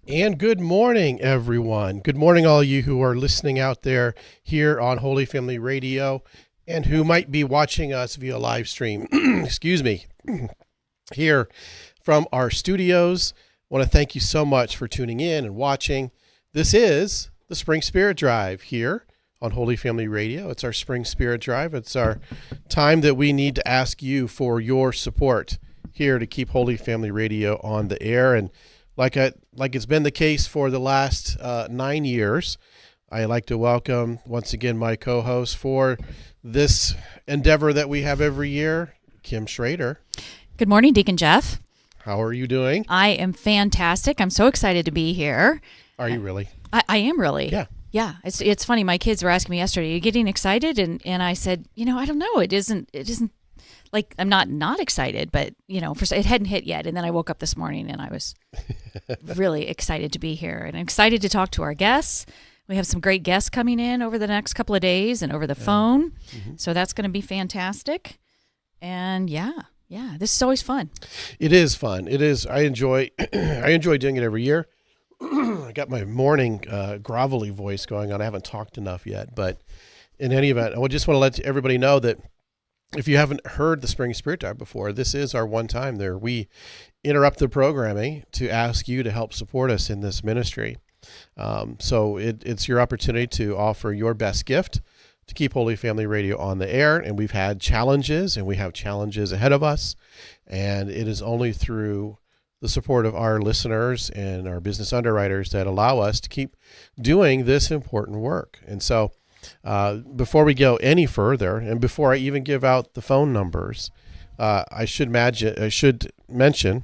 And good morning, everyone. Good morning, all you who are listening out there here on Holy Family Radio and who might be watching us via live stream. Excuse me. Here from our studios. I want to thank you so much for tuning in and watching. This is the Spring Spirit Drive here on Holy Family Radio. It's our Spring Spirit Drive. It's our time that we need to ask you for your support here to keep Holy Family Radio on the air. And like it's been the case for the last 9 years, I'd like to welcome once again my co-host for this endeavor that we have every year, Kim Schrader. Good morning, Deacon Jeff. How are you doing? I am fantastic. I'm so excited to be here. Are you really? I am really. Yeah. Yeah. It's funny. My kids were asking me yesterday, are you getting excited? And I said, I don't know. It isn't like I'm not excited, but it hadn't hit yet. And then I woke up this morning and I was really excited to be here and I'm excited to talk to our guests. We have some great guests coming in over the next couple of days and over the phone. Mm-hmm. So that's going to be fantastic. And yeah, this is always fun. It is fun. It is. I enjoy doing it every year. I got my morning grovelly voice going on. I haven't talked enough yet, but in any event, I just want to let everybody know that if you haven't heard the Spring Spirit Drive before, this is our one time there. We interrupt the programming to ask you to help support us in this ministry. So it's your opportunity to offer your best gift to keep Holy Family Radio on the air. And we've had challenges and we have challenges ahead of us. And it is only through the support of our listeners and our business underwriters that allow us to keep doing this important work. And so before we go any further, and before I even give out the phone numbers, I should mention,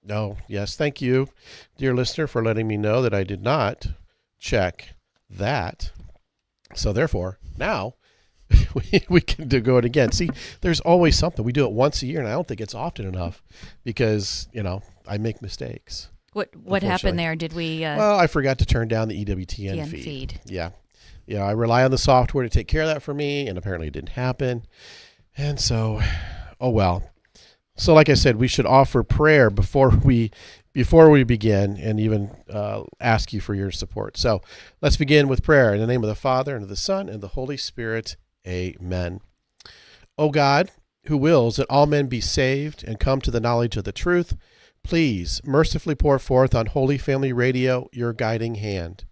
thank you, dear listener, for letting me know that I did not check that. So therefore, now we can go it again. See, there's always something. We do it once a year, and I don't think it's often enough because, I make mistakes. What happened there? Did we... Well, I forgot to turn down the EWTN feed. Yeah. I rely on the software to take care of that for me, and apparently it didn't happen. And so, oh well. So like I said, we should offer prayer before we begin and even ask you for your support. So let's begin with prayer. In the name of the Father, and of the Son, and the Holy Spirit, amen. O God, who wills that all men be saved and come to the knowledge of the truth, please mercifully pour forth on Holy Family Radio your guiding hand.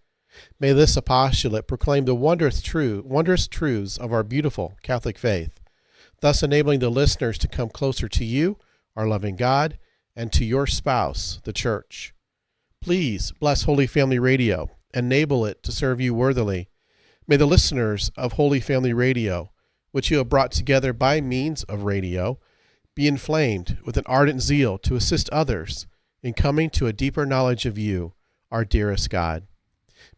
May this apostolate proclaim the wondrous truths of our beautiful Catholic faith, thus enabling the listeners to come closer to you, our loving God, and to your spouse, the Church. Please bless Holy Family Radio, enable it to serve you worthily. May the listeners of Holy Family Radio, which you have brought together by means of radio, be inflamed with an ardent zeal to assist others in coming to a deeper knowledge of you, our dearest God.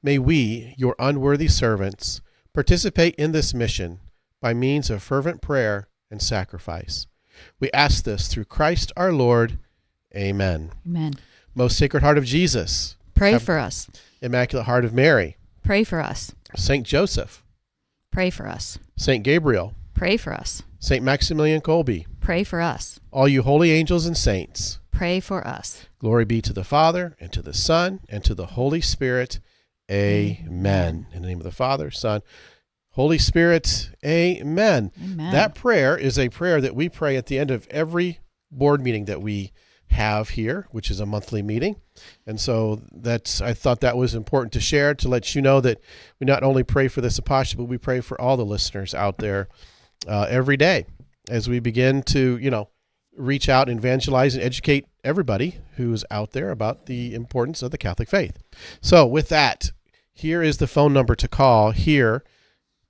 May we, your unworthy servants, participate in this mission by means of fervent prayer and sacrifice. We ask this through Christ our Lord. Amen. Amen. Most Sacred Heart of Jesus, pray for us. Immaculate Heart of Mary, pray for us. Saint Joseph, pray for us. Saint Gabriel, pray for us. Saint Maximilian Kolbe, pray for us. All you holy angels and saints, pray for us. Glory be to the Father, and to the Son, and to the Holy Spirit. Amen. In the name of the Father, Son, Holy Spirit, amen. Amen. That prayer is a prayer that we pray at the end of every board meeting that we have here, which is a monthly meeting. And so I thought that was important to share, to let you know that we not only pray for this apostle, but we pray for all the listeners out there every day as we begin to, reach out and evangelize and educate everybody who's out there about the importance of the Catholic faith. So with that, here is the phone number to call here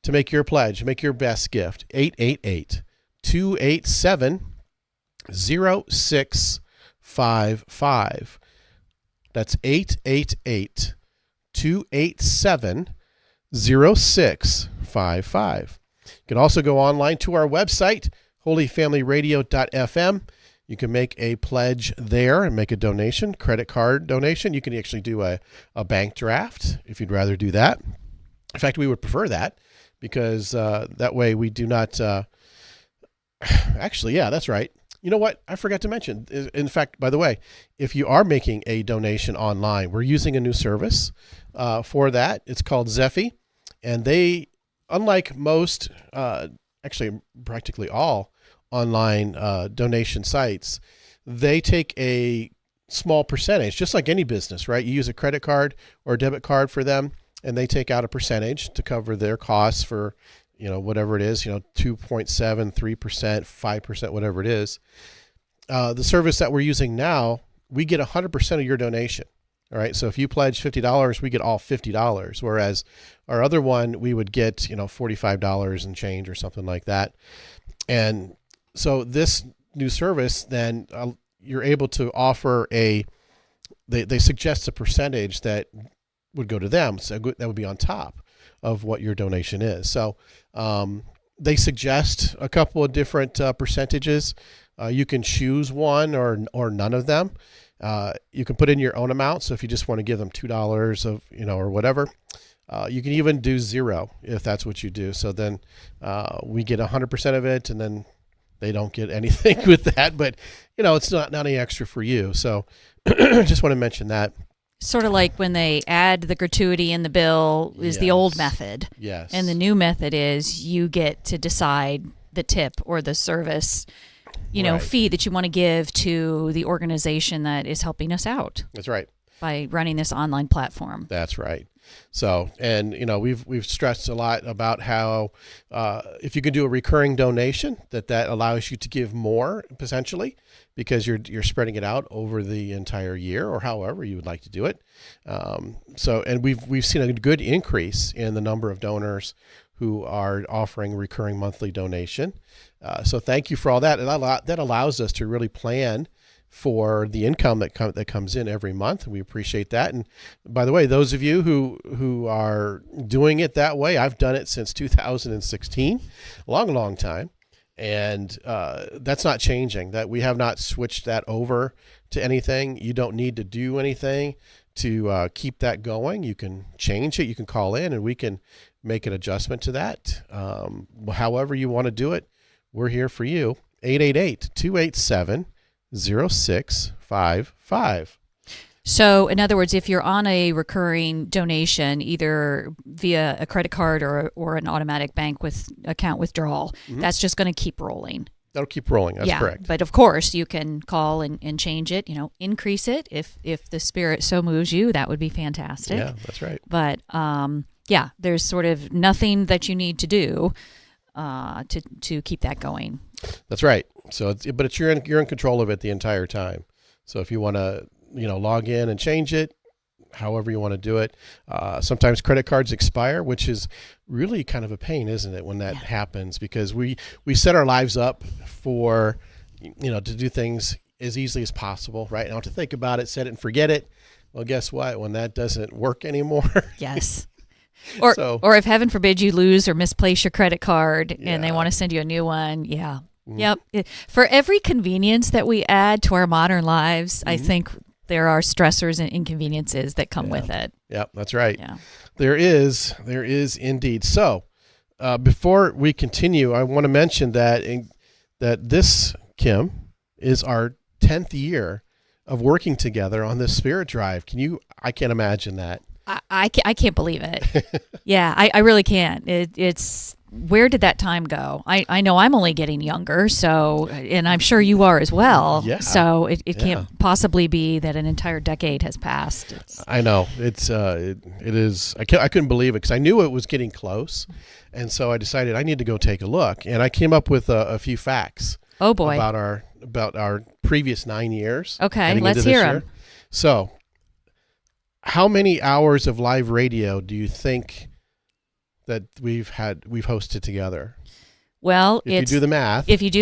to make your pledge, make your best gift, 888-287-0655. That's 888-287-0655. You can also go online to our website, holyfamilyradio.fm. You can make a pledge there and make a donation, credit card donation. You can actually do a bank draft if you'd rather do that. In fact, we would prefer that because that way we do not actually, yeah, that's right. You know what? I forgot to mention. In fact, by the way, if you are making a donation online, we're using a new service for that. It's called Zeffy. And they, unlike most, actually practically all online donation sites, they take a small percentage, just like any business, right? You use a credit card or a debit card for them, and they take out a percentage to cover their costs for, whatever it is, 2.7, 3%, 5%, whatever it is. The service that we're using now, we get 100% of your donation. All right. So if you pledge $50, we get all $50. Whereas our other one, we would get, $45 and change or something like that. And so this new service, then you're able to offer they suggest a percentage that would go to them. So that would be on top of what your donation is. So they suggest a couple of different percentages. You can choose one or none of them. You can put in your own amount. So if you just want to give them $2 of, or whatever, you can even do 0 if that's what you do. So then we get 100% of it, and then they don't get anything with that. But, it's not any extra for you. So just want to mention that. Sort of like when they add the gratuity in the bill is the old method. Yes. And the new method is you get to decide the tip or the service fee that you want to give to the organization that is helping us out. That's right. By running this online platform. That's right. So, and we've stressed a lot about how if you can do a recurring donation, that allows you to give more potentially, because you're spreading it out over the entire year or however you would like to do it. So, and we've seen a good increase in the number of donors who are offering recurring monthly donation. So thank you for all that. And that allows us to really plan for the income that comes in every month. We appreciate that. And by the way, those of you who are doing it that way, I've done it since 2016, long time. And that's not changing. That we have not switched that over to anything. You don't need to do anything to keep that going. You can change it. You can call in and we can make an adjustment to that. However you want to do it, we're here for you. 888-287-0655. So, in other words, if you're on a recurring donation, either via a credit card or an automatic bank account withdrawal, that's just going to keep rolling. That'll keep rolling. That's correct. But of course, you can call and change it, increase it if the spirit so moves you. That would be fantastic. Yeah, that's right. But there's sort of nothing that you need to do to keep that going. That's right. So, but you're in control of it the entire time. So if you want to, log in and change it, however you want to do it. Sometimes credit cards expire, which is really kind of a pain, isn't it, when that happens? Because we set our lives up for, to do things as easily as possible, right? Now to think about it, set it and forget it. Well, guess what? When that doesn't work anymore. Yes. Or if heaven forbid you lose or misplace your credit card and they want to send you a new one. Yeah. Yep. For every convenience that we add to our modern lives, I think there are stressors and inconveniences that come with it. Yep, that's right. Yeah. There is indeed. So before we continue, I want to mention that this, Kim, is our 10th year of working together on this Spirit Drive. I can't imagine that. I can't believe it. Yeah, I really can't. It's where did that time go? I know I'm only getting younger, so, and I'm sure you are as well. Yeah. So it can't possibly be that an entire decade has passed. I know it is. I couldn't believe it because I knew it was getting close, and so I decided I need to go take a look, and I came up with a few facts. Oh boy. About our previous 9 years. Okay, let's hear them. So, how many hours of live radio do you think that we've hosted together? Well, if you do the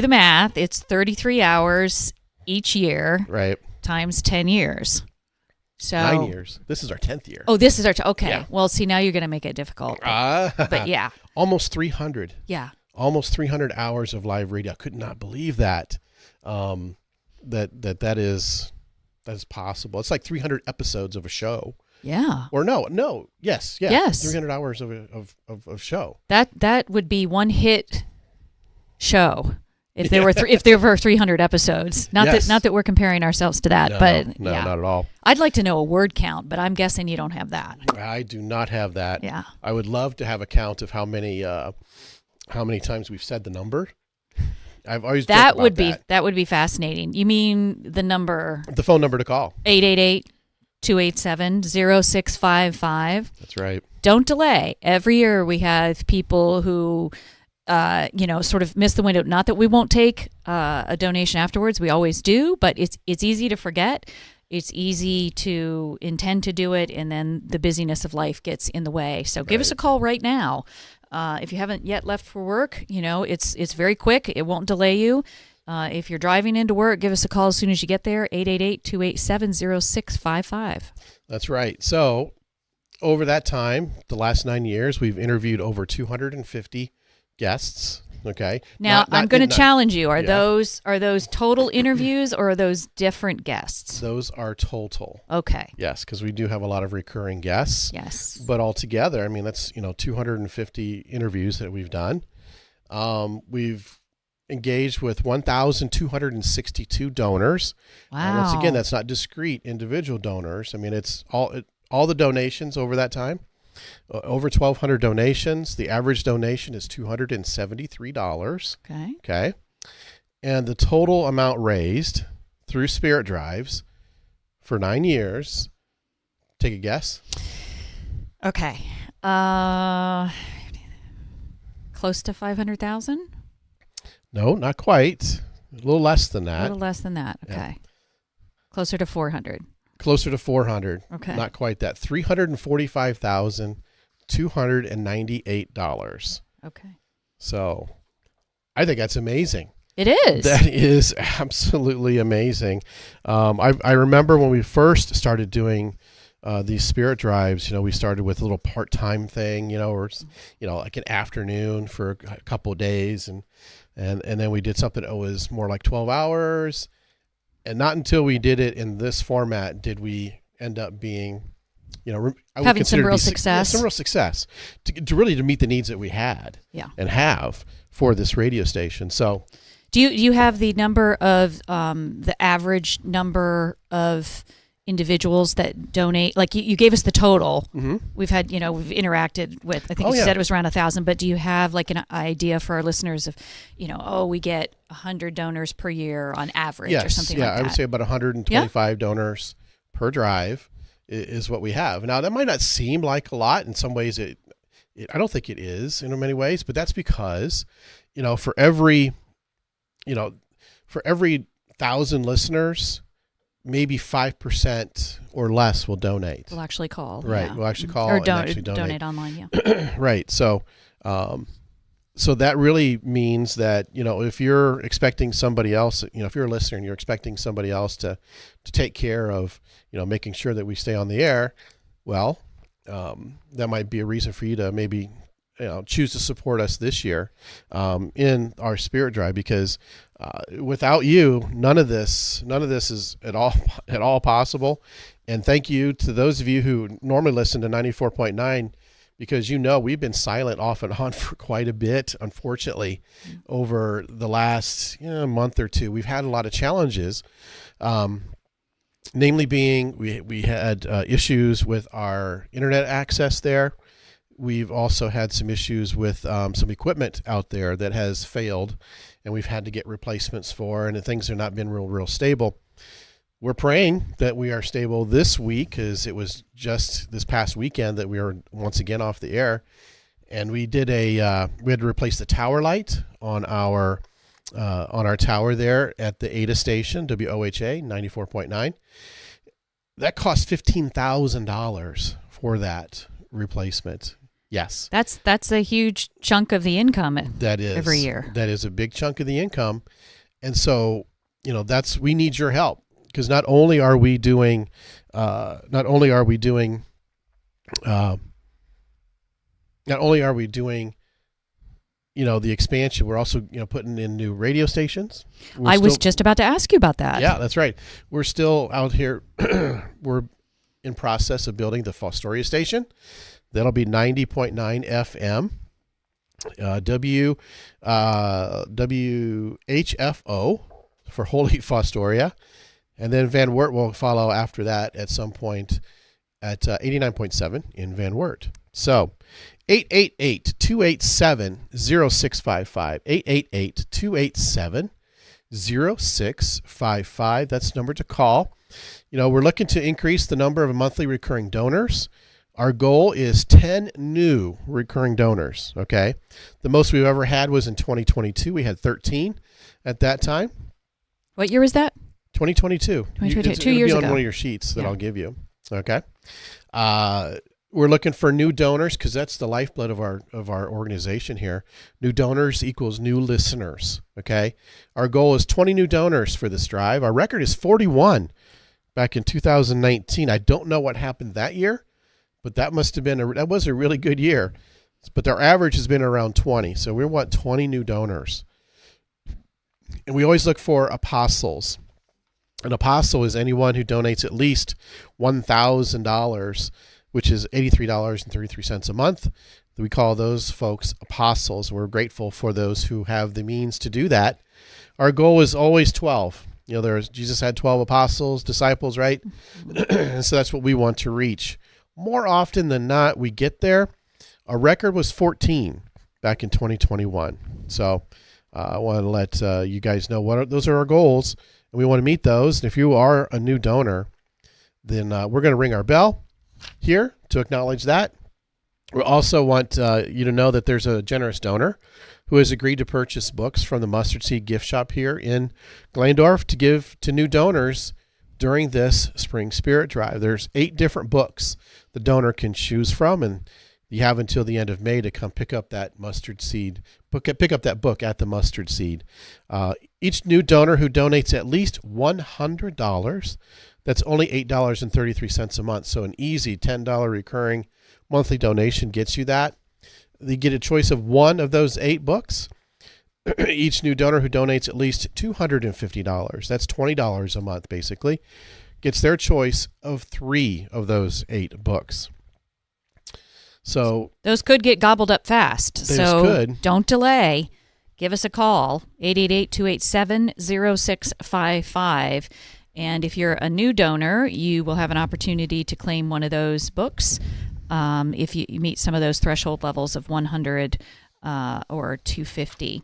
math, it's 33 hours each year, right? Times 10 years. So 9 years. This is our 10th year. Oh, this is our okay. Yeah. Well, see, now you're going to make it difficult. But yeah, almost 300. Yeah, almost 300 hours of live radio. I could not believe that. That is possible. It's like 300 episodes of a show. Yeah. Or no. Yes. 300 hours of show. That would be one hit show. If there were if there were 300 episodes, not that we're comparing ourselves to that, but no, not at all. I'd like to know a word count, but I'm guessing you don't have that. I do not have that. Yeah, I would love to have a count of how many times we've said the number. I've always that would be fascinating. You mean the number? The phone number to call. 888-287-0655. That's right. Don't delay. Every year we have people who sort of miss the window. Not that we won't take a donation afterwards. We always do, but it's easy to forget. It's easy to intend to do it, and then the busyness of life gets in the way. So give us a call right now. If you haven't yet left for work, it's very quick. It won't delay you. If you're driving into work, give us a call as soon as you get there, 888-287-0655. That's right. So over that time, the last 9 years, we've interviewed over 250 guests. Okay. Now I'm going to challenge you. Are those total interviews or are those different guests? Those are total. Okay. Yes, because we do have a lot of recurring guests. Yes. But altogether, I mean, that's 250 interviews that we've done. We've engaged with 1,262 donors. Wow. Once again, that's not discrete individual donors. I mean, it's all the donations over that time. Over 1,200 donations. The average donation is $273. Okay. Okay. And the total amount raised through Spirit Drives for 9 years, take a guess. Okay. Close to 500,000? No, not quite. A little less than that. A little less than that. Okay. Yeah. Closer to 400. Closer to 400. Okay. Not quite that. $345,298. Okay. So I think that's amazing. It is. That is absolutely amazing. I remember when we first started doing these Spirit Drives, we started with a little part-time thing, or like an afternoon for a couple of days, and then we did something that was more like 12 hours. And not until we did it in this format did we end up being, having some real success. Some real success to really meet the needs that we had and have for this radio station. So, do you have the number of the average number of individuals that donate? Like you gave us the total. Mm-hmm. We've had, we've interacted with, I think you said it was around 1,000, but do you have like an idea for our listeners of, we get 100 donors per year on average or something like that? Yeah, I would say about 125 donors per drive is what we have. Now, that might not seem like a lot. In some ways, I don't think it is in many ways, but that's because, for every 1,000 listeners, maybe 5% or less will donate. We'll actually call. Right. Yeah. We'll actually call or and actually donate online. Yeah. Right. So, so that really means that, if you're expecting somebody else, if you're a listener and you're expecting somebody else to take care of, making sure that we stay on the air, well, that might be a reason for you to maybe, choose to support us this year in our Spirit Drive, because without you, none of this is at all possible. And thank you to those of you who normally listen to 94.9, because we've been silent off and on for quite a bit, unfortunately, over the last month or two. We've had a lot of challenges, namely being we had issues with our internet access there. We've also had some issues with some equipment out there that has failed, and we've had to get replacements for, and things have not been real stable. We're praying that we are stable this week, because it was just this past weekend that we were once again off the air, and we did we had to replace the tower light on our tower there at the Ada station, WOHA 94.9. That cost $15,000 for that replacement. Yes. That's a huge chunk of the income every year. That is a big chunk of the income. And so, we need your help, because not only are we doing the expansion, we're also, putting in new radio stations. I was just about to ask you about that. Yeah, that's right. We're still out here. We're in process of building the Fostoria station. That'll be 90.9 FM. WHFO for Holy Fostoria. And then Van Wert will follow after that at some point at 89.7 in Van Wert. So 888-287-0655. 888-287-0655. That's the number to call. We're looking to increase the number of monthly recurring donors. Our goal is 10 new recurring donors, okay? The most we've ever had was in 2022. We had 13 at that time. What year was that? 2022. 2022, 2 years ago. It'll be on one of your sheets that I'll give you, okay? We're looking for new donors because that's the lifeblood of our organization here. New donors equals new listeners, okay? Our goal is 20 new donors for this drive. Our record is 41 back in 2019. I don't know what happened that year, but that was a really good year. But our average has been around 20, so we want 20 new donors. And we always look for apostles. An apostle is anyone who donates at least $1,000, which is $83.33 a month. We call those folks apostles. We're grateful for those who have the means to do that. Our goal is always 12. Jesus had 12 apostles, disciples, right? And so that's what we want to reach. More often than not, we get there. Our record was 14 back in 2021. So I want to let you guys know those are our goals. And we want to meet those. And if you are a new donor, then we're going to ring our bell here to acknowledge that. We also want you to know that there's a generous donor who has agreed to purchase books from the Mustard Seed gift shop here in Glandorf to give to new donors during this Spring Spirit Drive. There's 8 different books the donor can choose from, and you have until the end of May to come pick up that Mustard Seed, pick up that book at the Mustard Seed. Each new donor who donates at least $100, that's only $8.33 a month. So an easy $10 recurring monthly donation gets you that. You get a choice of one of those 8 books. Each new donor who donates at least $250, that's $20 a month basically, gets their choice of 3 of those 8 books. So those could get gobbled up fast. So don't delay. Give us a call, 888-287-0655. And if you're a new donor, you will have an opportunity to claim one of those books if you meet some of those threshold levels of 100 or 250.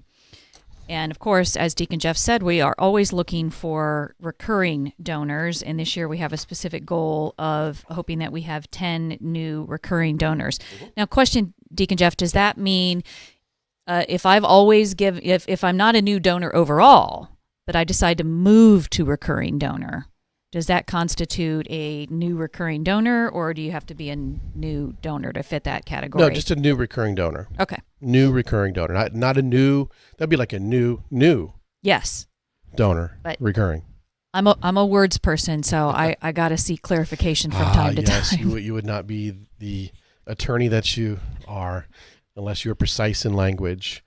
And of course, as Deacon Jeff said, we are always looking for recurring donors. And this year we have a specific goal of hoping that we have 10 new recurring donors. Mm-hmm. Now, question, Deacon Jeff, does that mean if I'm not a new donor overall, but I decide to move to recurring donor, does that constitute a new recurring donor, or do you have to be a new donor to fit that category? No, just a new recurring donor. Okay. New recurring donor, not a new. That'd be like a new. Yes. Donor, but recurring. I'm a words person, so I got to seek clarification from time to time. Yes, you would not be the attorney that you are unless you're precise in language,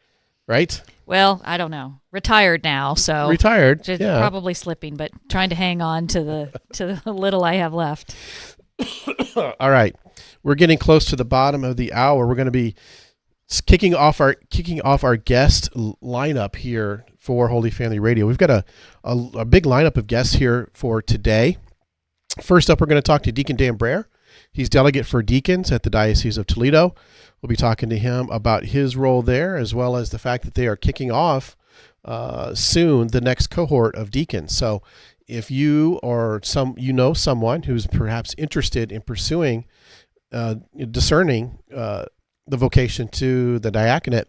right? Well, I don't know. Retired now, so retired. Yeah. Probably slipping, but trying to hang on to the little I have left. All right, we're getting close to the bottom of the hour. We're going to be kicking off our guest lineup here for Holy Family Radio. We've got a big lineup of guests here for today. First up, we're going to talk to Deacon Dan Brer. He's delegate for deacons at the Diocese of Toledo. We'll be talking to him about his role there, as well as the fact that they are kicking off soon the next cohort of deacons. So if you or someone who's perhaps interested in pursuing, discerning the vocation to the diaconate,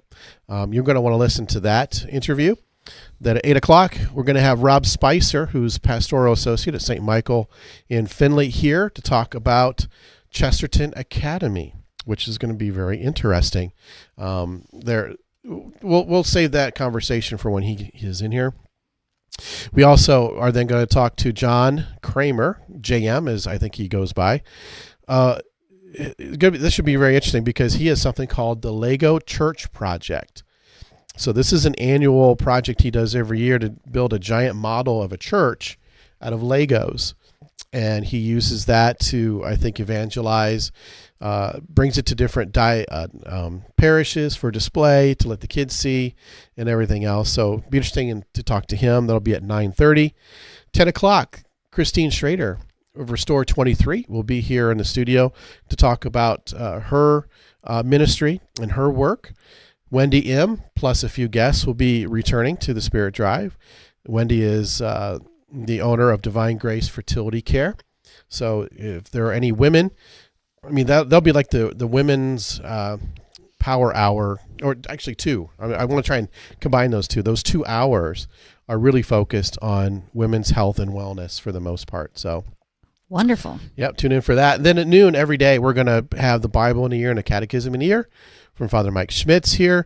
you're going to want to listen to that interview. Then at 8 o'clock, we're going to have Rob Spicer, who's pastoral associate at St. Michael in Findlay, here to talk about Chesterton Academy, which is going to be very interesting. We'll save that conversation for when he is in here. We also are then going to talk to John Kramer, JM, as I think he goes by. This should be very interesting because he has something called the Lego Church Project. So this is an annual project he does every year to build a giant model of a church out of Legos. and he uses that to, I think, evangelize. Brings it to different parishes for display to let the kids see and everything else. So be interesting to talk to him. That'll be at 9:30. 10 o'clock, Christine Schrader of Restore 23 will be here in the studio to talk about her ministry and her work. Wendy M. plus a few guests will be returning to the Spirit Drive. Wendy is the owner of Divine Grace Fertility Care. So if there are any women, I mean, they'll be like the women's power hour, or actually two. I want to try and combine those two. Those 2 hours are really focused on women's health and wellness for the most part. So wonderful. Yep, tune in for that. And then at noon every day, we're going to have the Bible in a year and a catechism in a year from Father Mike Schmitz here.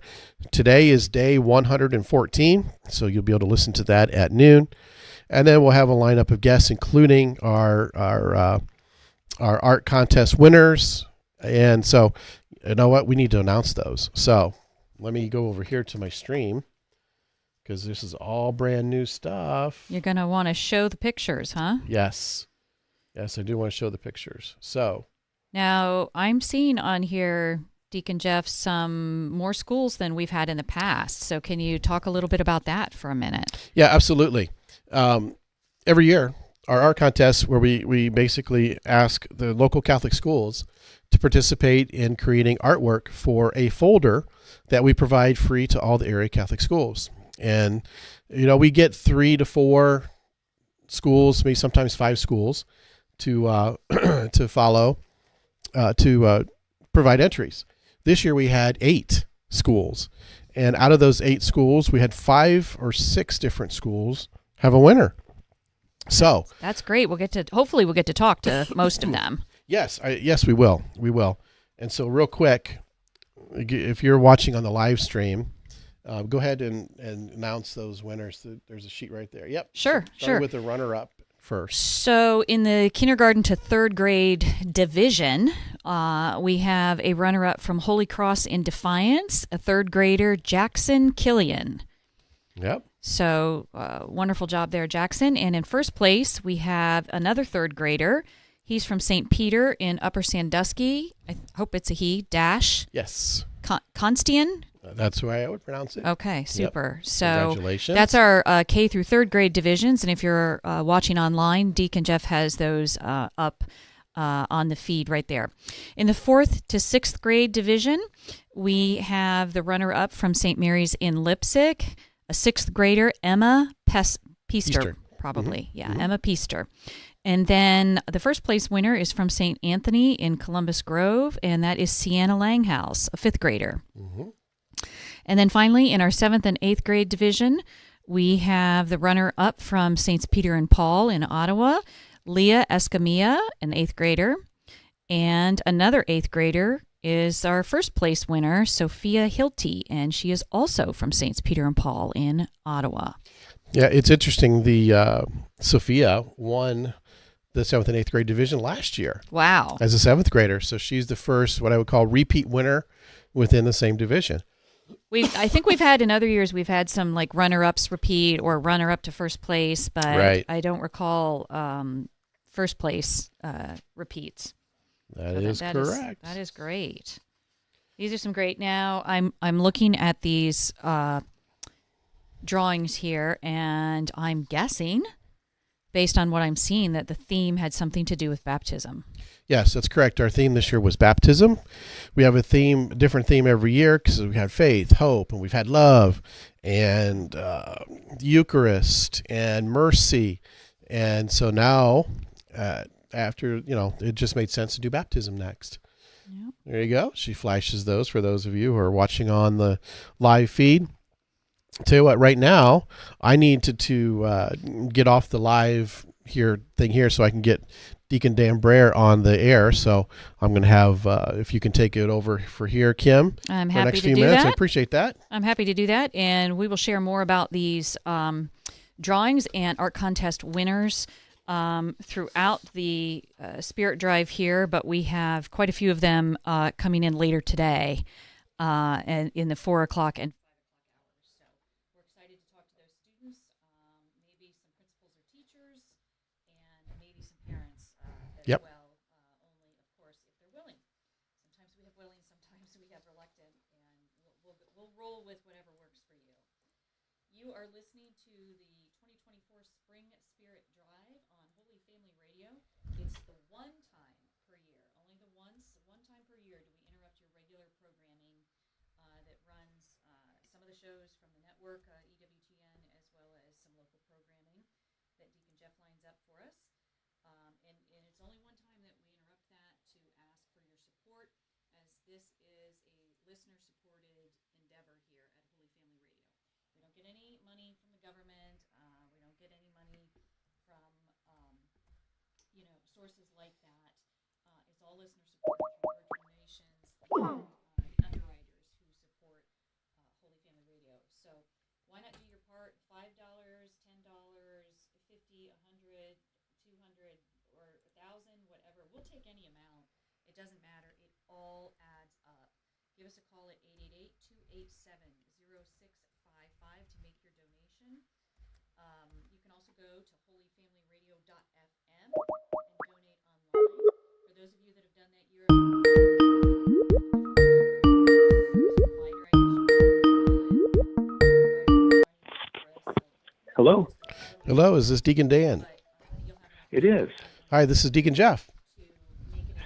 Today is day 114, so you'll be able to listen to that at noon. And then we'll have a lineup of guests, including our art contest winners. And so, you know what? We need to announce those. So let me go over here to my stream, because this is all brand new stuff. You're going to want to show the pictures, huh? Yes. Yes, I do want to show the pictures. So now I'm seeing on here, Deacon Jeff, some more schools than we've had in the past. So can you talk a little bit about that for a minute? Yeah, absolutely. Every year, our art contest, where we basically ask the local Catholic schools to participate in creating artwork for a folder that we provide free to all the area Catholic schools. And, we get 3 to 4 schools, maybe sometimes 5 schools to follow, to provide entries. This year we had 8 schools. And out of those 8 schools, we had 5 or 6 different schools have a winner. So that's great. Hopefully we'll get to talk to most of them. Yes, we will. We will. And so real quick, if you're watching on the live stream, go ahead and announce those winners. There's a sheet right there. Yep. Sure. Starting with the runner-up first. So in the kindergarten to 3rd grade division, we have a runner-up from Holy Cross in Defiance, a 3rd grader, Jackson Killian. Yep. So wonderful job there, Jackson. And in first place, we have another 3rd grader. He's from St. Peter in Upper Sandusky. I hope it's a he, Dash. Yes. Constian. That's the way I would pronounce it. Okay, super. Yep. So congratulations. that's our K through 3rd grade divisions. And if you're watching online, Deacon Jeff has those up on the feed right there. In the 4th to 6th grade division, we have the runner-up from St. Mary's in Leipzig, a 6th grader, Emma Peaster. Probably. Mm-hmm. Yeah, mm-hmm. Emma Peaster. And then the first place winner is from St. Anthony in Columbus Grove, and that is Sienna Langhouse, a 5th grader. Mm-hmm. And then finally, in our 7th and 8th grade division, we have the runner-up from Saints Peter and Paul in Ottawa, Leah Escamilla, an 8th grader. And another 8th grader is our first place winner, Sophia Hilty, and she is also from Saints Peter and Paul in Ottawa. Yeah, it's interesting. The Sophia won the 7th and 8th grade division last year. Wow. As a 7th grader. So she's the first, what I would call, repeat winner within the same division. I think we've had in other years, we've had some like runner-ups repeat or runner-up to first place, but right. I don't recall first place repeats. That is correct. That is great. These are some great. Now I'm looking at these drawings here, and I'm guessing, based on what I'm seeing, that the theme had something to do with baptism. Yes, that's correct. Our theme this year was baptism. We have a different theme every year, because we had faith, hope, and we've had love, and Eucharist, and mercy. And so now, after, it just made sense to do baptism next. Yep. There you go. She flashes those for those of you who are watching on the live feed. Tell you what, right now, I need to get off the live thing here so I can get Deacon Dan Brer on the air. So I'm going to have, if you can take it over for here, Kim. I'm for happy the next to few do minutes. that. I appreciate that. I'm happy to do that. And we will share more about these drawings and art contest winners throughout the Spirit Drive here. But we have quite a few of them coming in later today and in the 4 o'clock and Yep. well. Only, of course, if they're willing. Sometimes we have willing, sometimes we have reluctant, and we'll roll with whatever works for you. You are listening to the 2024 Spring Spirit Drive on Holy Family Radio. It's the one time per year, only the one time per year do we interrupt your regular programming that runs some of the shows from the network, EWTN, as well as some local programming that Deacon Jeff lines up for us. And it's only one time that we interrupt that to ask for your support, as this is a listener-supported endeavor here at Holy Family Radio. We don't get any money from the government. We don't get any money from, sources like that. It's all listener-supported through your donations and underwriters who support Holy Family Radio. So why not do your part? $5, $10, 50, 100, 200, or 1,000, whatever. We'll take any amount. It doesn't matter. It all adds up. Give us a call at 888-287-0655 to make your donation. You can also go to holyfamilyradio.fm and donate online. For those of you that have done that year, Hello. Hello, is this Deacon Dan? It is. Hi, this is Deacon Jeff.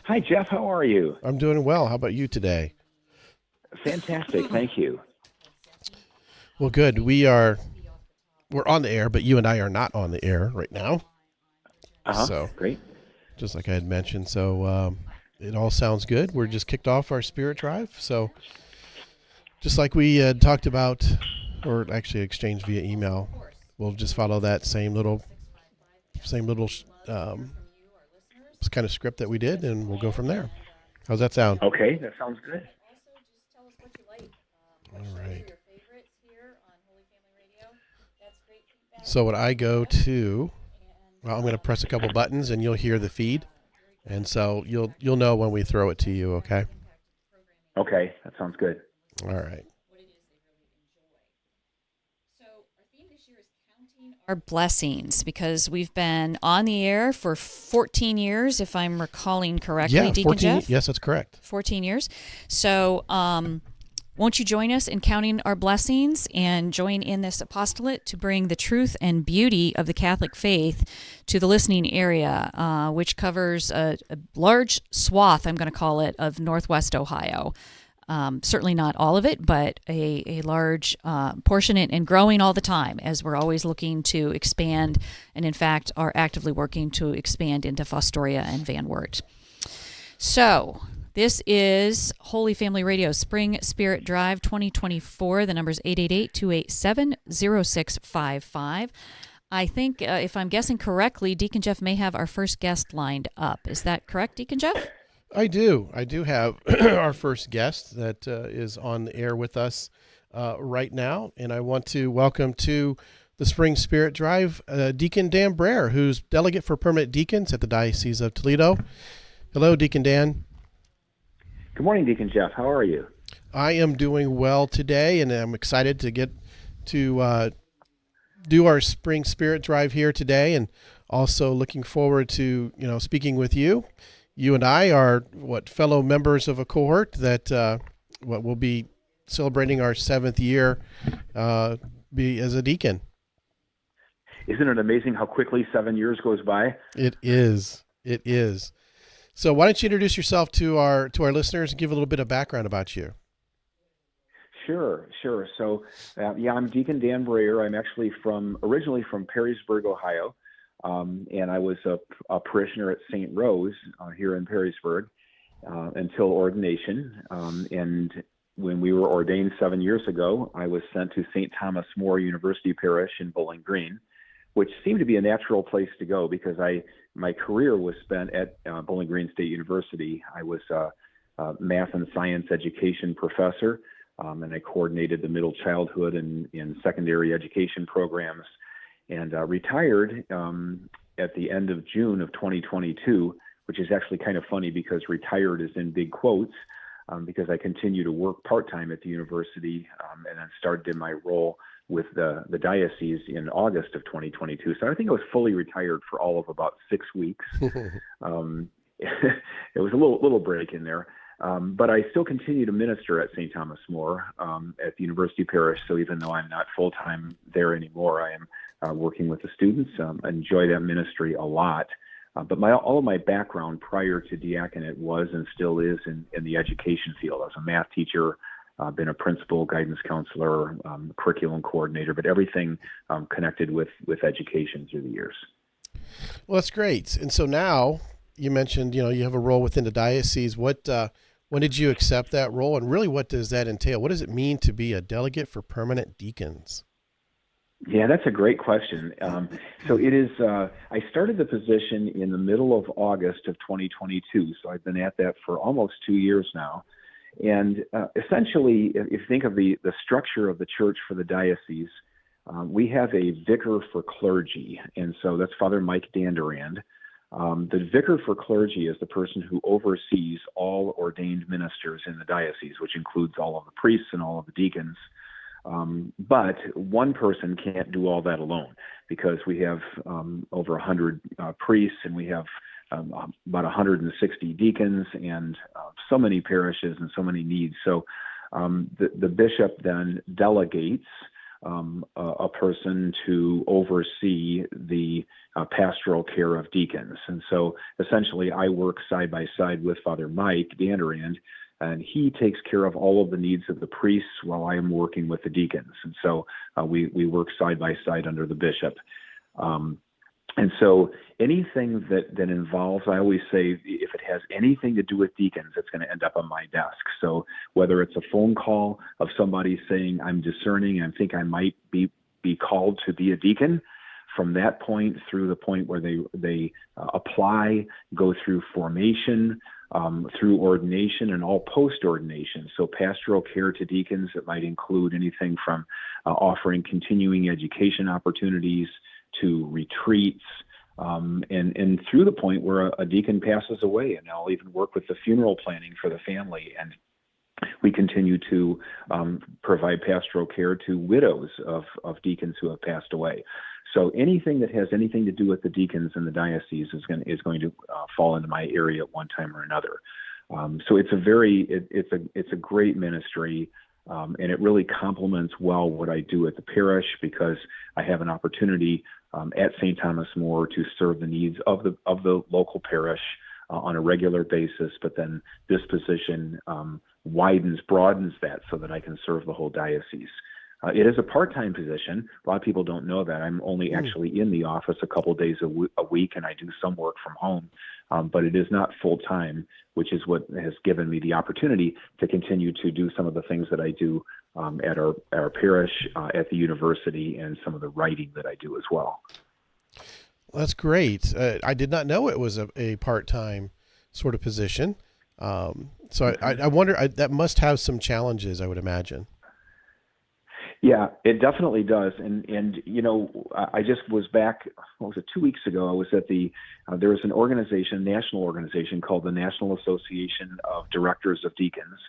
Hi, Jeff. How are you? I'm doing well. How about you today? Fantastic. Thank you. Well, good. We're on the air, but you and I are not on the air right now. So great. Just like I had mentioned. So it all sounds good. We're just kicked off our Spirit Drive. So just like we had talked about, or actually exchanged via email, we'll just follow that same little kind of script that we did, and we'll go from there. How's that sound? Okay, that sounds good. Also, just tell us what you like. All right. Your favorites here on Holy Family Radio. That's great feedback. So when I go to, well, I'm going to press a couple buttons, and you'll hear the feed, and so you'll know when we throw it to you. Okay. Okay, that sounds good. All right. Our blessings, because we've been on the air for 14 years, if I'm recalling correctly. Yeah, Deacon 14. Jeff? Yes, that's correct. 14 years. So won't you join us in counting our blessings and join in this apostolate to bring the truth and beauty of the Catholic faith to the listening area, which covers a large swath, I'm going to call it, of Northwest Ohio. Certainly not all of it, but a large portion, and growing all the time, as we're always looking to expand, and in fact are actively working to expand into Fostoria and Van Wert. So this is Holy Family Radio Spring Spirit Drive 2024. The number is 888-287-0655. I think, if I'm guessing correctly, Deacon Jeff may have our first guest lined up. Is that correct, Deacon Jeff? I do have our first guest that is on the air with us right now, and I want to welcome to the Spring Spirit Drive Deacon Dan Brer, who's delegate for permanent deacons at the Diocese of Toledo. Hello, Deacon Dan. Good morning, Deacon Jeff. How are you? I am doing well today, and I'm excited to get to do our Spring Spirit Drive here today, and also looking forward to speaking with you. You and I are fellow members of a cohort that will be celebrating our 7th year as a deacon. Isn't it amazing how quickly 7 years goes by? It is. So why don't you introduce yourself to our listeners and give a little bit of background about you? Sure. So, I'm Deacon Dan Brer. I'm actually originally from Perrysburg, Ohio. And I was a parishioner at St. Rose here in Perrysburg until ordination. And when we were ordained 7 years ago, I was sent to St. Thomas More University Parish in Bowling Green, which seemed to be a natural place to go because my career was spent at Bowling Green State University. I was a math and science education professor, and I coordinated the middle childhood and secondary education programs. And retired at the end of June of 2022, which is actually kind of funny because retired is in big quotes, because I continue to work part-time at the university and then started in my role with the diocese in August of 2022. So I think I was fully retired for all of about 6 weeks. It was a little break in there. But I still continue to minister at St. Thomas More at the University Parish. So even though I'm not full-time there anymore, I am working with the students. I enjoy that ministry a lot. But all of my background prior to diaconate was and still is in the education field. I was a math teacher, been a principal, guidance counselor, curriculum coordinator, but everything connected with education through the years. Well, that's great. And so now you mentioned, you have a role within the diocese. When did you accept that role, and really what does that entail? What does it mean to be a delegate for permanent deacons? Yeah, that's a great question. So it is, I started the position in the middle of August of 2022. So I've been at that for almost 2 years now. And essentially, if you think of the structure of the church for the diocese, we have a vicar for clergy. And so that's Father Mike Dandurand. The vicar for clergy is the person who oversees all ordained ministers in the diocese, which includes all of the priests and all of the deacons. But one person can't do all that alone, because we have over 100 priests, and we have about 160 deacons, and so many parishes and so many needs. So the bishop then delegates a person to oversee the pastoral care of deacons. And so essentially I work side by side with Father Mike Dandurand, and he takes care of all of the needs of the priests while I am working with the deacons. And so we work side by side under the bishop. And so anything that involves, I always say, if it has anything to do with deacons, it's going to end up on my desk. So whether it's a phone call of somebody saying, I'm discerning and think I might be called to be a deacon, from that point through the point where they apply, go through formation, through ordination, and all post-ordination. So pastoral care to deacons, it might include anything from offering continuing education opportunities to retreats, and through the point where a deacon passes away, and I'll even work with the funeral planning for the family. And we continue to provide pastoral care to widows of deacons who have passed away. So anything that has anything to do with the deacons in the diocese is going to fall into my area at one time or another. So it's a great ministry. And it really complements well what I do at the parish, because I have an opportunity at St. Thomas More to serve the needs of the local parish on a regular basis. But then this position broadens that so that I can serve the whole diocese. It is a part-time position. A lot of people don't know that. I'm only actually in the office a couple of days a week, and I do some work from home. But it is not full-time, which is what has given me the opportunity to continue to do some of the things that I do at our parish, at the university, and some of the writing that I do as well. Well, that's great. I did not know it was a part-time sort of position. So I wonder, that must have some challenges, I would imagine. Yeah, it definitely does. And I just was back, 2 weeks ago, I was at there was an organization, national organization called the National Association of Directors of Deacons.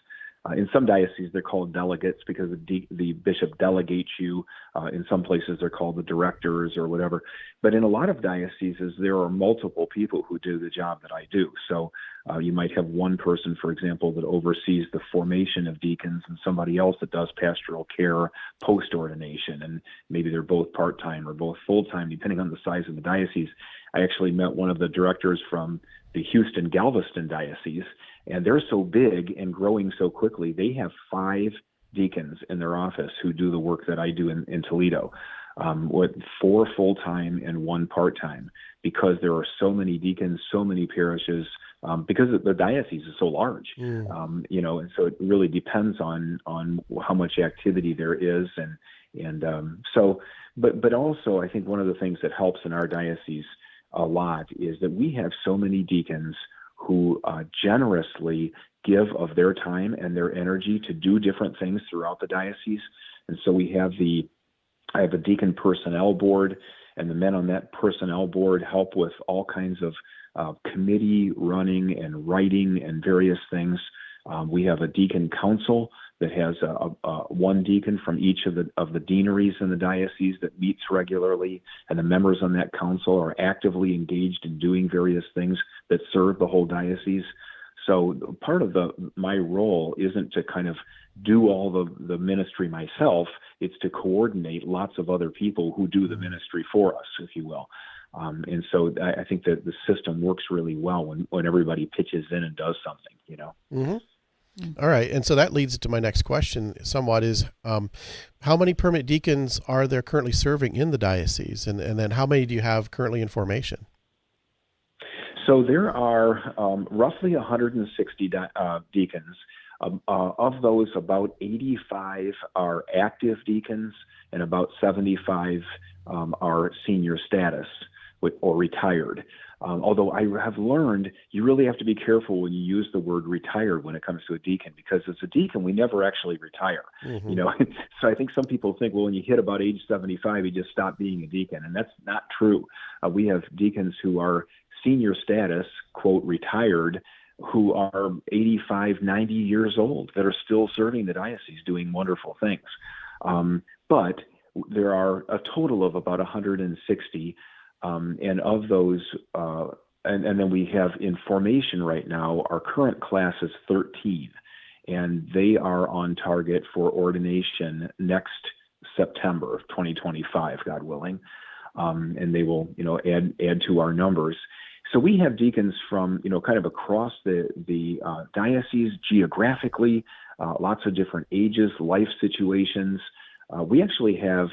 In some dioceses, they're called delegates because the bishop delegates you. In some places, they're called the directors or whatever. But in a lot of dioceses, there are multiple people who do the job that I do. So you might have one person, for example, that oversees the formation of deacons, and somebody else that does pastoral care post-ordination. And maybe they're both part-time or both full-time, depending on the size of the diocese. I actually met one of the directors from the Houston-Galveston diocese, and they're so big and growing so quickly. They have 5 deacons in their office who do the work that I do in Toledo, with 4 full-time and 1 part-time, because there are so many deacons, so many parishes, because the diocese is so large. And so it really depends on how much activity there is. But also I think one of the things that helps in our diocese a lot is that we have so many deacons who generously give of their time and their energy to do different things throughout the diocese. And so I have a deacon personnel board, and the men on that personnel board help with all kinds of committee running and writing and various things. We have a deacon council that has one deacon from each of the deaneries in the diocese that meets regularly, and the members on that council are actively engaged in doing various things that serve the whole diocese. So part of my role isn't to kind of do all the ministry myself. It's to coordinate lots of other people who do the ministry for us, if you will. And so I think that the system works really well when everybody pitches in and does something, Mm-hmm. All right. And so that leads to my next question somewhat is, how many permanent deacons are there currently serving in the diocese? And then how many do you have currently in formation? So there are roughly 160 deacons. Of those, about 85 are active deacons and about 75 are senior status or retired. Although I have learned you really have to be careful when you use the word retired when it comes to a deacon, because as a deacon, we never actually retire. Mm-hmm. So I think some people think, well, when you hit about age 75, you just stop being a deacon. And that's not true. We have deacons who are senior status, quote, retired, who are 85, 90 years old that are still serving the diocese doing wonderful things. But there are a total of about 160. And of those, and then we have in formation right now, our current class is 13, and they are on target for ordination next September of 2025, God willing. And they will, add to our numbers. So we have deacons from, kind of across the diocese geographically, lots of different ages, life situations. We actually have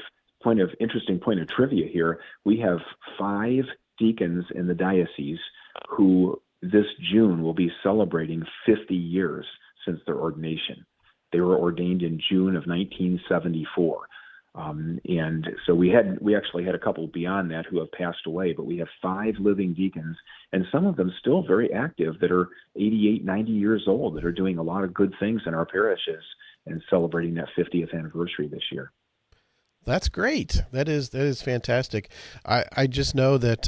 interesting point of trivia here. We have 5 deacons in the diocese who this June will be celebrating 50 years since their ordination. They were ordained in June of 1974. And so we actually had a couple beyond that who have passed away, but we have 5 living deacons, and some of them still very active that are 88, 90 years old, that are doing a lot of good things in our parishes and celebrating that 50th anniversary this year. That's great. That is fantastic. I just know that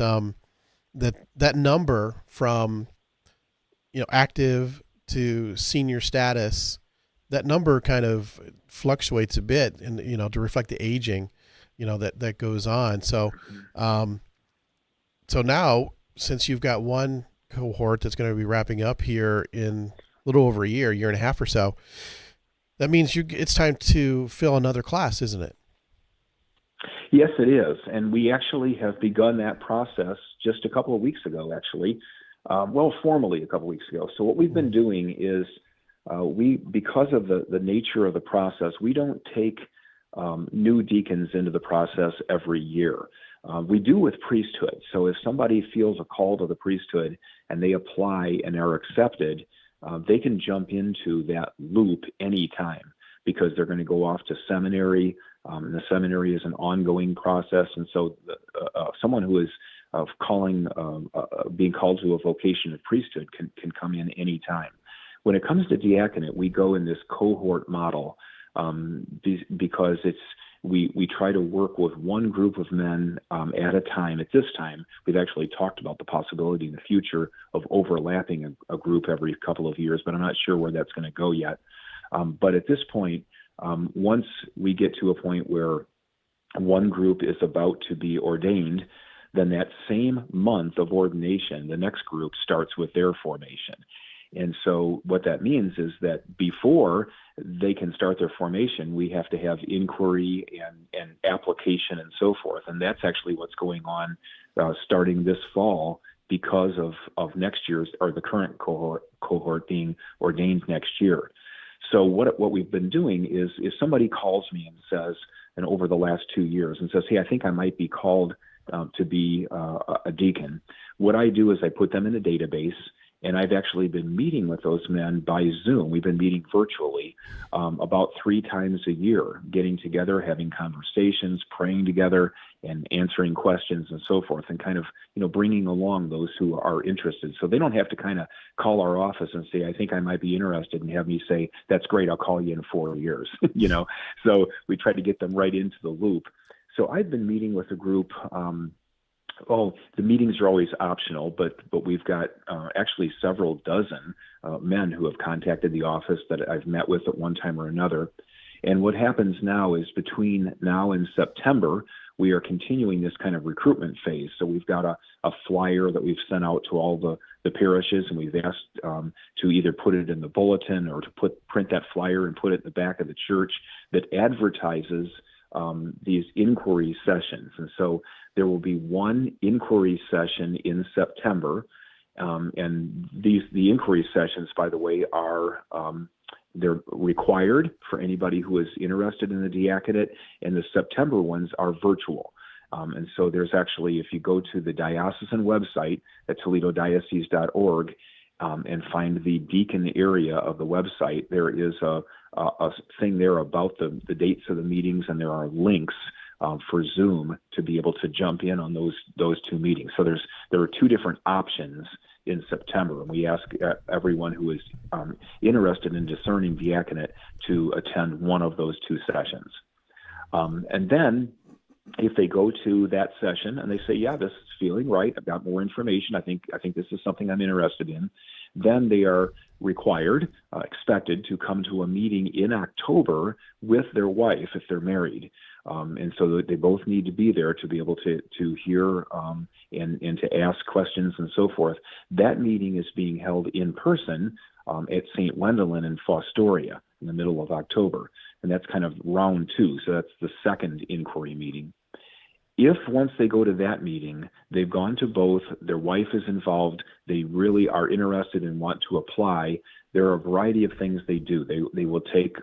that number from active to senior status, that number kind of fluctuates a bit, and to reflect the aging, that goes on. So, so now since you've got one cohort that's going to be wrapping up here in a little over a year and a half or so, that means it's time to fill another class, isn't it? Yes, it is. And we actually have begun that process just a couple of weeks ago, actually. Formally a couple of weeks ago. So what we've been doing is because of the nature of the process, we don't take new deacons into the process every year. We do with priesthood. So if somebody feels a call to the priesthood and they apply and are accepted, they can jump into that loop anytime, because they're going to go off to seminary. And the seminary is an ongoing process. And so someone who is being called to a vocation of priesthood can come in anytime. When it comes to diaconate, we go in this cohort model because we try to work with one group of men at a time. At this time, we've actually talked about the possibility in the future of overlapping a group every couple of years, but I'm not sure where that's going to go yet. But at this point, once we get to a point where one group is about to be ordained, then that same month of ordination, the next group starts with their formation. And so what that means is that before they can start their formation, we have to have inquiry and application and so forth. And that's actually what's going on starting this fall because of next year's, or the current cohort being ordained next year. So what we've been doing is if somebody calls me and says, and over the last 2 years, and says, hey, I think I might be called to be a deacon, what I do is I put them in a database, and I've actually been meeting with those men by Zoom. We've been meeting virtually about 3 times a year, getting together, having conversations, praying together, and answering questions and so forth, and kind of, bringing along those who are interested. So they don't have to kind of call our office and say, I think I might be interested, and have me say, that's great, I'll call you in 4 years, So we try to get them right into the loop. So I've been meeting with a group Oh, the meetings are always optional, but we've got actually several dozen men who have contacted the office that I've met with at one time or another. And what happens now is between now and September, we are continuing this kind of recruitment phase. So we've got a flyer that we've sent out to all the parishes, and we've asked to either put it in the bulletin or to print that flyer and put it in the back of the church that advertises these inquiry sessions. And so there will be one inquiry session in September. And the inquiry sessions, by the way, are they're required for anybody who is interested in the diaconate, and the September ones are virtual. And so there's actually, if you go to the diocesan website at toledodiocese.org and find the deacon area of the website, there is a thing there about the dates of the meetings, and there are links for Zoom to be able to jump in on those two meetings. So there are two different options in September, and we ask everyone who is interested in discerning diaconate to attend one of those two sessions. And then if they go to that session and they say, yeah, this is feeling right, I've got more information, I think this is something I'm interested in, then they are required, expected to come to a meeting in October with their wife if they're married. And so they both need to be there to be able to hear and to ask questions and so forth. That meeting is being held in person at St. Wendelin in Fostoria in the middle of October. And that's kind of round two. So that's the second inquiry meeting. If once they go to that meeting, they've gone to both, their wife is involved, they really are interested and want to apply, there are a variety of things they do. They will take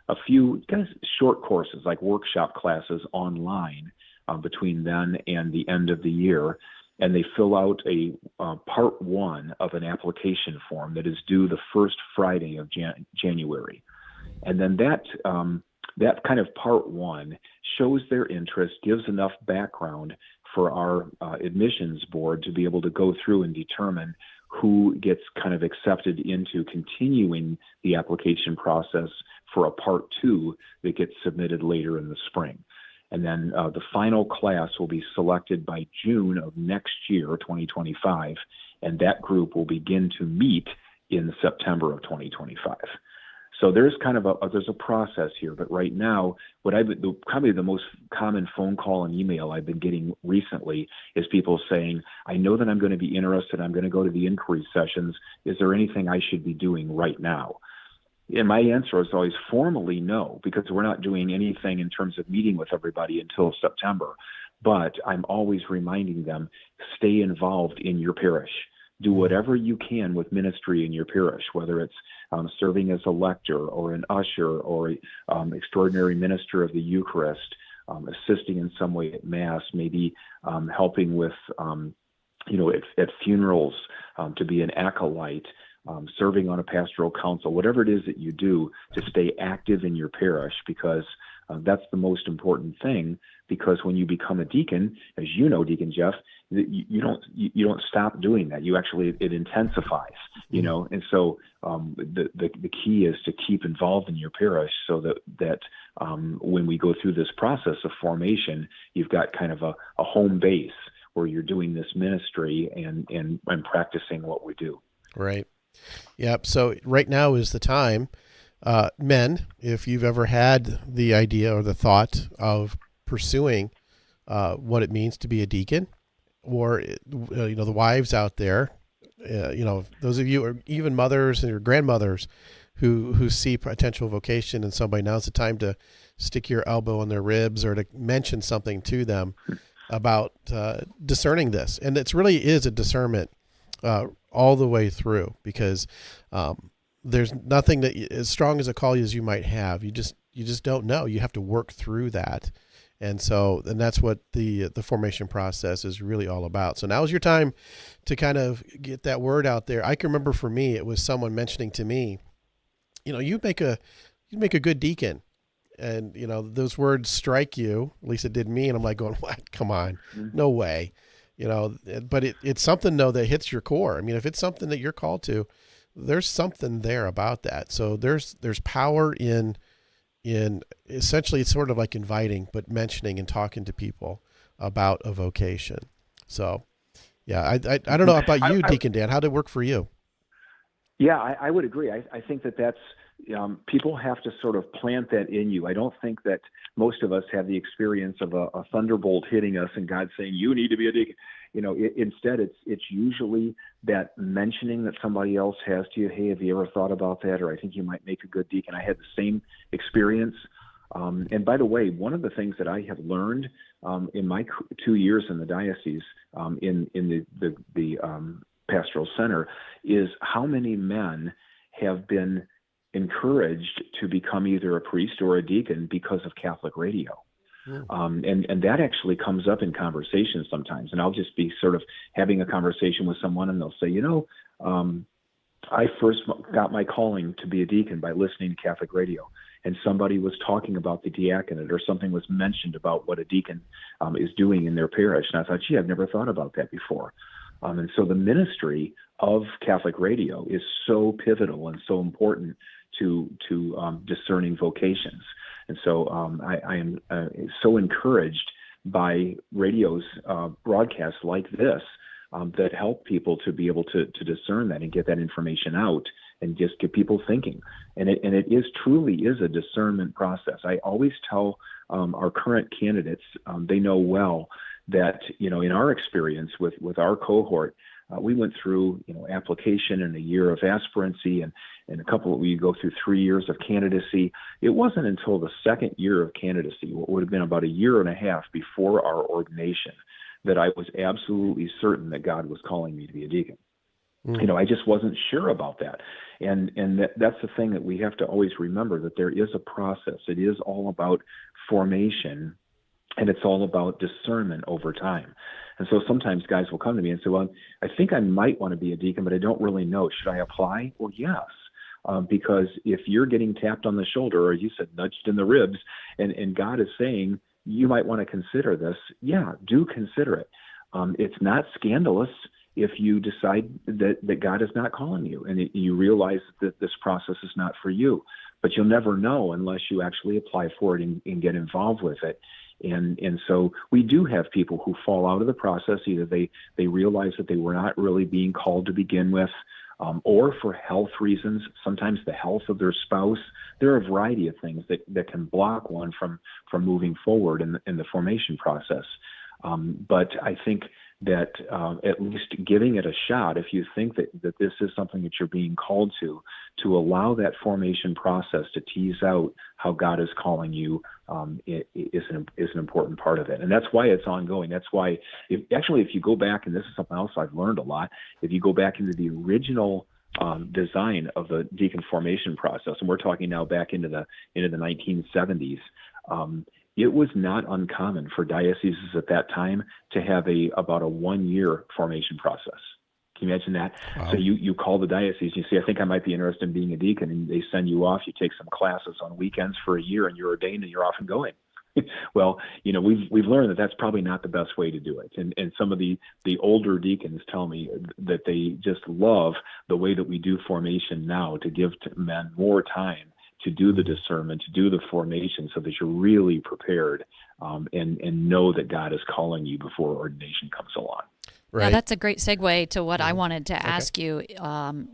a few kind of short courses, like workshop classes online between then and the end of the year, and they fill out a part one of an application form that is due the first Friday of January. And then that kind of part one shows their interest, gives enough background for our admissions board to be able to go through and determine who gets kind of accepted into continuing the application process for a part two that gets submitted later in the spring. And then the final class will be selected by June of next year, 2025, and that group will begin to meet in September of 2025. So there's kind of there's a process here, but right now, probably the most common phone call and email I've been getting recently is people saying, I know that I'm going to be interested, I'm going to go to the inquiry sessions. Is there anything I should be doing right now? And my answer is always formally no, because we're not doing anything in terms of meeting with everybody until September. But I'm always reminding them, stay involved in your parish. Do whatever you can with ministry in your parish, whether it's serving as a lector or an usher or extraordinary minister of the Eucharist, assisting in some way at Mass, maybe helping with, at funerals, to be an acolyte, serving on a pastoral council, whatever it is that you do to stay active in your parish, because that's the most important thing. Because when you become a deacon, as you know, Deacon Jeff, you don't stop doing that. You actually, it intensifies, and so the key is to keep involved in your parish so that when we go through this process of formation, you've got kind of a home base where you're doing this ministry and practicing what we do. Right. Yep. So right now is the time, men, if you've ever had the idea or the thought of pursuing what it means to be a deacon, or the wives out there, those of you, or even mothers or grandmothers who see potential vocation in somebody, now's the time to stick your elbow in their ribs or to mention something to them about discerning this. And it really is a discernment all the way through, because there's nothing that as strong as a call as you might have. You just don't know. You have to work through that. And that's what the formation process is really all about. So now's your time to kind of get that word out there. I can remember for me, it was someone mentioning to me, you make a good deacon, and those words strike you. At least it did me, and I'm like going, what? Come on, no way, But it's something though that hits your core. I mean, if it's something that you're called to, there's something there about that. So there's power in essentially, it's sort of like inviting, but mentioning and talking to people about a vocation. So, yeah, I don't know about you, Deacon Dan. How did it work for you? Yeah, I would agree. I think that's people have to sort of plant that in you. I don't think that most of us have the experience of a thunderbolt hitting us and God saying, you need to be a deacon. Instead, it's usually that mentioning that somebody else has to you. Hey, have you ever thought about that? Or I think you might make a good deacon. I had the same experience. And by the way, one of the things that I have learned in my 2 years in the diocese, in the pastoral center, is how many men have been encouraged to become either a priest or a deacon because of Catholic radio. And that actually comes up in conversations sometimes. And I'll just be sort of having a conversation with someone and they'll say, I first got my calling to be a deacon by listening to Catholic radio. And somebody was talking about the diaconate or something was mentioned about what a deacon is doing in their parish. And I thought, I've never thought about that before. And so the ministry of Catholic radio is so pivotal and so important to discerning vocations. And so I am so encouraged by radio's broadcasts like this that help people to be able to discern that and get that information out and just get people thinking. And it is truly is a discernment process. I always tell our current candidates, they know well that, in our experience with our cohort, we went through, application and a year of aspirancy and we go through 3 years of candidacy. It wasn't until the second year of candidacy, what would have been about a year and a half before our ordination, that I was absolutely certain that God was calling me to be a deacon. I just wasn't sure about that. And that's the thing that we have to always remember, that there is a process. It is all about formation, and it's all about discernment over time. And so sometimes guys will come to me and say, well, I think I might want to be a deacon, but I don't really know. Should I apply? Well, yes. Because if you're getting tapped on the shoulder, or you said nudged in the ribs, and God is saying, you might want to consider this, yeah, do consider it. It's not scandalous if you decide that God is not calling you and you realize that this process is not for you. But you'll never know unless you actually apply for it and get involved with it. And so we do have people who fall out of the process. Either they realize that they were not really being called to begin with, or for health reasons, sometimes the health of their spouse. There are a variety of things that can block one from moving forward in the formation process. But I think that at least giving it a shot, if you think that this is something that you're being called to allow that formation process to tease out how God is calling you, is an important part of it. And that's why it's ongoing. That's why, if you go back, and this is something else I've learned a lot, if you go back into the original design of the deacon formation process, and we're talking now back into the 1970s, it was not uncommon for dioceses at that time to have about a 1 year formation process. Can you imagine that? Wow. So you call the diocese and you say, I think I might be interested in being a deacon, and they send you off. You take some classes on weekends for a year, and you're ordained, and you're off and going. Well, we've learned that that's probably not the best way to do it. And some of the older deacons tell me that they just love the way that we do formation now, to give men more time to do the discernment, to do the formation, so that you're really prepared and know that God is calling you before ordination comes along. Right. Now that's a great segue to what I wanted to ask you,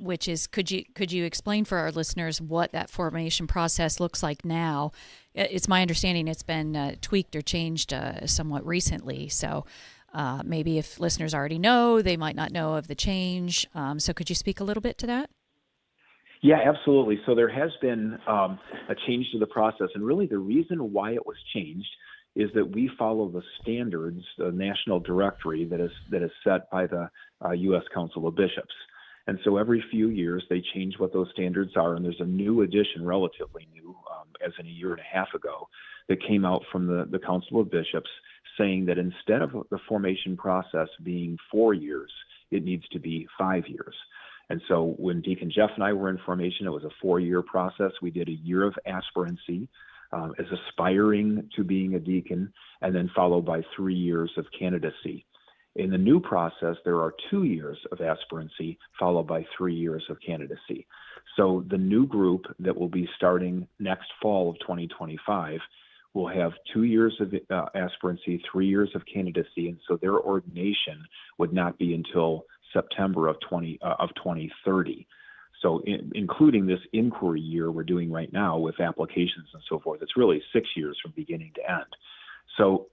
which is, could you explain for our listeners what that formation process looks like now? It's my understanding it's been tweaked or changed somewhat recently. So maybe if listeners already know, they might not know of the change. So could you speak a little bit to that? Yeah, absolutely. So there has been a change to the process, and really the reason why it was changed is that we follow the standards, the national directory that is set by the U.S. Council of Bishops. And so every few years they change what those standards are, and there's a new edition, relatively new, as in a year and a half ago, that came out from the Council of Bishops, saying that instead of the formation process being 4 years, it needs to be 5 years. And so when Deacon Jeff and I were in formation, it was a 4-year process. We did a year of aspirancy as aspiring to being a deacon, and then followed by 3 years of candidacy. In the new process, there are 2 years of aspirancy, followed by 3 years of candidacy. So the new group that will be starting next fall of 2025 will have 2 years of aspirancy, 3 years of candidacy, and so their ordination would not be until September of 2030. So including this inquiry year we're doing right now with applications and so forth, it's really 6 years from beginning to end. So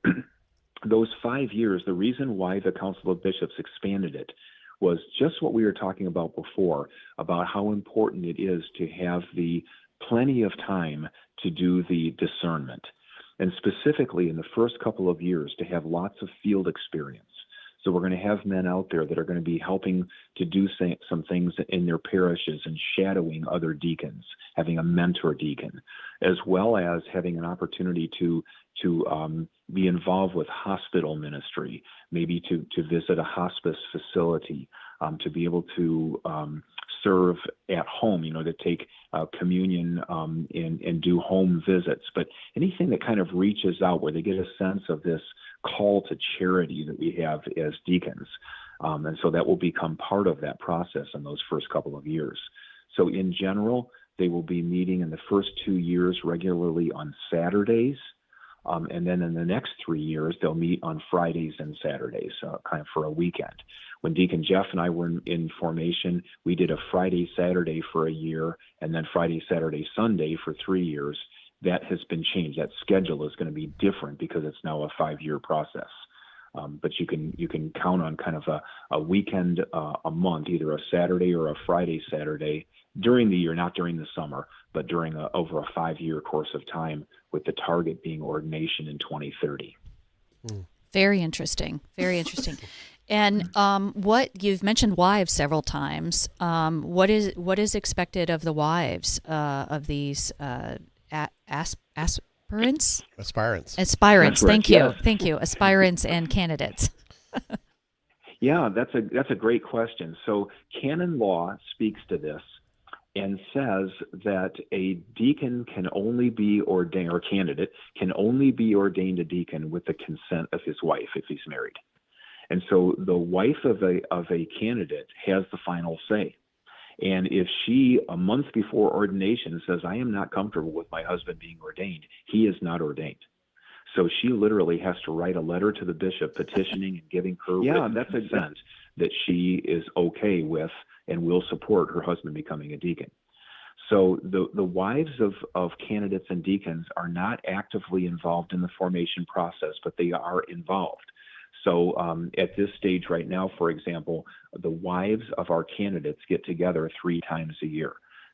those 5 years, the reason why the Council of Bishops expanded it was just what we were talking about before, about how important it is to have the plenty of time to do the discernment. And specifically in the first couple of years, to have lots of field experience. So we're going to have men out there that are going to be helping to do some things in their parishes and shadowing other deacons, having a mentor deacon, as well as having an opportunity to be involved with hospital ministry, maybe to visit a hospice facility, to be able to serve at home, to take communion and do home visits. But anything that kind of reaches out where they get a sense of this call to charity that we have as deacons. And so that will become part of that process in those first couple of years. So in general, they will be meeting in the first 2 years regularly on Saturdays. And then in the next 3 years, they'll meet on Fridays and Saturdays, kind of for a weekend. When Deacon Jeff and I were in formation, we did a Friday, Saturday for a year, and then Friday, Saturday, Sunday for 3 years. That has been changed. That schedule is going to be different because it's now a 5-year process. But you can count on kind of a weekend a month, either a Saturday or a Friday, Saturday during the year, not during the summer, but during over a 5-year course of time, with the target being ordination in 2030. Very interesting. Very interesting. And what you've mentioned wives several times. What is expected of the wives of these aspirants? Aspirants. Aspirants. Right, Thank you. yes. Thank you. Aspirants and candidates. Yeah, that's a great question. So canon law speaks to this and says that a deacon can only be ordained, or candidate can only be ordained a deacon with the consent of his wife if he's married. And so the wife of a candidate has the final say. And if she, a month before ordination, says, I am not comfortable with my husband being ordained, he is not ordained. So she literally has to write a letter to the bishop petitioning and giving her written consent that she is okay with and will support her husband becoming a deacon. So the wives of candidates and deacons are not actively involved in the formation process, but they are involved. So at this stage right now, for example, the wives of our candidates get together 3 times a year.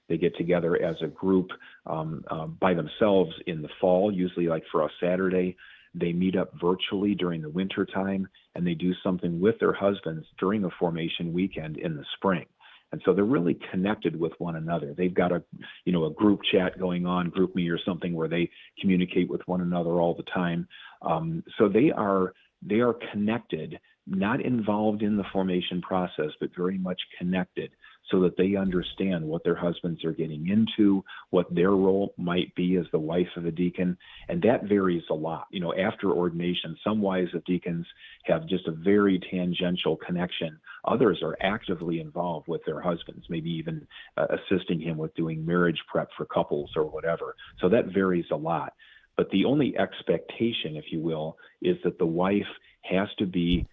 They get together as a group by themselves in the fall, usually like for a Saturday. They meet up virtually during the winter time, and they do something with their husbands during a formation weekend in the spring. And so they're really connected with one another. They've got a group chat going on, GroupMe or something, where they communicate with one another all the time. So they are connected, not involved in the formation process, but very much connected, so that they understand what their husbands are getting into, what their role might be as the wife of a deacon. And that varies a lot. After ordination, some wives of deacons have just a very tangential connection. Others are actively involved with their husbands, maybe even assisting him with doing marriage prep for couples or whatever. So that varies a lot. But the only expectation, if you will, is that the wife has to be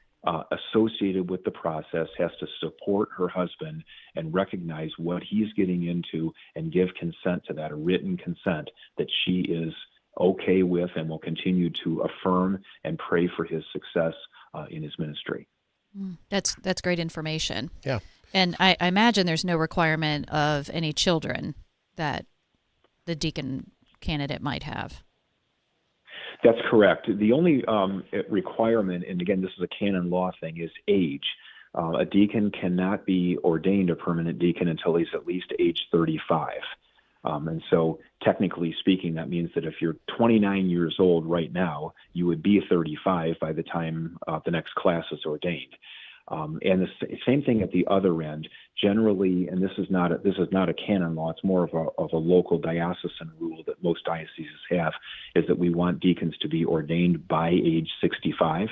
associated with the process, has to support her husband and recognize what he's getting into and give consent to that, a written consent that she is okay with and will continue to affirm and pray for his success in his ministry. That's great information. Yeah. And I imagine there's no requirement of any children that the deacon candidate might have. That's correct. The only requirement, and again, this is a canon law thing, is age. A deacon cannot be ordained a permanent deacon until he's at least age 35. And so technically speaking, that means that if you're 29 years old right now, you would be 35 by the time the next class is ordained. And the same thing at the other end. Generally, and this is not a canon law, it's more of a local diocesan rule that most dioceses have, is that we want deacons to be ordained by age 65,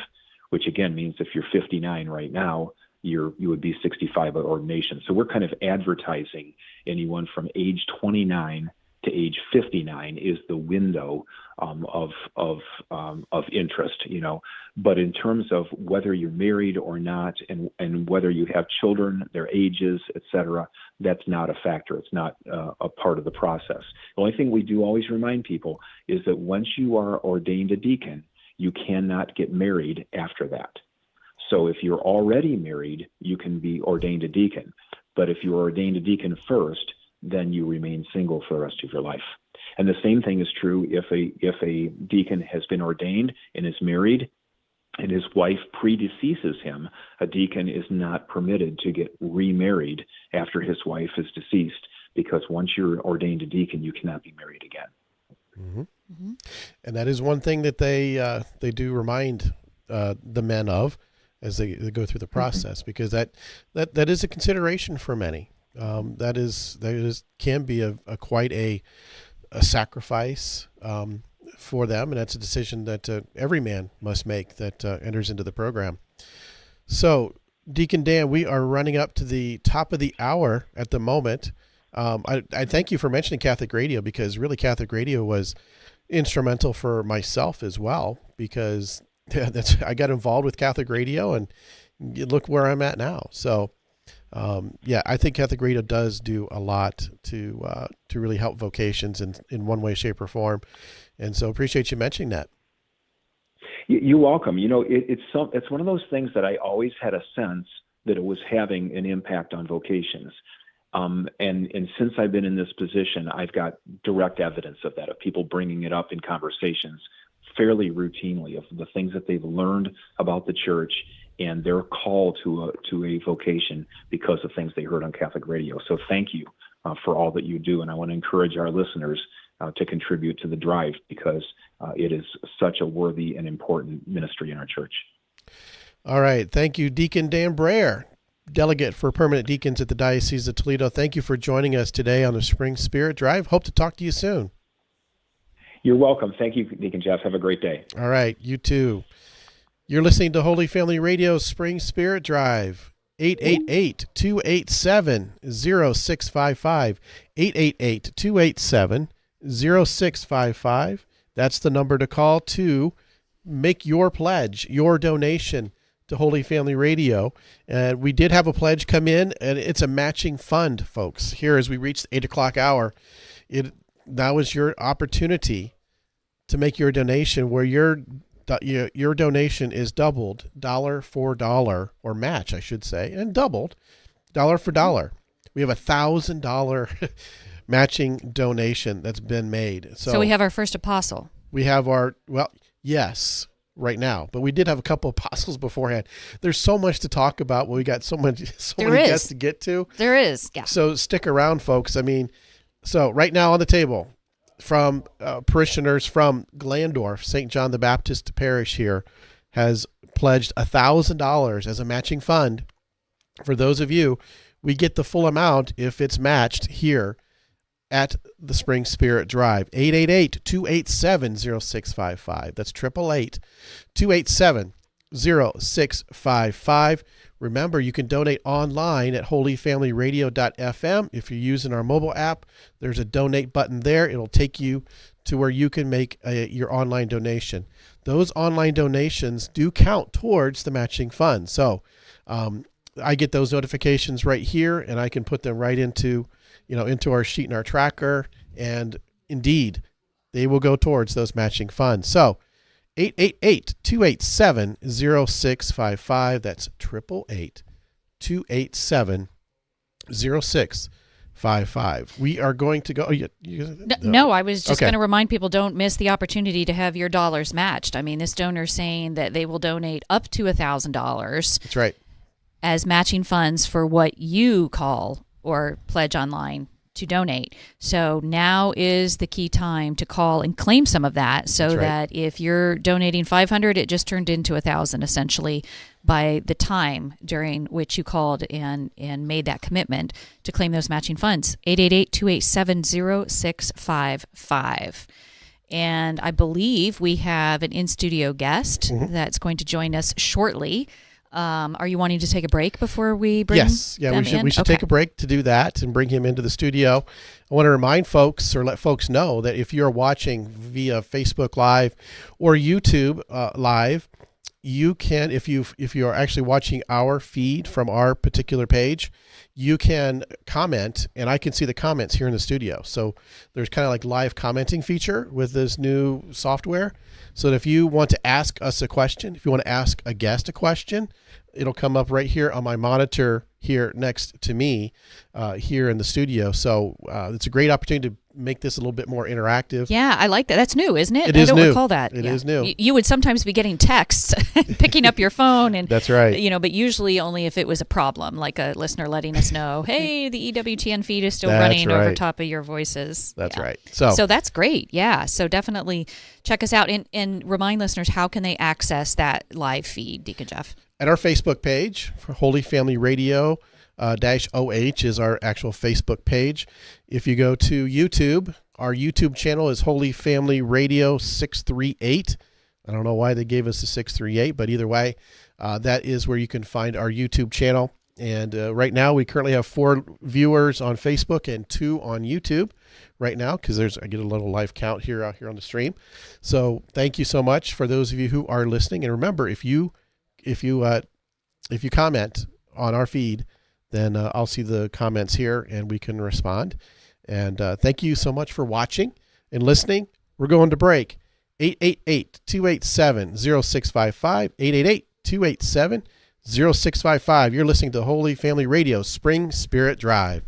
which again means if you're 59 right now, you would be 65 by ordination. So we're kind of advertising anyone from age 29 to age 59 is the window of interest, But in terms of whether you're married or not, and whether you have children, their ages, etc., that's not a factor. It's not a part of the process. The only thing we do always remind people is that once you are ordained a deacon, you cannot get married after that. So if you're already married, you can be ordained a deacon. But if you're ordained a deacon first, then you remain single for the rest of your life. And the same thing is true if a deacon has been ordained and is married and his wife predeceases him. A deacon is not permitted to get remarried after his wife is deceased, because once you're ordained a deacon, you cannot be married again. Mm-hmm. Mm-hmm. And that is one thing that they do remind the men of as they go through the process, mm-hmm. because that is a consideration for many. That can be quite a sacrifice for them, and that's a decision that every man must make that enters into the program. So, Deacon Dan, we are running up to the top of the hour at the moment. I thank you for mentioning Catholic Radio, because really Catholic Radio was instrumental for myself as well, because I got involved with Catholic Radio, and look where I'm at now. So, I think Catholic Radio does do a lot to really help vocations in one way, shape, or form. And so appreciate you mentioning that. You're welcome. It's one of those things that I always had a sense that it was having an impact on vocations. And since I've been in this position, I've got direct evidence of that, of people bringing it up in conversations fairly routinely, of the things that they've learned about the church and their call to a vocation because of things they heard on Catholic Radio. So thank you for all that you do. And I want to encourage our listeners to contribute to the drive, because it is such a worthy and important ministry in our church. All right. Thank you, Deacon Dan Brer, Delegate for Permanent Deacons at the Diocese of Toledo. Thank you for joining us today on the Spring Spirit Drive. Hope to talk to you soon. You're welcome. Thank you, Deacon Jeff. Have a great day. All right. You too. You're listening to Holy Family Radio's Spring Spirit Drive. 888-287-0655. 888-287-0655. That's the number to call to make your pledge, your donation to Holy Family Radio. And we did have a pledge come in, and it's a matching fund, folks. Here, as we reach the 8 o'clock hour, now is your opportunity to make your donation, where your donation is doubled, dollar for dollar, or match, I should say, and doubled, dollar for dollar. We have $1,000 matching donation that's been made. So we have our first apostle. We have yes, right now, but we did have a couple of apostles beforehand. There's so much to talk about. We got so many guests to get to. There is, yeah. So stick around, folks. So right now on the table, from parishioners from Glandorf, St. John the Baptist Parish here, has pledged $1,000 as a matching fund. For those of you, we get the full amount if it's matched here at the Spring Spirit Drive. 888-287-0655. That's 888-287-0655. Remember, you can donate online at holyfamilyradio.fm. If you're using our mobile app, there's a donate button there. It'll take you to where you can make your online donation. Those online donations do count towards the matching fund. So I get those notifications right here, and I can put them right into our sheet in our tracker. And indeed, they will go towards those matching funds. So 888-287-0655. That's 888-287-0655. We are going to go. No, I was just going to remind people, don't miss the opportunity to have your dollars matched. This donor's saying that they will donate up to $1,000. That's right. As matching funds for what you call or pledge online to donate. So now is the key time to call and claim some of that, so that if you're donating $500, it just turned into $1,000 essentially by the time during which you called and made that commitment to claim those matching funds. 888-287-0655. And I believe we have an in-studio guest that's going to join us shortly. Are you wanting to take a break before we bring Yes. Yeah, them we should Okay. take a break to do that and bring him into the studio. I want to remind folks or let folks know that if you're watching via Facebook Live or YouTube Live, you can, if you are actually watching our feed from our particular page, you can comment, and I can see the comments here in the studio. So there's kind of like live commenting feature with this new software. So that if you want to ask us a question, if you want to ask a guest a question, it'll come up right here on my monitor here next to me here in the studio. So it's a great opportunity to make this a little bit more interactive. Yeah, I like that. That's new, isn't it? It is I don't new. recall that. It is new. You would sometimes be getting texts, picking up your phone, and That's right. but usually only if it was a problem, like a listener letting us know, hey, the EWTN feed is still That's running over right. top of your voices. That's Yeah. right. So that's great. Yeah. So definitely check us out and remind listeners, how can they access that live feed, Deacon Jeff? At our Facebook page for Holy Family Radio -OH is our actual Facebook page. If you go to YouTube, our YouTube channel is Holy Family Radio 638. I don't know why they gave us the 638, but either way, that is where you can find our YouTube channel. And right now, we currently have 4 viewers on Facebook and 2 on YouTube right now, because I get a little live count here on the stream. So thank you so much for those of you who are listening. And remember, if you comment on our feed, then I'll see the comments here and we can respond. And thank you so much for watching and listening. We're going to break. 888-287-0655, 888-287-0655. You're listening to Holy Family Radio Spring Spirit Drive.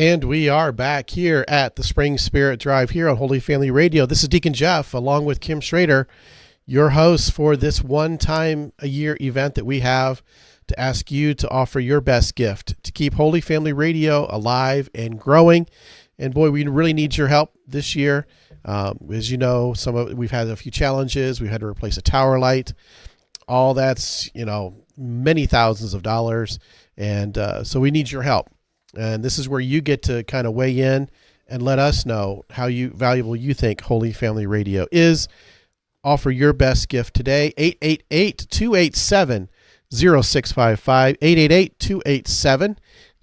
And we are back here at the Spring Spirit Drive here on Holy Family Radio. This is Deacon Jeff along with Kim Schrader, your hosts for this one-time-a-year event that we have to ask you to offer your best gift to keep Holy Family Radio alive and growing. And boy, we really need your help this year. As you know, we've had a few challenges. We've had to replace a tower light. All that's, many thousands of dollars. And so we need your help. And this is where you get to kind of weigh in and let us know how valuable you think Holy Family Radio is. Offer your best gift today. 888-287-0655.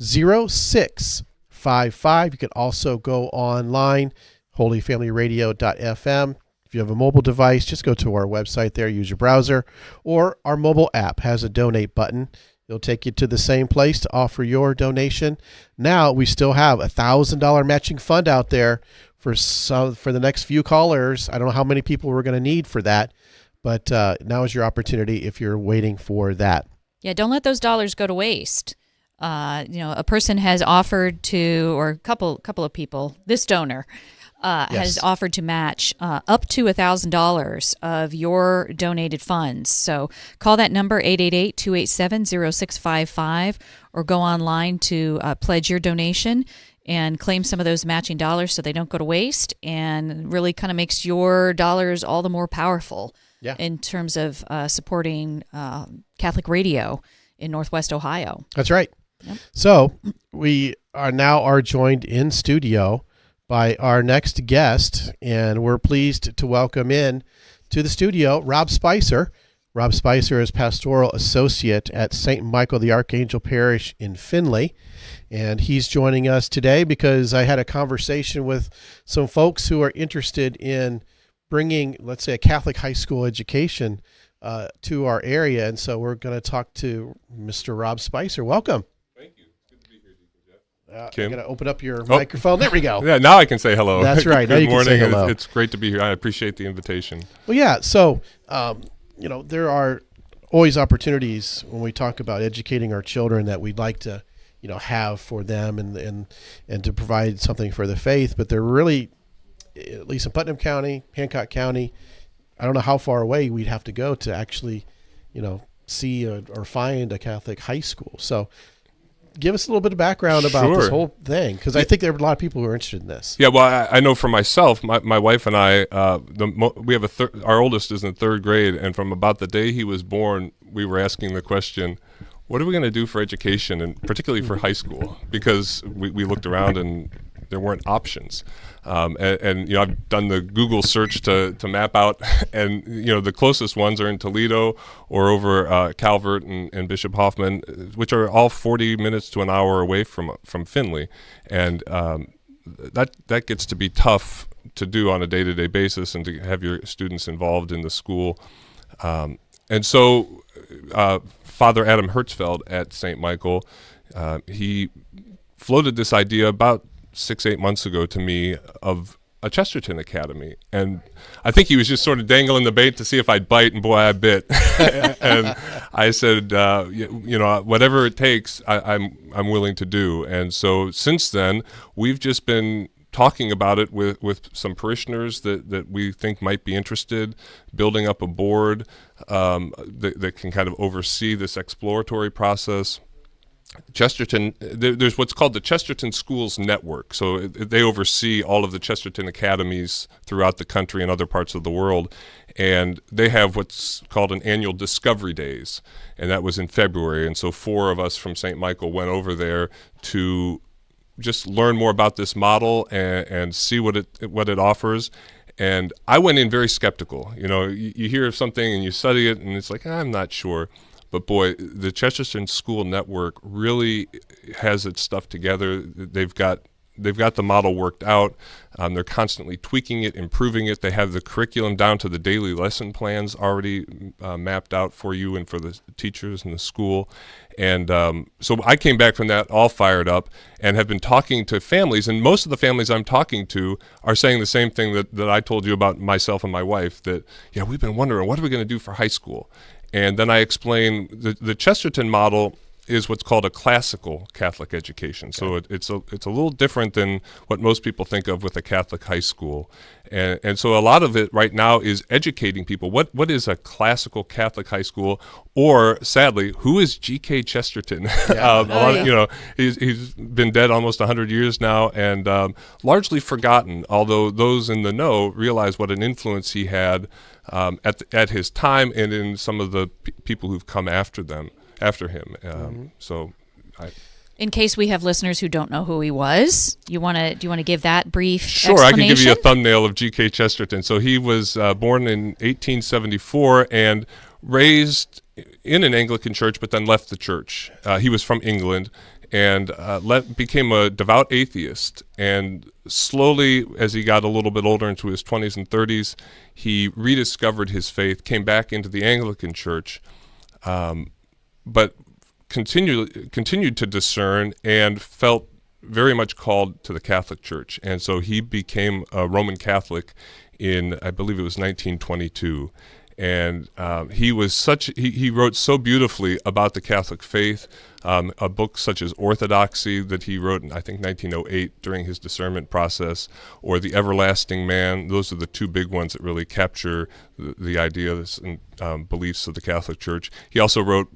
888-287-0655. You can also go online, holyfamilyradio.fm. If you have a mobile device, just go to our website there, use your browser, or our mobile app has a donate button. It'll take you to the same place to offer your donation. Now we still have $1,000 matching fund out there for the next few callers. I don't know how many people we're going to need for that, but now is your opportunity if you're waiting for that. Yeah, don't let those dollars go to waste. A person has offered to, or a couple of people, this donor has offered to match up to $1,000 of your donated funds. So call that number, 888-287-0655, or go online to pledge your donation and claim some of those matching dollars so they don't go to waste, and really kind of makes your dollars all the more powerful in terms of supporting Catholic radio in Northwest Ohio. That's right. Yep. So we are joined in studio by our next guest, and we're pleased to welcome in to the studio Rob Spicer. Rob Spicer is Pastoral Associate at St. Michael the Archangel Parish in Findlay, and he's joining us today because I had a conversation with some folks who are interested in bringing, let's say, a Catholic high school education to our area, and so we're going to talk to Mr. Rob Spicer. Welcome. Kim? I'm going to open up your microphone. There we go. Yeah, now I can say hello. That's right. Good now morning. You can say hello. It's great to be here. I appreciate the invitation. Well, yeah. So, there are always opportunities when we talk about educating our children that we'd like to, have for them and to provide something for the faith. But they're really, at least in Putnam County, Hancock County, I don't know how far away we'd have to go to actually, see or find a Catholic high school. So, give us a little bit of background about this whole thing, because I think there are a lot of people who are interested in this. Yeah, well, I know for myself, my wife and I, we have our oldest is in third grade, and from about the day he was born, we were asking the question, what are we going to do for education, and particularly for high school? Because we looked around and there weren't options. And I've done the Google search to map out, and the closest ones are in Toledo or over Calvert and Bishop Hoffman, which are all 40 minutes to an hour away from Findlay, and that gets to be tough to do on a day-to-day basis, and to have your students involved in the school. And so Father Adam Hertzfeld at St. Michael, he floated this idea about 6-8 months ago to me of a Chesterton Academy, and I think he was just sort of dangling the bait to see if I'd bite, and boy, I bit. And I said, whatever it takes, I'm willing to do. And so since then, we've just been talking about it with some parishioners that we think might be interested, building up a board that can kind of oversee this exploratory process. Chesterton, there's what's called the Chesterton Schools Network. So they oversee all of the Chesterton academies throughout the country and other parts of the world. And they have what's called an annual Discovery Days. And that was in February. And so 4 of us from St. Michael went over there to just learn more about this model and see what it offers. And I went in very skeptical. You hear of something and you study it and it's like, I'm not sure. But boy, the Chesterton School Network really has its stuff together. They've got the model worked out. They're constantly tweaking it, improving it. They have the curriculum down to the daily lesson plans already mapped out for you and for the teachers in the school. And so I came back from that all fired up and have been talking to families. And most of the families I'm talking to are saying the same thing that I told you about myself and my wife, that, we've been wondering, what are we going to do for high school? And then I explain the Chesterton model is what's called a classical Catholic education. So it's a little different than what most people think of with a Catholic high school. And so a lot of it right now is educating people. What is a classical Catholic high school? Or, sadly, who is G.K. Chesterton? He's been dead almost 100 years now, and largely forgotten, although those in the know realize what an influence he had at his time and in some of the people who've come after him. In case we have listeners who don't know who he was, do you want to give that brief Sure, I can give you a thumbnail of G.K. Chesterton. So he was born in 1874 and raised in an Anglican church, but then left the church. He was from England and became a devout atheist. And slowly, as he got a little bit older into his 20s and 30s, he rediscovered his faith, came back into the Anglican church, but continued to discern and felt very much called to the Catholic Church. And so he became a Roman Catholic in, I believe it was 1922. And he wrote so beautifully about the Catholic faith, a book such as Orthodoxy that he wrote in, I think, 1908 during his discernment process, or The Everlasting Man. Those are the two big ones that really capture the ideas and beliefs of the Catholic Church. He also wrote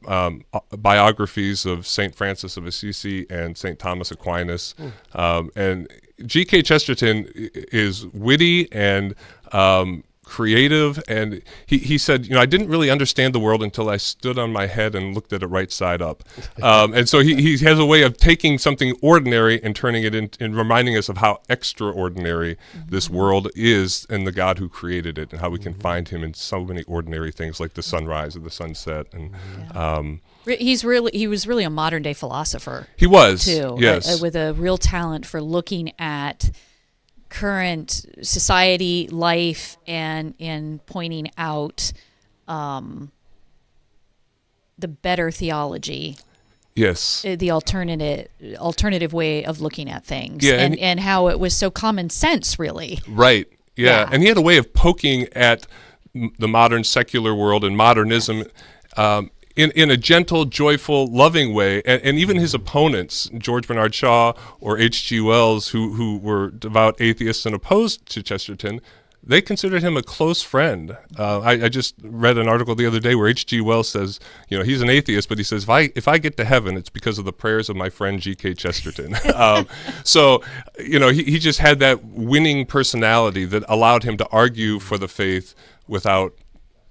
biographies of St. Francis of Assisi and St. Thomas Aquinas. And G.K. Chesterton is witty and creative, and he said, I didn't really understand the world until I stood on my head and looked at it right side up. And so he has a way of taking something ordinary and turning it and reminding us of how extraordinary this world is and the God who created it, and how we can find him in so many ordinary things like the sunrise or the sunset. And he was really a modern day philosopher. He was, too, yes, with a real talent for looking at current society, life, and in pointing out the better theology. Yes. The alternative way of looking at things. Yeah, and how it was so common sense, really. Right. Yeah. And he had a way of poking at the modern secular world and modernism in a gentle, joyful, loving way. And even his opponents, George Bernard Shaw or H.G. Wells, who were devout atheists and opposed to Chesterton, they considered him a close friend. I just read an article the other day where H.G. Wells says, he's an atheist, but he says, if I get to heaven, it's because of the prayers of my friend G.K. Chesterton. So he just had that winning personality that allowed him to argue for the faith without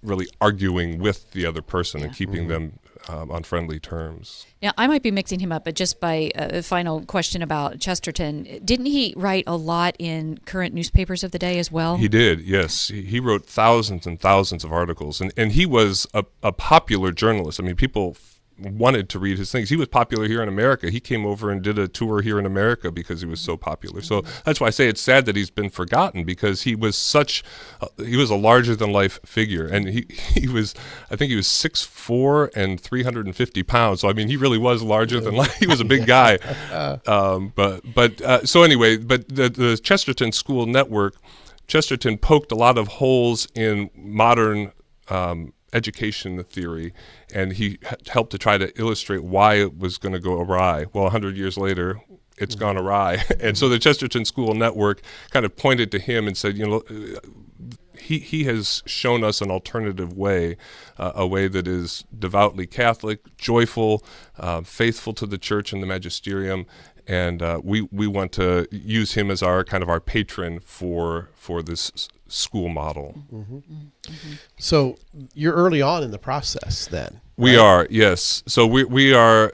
really arguing with the other person and keeping them on friendly terms. Now, I might be mixing him up, but just by a final question about Chesterton, didn't he write a lot in current newspapers of the day as well? He did, yes. He wrote thousands and thousands of articles, and he was a popular journalist. I mean, people wanted to read his things. He was popular here in America. He came over and did a tour here in America because he was so popular. So that's why I say it's sad that he's been forgotten, because he was he was a larger than life figure, and he was, I think he was 6'4" and 350 pounds. So I mean, he really was larger than life. He was a big guy. So anyway, the Chesterton School Network, Chesterton poked a lot of holes in modern education theory, and he helped to try to illustrate why it was going to go awry. Well, 100 years later, it's gone awry. And so the Chesterton School Network kind of pointed to him and said, he has shown us an alternative way, a way that is devoutly Catholic, joyful, faithful to the church and the magisterium, and we want to use him as our patron for this school model. So you're early on in the process then. We are, yes. So we are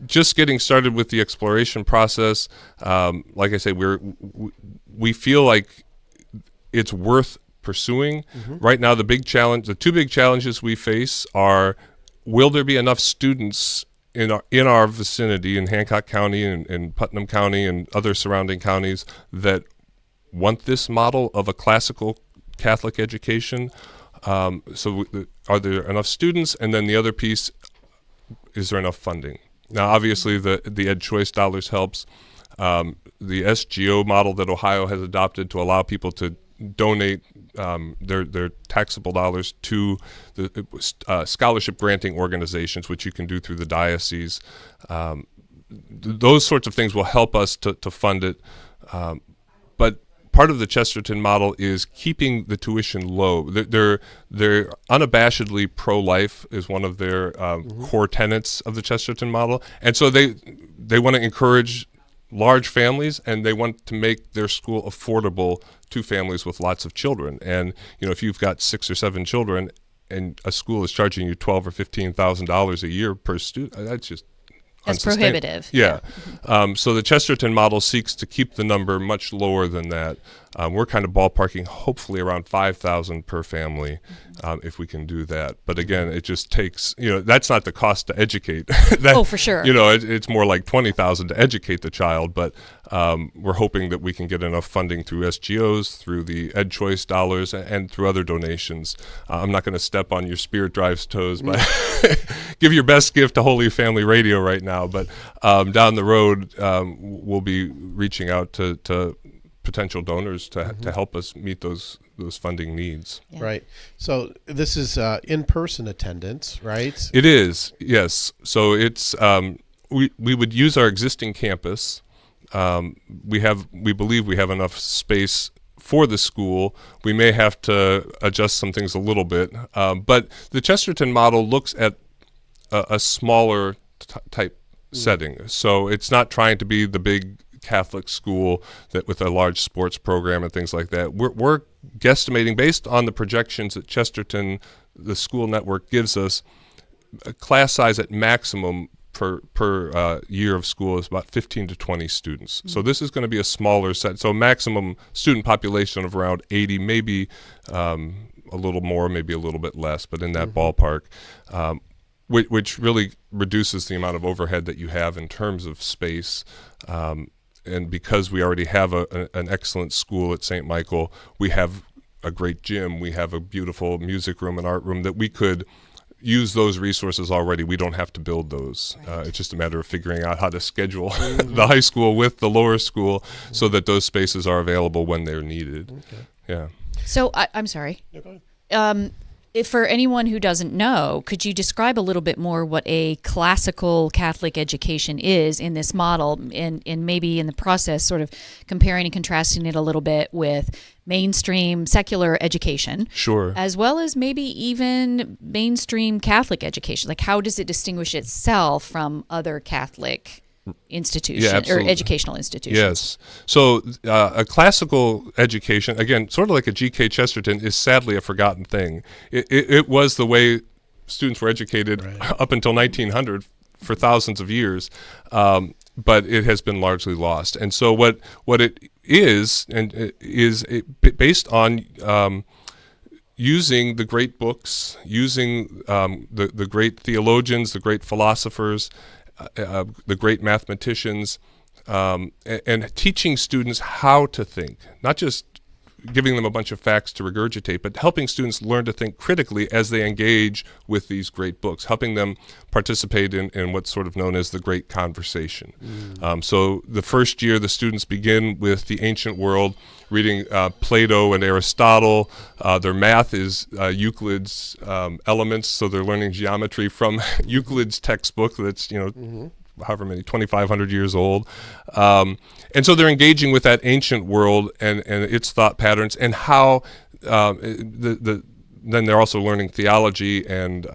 just getting started with the exploration process. Like I say, we feel like it's worth pursuing. Right now, the two big challenges we face are: will there be enough students in our vicinity, in Hancock County and Putnam County and other surrounding counties, that want this model of a classical Catholic education? So are there enough students? And then the other piece, is there enough funding? Now, obviously, the Ed Choice dollars helps. The SGO model that Ohio has adopted to allow people to donate their taxable dollars to the scholarship granting organizations, which you can do through the diocese. Those sorts of things will help us to fund it. But part of the Chesterton model is keeping the tuition low. They're unabashedly pro-life is one of their core tenets of the Chesterton model, and so they want to encourage large families, and they want to make their school affordable to families with lots of children. And if you've got 6 or 7 children, and a school is charging you $12,000 or $15,000 a year per student, that's just That's prohibitive. Yeah. So the Chesterton model seeks to keep the number much lower than that. We're kind of ballparking hopefully around 5,000 per family if we can do that. But again, it just takes, that's not the cost to educate. For sure. It's more like 20,000 to educate the child. But we're hoping that we can get enough funding through SGOs, through the Ed Choice dollars, and through other donations. I'm not going to step on your Spirit Drive's toes, but give your best gift to Holy Family Radio right now. But down the road, we'll be reaching out to potential donors to help us meet those funding needs. Yeah. Right. So this is in-person attendance, right? It is, yes. So it's we would use our existing campus. We believe we have enough space for the school. We may have to adjust some things a little bit, but the Chesterton model looks at a smaller type setting. So it's not trying to be the big Catholic school that with a large sports program and things like that. We're guesstimating based on the projections that Chesterton, the school network, gives us. A class size at maximum per year of school is about 15 to 20 students. So this is going to be a smaller set. So maximum student population of around 80, maybe a little more, maybe a little bit less, but in that ballpark. Which really reduces the amount of overhead that you have in terms of space. And because we already have an excellent school at St. Michael, we have a great gym, we have a beautiful music room and art room that we could use those resources already. We don't have to build those. It's just a matter of figuring out how to schedule the high school with the lower school so that those spaces are available when they're needed. Okay. Yeah. So I'm sorry. Yeah, go ahead. If for anyone who doesn't know, could you describe a little bit more what a classical Catholic education is in this model, and maybe in the process sort of comparing and contrasting it a little bit with mainstream secular education? Sure. As well as maybe even mainstream Catholic education. Like, how does it distinguish itself from other Catholic institutions or educational institutions? Yes. So a classical education, again, sort of like a G.K. Chesterton, is sadly a forgotten thing. It was the way students were educated up until 1900 for thousands of years, but it has been largely lost. And so what it is, based on using the great books, using the great theologians, the great philosophers, the great mathematicians, and teaching students how to think, not just giving them a bunch of facts to regurgitate, but helping students learn to think critically as they engage with these great books, helping them participate in what's sort of known as the great conversation. So the first year, the students begin with the ancient world, reading Plato and Aristotle. Their math is Euclid's Elements, so they're learning geometry from Euclid's textbook that's, however many, 2,500 years old. And so they're engaging with that ancient world and its thought patterns, and how then they're also learning theology and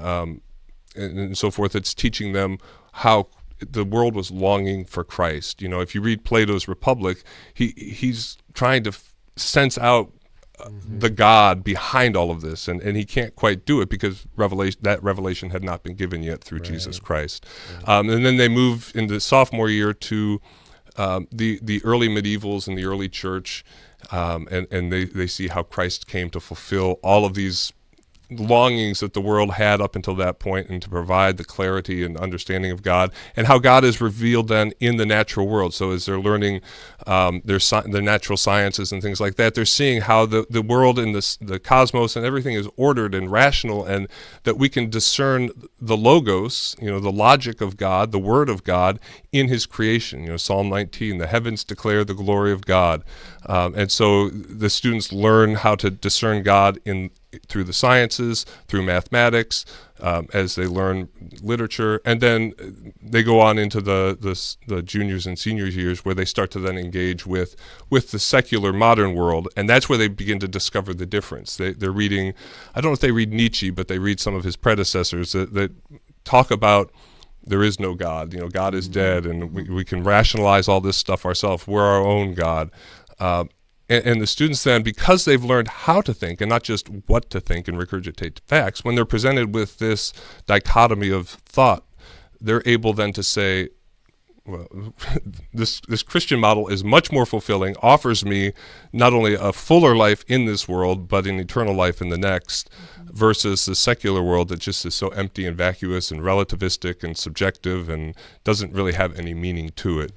so forth. It's teaching them how the world was longing for Christ. If you read Plato's Republic, he's trying to sense out the God behind all of this, and he can't quite do it because that revelation had not been given yet through Jesus Christ. And then they move into sophomore year to the early medievals and the early church, and they see how Christ came to fulfill all of these longings that the world had up until that point, and to provide the clarity and understanding of God, and how God is revealed then in the natural world. So as they're learning their natural sciences and things like that, they're seeing how the world and the cosmos and everything is ordered and rational, and that we can discern the logos, the logic of God, the word of God in his creation. Psalm 19, the heavens declare the glory of God. And so the students learn how to discern God through the sciences, through mathematics, as they learn literature, and then they go on into the juniors and seniors years, where they start to then engage with the secular modern world, and that's where they begin to discover the difference. They're reading, I don't know if they read Nietzsche, but they read some of his predecessors that talk about there is no God. God is dead, and we can rationalize all this stuff ourselves. We're our own God. And the students then, because they've learned how to think and not just what to think and regurgitate facts, when they're presented with this dichotomy of thought, they're able then to say, well, this Christian model is much more fulfilling, offers me not only a fuller life in this world, but an eternal life in the next, versus the secular world that just is so empty and vacuous and relativistic and subjective and doesn't really have any meaning to it.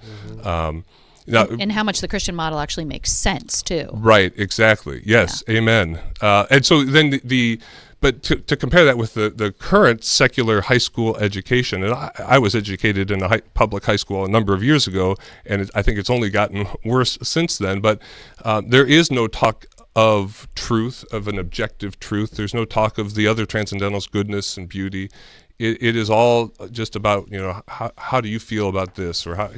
Now, and how much the Christian model actually makes sense too. Right, exactly. Yes, yeah. Amen. And so then but to compare that with the current secular high school education, and I was educated in a public high school a number of years ago, and I think it's only gotten worse since then, but there is no talk of truth, of an objective truth. There's no talk of the other transcendentals, goodness and beauty. It is all just about, how do you feel about this, or how,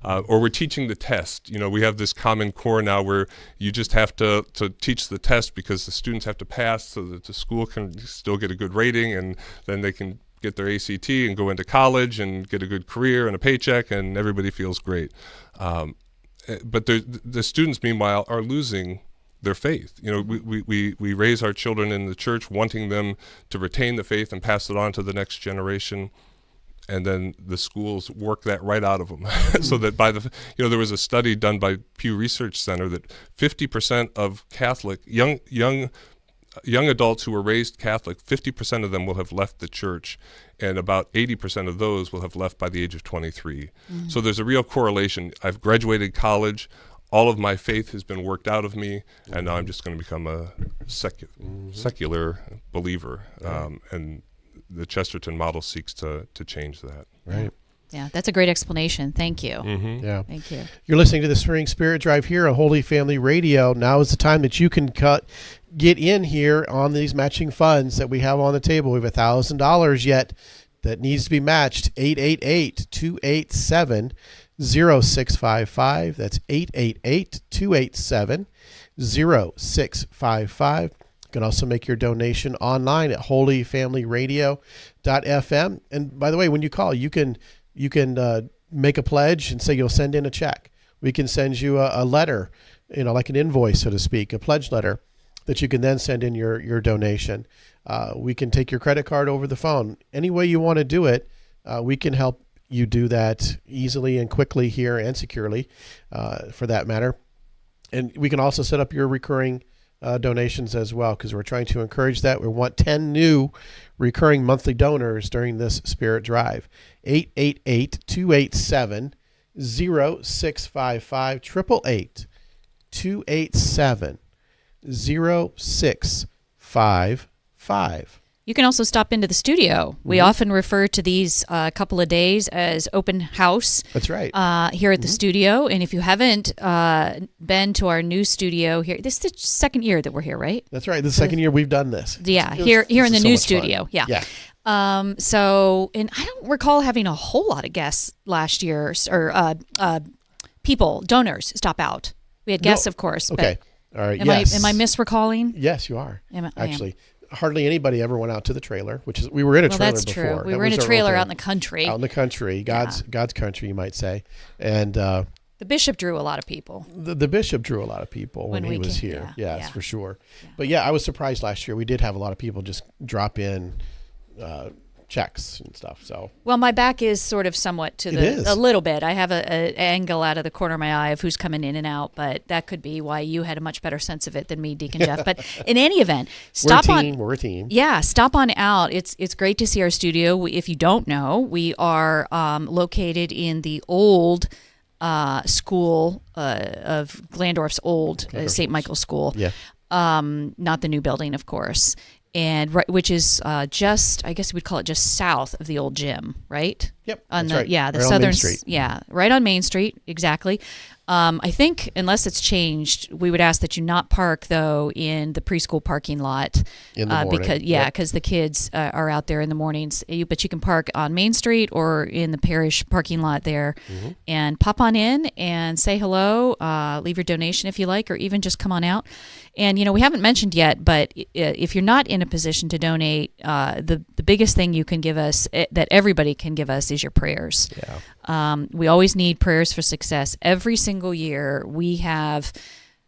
or we're teaching the test. We have this Common Core now where you just have to teach the test because the students have to pass so that the school can still get a good rating, and then they can get their ACT and go into college and get a good career and a paycheck, and everybody feels great. But the students, meanwhile, are losing their faith. We raise our children in the church wanting them to retain the faith and pass it on to the next generation, and then the schools work that right out of them. So that there was a study done by Pew Research Center that 50% of Catholic young adults who were raised Catholic, 50% of them will have left the church, and about 80% of those will have left by the age of 23. So there's a real correlation. I've graduated college, all of my faith has been worked out of me, and now I'm just going to become a secular believer. And the Chesterton model seeks to change that. Right. Yeah, that's a great explanation. Thank you. Yeah. Thank you. You're listening to the Spring Spirit Drive here on Holy Family Radio. Now is the time that you can get in here on these matching funds that we have on the table. We have $1,000 yet that needs to be matched. 888-287-0655. That's 888-287-0655. You can also make your donation online at holyfamilyradio.fm. And by the way, when you call, you can make a pledge and say you'll send in a check. We can send you a letter, like an invoice, so to speak, a pledge letter that you can then send in your donation. We can take your credit card over the phone. Any way you want to do it, we can help you do that easily and quickly here, and securely, for that matter. And we can also set up your recurring donations as well, because we're trying to encourage that. We want 10 new recurring monthly donors during this Spirit Drive. 888-287-0655, 888-287-0655. You can also stop into the studio. We often refer to these couple of days as open house. That's right. Here at the studio. And if you haven't been to our new studio here, this is the second year that we're here, right? That's right. The second year we've done this. Yeah, here in the new studio. Fun. Yeah. So, and I don't recall having a whole lot of guests last year, or donors stop out. We had guests, of course. Okay. All right. Am I misrecalling? Yes, you are. Actually. Hardly anybody ever went out to the trailer, we were in a trailer that's before. True. We were in a trailer out in the country. Out in the country, God's country, you might say. And the bishop drew a lot of people. The bishop drew a lot of people when he was here. Yes, for sure. Yeah. But I was surprised last year. We did have a lot of people just drop in, checks and stuff. So well, my back is sort of somewhat to a little bit. I have a angle out of the corner of my eye of who's coming in and out, but that could be why you had a much better sense of it than me, Deacon Jeff. But in any event, we're a team. Yeah, stop on out. It's great to see our studio. If you don't know, we are located in the old school of Glandorf's old St. Michael's School. Yeah. Not the new building, of course. And which is just, I guess we'd call it just south of the old gym, right? Yep, on that's the right. yeah, the right southern on Main Street. Yeah, right on Main Street, exactly. I think unless it's changed, we would ask that you not park though in the preschool parking lot In the morning. because the kids are out there in the mornings. But you can park on Main Street or in the parish parking lot there, and pop on in and say hello. Leave your donation if you like, or even just come on out. And we haven't mentioned yet, but if you're not in a position to donate, the biggest thing you can give us, that everybody can give us, is your prayers. Yeah. We always need prayers for success. Every single year, we have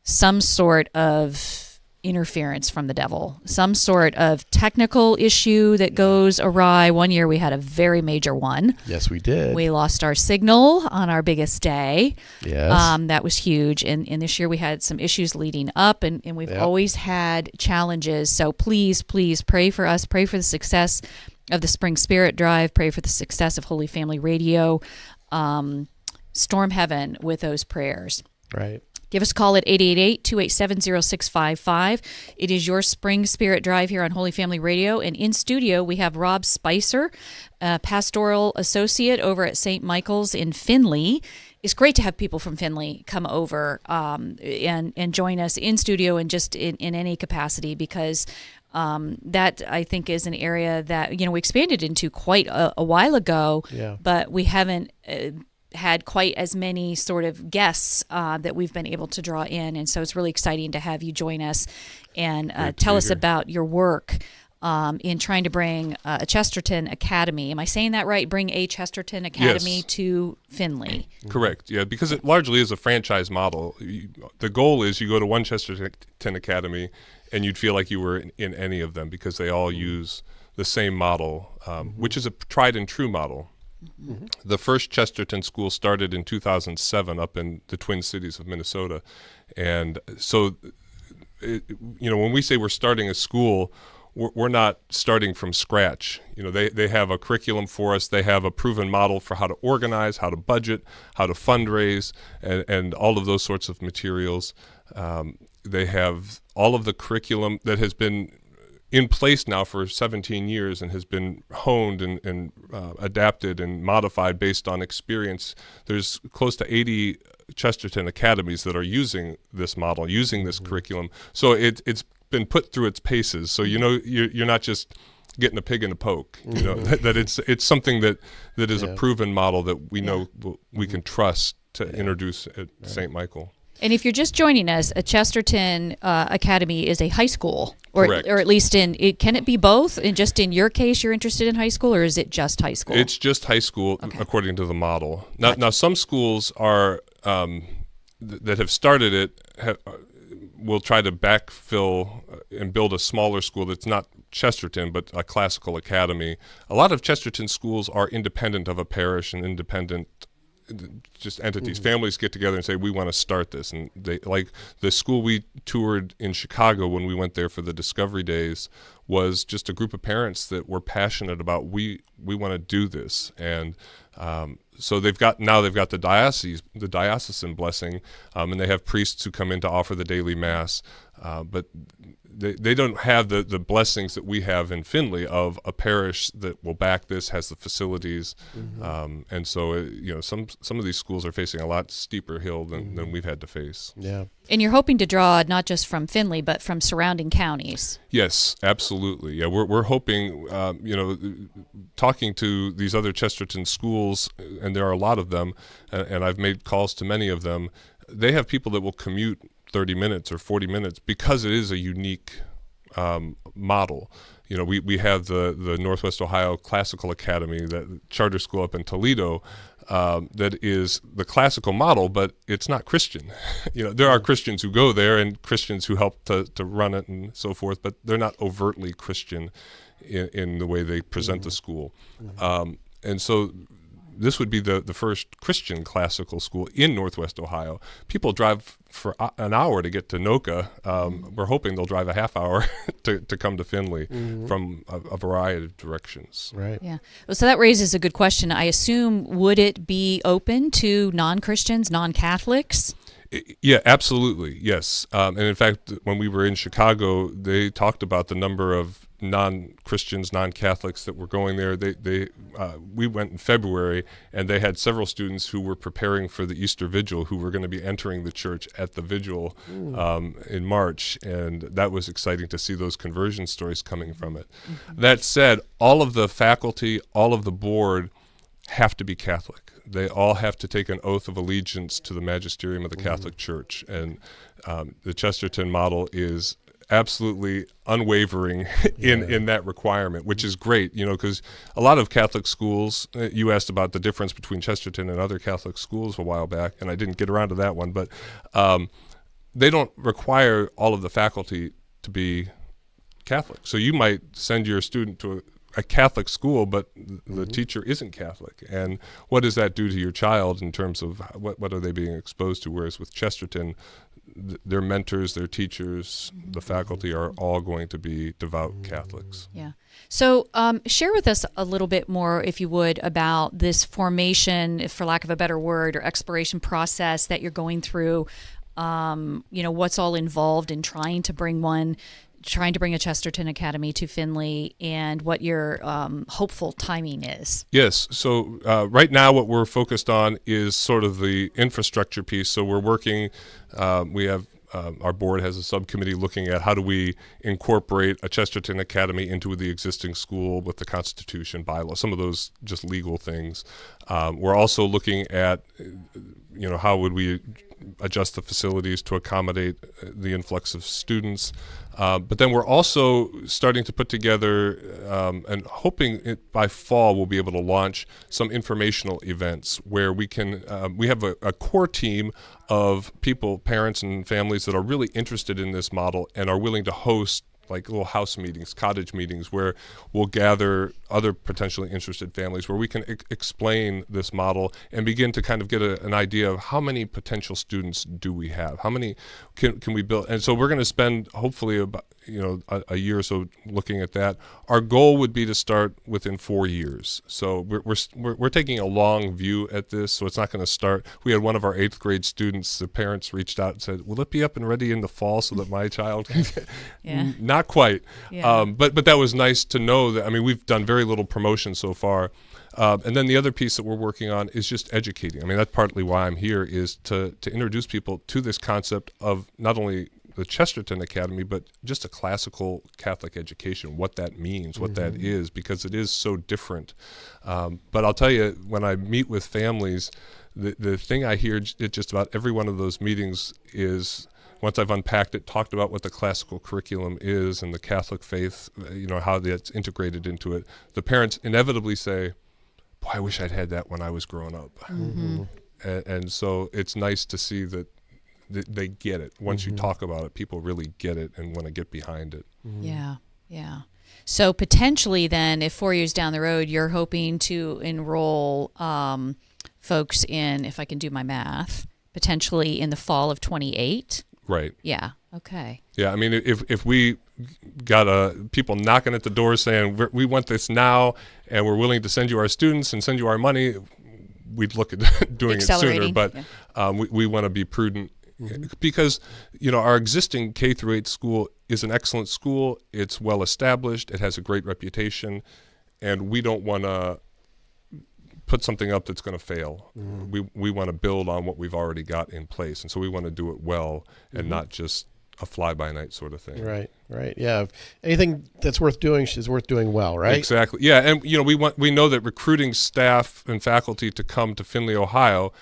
some sort of interference from the devil, some sort of technical issue that goes awry. One year, we had a very major one. Yes, we did. We lost our signal on our biggest day. Yes. That was huge. And this year, we had some issues leading up, and we've always had challenges. So please, please pray for us. Pray for the success of the Spring Spirit Drive. Pray for the success of Holy Family Radio. Storm heaven with those prayers. Right. Give us a call at 888-287-0655. It is your Spring Spirit Drive here on Holy Family Radio. And in studio, we have Rob Spicer, pastoral associate over at St. Michael's in Findlay. It's great to have people from Findlay come over and join us in studio and just in any capacity, because that, I think, is an area that we expanded into quite a while ago, but we haven't had quite as many sort of guests that we've been able to draw in. And so it's really exciting to have you join us and tell us about your work in trying to bring a Chesterton Academy. Am I saying that right? Bring a Chesterton Academy to Findlay. Correct. Yeah, because it largely is a franchise model. The goal is you go to one Chesterton Academy and you'd feel like you were in any of them, because they all use the same model, which is a tried and true model. Mm-hmm. The first Chesterton school started in 2007 up in the Twin Cities of Minnesota. And so, when we say we're starting a school, we're not starting from scratch. They have a curriculum for us. They have a proven model for how to organize, how to budget, how to fundraise, and all of those sorts of materials. They have all of the curriculum that has been in place now for 17 years and has been honed and adapted and modified based on experience. There's close to 80 Chesterton Academies that are using this model, using this curriculum. So it's been put through its paces. So you're not just getting a pig in a poke. That it's something that is a proven model that we know we can trust to introduce at St. Michael. And if you're just joining us, a Chesterton Academy is a high school, or at least can it be both? And just in your case, you're interested in high school, or is it just high school? It's just high school, according to the model. Now some schools are that have started it will try to backfill and build a smaller school that's not Chesterton, but a classical academy. A lot of Chesterton schools are independent of a parish and independent just entities. Families get together and say, we want to start this. And they, like the school we toured in Chicago when we went there for the Discovery Days, was just a group of parents that were passionate about, we want to do this. And so they've got the diocesan blessing, and they have priests who come in to offer the daily mass, but they don't have the blessings that we have in Findlay of a parish that will back this, has the facilities, and so some of these schools are facing a lot steeper hill than we've had to face. Yeah. And you're hoping to draw not just from Findlay, but from surrounding counties. Yes, absolutely. Yeah, we're hoping, talking to these other Chesterton schools, and there are a lot of them, and I've made calls to many of them. They have people that will commute 30 minutes or 40 minutes because it is a unique model. We have the Northwest Ohio Classical Academy, that charter school up in Toledo, that is the classical model, but it's not Christian. There are Christians who go there and Christians who help to run it and so forth, but they're not overtly Christian. in the way they present the school. And so this would be the first Christian classical school in Northwest Ohio. People drive for an hour to get to Noka. We're hoping they'll drive a half hour to come to Findlay from a variety of directions. Right. Yeah. Well, so that raises a good question. I assume, would it be open to non-Christians, non-Catholics? Yeah, absolutely. Yes. And in fact, when we were in Chicago, they talked about the number of non-Christians, non-Catholics that were going there. We went in February, and they had several students who were preparing for the Easter Vigil who were going to be entering the church at the Vigil in March, and that was exciting to see those conversion stories coming from it. That said, all of the faculty, all of the board have to be Catholic. They all have to take an oath of allegiance to the magisterium of the Catholic Church, and the Chesterton model is absolutely unwavering in that requirement, which is great, because a lot of Catholic schools, you asked about the difference between Chesterton and other Catholic schools a while back, and I didn't get around to that one, but they don't require all of the faculty to be Catholic. So you might send your student to a Catholic school, but the teacher isn't Catholic. And what does that do to your child in terms of what are they being exposed to? Whereas with Chesterton, their mentors, their teachers, the faculty are all going to be devout Catholics. Yeah. So share with us a little bit more, if you would, about this formation, for lack of a better word, or exploration process that you're going through. What's all involved in trying to bring a Chesterton Academy to Findlay, and what your hopeful timing is. Yes. So right now what we're focused on is sort of the infrastructure piece. So we're working, we have, our board has a subcommittee looking at how do we incorporate a Chesterton Academy into the existing school with the Constitution, bylaw, some of those just legal things. We're also looking at, how would we adjust the facilities to accommodate the influx of students. But then we're also starting to put together and hoping by fall we'll be able to launch some informational events where we can, we have a core team of people, parents and families that are really interested in this model and are willing to host like little house meetings, cottage meetings, where we'll gather other potentially interested families, where we can explain this model and begin to kind of get an idea of how many potential students do we have, how many can we build. And so we're going to spend hopefully about a year or so looking at that. Our goal would be to start within 4 years. So we're taking a long view at this. So it's not going to start. We had one of our 8th grade students, the parents reached out and said, "Will it be up and ready in the fall so that my child can get?" Yeah. Not quite. Yeah. But that was nice to know that. I mean, we've done very little promotion so far. And then the other piece that we're working on is just educating. I mean, that's partly why I'm here, is to introduce people to this concept of not only the Chesterton Academy, but just a classical Catholic education, what that means, what that is, because it is so different. But I'll tell you, when I meet with families, the thing I hear at just about every one of those meetings is, once I've unpacked it, talked about what the classical curriculum is and the Catholic faith, how that's integrated into it, the parents inevitably say, "Boy, I wish I'd had that when I was growing up." And so it's nice to see that they get it. Once you talk about it, people really get it and want to get behind it. Yeah. So potentially then, if 4 years down the road, you're hoping to enroll folks in, if I can do my math, potentially in the fall of 28. Right. Yeah. Okay. Yeah. I mean, if we got people knocking at the door saying, "We want this now, and we're willing to send you our students and send you our money," we'd look at doing it sooner. But we want to be prudent. Because, our existing K-8 school is an excellent school. It's well established. It has a great reputation. And we don't want to put something up that's going to fail. We want to build on what we've already got in place. And so we want to do it well and not just a fly-by-night sort of thing. Right. Yeah. Anything that's worth doing is worth doing well, right? Exactly. Yeah. And, we know that recruiting staff and faculty to come to Findlay, Ohio,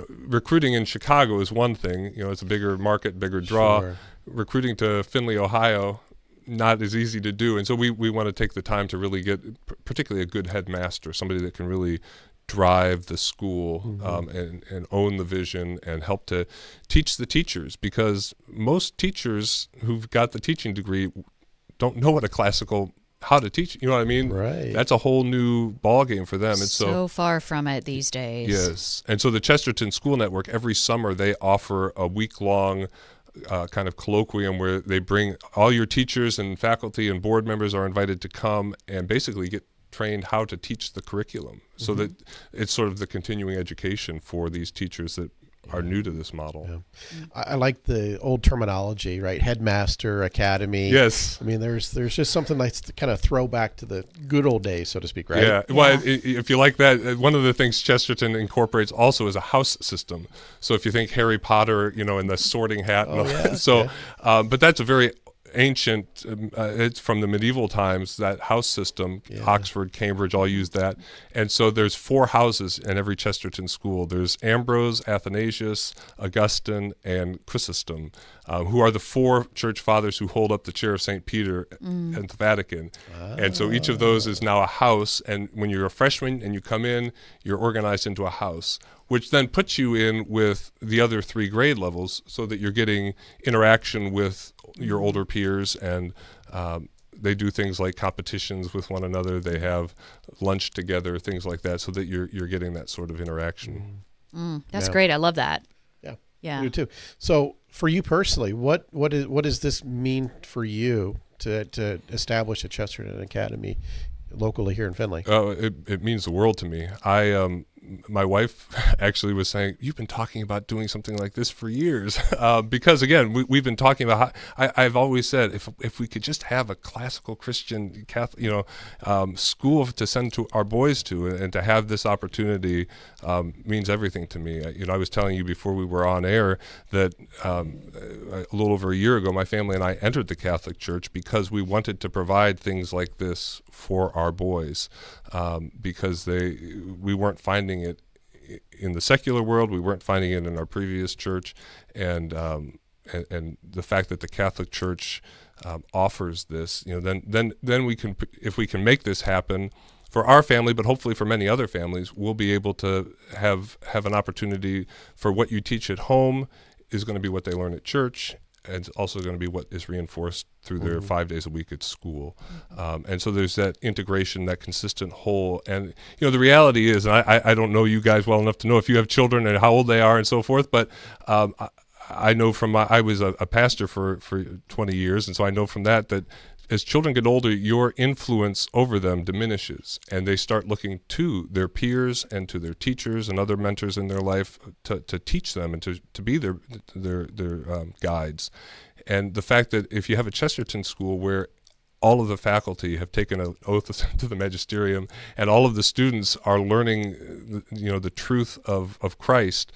recruiting in Chicago is one thing. It's a bigger market, bigger draw. Sure. Recruiting to Findlay, Ohio, not as easy to do. And so we want to take the time to really get particularly a good headmaster, somebody that can really drive the school and own the vision and help to teach the teachers, because most teachers who've got the teaching degree don't know what a classical how to teach. You know what I mean? Right. That's a whole new ball game for them. And so far from it these days. Yes. And so the Chesterton School Network, every summer they offer a week-long kind of colloquium where they bring all your teachers and faculty and board members are invited to come and basically get trained how to teach the curriculum, so that it's sort of the continuing education for these teachers that are new to this model. Yeah. I like the old terminology, right? Headmaster, academy. Yes. I mean, there's just something nice to kind of throw back to the good old days, so to speak, right? Yeah. Well, if you like that, one of the things Chesterton incorporates also is a house system. So if you think Harry Potter, you know, in the sorting hat. But that's a very ancient, it's from the medieval times, that house system. Oxford, Cambridge all use that. And so there's 4 houses in every Chesterton school. There's Ambrose, Athanasius, Augustine, and Chrysostom, who are the 4 church fathers who hold up the chair of St. Peter at the Vatican. And so each of those is now a house, and when you're a freshman and you come in, you're organized into a house, which then puts you in with the other 3 grade levels, so that you're getting interaction with your older peers, and they do things like competitions with one another. They have lunch together, things like that, so that you're getting that sort of interaction. That's great. I love that. Yeah, you too. So for you personally, what does this mean for you to establish a Chesterton Academy locally here in Findlay? It means the world to me. My wife actually was saying, you've been talking about doing something like this for years. Because again, we've been talking about how I've always said, if we could just have a classical Christian Catholic, school to send to our boys to, and to have this opportunity means everything to me. I was telling you before we were on air that a little over a year ago, my family and I entered the Catholic Church because we wanted to provide things like this for our boys, because we weren't finding it in the secular world. We weren't finding it in our previous church, and the fact that the Catholic Church offers this, then we can, if we can make this happen for our family, but hopefully for many other families, we'll be able to have an opportunity for what you teach at home is going to be what they learn at church. And it's also going to be what is reinforced through their 5 days a week at school. And so there's that integration, that consistent whole. And, the reality is, and I don't know you guys well enough to know if you have children and how old they are and so forth, but I know I was a pastor for 20 years, and so I know from that as children get older, your influence over them diminishes, and they start looking to their peers and to their teachers and other mentors in their life to teach them and to be their guides. And the fact that if you have a Chesterton school where all of the faculty have taken an oath to the magisterium, and all of the students are learning, the truth of Christ,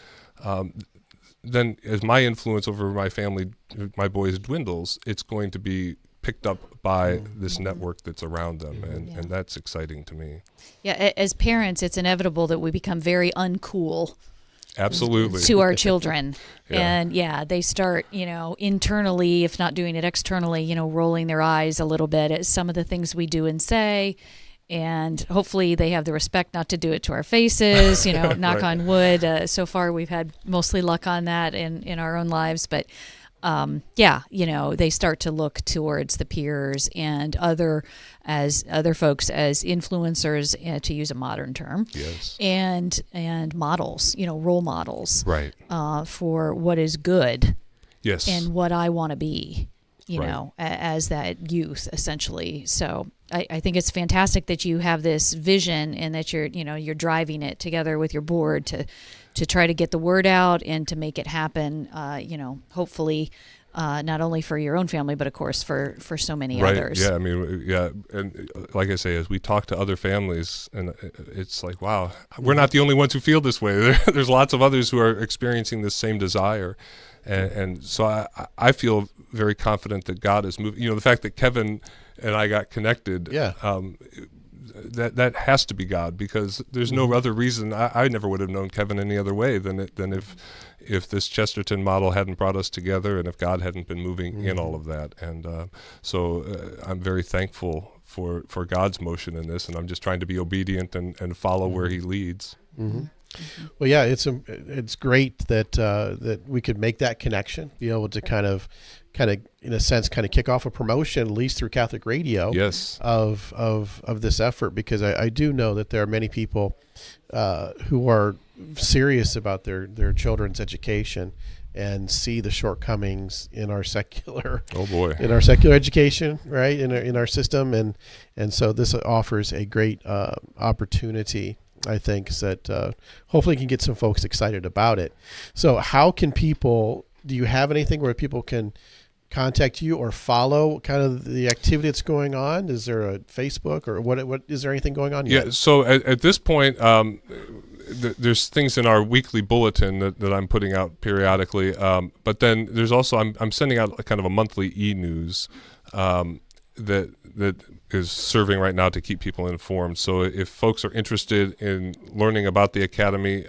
then as my influence over my family, my boys dwindles, it's going to be picked up by this network that's around them, and that's exciting to me. Yeah, as parents, it's inevitable that we become very uncool. Absolutely. To our children. And they start, internally, if not doing it externally, rolling their eyes a little bit at some of the things we do and say. And hopefully they have the respect not to do it to our faces, knock on wood. So far we've had mostly luck on that in our own lives, but they start to look towards the peers and other folks as influencers, to use a modern term. Yes. And models, role models. Right. For what is good. Yes. And what I want to be, as that youth, essentially. So I think it's fantastic that you have this vision and that you're driving it together with your board to try to get the word out and to make it happen, hopefully not only for your own family, but of course for so many others. Yeah, and like I say, as we talk to other families, and it's like, wow, we're not the only ones who feel this way. There's lots of others who are experiencing this same desire. And so I feel very confident that God is moving. The fact that Kevin and I got connected, that has to be God, because there's no other reason. I never would have known Kevin any other way than if this Chesterton model hadn't brought us together, and if God hadn't been moving in all of that. And so I'm very thankful for God's motion in this, and I'm just trying to be obedient and follow where He leads. Mm-hmm. Well, yeah, it's great that that we could make that connection, be able to kind of in a sense kind of kick off a promotion, at least through Catholic Radio, Yes. of this effort, because I do know that there are many people who are serious about their children's education and see the shortcomings in our secular education, right, in our system, and so this offers a great opportunity, I think, that hopefully can get some folks excited about it. So how can people, do you have anything where people can contact you or follow kind of the activity that's going on? Is there a Facebook or what is there anything going on yet? Yeah, so at this point, there's things in our weekly bulletin that I'm putting out periodically, but then there's also, I'm sending out kind of a monthly e-news that is serving right now to keep people informed. So if folks are interested in learning about the Academy,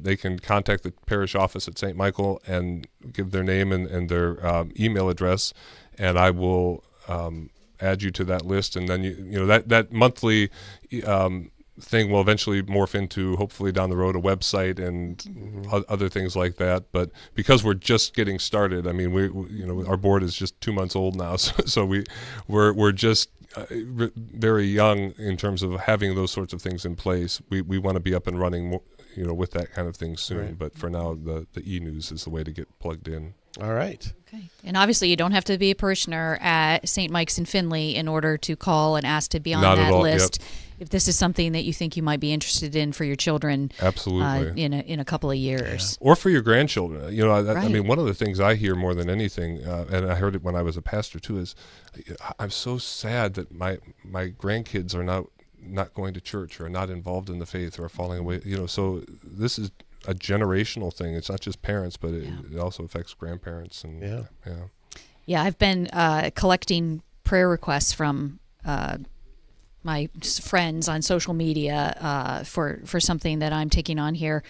they can contact the parish office at St. Michael and give their name and their email address, and I will add you to that list. And then you know that monthly thing will eventually morph into, hopefully down the road, a website and other things like that. But because we're just getting started, I mean, our board is just 2 months old now, so we're just very young in terms of having those sorts of things in place. We want to be up and running more, with that kind of thing soon. Right. But for now, the e-news is the way to get plugged in. All right. Okay. And obviously, you don't have to be a parishioner at St. Mike's in Findlay in order to call and ask to be on that list. Yep. If this is something that you think you might be interested in for your children, absolutely, in a couple of years, or for your grandchildren. Right. I mean, one of the things I hear more than anything, and I heard it when I was a pastor too, is I'm so sad that my grandkids are not going to church or not involved in the faith or are falling away. So this is a generational thing. It's not just parents, but it also affects grandparents. And yeah. I've been collecting prayer requests from my friends on social media for something that I'm taking on here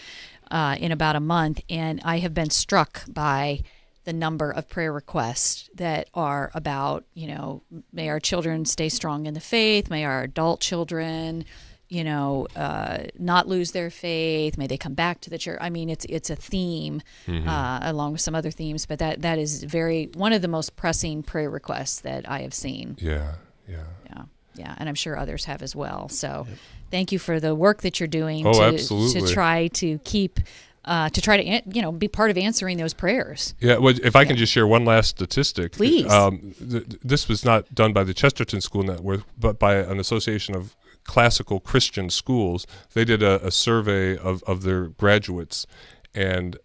in about a month, and I have been struck by the number of prayer requests that are about, may our children stay strong in the faith, may our adult children, not lose their faith, may they come back to the church. I mean, it's a theme along with some other themes, but that is one of the most pressing prayer requests that I have seen. Yeah, and I'm sure others have as well. So thank you for the work that you're doing to try to keep, be part of answering those prayers. Yeah, well, if I can just share one last statistic. Please. This was not done by the Chesterton School Network, but by an association of classical Christian schools. They did a survey of their graduates, and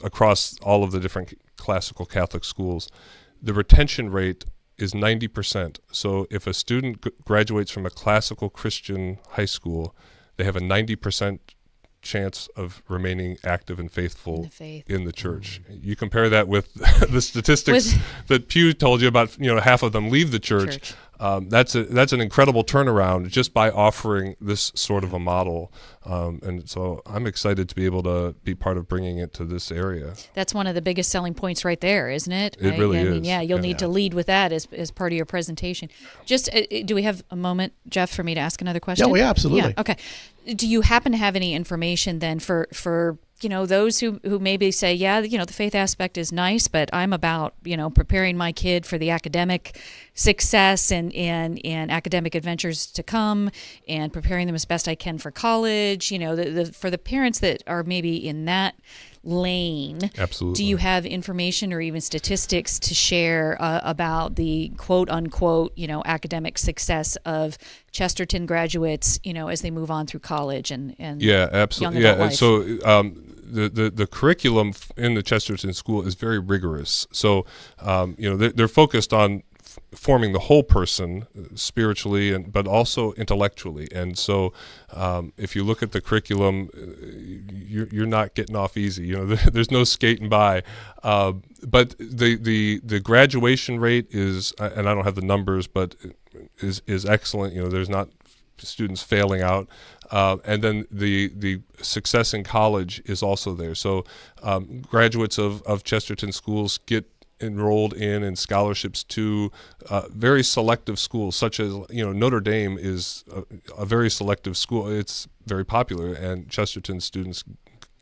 across all of the different classical Catholic schools, the retention rate is 90%. So if a student graduates from a classical Christian high school, they have a 90% chance of remaining active and faithful in the church. You compare that with the statistics that Pew told you about, half of them leave the church. That's an incredible turnaround just by offering this sort of a model. And so I'm excited to be able to be part of bringing it to this area. That's one of the biggest selling points right there, isn't it? It really is. You'll need to lead with that as part of your presentation. Just, do we have a moment, Jeff, for me to ask another question? Yeah, absolutely. Yeah, okay. Do you happen to have any information then for those who maybe say, the faith aspect is nice, but I'm about, preparing my kid for the academic success and academic adventures to come and preparing them as best I can for college, for the parents that are maybe in that lane. Absolutely. Do you have information or even statistics to share about the quote unquote, academic success of Chesterton graduates, as they move on through college and absolutely. Young adult life? So the curriculum in the Chesterton School is very rigorous. So they're focused on forming the whole person spiritually but also intellectually. And so if you look at the curriculum, you're not getting off easy. There's no skating by. But the graduation rate is, and I don't have the numbers, but is excellent. There's not students failing out. And then the success in college is also there. So graduates of Chesterton schools get enrolled in scholarships to very selective schools, such as, Notre Dame is a very selective school. It's very popular, and Chesterton students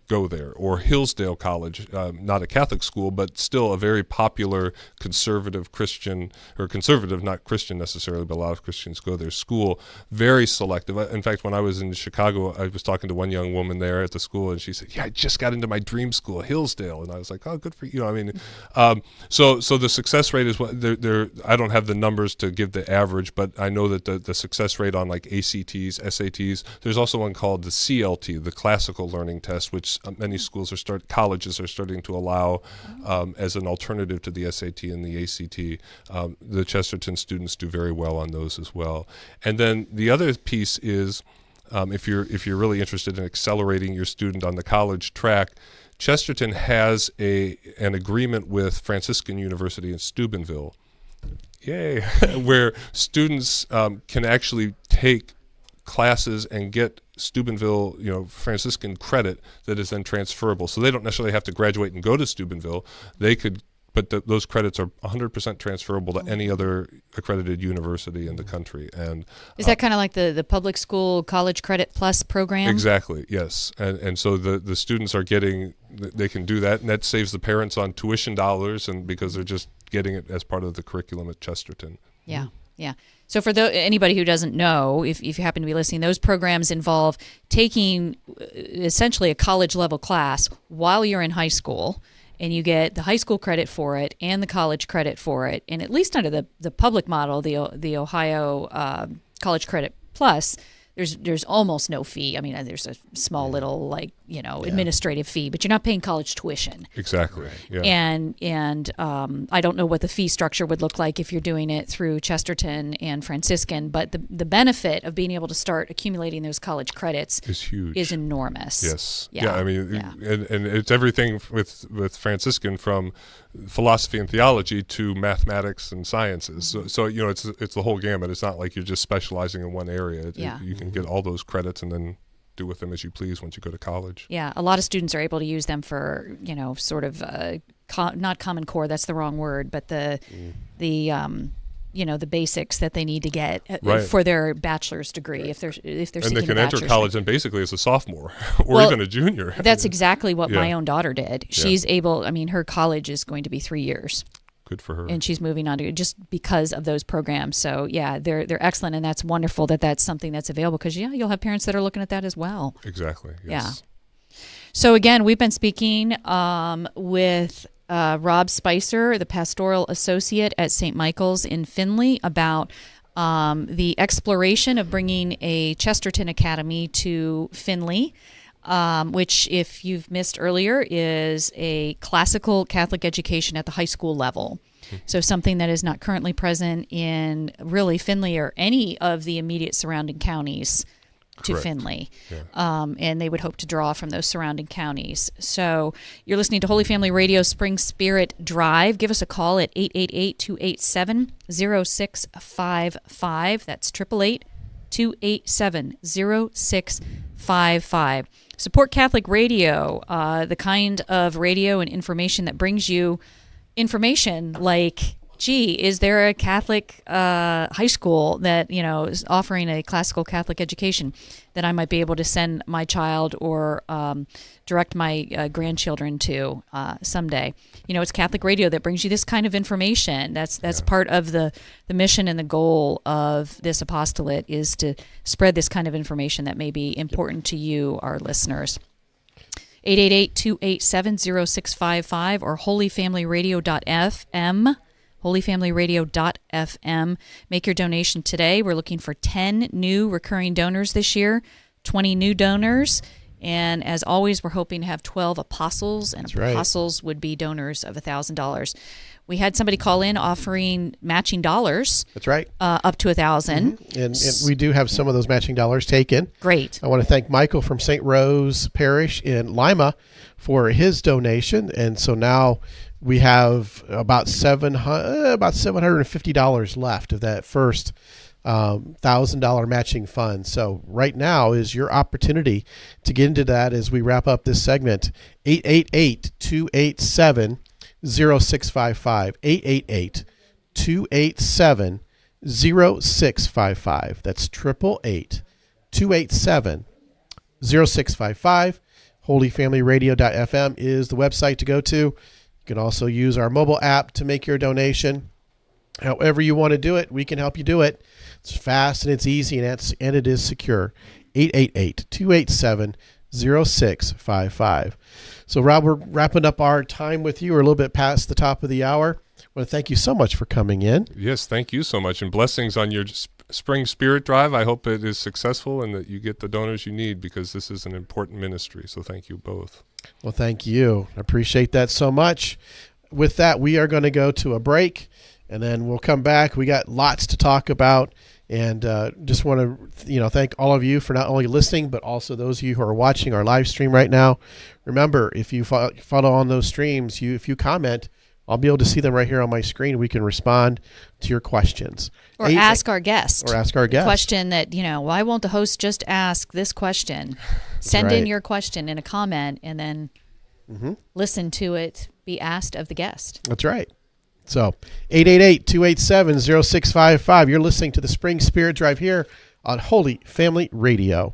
go there. Or Hillsdale College, not a Catholic school, but still a very popular conservative Christian, or conservative, not Christian necessarily, but a lot of Christians go there. School, very selective. In fact, when I was in Chicago, I was talking to one young woman there at the school, and she said, "Yeah, I just got into my dream school, Hillsdale." And I was like, "Oh, good for you." So the success rate is what there. I don't have the numbers to give the average, but I know that the success rate on like ACTs, SATs. There's also one called the CLT, the Classical Learning Test, which many schools colleges are starting to allow as an alternative to the SAT and the ACT. The Chesterton students do very well on those as well. And then the other piece is, if you're really interested in accelerating your student on the college track, Chesterton has an agreement with Franciscan University in Steubenville, yay, where students can actually take classes and get Steubenville, Franciscan credit that is then transferable. So they don't necessarily have to graduate and go to Steubenville. They could, but those credits are 100% transferable to any other accredited university in the country. And is that kind of like the public school college credit plus program? Exactly, yes. And so the students are getting, they can do that, and that saves the parents on tuition dollars, and because they're just getting it as part of the curriculum at Chesterton. Yeah. Yeah. So for anybody who doesn't know, if you happen to be listening, those programs involve taking essentially a college level class while you're in high school, and you get the high school credit for it and the college credit for it. And at least under the public model, the Ohio College Credit Plus, there's almost no fee. I mean, there's a small little administrative fee, but you're not paying college tuition. Exactly. Yeah. And I don't know what the fee structure would look like if you're doing it through Chesterton and Franciscan, but the benefit of being able to start accumulating those college credits is huge. Is enormous. Yes. Yeah. I mean, and it's everything with Franciscan, from philosophy and theology to mathematics and sciences. So it's the whole gamut. It's not like you're just specializing in one area. You can get all those credits and then do with them as you please once you go to college. Yeah, a lot of students are able to use them for, sort of not Common Core, that's the wrong word, but the basics that they need to get for their bachelor's degree if they're seeking a bachelor's degree. And they can enter college and basically as a sophomore or even a junior. That's exactly what my own daughter did. She's able, her college is going to be 3 years. Good for her. And she's moving on to just because of those programs. So yeah, they're excellent, and that's wonderful that that's something that's available, because you'll have parents that are looking at that as well. Exactly. Yes. Yeah. So again, we've been speaking with Rob Spicer, the pastoral associate at St. Michael's in Findlay, about the exploration of bringing a Chesterton Academy to Findlay. Which, if you've missed earlier, is a classical Catholic education at the high school level. So something that is not currently present in really Findlay or any of the immediate surrounding counties to Correct. Findlay. Yeah. And they would hope to draw from those surrounding counties. So you're listening to Holy Family Radio Spring Spirit Drive. Give us a call at 888-287-0655. That's 888-287-0655. Support Catholic Radio, the kind of radio and information that brings you information like, is there a Catholic high school that, is offering a classical Catholic education that I might be able to send my child or direct my grandchildren to someday? It's Catholic Radio that brings you this kind of information. That's part of the mission and the goal of this apostolate, is to spread this kind of information that may be important to you, our listeners. 888-287-0655 or holyfamilyradio.fm. holyfamilyradio.fm. Make your donation today. We're looking for 10 new recurring donors this year, 20 new donors, and as always, we're hoping to have 12 apostles, and apostles would be donors of $1,000. We had somebody call in offering matching dollars. That's right. Up to $1,000. Mm-hmm. And we do have some of those matching dollars taken. Great. I want to thank Michael from St. Rose Parish in Lima for his donation. And so now we have about $750 left of that first $1,000 matching fund. So right now is your opportunity to get into that as we wrap up this segment. 888-287 0655. 888 287 0655. That's 888 287 0655. HolyFamilyRadio.fm is the website to go to. You can also use our mobile app to make your donation. However you want to do it, we can help you do it. It's fast and it's easy and it is secure. 888-287-0655. So, Rob, we're wrapping up our time with you. We're a little bit past the top of the hour. I want to thank you so much for coming in. Yes, thank you so much. And blessings on your Spring Spirit Drive. I hope it is successful and that you get the donors you need, because this is an important ministry. So thank you both. Well, thank you. I appreciate that so much. With that, we are going to go to a break, and then we'll come back. We got lots to talk about, and just want to thank all of you for not only listening, but also those of you who are watching our live stream right now. Remember, if you follow on those streams, if you comment, I'll be able to see them right here on my screen. We can respond to your questions. Or ask our guest. Or ask our guest. Question that, why won't the host just ask this question? Send in your question in a comment, and then listen to it be asked of the guest. That's right. So 888-287-0655. You're listening to the Spring Spirit Drive here on Holy Family Radio.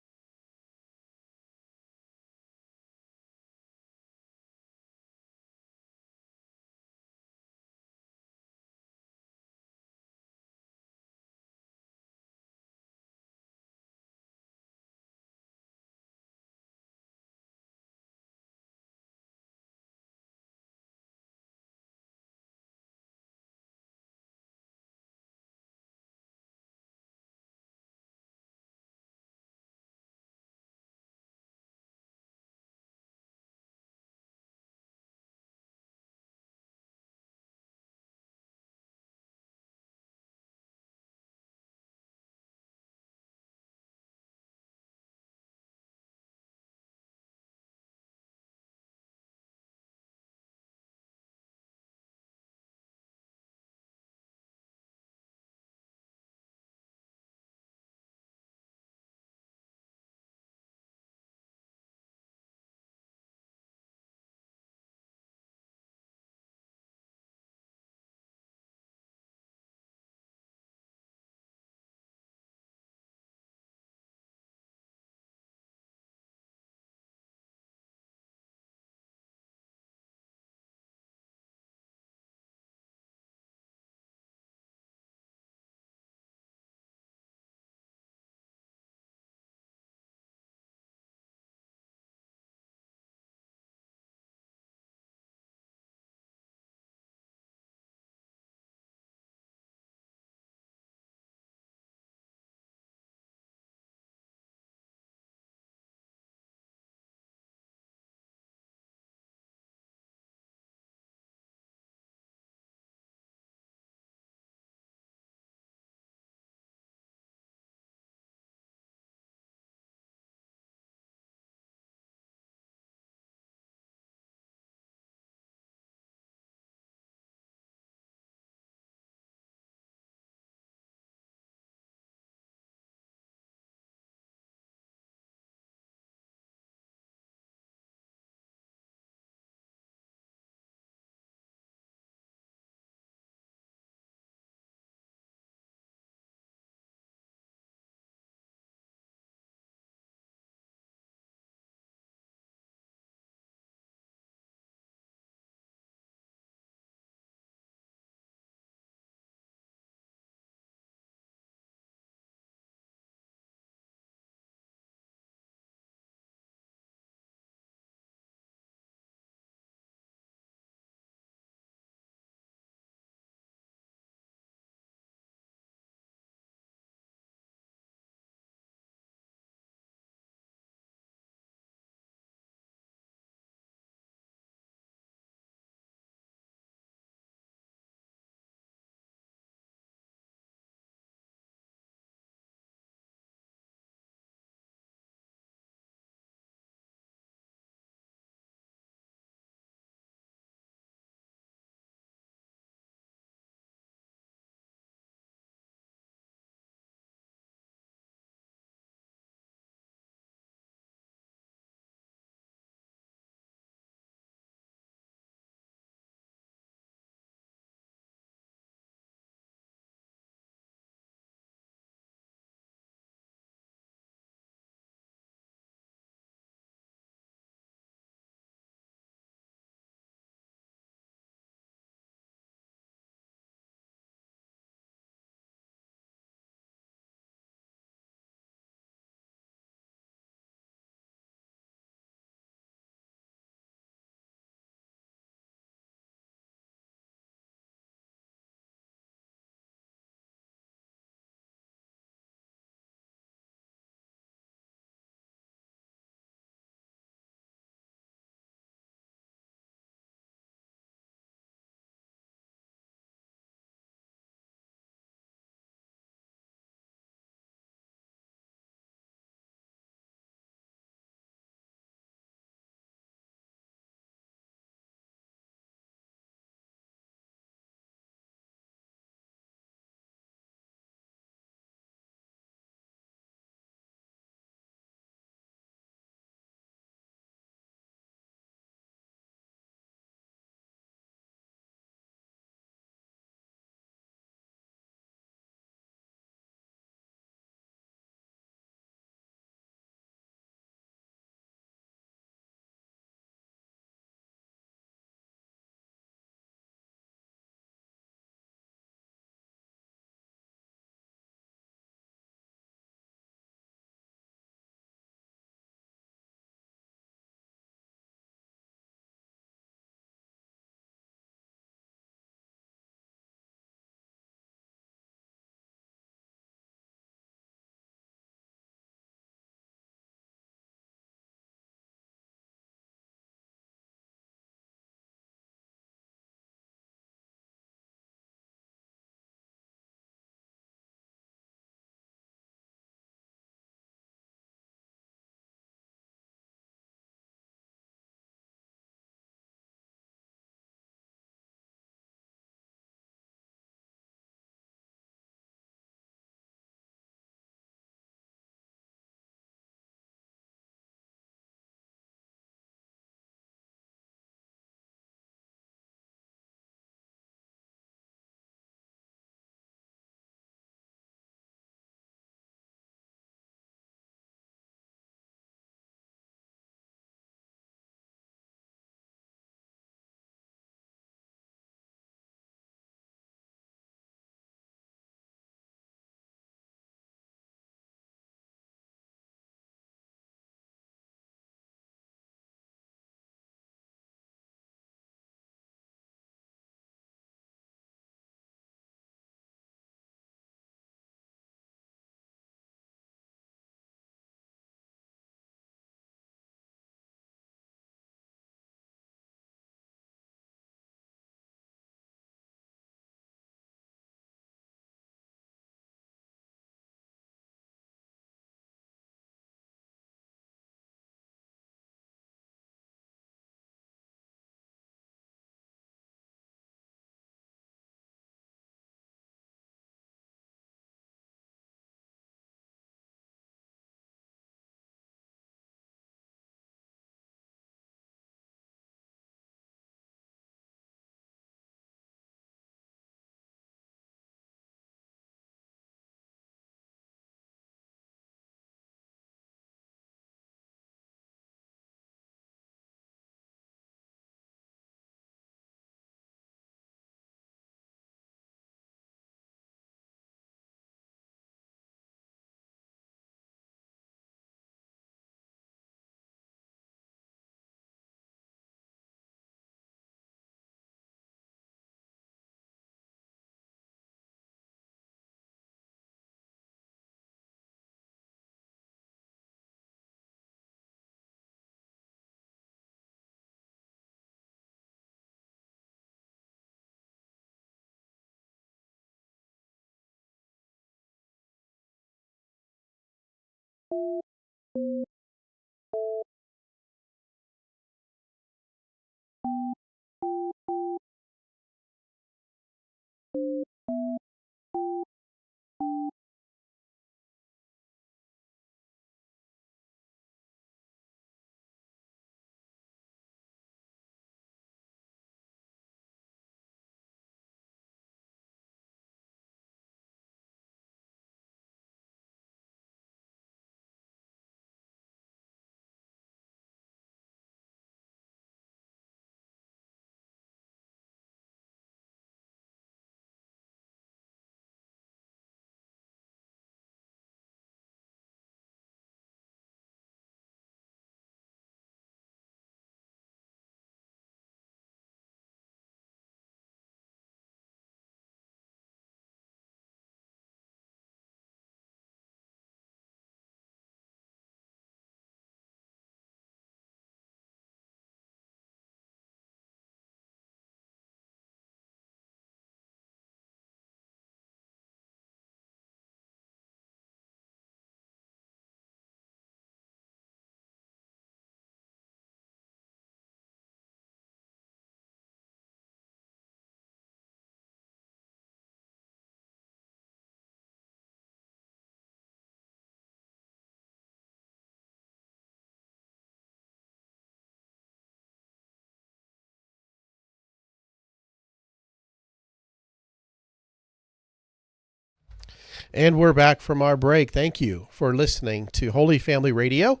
And we're back from our break. Thank you for listening to Holy Family Radio.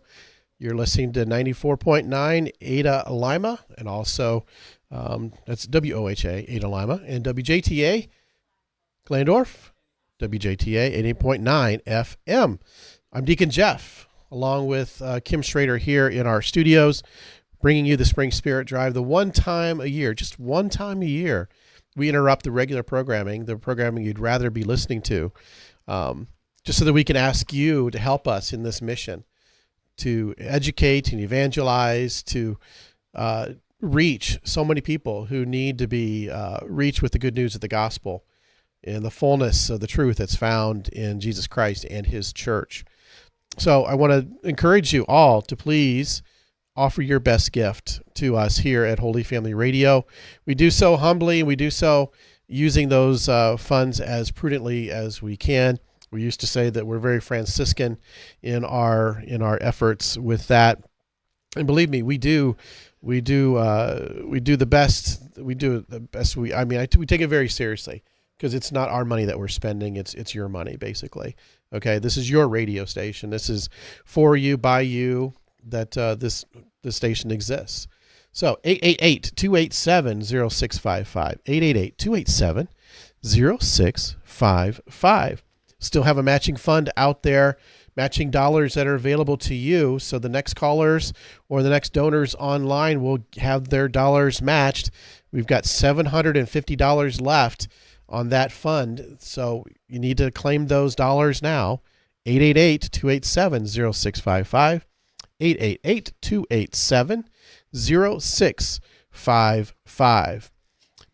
You're listening to 94.9 Ada Lima, and also that's WOHA Ada Lima, and WJTA Glandorf, WJTA 88.9 FM. I'm Deacon Jeff, along with Kim Schrader here in our studios, bringing you the Spring Spirit Drive, the one time a year, just one time a year, we interrupt the regular programming, the programming you'd rather be listening to, just so that we can ask you to help us in this mission, to educate and evangelize, to reach so many people who need to be reached with the good news of the gospel and the fullness of the truth that's found in Jesus Christ and his church. So I want to encourage you all to please offer your best gift to us here at Holy Family Radio. We do so humbly. We do so using those funds as prudently as we can. We used to say that we're very Franciscan in our efforts with that, and believe me, we do the best. We do the best. We take it very seriously, because it's not our money that we're spending. It's your money, basically. Okay, this is your radio station. This is for you, by you, that this station exists. So 888-287-0655, 888-287-0655. Still have a matching fund out there, matching dollars that are available to you. So the next callers or the next donors online will have their dollars matched. We've got $750 left on that fund. So you need to claim those dollars now. 888-287-0655, 888-287-0655.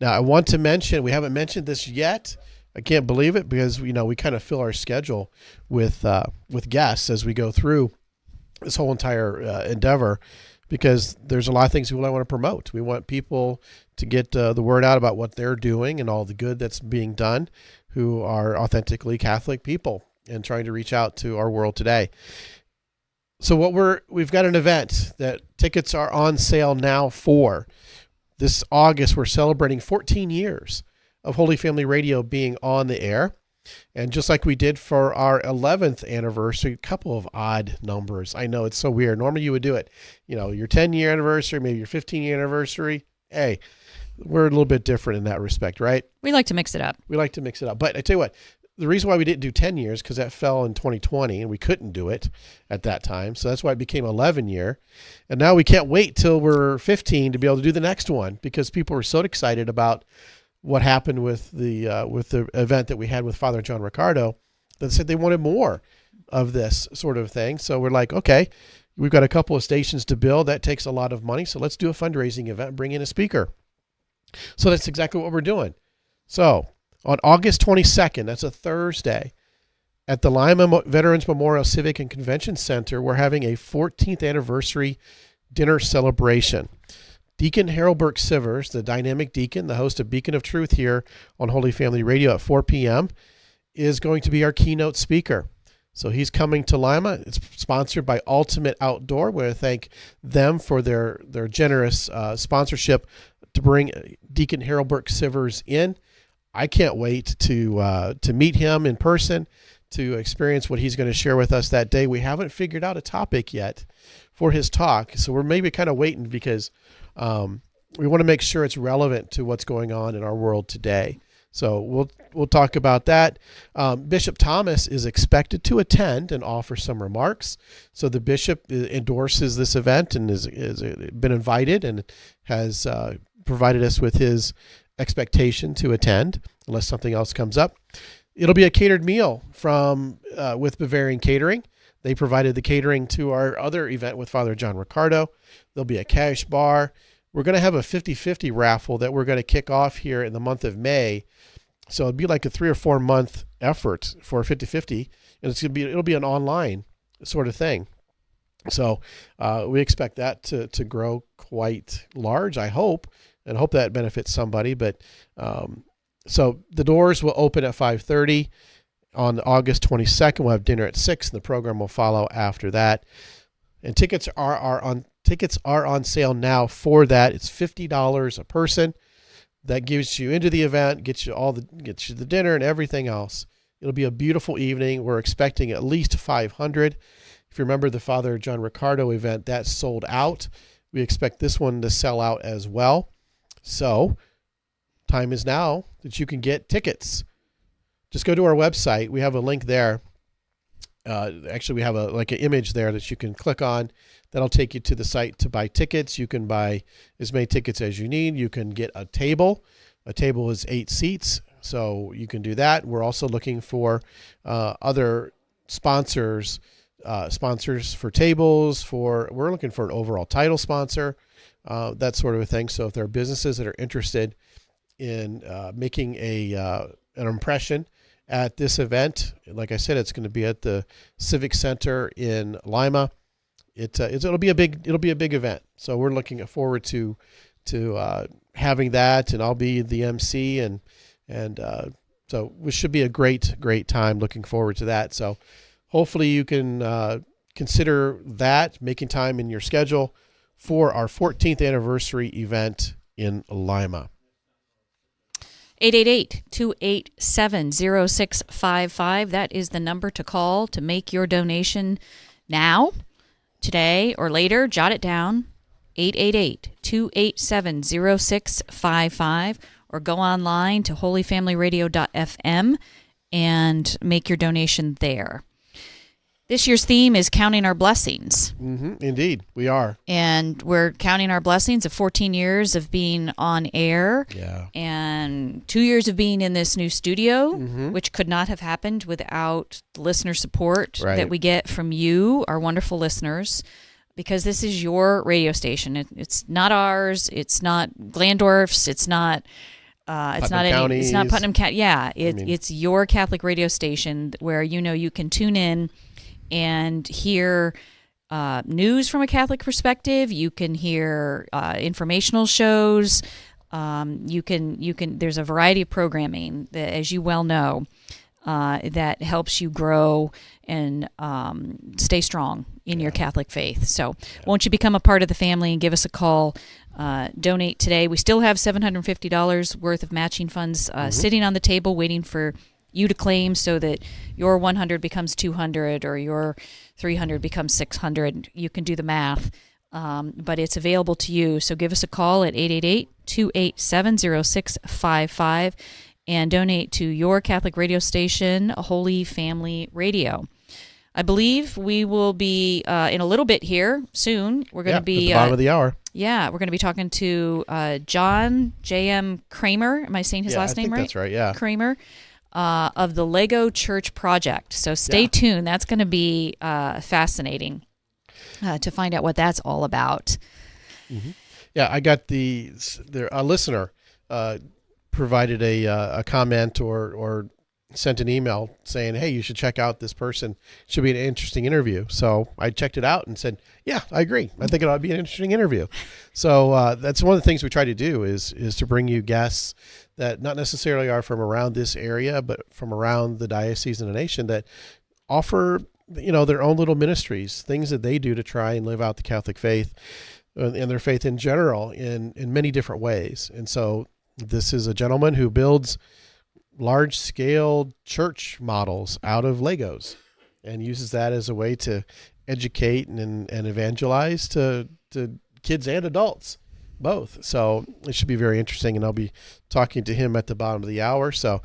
Now, I want to mention, we haven't mentioned this yet. I can't believe it, because we kind of fill our schedule with guests as we go through this whole entire endeavor, because there's a lot of things we want to promote. We want people to get the word out about what they're doing and all the good that's being done, who are authentically Catholic people and trying to reach out to our world today. So we've got an event that tickets are on sale now for. This August, we're celebrating 14 years of Holy Family Radio being on the air. And just like we did for our 11th anniversary, a couple of odd numbers. I know, it's so weird. Normally you would do it, your 10-year anniversary, maybe your 15-year anniversary. Hey, we're a little bit different in that respect, right? We like to mix it up. But I tell you what, the reason why we didn't do 10 years, because that fell in 2020 and we couldn't do it at that time. So that's why it became 11 year. And now we can't wait till we're 15 to be able to do the next one, because people were so excited about what happened with the event that we had with Father John Riccardo, that said they wanted more of this sort of thing. So we're like, okay, we've got a couple of stations to build. That takes a lot of money. So let's do a fundraising event and bring in a speaker. So that's exactly what we're doing. So on August 22nd, that's a Thursday, at the Lima Veterans Memorial Civic and Convention Center, we're having a 14th anniversary dinner celebration. Deacon Harold Burke Sivers, the dynamic deacon, the host of Beacon of Truth here on Holy Family Radio at 4 p.m., is going to be our keynote speaker. So he's coming to Lima. It's sponsored by Ultimate Outdoor. We want to thank them for their generous sponsorship to bring Deacon Harold Burke Sivers in. I can't wait to meet him in person, to experience what he's going to share with us that day. We haven't figured out a topic yet for his talk, so we're maybe kind of waiting, because we want to make sure it's relevant to what's going on in our world today. So we'll talk about that. Bishop Thomas is expected to attend and offer some remarks. So the bishop endorses this event and is been invited and has provided us with his expectation to attend, unless something else comes up. It'll be a catered meal from with Bavarian Catering. They provided the catering to our other event with Father John Riccardo. There'll be a cash bar. We're going to have a 50-50 raffle that we're going to kick off here in the month of May. So it'll be like a 3 or 4 month effort for a 50-50, and it'll be an online sort of thing. So we expect that to grow quite large, I hope, and hope that benefits somebody. But so the doors will open at 5:30 on August 22nd. We'll have dinner at 6, and the program will follow after that. And tickets are on sale now for that. It's $50 a person. That gives you into the event, gets you the dinner and everything else. It'll be a beautiful evening. We're expecting at least 500. If you remember the Father John Ricardo event, that sold out. We expect this one to sell out as well. So time is now that you can get tickets. Just go to our website. We have a link there. Actually, we have an image there that you can click on. That'll take you to the site to buy tickets. You can buy as many tickets as you need. You can get a table. A table is 8 seats, so you can do that. We're also looking for other sponsors for tables. We're looking for an overall title sponsor, that sort of a thing. So if there are businesses that are interested in making an impression at this event, like I said, it's going to be at the Civic Center in Lima. It'll be a big event. So we're looking forward to having that, and I'll be the MC, and so it should be a great time. Looking forward to that. So hopefully you can consider that, making time in your schedule for our 14th anniversary event in Lima. 888-287-0655. That is the number to call to make your donation now, today, or later. Jot it down, 888-287-0655, or go online to holyfamilyradio.fm and make your donation there. This year's theme is Counting Our Blessings. Indeed, we are. And we're counting our blessings of 14 years of being on air, and 2 years of being in this new studio, which could not have happened without the listener support that we get from you, our wonderful listeners, because this is your radio station. It's not ours. It's not Glandorf's. It's not Putnam County. Yeah, it's your Catholic radio station where you can tune in and hear news from a Catholic perspective. You can hear informational shows. You can. There's a variety of programming that, as you well know, that helps you grow and stay strong in your Catholic faith. So, won't you become a part of the family and give us a call? Donate today. We still have $750 worth of matching funds sitting on the table, waiting for you to claim, so that your 100 becomes 200 or your 300 becomes 600. You can do the math, but it's available to you. So give us a call at 888-287-0655 and donate to your Catholic radio station, Holy Family Radio. I believe we will be in a little bit here soon. We're going to be at the bottom of the hour. Yeah, we're going to be talking to John J.M. Kramer. Am I saying his last name right? That's right. Yeah, Kramer. Of the Lego Church Project. So stay tuned. That's going to be fascinating to find out what that's all about. Yeah, I got a listener provided a comment or sent an email saying, hey, you should check out this person. Should be an interesting interview. So I checked it out and said, yeah, I agree. I think it ought to be an interesting interview. So that's one of the things we try to do is to bring you guests that not necessarily are from around this area, but from around the diocese and the nation that offer, their own little ministries, things that they do to try and live out the Catholic faith and their faith in general in many different ways. And so this is a gentleman who builds large-scale church models out of Legos and uses that as a way to educate and evangelize to kids and adults, both. So it should be very interesting, and I'll be talking to him at the bottom of the hour. So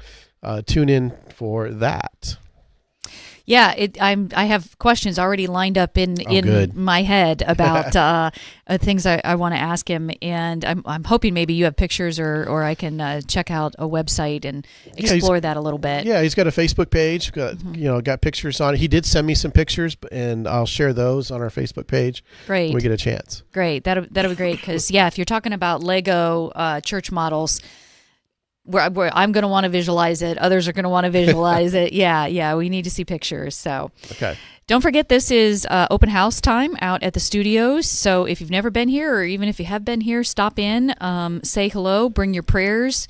tune in for that. Yeah, I have questions already lined up in my head about things I want to ask him, and I'm hoping maybe you have pictures or I can check out a website and explore that a little bit. Yeah, he's got a Facebook page, got pictures on it. He did send me some pictures, and I'll share those on our Facebook page. Great, when we get a chance. Great, that'll be great because if you're talking about Lego church models. Where I'm going to want to visualize it. Others are going to want to visualize it. Yeah. We need to see pictures. So, okay. Don't forget, this is open house time out at the studios. So if you've never been here, or even if you have been here, stop in, say hello, bring your prayers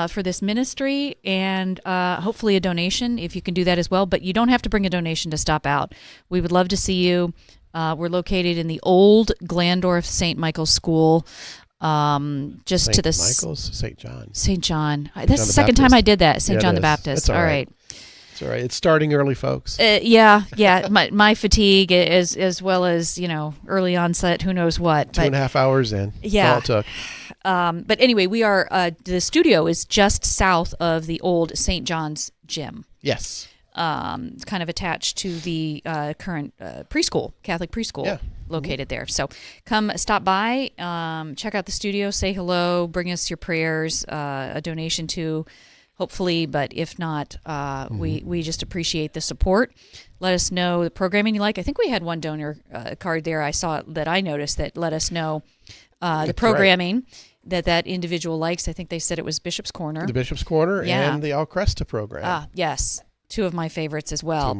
for this ministry, and hopefully a donation if you can do that as well. But you don't have to bring a donation to stop out. We would love to see you. We're located in the old Glandorf St. Michael's School. Just to the St. John. That's the second time I did that. St. John the Baptist. All right. It's all right. It's starting early, folks. Yeah. My fatigue as well as, early onset, who knows what. 2.5 hours in. Yeah. That's all it took. But anyway, we are, the studio is just south of the old St. John's gym. Yes. Kind of attached to the current preschool, Catholic preschool located there. So come stop by, check out the studio, say hello, bring us your prayers, a donation to, hopefully, but if not, we just appreciate the support. Let us know the programming you like. I think we had one donor card there I saw that I noticed that let us know the programming that individual likes. I think they said it was Bishop's Corner. The Bishop's Corner and the Al Cresta program. Yes. Two of my favorites as well.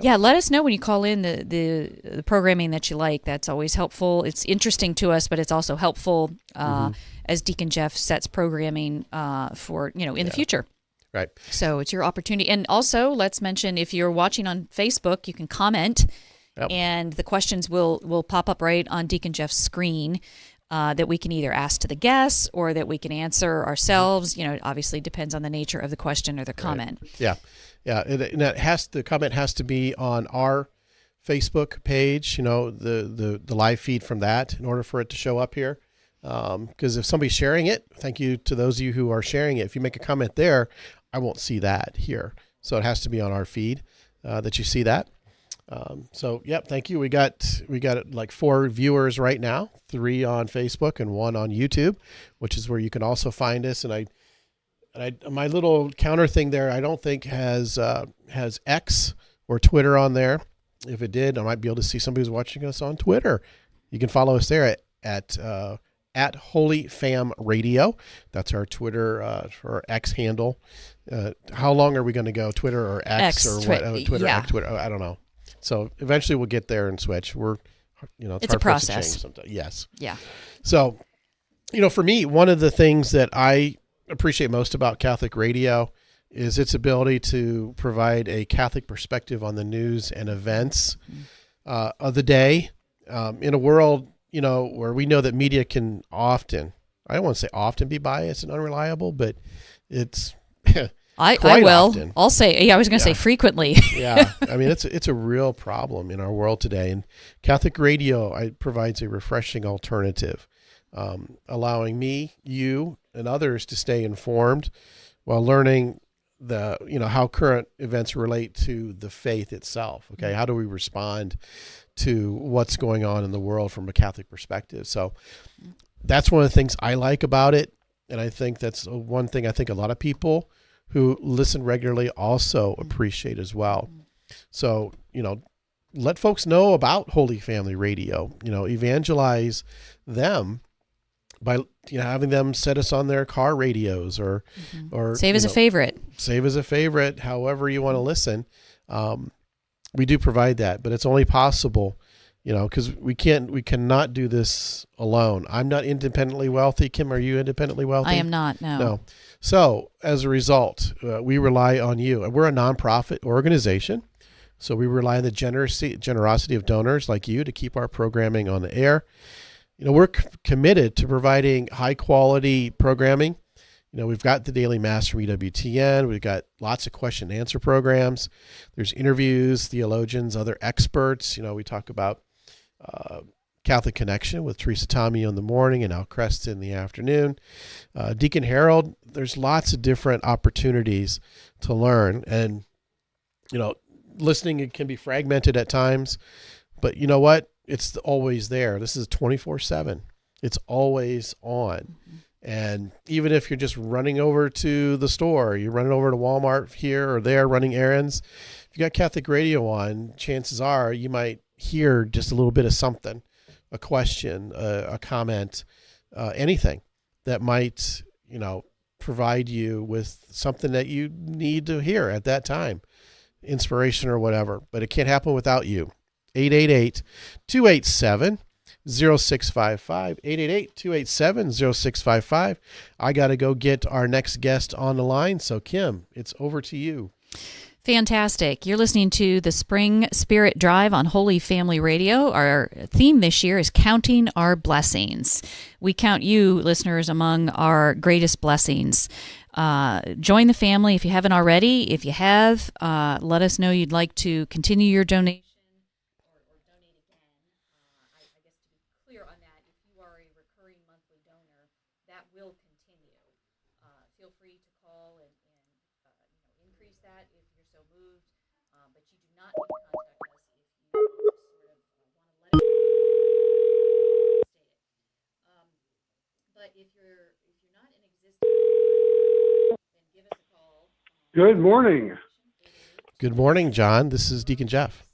Yeah, let us know when you call in the programming that you like. That's always helpful. It's interesting to us, but it's also helpful as Deacon Jeff sets programming for in the future. Right. So it's your opportunity. And also, let's mention, if you're watching on Facebook, you can comment, and the questions will pop up right on Deacon Jeff's screen. That we can either ask to the guests or that we can answer ourselves. It obviously depends on the nature of the question or the comment. Right. Yeah. And the comment has to be on our Facebook page, the live feed from that, in order for it to show up here. Because if somebody's sharing it, thank you to those of you who are sharing it. If you make a comment there, I won't see that here. So it has to be on our feed that you see that. Thank you. We got like 4 viewers right now, 3 on Facebook and 1 on YouTube, which is where you can also find us. And my little counter thing there, I don't think has X or Twitter on there. If it did, I might be able to see somebody who's watching us on Twitter. You can follow us there at Holy Fam Radio. That's our Twitter or X handle. How long are we going to go? Twitter or X or what? Twitter, X, Twitter. I don't know. So eventually we'll get there and switch. It's a process. Sometimes. Yes. Yeah. So, for me, one of the things that I appreciate most about Catholic radio is its ability to provide a Catholic perspective on the news and events of the day in a world, where we know that media can often, I don't want to say often, be biased and unreliable, but it's I will. Often. I'll say. Yeah, I was going to say frequently. Yeah, I mean it's a real problem in our world today, and Catholic radio provides a refreshing alternative, allowing me, you, and others to stay informed while learning how current events relate to the faith itself. Okay, how do we respond to what's going on in the world from a Catholic perspective? So that's one of the things I like about it, and I think that's one thing I think a lot of people who listen regularly also appreciate as well. So, let folks know about Holy Family Radio, evangelize them by, having them set us on their car radios or save as a favorite. Save as a favorite, however you want to listen. We do provide that, but it's only possible, because we cannot do this alone. I'm not independently wealthy. Kim, are you independently wealthy? I am not, no. No. So as a result, we rely on you. We're a nonprofit organization, so we rely on the generosity of donors like you to keep our programming on the air. We're committed to providing high quality programming. We've got the daily Mass from EWTN. We've got lots of question and answer programs. There's interviews, theologians, other experts. We talk about Catholic Connection with Teresa Tomeo in the morning and Al Cresta in the afternoon. Deacon Harold, there's lots of different opportunities to learn. And, listening can be fragmented at times. But you know what? It's always there. This is 24/7. It's always on. And even if you're just running over to the store, you're running over to Walmart here or there running errands, if you got Catholic radio on, chances are you might hear just a little bit of something, a question, a comment, anything that might, provide you with something that you need to hear at that time, inspiration or whatever. But it can't happen without you. 888-287-0655, 888-287-0655. I got to go get our next guest on the line. So Kim, it's over to you. Fantastic. You're listening to the Spring Spirit Drive on Holy Family Radio. Our theme this year is Counting Our Blessings. We count you, listeners, among our greatest blessings. Join the family if you haven't already. If you have, let us know you'd like to continue your donation or donate again. I guess to be clear on that, if you are a recurring monthly donor, that will continue. Feel free to call and increase that if you're so moved, but you do not need to contact us if you sort of want to let us state it. But if you're not in existence, then give us a call. Good morning. Good morning, John. This is Deacon Jeff.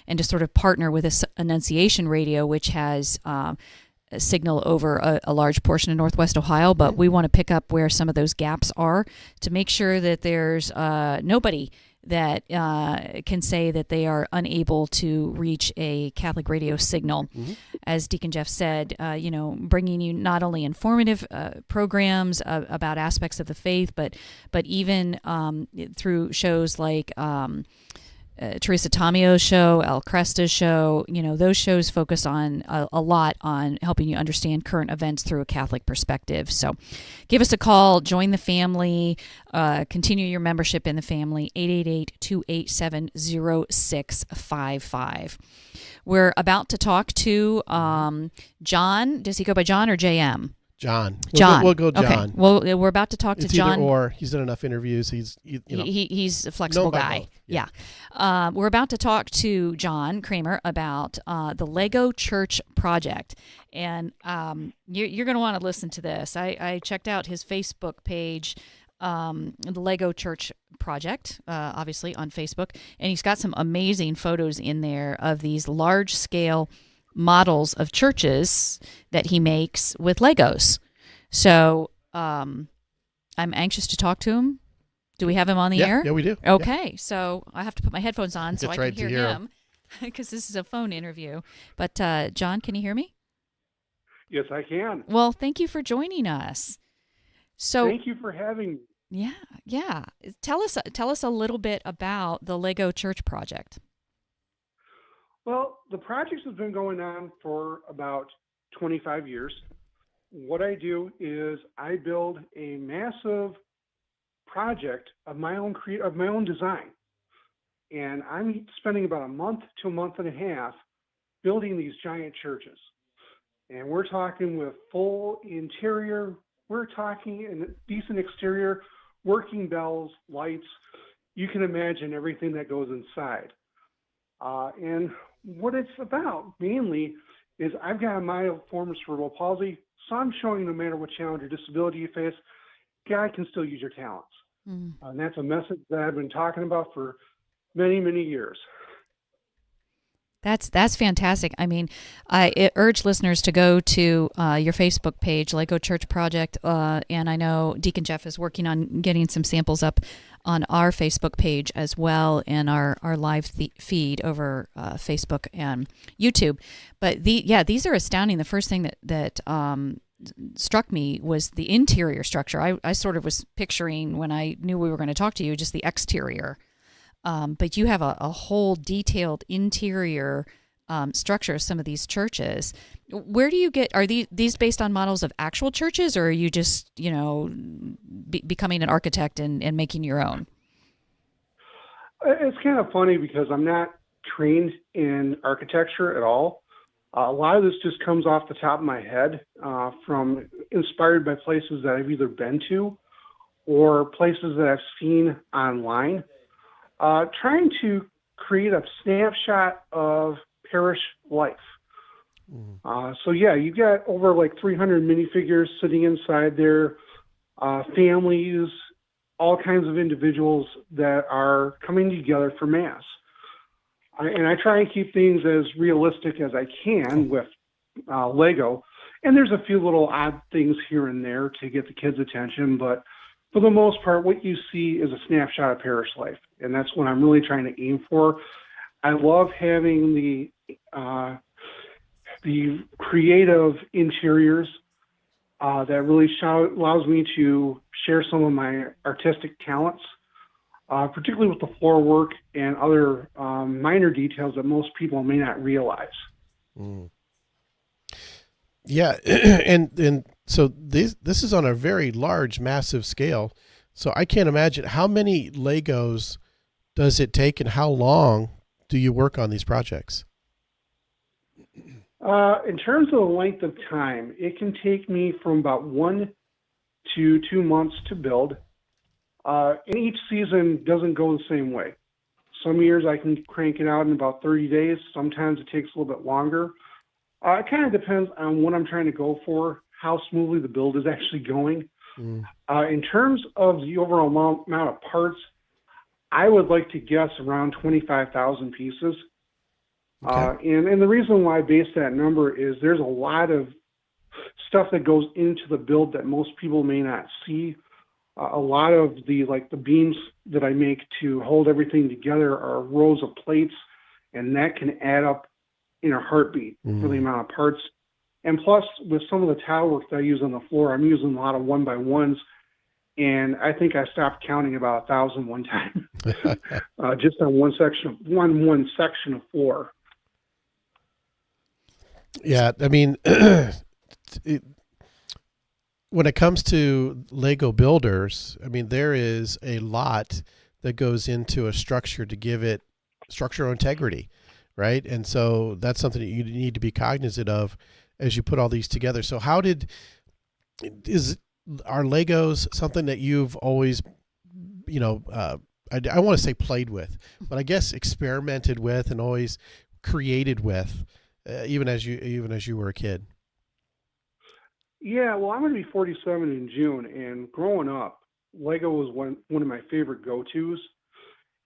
And to sort of partner with Annunciation Radio, which has a signal over a large portion of Northwest Ohio, but we want to pick up where some of those gaps are to make sure that there's nobody that can say that they are unable to reach a Catholic radio signal. Mm-hmm. As Deacon Jeff said, bringing you not only informative programs about aspects of the faith, but even through shows like Teresa Tomio's show, Al Cresta's show, those shows focus on a lot on helping you understand current events through a Catholic perspective. So give us a call, join the family, continue your membership in the family, 888-287-0655. We're about to talk to John. Does he go by John or JM? John. John. We'll go John. Okay. Well, we're about to talk it's to John. Either or. He's done enough interviews. He's a flexible guy. Yeah. We're about to talk to John Kramer about the Lego Church Project, and you're going to want to listen to this. I checked out his Facebook page, the Lego Church Project, obviously on Facebook, and he's got some amazing photos in there of these large-scale models of churches that he makes with Legos. So I'm anxious to talk to him. Do we have him on the air? Yeah, we do. Okay, yeah. So I have to put my headphones on so I can hear him because this is a phone interview. But John, can you hear me? Yes, I can. Well, thank you for joining us. So thank you for having me. Yeah. Tell us a little bit about the Lego Church Project. Well, the project has been going on for about 25 years. What I do is I build a massive project of my own design, and I'm spending about a month to a month and a half building these giant churches. And we're talking with full interior, we're talking in a decent exterior, working bells, lights. You can imagine everything that goes inside. And what it's about mainly is I've got a mild form of cerebral palsy, so I'm showing no matter what challenge or disability you face, God can still use your talents. Mm. And that's a message that I've been talking about for many, many years. That's fantastic. I mean, I urge listeners to go to your Facebook page, Lego Church Project, and I know Deacon Jeff is working on getting some samples up on our Facebook page as well, and our live feed over Facebook and YouTube. But these are astounding. The first thing that struck me was the interior structure. I sort of was picturing, when I knew we were going to talk to you, just the exterior. But you have a whole detailed interior structure of some of these churches. Where do you get, are these based on models of actual churches, or are you just, becoming an architect and making your own? It's kind of funny because I'm not trained in architecture at all. A lot of this just comes off the top of my head, from inspired by places that I've either been to or places that I've seen online. Trying to create a snapshot of parish life. So yeah, you've got over like 300 minifigures sitting inside there, families, all kinds of individuals that are coming together for Mass. And I try and keep things as realistic as I can with Lego. And there's a few little odd things here and there to get the kids' attention, but for the most part, what you see is a snapshot of parish life. And that's what I'm really trying to aim for. I love having the creative interiors that really allows me to share some of my artistic talents, particularly with the floor work and other minor details that most people may not realize. Yeah, and so this is on a very large, massive scale. So I can't imagine how many Legos does it take, and how long do you work on these projects? In terms of the length of time, it can take me from about 1 to 2 months to build. And each season doesn't go the same way. Some years I can crank it out in about 30 days. Sometimes it takes a little bit longer. It kind of depends on what I'm trying to go for, how smoothly the build is actually going. In terms of the overall amount of parts, I would like to guess around 25,000 pieces. Okay. And the reason why I base that number is there's a lot of stuff that goes into the build that most people may not see. A lot of the beams that I make to hold everything together are rows of plates, and that can add up in a heartbeat for the amount of parts. And plus, with some of the tile work that I use on the floor, I'm using a lot of 1x1s, and I think I stopped counting about 1,000 one time, just on one section of floor. Yeah, I mean, when it comes to Lego builders, I mean, there is a lot that goes into a structure to give it structural integrity, right? And so that's something that you need to be cognizant of as you put all these together. So are Legos something that you've always, I want to say played with, but I guess experimented with and always created with, even as you were a kid? Yeah, well, I'm going to be 47 in June, and growing up, Lego was one of my favorite go-tos.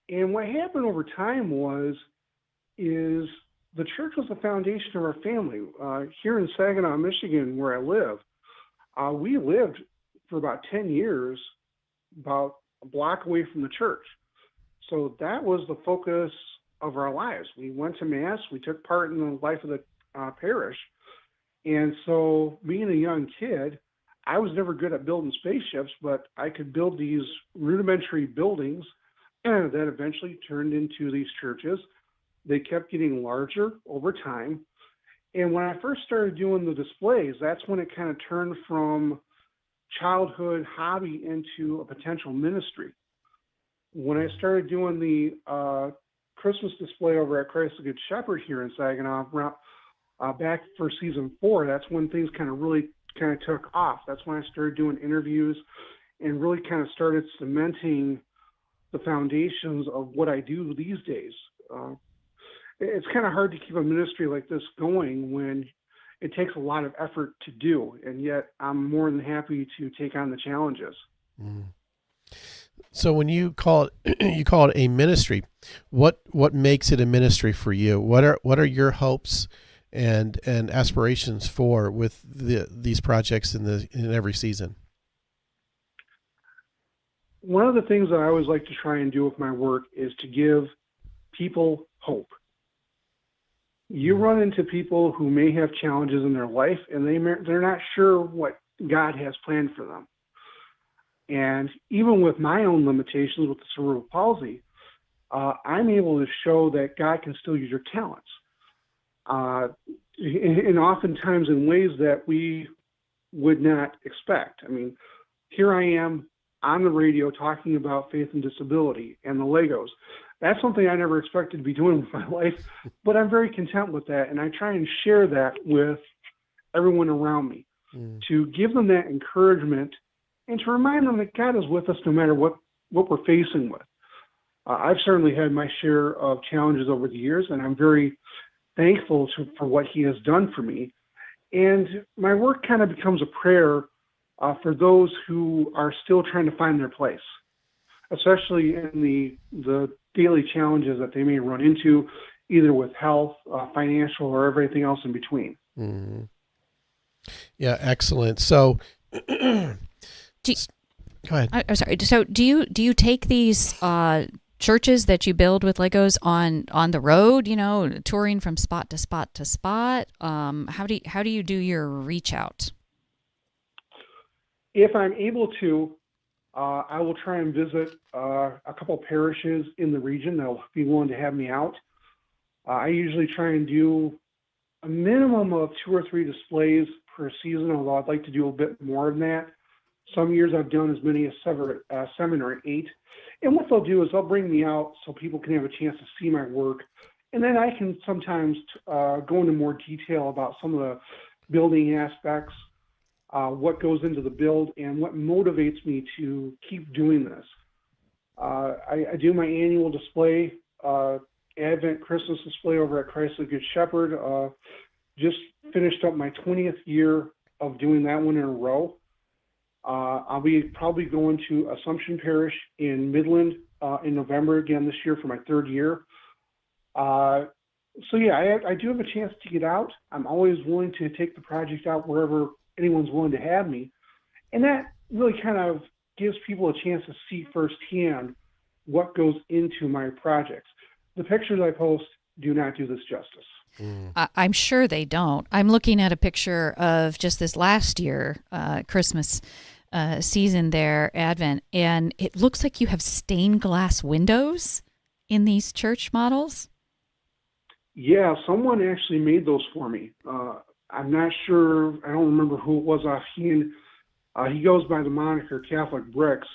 And what happened over time is the church was the foundation of our family. Here in Saginaw, Michigan, where I live, we lived for about 10 years about a block away from the church. So that was the focus of our lives. We went to Mass. We took part in the life of the parish. And so being a young kid, I was never good at building spaceships, but I could build these rudimentary buildings, and that eventually turned into these churches. They kept getting larger over time. And when I first started doing the displays, that's when it kind of turned from childhood hobby into a potential ministry. When I started doing the Christmas display over at Christ the Good Shepherd here in Saginaw, back for season 4, that's when things really took off. That's when I started doing interviews and really kind of started cementing the foundations of what I do these days. It's kind of hard to keep a ministry like this going when it takes a lot of effort to do, and yet I'm more than happy to take on the challenges. So when you call it a ministry, what makes it a ministry for you? What are your hopes and aspirations with these projects in every season? One of the things that I always like to try and do with my work is to give people hope. You run into people who may have challenges in their life, and they're not sure what God has planned for them. And even with my own limitations with the cerebral palsy, I'm able to show that God can still use your talents. and oftentimes in ways that we would not expect. I mean, here I am on the radio talking about faith and disability and the Legos. That's something I never expected to be doing with my life, but I'm very content with that. And I try and share that with everyone around me to give them that encouragement and to remind them that God is with us no matter what we're facing with. I've certainly had my share of challenges over the years, and I'm very thankful for what he has done for me. And my work kind of becomes a prayer for those who are still trying to find their place, especially in the daily challenges that they may run into, either with health, financial, or everything else in between. Mm-hmm. Yeah, excellent. So, go ahead. I'm sorry. So, do you take these churches that you build with Legos on the road? Touring from spot to spot to spot. How do you do your reach out? If I'm able to, I will try and visit a couple parishes in the region that will be willing to have me out. I usually try and do a minimum of 2 or 3 displays per season, although I'd like to do a bit more than that. Some years I've done as many as 7 or 8. And what they'll do is they'll bring me out so people can have a chance to see my work. And then I can sometimes go into more detail about some of the building aspects, what goes into the build, and what motivates me to keep doing this. I do my annual display, Advent Christmas display over at Christ the Good Shepherd. Just finished up my 20th year of doing that one in a row. I'll be probably going to Assumption Parish in Midland in November again this year for my 3rd year. So yeah, I do have a chance to get out. I'm always willing to take the project out wherever anyone's willing to have me. And that really kind of gives people a chance to see firsthand what goes into my projects. The pictures I post do not do this justice. I'm sure they don't. I'm looking at a picture of just this last year, Christmas season there, Advent, and it looks like you have stained glass windows in these church models. Yeah, someone actually made those for me. I'm not sure, I don't remember who it was offhand. He goes by the moniker Catholic Bricks.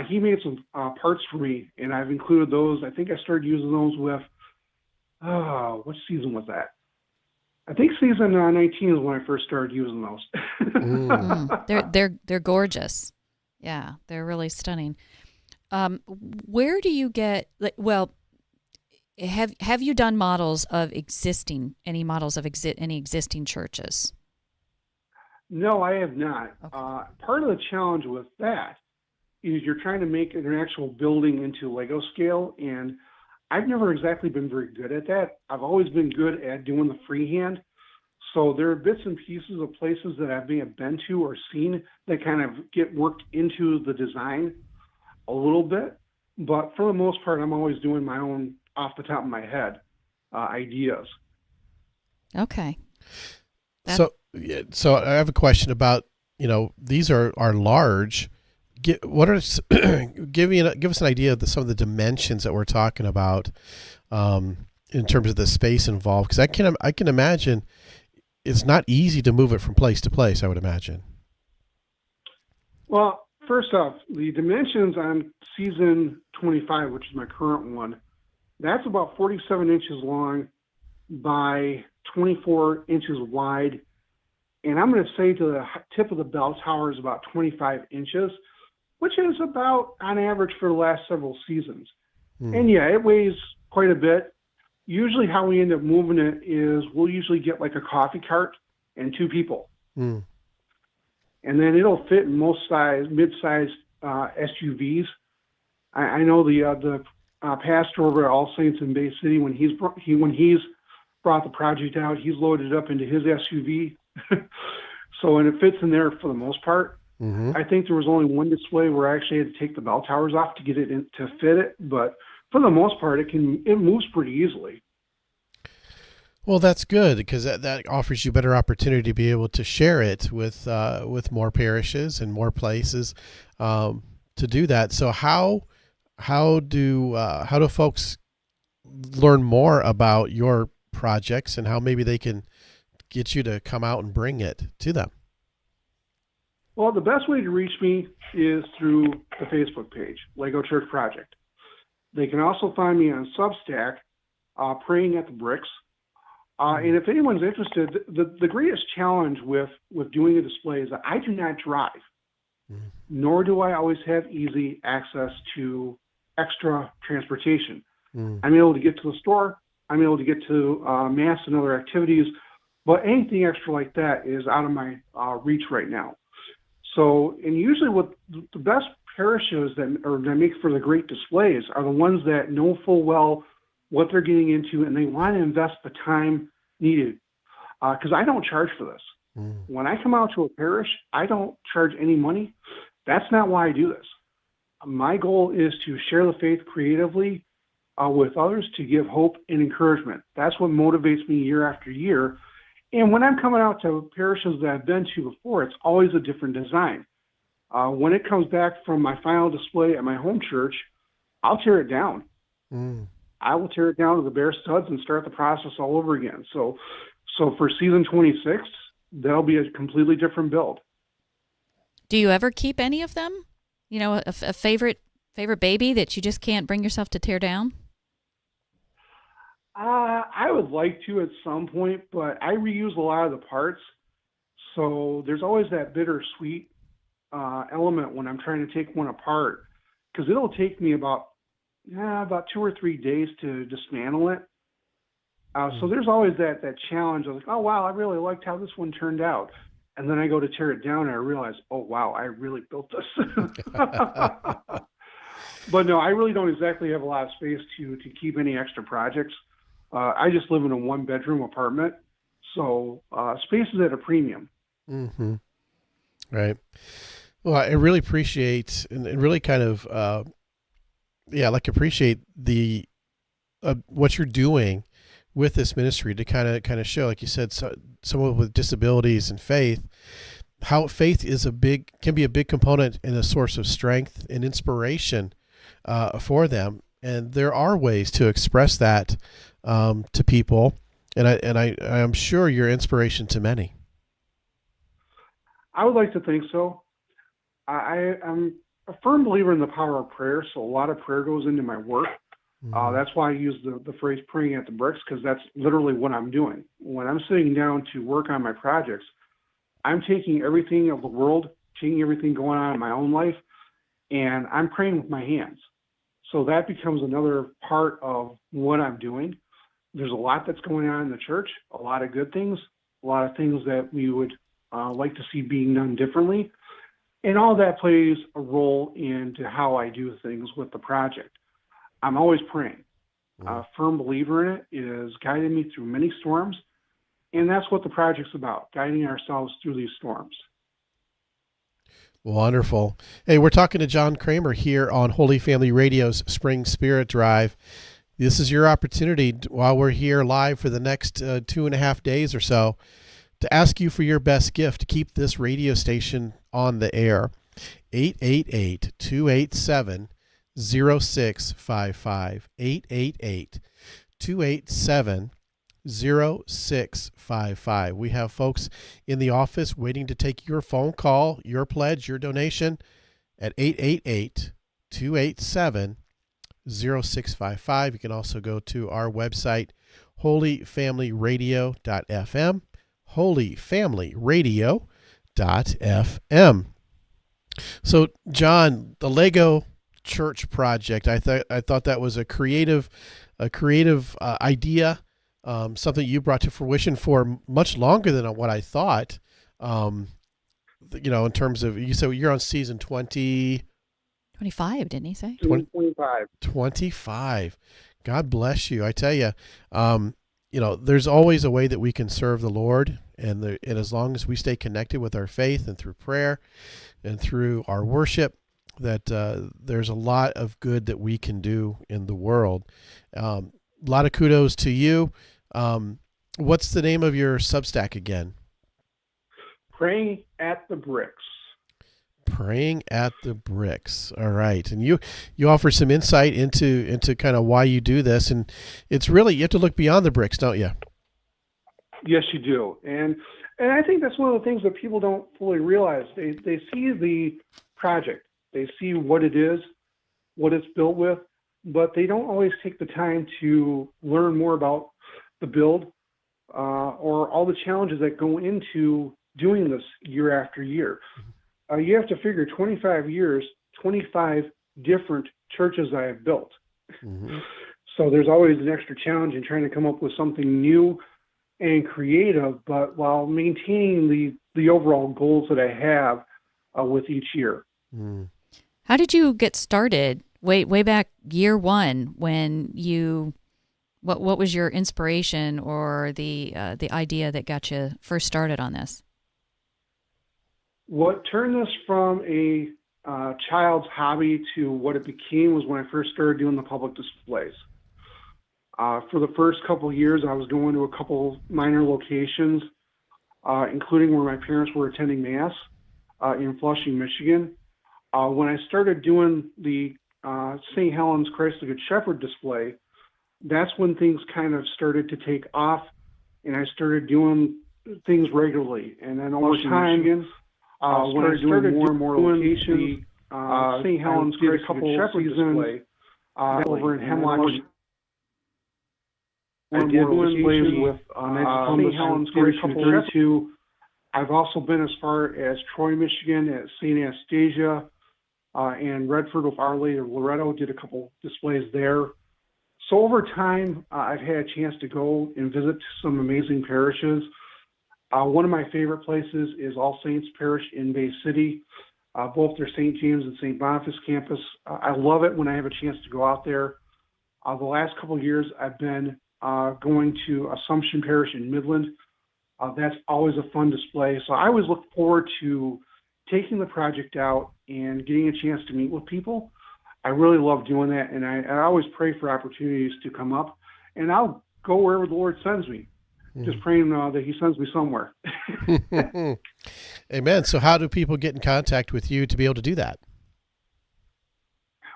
He made some parts for me, and I've included those. I think I started using those with, what season was that? I think season 19 is when I first started using those. They're gorgeous. Yeah, they're really stunning. Where do you get, have you done models of any existing churches? No, I have not. Okay. Part of the challenge with that is you're trying to make an actual building into Lego scale, and I've never exactly been very good at that. I've always been good at doing the freehand. So there are bits and pieces of places that I may have been to or seen that kind of get worked into the design a little bit. But for the most part, I'm always doing my own off the top of my head ideas. Okay. So I have a question about, these are large. Give us an idea of some of the dimensions that we're talking about in terms of the space involved, because I can imagine it's not easy to move it from place to place, I would imagine. Well, first off, the dimensions on season 25, which is my current one, that's about 47 inches long by 24 inches wide. And I'm going to say to the tip of the bell tower is about 25 inches, which is about on average for the last several seasons. And yeah, it weighs quite a bit. Usually how we end up moving it is we'll usually get like a coffee cart and 2 people. And then it'll fit in most mid-sized SUVs. I know the pastor over at All Saints in Bay City, when he's brought the project out, he's loaded it up into his SUV. So, and it fits in there for the most part. I think there was only one display where I actually had to take the bell towers off to get it in, to fit it, but for the most part, it moves pretty easily. Well, that's good, because that offers you better opportunity to be able to share it with more parishes and more places to do that. So how do folks learn more about your projects and how maybe they can get you to come out and bring it to them. Well, the best way to reach me is through the Facebook page, Lego Church Project. They can also find me on Substack, Praying at the Bricks. And if anyone's interested, the greatest challenge with doing a display is that I do not drive, nor do I always have easy access to extra transportation. I'm able to get to the store. I'm able to get to Mass and other activities, but anything extra like that is out of my reach right now. So, and usually what the best parishes that make for the great displays are the ones that know full well what they're getting into, and they want to invest the time needed. Because I don't charge for this. When I come out to a parish, I don't charge any money. That's not why I do this. My goal is to share the faith creatively with others, to give hope and encouragement. That's what motivates me year after year. And when I'm coming out to parishes that I've been to before, it's always a different design. When it comes back from my final display at my home church, I'll tear it down. I will tear it down to the bare studs and start the process all over again. So for season 26, that'll be a completely different build. Do you ever keep any of them? You know, a favorite baby that you just can't bring yourself to tear down? I would like to at some point, but I reuse a lot of the parts. So there's always that bittersweet element when I'm trying to take one apart, because it'll take me about 2 or 3 days to dismantle it. So there's always that challenge of like, oh, wow, I really liked how this one turned out. And then I go to tear it down and I realize, oh, wow, I really built this. But no, I really don't exactly have a lot of space to keep any extra projects. I just live in a 1-bedroom apartment, so space is at a premium. Right. Well, I really appreciate and really kind of, appreciate the what you're doing with this ministry to kind of show, like you said, someone with disabilities and faith, how faith can be a big component and a source of strength and inspiration for them. And there are ways to express that to people, and I'm sure you're inspiration to many. I would like to think so. I'm a firm believer in the power of prayer, so a lot of prayer goes into my work. That's why I use the phrase praying at the bricks, because that's literally what I'm doing. When I'm sitting down to work on my projects, I'm taking everything of the world, taking everything going on in my own life, and I'm praying with my hands. So that becomes another part of what I'm doing. There's a lot that's going on in the church, a lot of good things, a lot of things that we would like to see being done differently. And all that plays a role into how I do things with the project. I'm always praying. A firm believer in it is guiding me through many storms. And that's what the project's about, guiding ourselves through these storms. Wonderful. Hey, we're talking to John Kramer here on Holy Family Radio's Spring Spirit Drive. This is your opportunity while we're here live for the next 2.5 days or so to ask you for your best gift to keep this radio station on the air. 888-287-0655. 888-287-0655. We have folks in the office waiting to take your phone call, your pledge, your donation at 888-287-0655. You can also go to our website, holyfamilyradio.fm, holyfamilyradio.fm. So, John, the Lego Church Project, I thought that was a creative idea, something you brought to fruition for much longer than what I thought. In terms of, you said you're on season 25, didn't he say? 25. God bless you. I tell you, there's always a way that we can serve the Lord, and as long as we stay connected with our faith and through prayer and through our worship, that there's a lot of good that we can do in the world. A lot of kudos to you. What's the name of your Substack again? Praying at the Bricks. Praying at the Bricks. All right. And you offer some insight into kind of why you do this. And it's really, you have to look beyond the bricks, don't you? Yes, you do. And I think that's one of the things that people don't fully realize. They see the project. They see what it is, what it's built with, but they don't always take the time to learn more about the build or all the challenges that go into doing this year after year. You have to figure 25 years, 25 different churches I have built. Mm-hmm. So there's always an extra challenge in trying to come up with something new and creative, but while maintaining the overall goals that I have with each year. Mm. How did you get started way back year one when what was your inspiration or the idea that got you first started on this? What turned this from a child's hobby to what it became was when I first started doing the public displays. For the first couple of years, I was going to a couple minor locations, including where my parents were attending Mass in Flushing, Michigan. When I started doing the St. Helens Christ the Good Shepherd display, that's when things kind of started to take off, and I started doing things regularly. And then over time, when I started more and more locations, St. Helens Christ the Good Shepherd display over in Hemlock. I did displays with St. Helens Christ the Good Shepherd. I've also been as far as Troy, Michigan at St. Anastasia, and Redford with Our Lady of Loretto, did a couple displays there. So over time, I've had a chance to go and visit some amazing parishes. One of my favorite places is All Saints Parish in Bay City, both their St. James and St. Boniface campus. I love it when I have a chance to go out there. The last couple of years, I've been going to Assumption Parish in Midland. That's always a fun display. So I always look forward to taking the project out and getting a chance to meet with people. I really love doing that, and I always pray for opportunities to come up, and I'll go wherever the Lord sends me, just praying that he sends me somewhere. Amen. So how do people get in contact with you to be able to do that?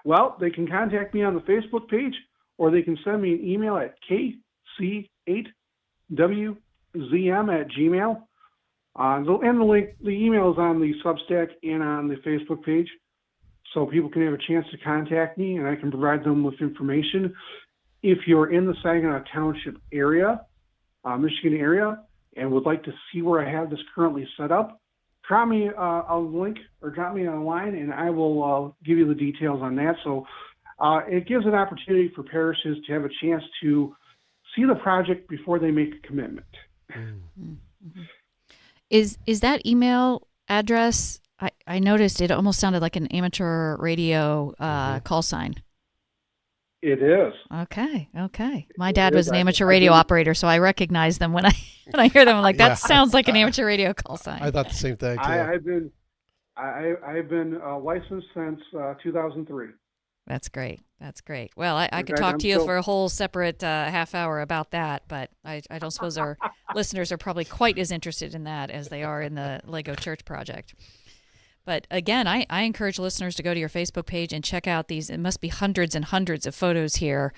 Well, they can contact me on the Facebook page, or they can send me an email at kc8wzm@gmail.com. And the link, the email is on the Substack and on the Facebook page, so people can have a chance to contact me, and I can provide them with information. If you're in the Saginaw Township area, Michigan area, and would like to see where I have this currently set up, drop me a link or drop me a line, and I will give you the details on that. So it gives an opportunity for parishes to have a chance to see the project before they make a commitment. Mm-hmm. Is that email address? I noticed it almost sounded like an amateur radio call sign. It is. Okay. My dad was an amateur radio operator, so I recognize them when I hear them. I'm like, that sounds like an amateur radio call sign. I thought the same thing too. I've been licensed since 2003. That's great. Well, I could talk to you for a whole separate half hour about that, but I don't suppose our listeners are probably quite as interested in that as they are in the Lego Church project. But again, I encourage listeners to go to your Facebook page and check out these. It must be hundreds and hundreds of photos here.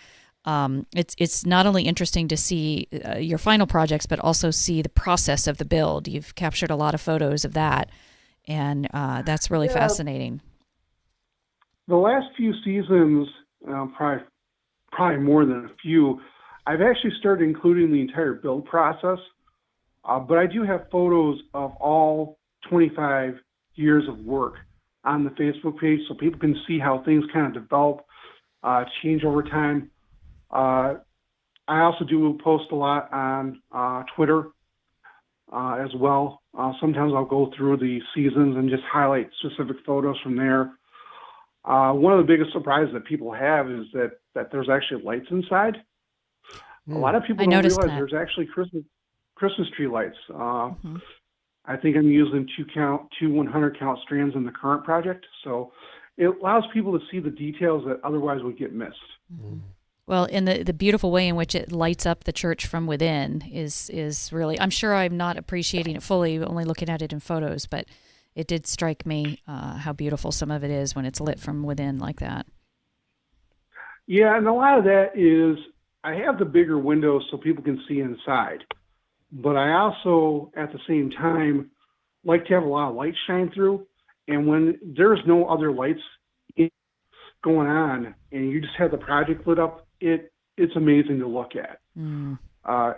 It's not only interesting to see your final projects, but also see the process of the build. You've captured a lot of photos of that, and that's really fascinating. The last few seasons, probably more than a few, I've actually started including the entire build process, but I do have photos of all 25 years of work on the Facebook page so people can see how things kind of develop, change over time. I also do post a lot on Twitter as well. Sometimes I'll go through the seasons and just highlight specific photos from there. One of the biggest surprises that people have is that there's actually lights inside. A lot of people don't realize there's actually Christmas tree lights. I think I'm using two 100 count strands in the current project, so it allows people to see the details that otherwise would get missed. Well, and the beautiful way in which it lights up the church from within is really, I'm sure I'm not appreciating it fully, only looking at it in photos, but it did strike me how beautiful some of it is when it's lit from within like that. Yeah, and a lot of that is I have the bigger windows so people can see inside. But I also, at the same time, like to have a lot of light shine through. And when there's no other lights going on and you just have the project lit up, it's amazing to look at. Mm.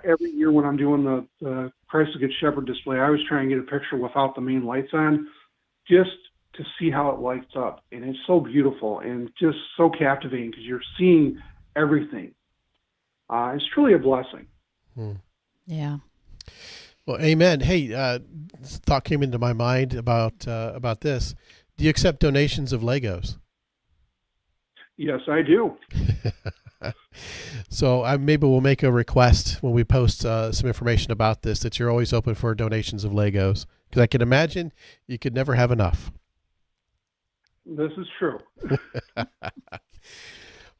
Every year when I'm doing the Christ the Good Shepherd display, I always try and get a picture without the main lights on, just to see how it lights up. And it's so beautiful and just so captivating because you're seeing everything. It's truly a blessing. Yeah. Well, amen. Hey, thought came into my mind about this. Do you accept donations of Legos? Yes, I do. So maybe we'll make a request when we post some information about this that you're always open for donations of Legos, because I can imagine you could never have enough. This is true.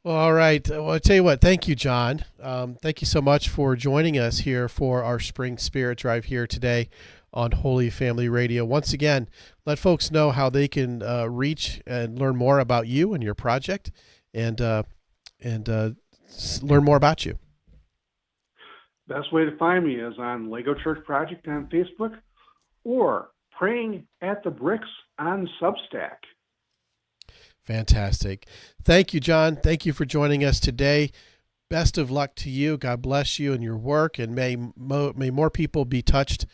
Well, all right. Well, I'll tell you what. Thank you, John. Thank you so much for joining us here for our Spring Spirit Drive here today on Holy Family Radio. Once again, let folks know how they can reach and learn more about you and your project, and learn more about you. Best way to find me is on Lego Church Project on Facebook or Praying at the Bricks on Substack. Fantastic. Thank you, John. Thank you for joining us today. Best of luck to you. God bless you and your work, and may more people be touched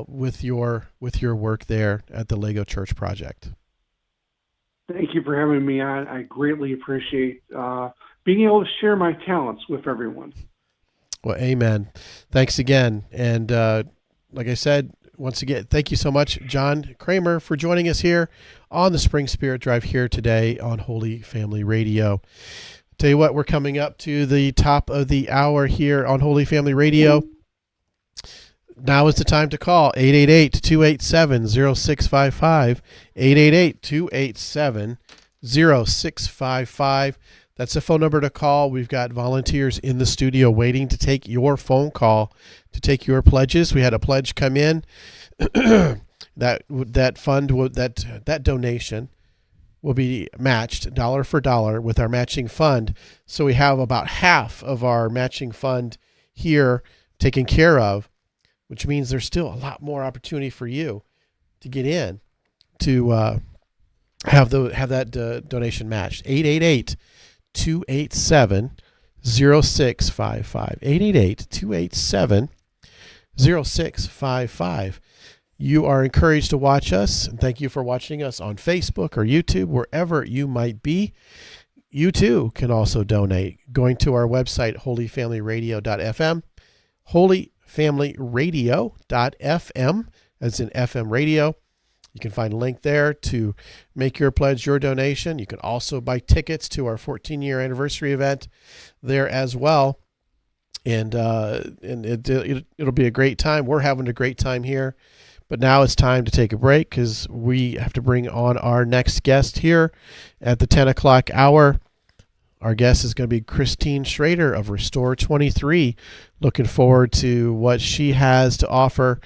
with your work there at the Lego Church Project. Thank you for having me on. I greatly appreciate being able to share my talents with everyone. Well, amen. Thanks again. And like I said, once again, thank you so much, John Kramer, for joining us here on the Spring Spirit Drive here today on Holy Family Radio. Tell you what, we're coming up to the top of the hour here on Holy Family Radio. Now is the time to call 888-287-0655, 888-287-0655. That's the phone number to call. We've got volunteers in the studio waiting to take your phone call, to take your pledges. We had a pledge come in. that fund, that donation will be matched dollar for dollar with our matching fund. So we have about half of our matching fund here taken care of, which means there's still a lot more opportunity for you to get in to have that donation matched. 888-287-0655. 888-287-0655. You are encouraged to watch us, and thank you for watching us on Facebook or YouTube, wherever you might be. You too can also donate going to our website, holyfamilyradio.fm, holyfamilyradio.fm, as in FM radio. You can find a link there to make your pledge, your donation. You can also buy tickets to our 14-year anniversary event there as well. And it'll be a great time. We're having a great time here. But now it's time to take a break because we have to bring on our next guest here at the 10 o'clock hour. Our guest is going to be Christine Schrader of Restore 23. Looking forward to what she has to offer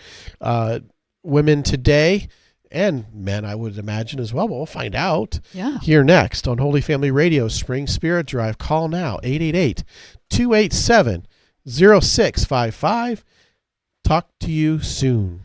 women today, and men, I would imagine as well. But we'll find out here next on Holy Family Radio, Spring Spirit Drive. Call now, 888-287-0655. Talk to you soon.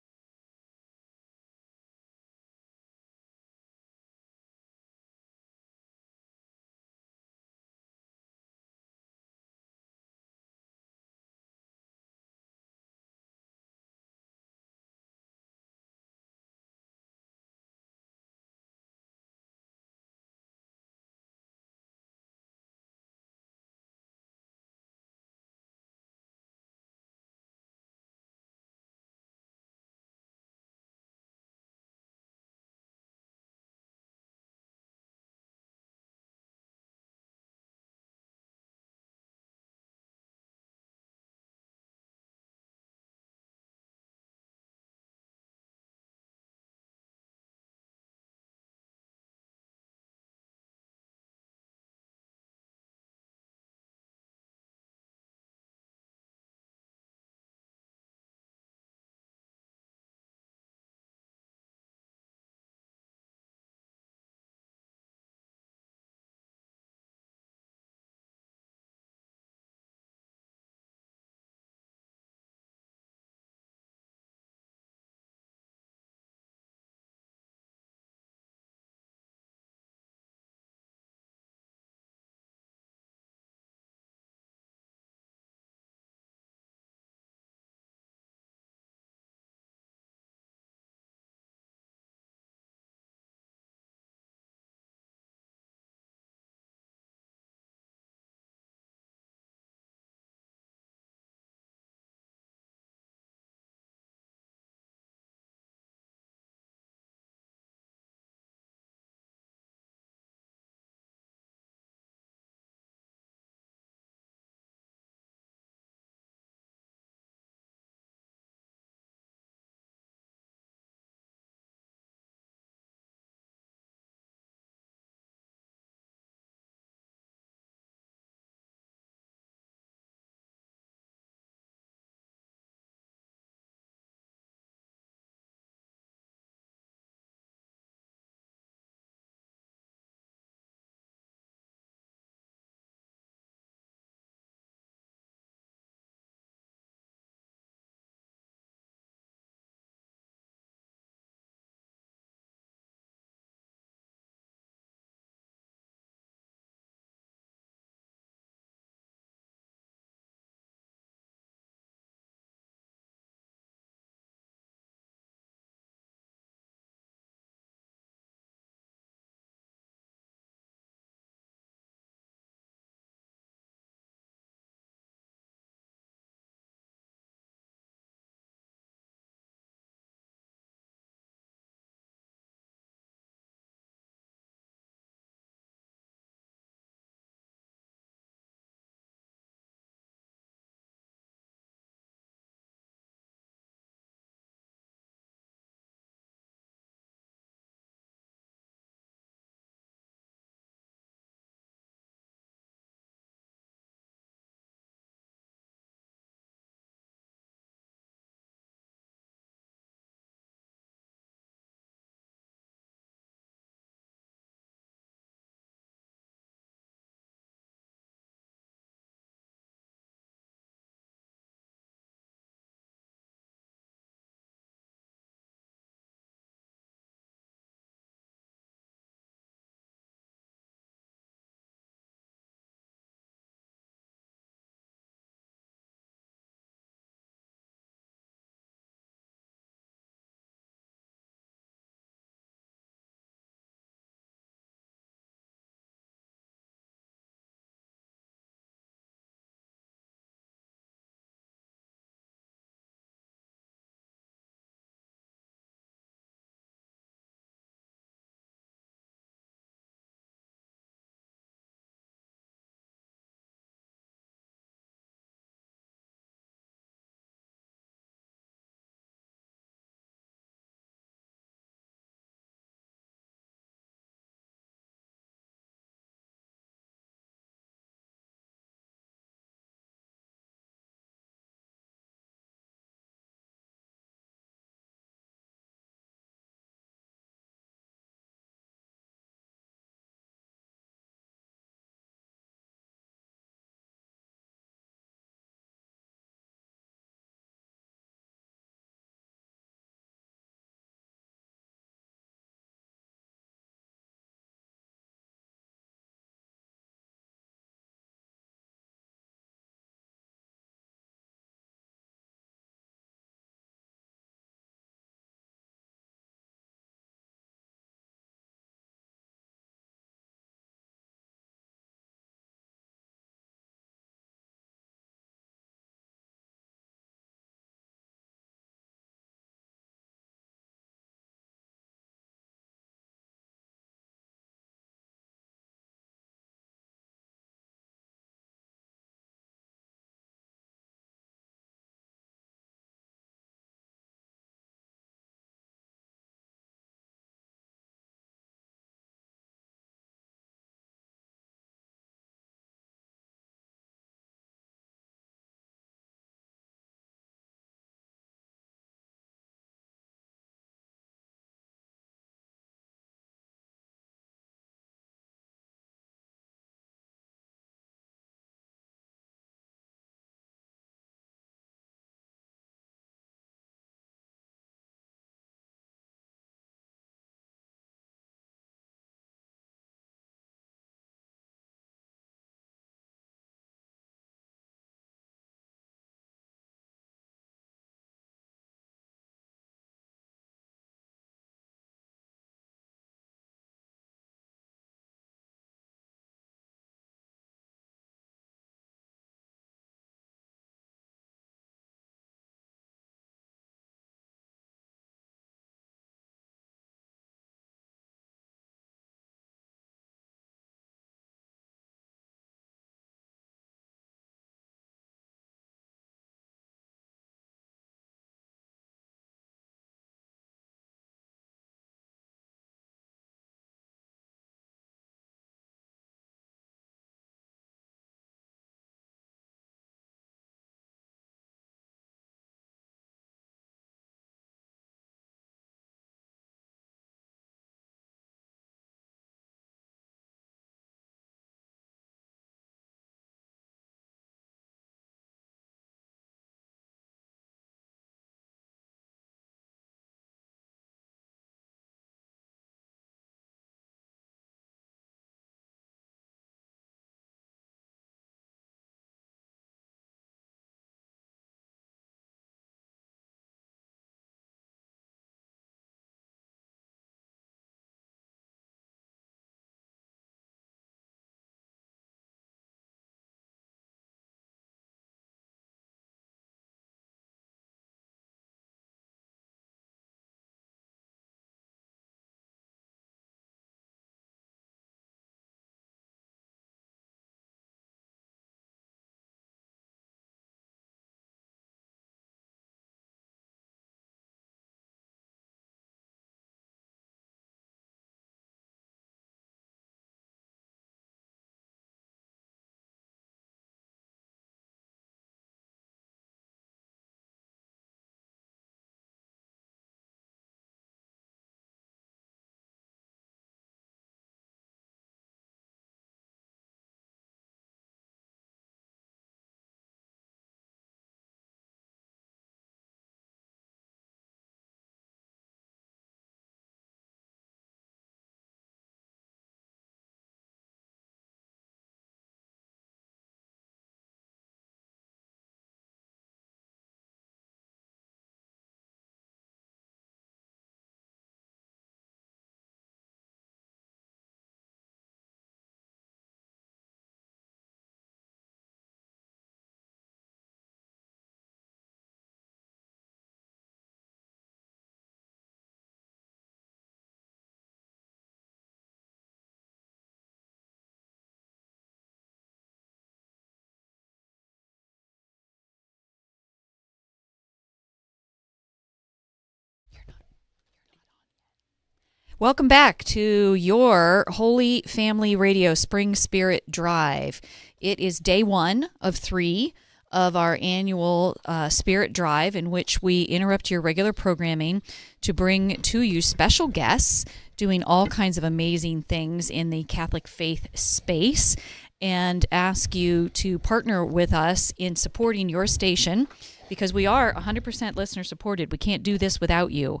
Welcome back to your Holy Family Radio Spring Spirit Drive. It is day 1 of 3 of our annual Spirit Drive, in which we interrupt your regular programming to bring to you special guests doing all kinds of amazing things in the Catholic faith space, and ask you to partner with us in supporting your station, because we are 100% listener supported. We can't do this without you.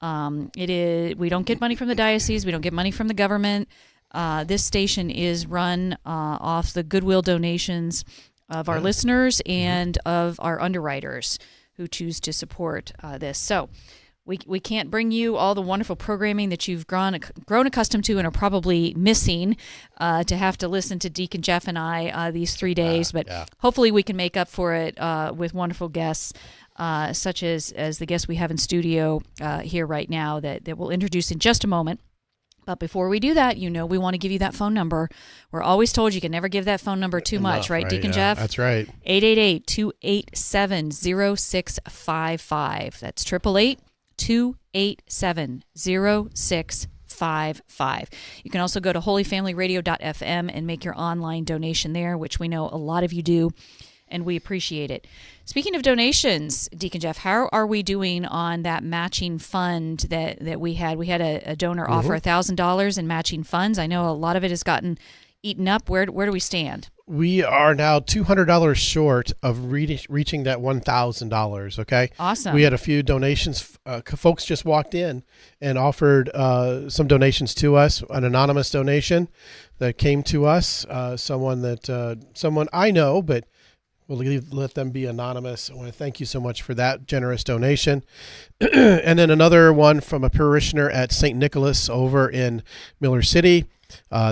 We don't get money from the diocese. We don't get money from the government. This station is run off the goodwill donations of our listeners and of our underwriters who choose to support this. So we can't bring you all the wonderful programming that you've grown accustomed to and are probably missing to have to listen to Deacon Jeff and I these 3 days. But hopefully we can make up for it with wonderful guests, such as the guests we have in studio here right now that we'll introduce in just a moment. But before we do that, we want to give you that phone number. We're always told you can never give that phone number too much, right, Deacon Jeff? That's right. 888-287-0655. That's 888-287-0655. You can also go to holyfamilyradio.fm and make your online donation there, which we know a lot of you do, and we appreciate it. Speaking of donations, Deacon Jeff, how are we doing on that matching fund that we had? We had a donor offer $1,000 in matching funds. I know a lot of it has gotten eaten up. Where do we stand? We are now $200 short of reaching that $1,000, okay? Awesome. We had a few donations. Folks just walked in and offered some donations to us, an anonymous donation that came to us, someone I know, but we'll let them be anonymous. I want to thank you so much for that generous donation. And then another one from a parishioner at St. Nicholas over in Miller City.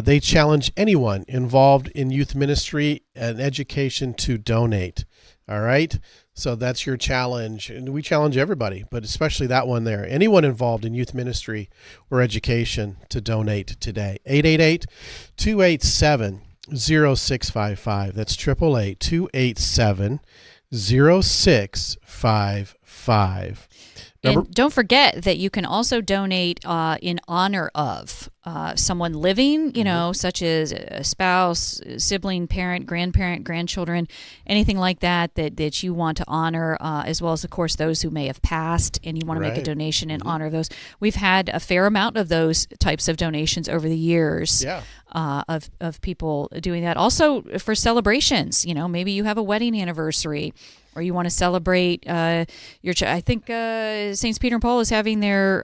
They challenge anyone involved in youth ministry and education to donate. All right? So that's your challenge. And we challenge everybody, but especially that one there. Anyone involved in youth ministry or education to donate today. 888-287-0655. That's 888-287-0655. And don't forget that you can also donate in honor of someone living, such as a spouse, sibling, parent, grandparent, grandchildren, anything like that you want to honor, as well as, of course, those who may have passed, and you want to make a donation in honor of those. We've had a fair amount of those types of donations over the years. Yeah. Of people doing that. Also for celebrations, maybe you have a wedding anniversary, or you want to celebrate I think Saints Peter and Paul is having their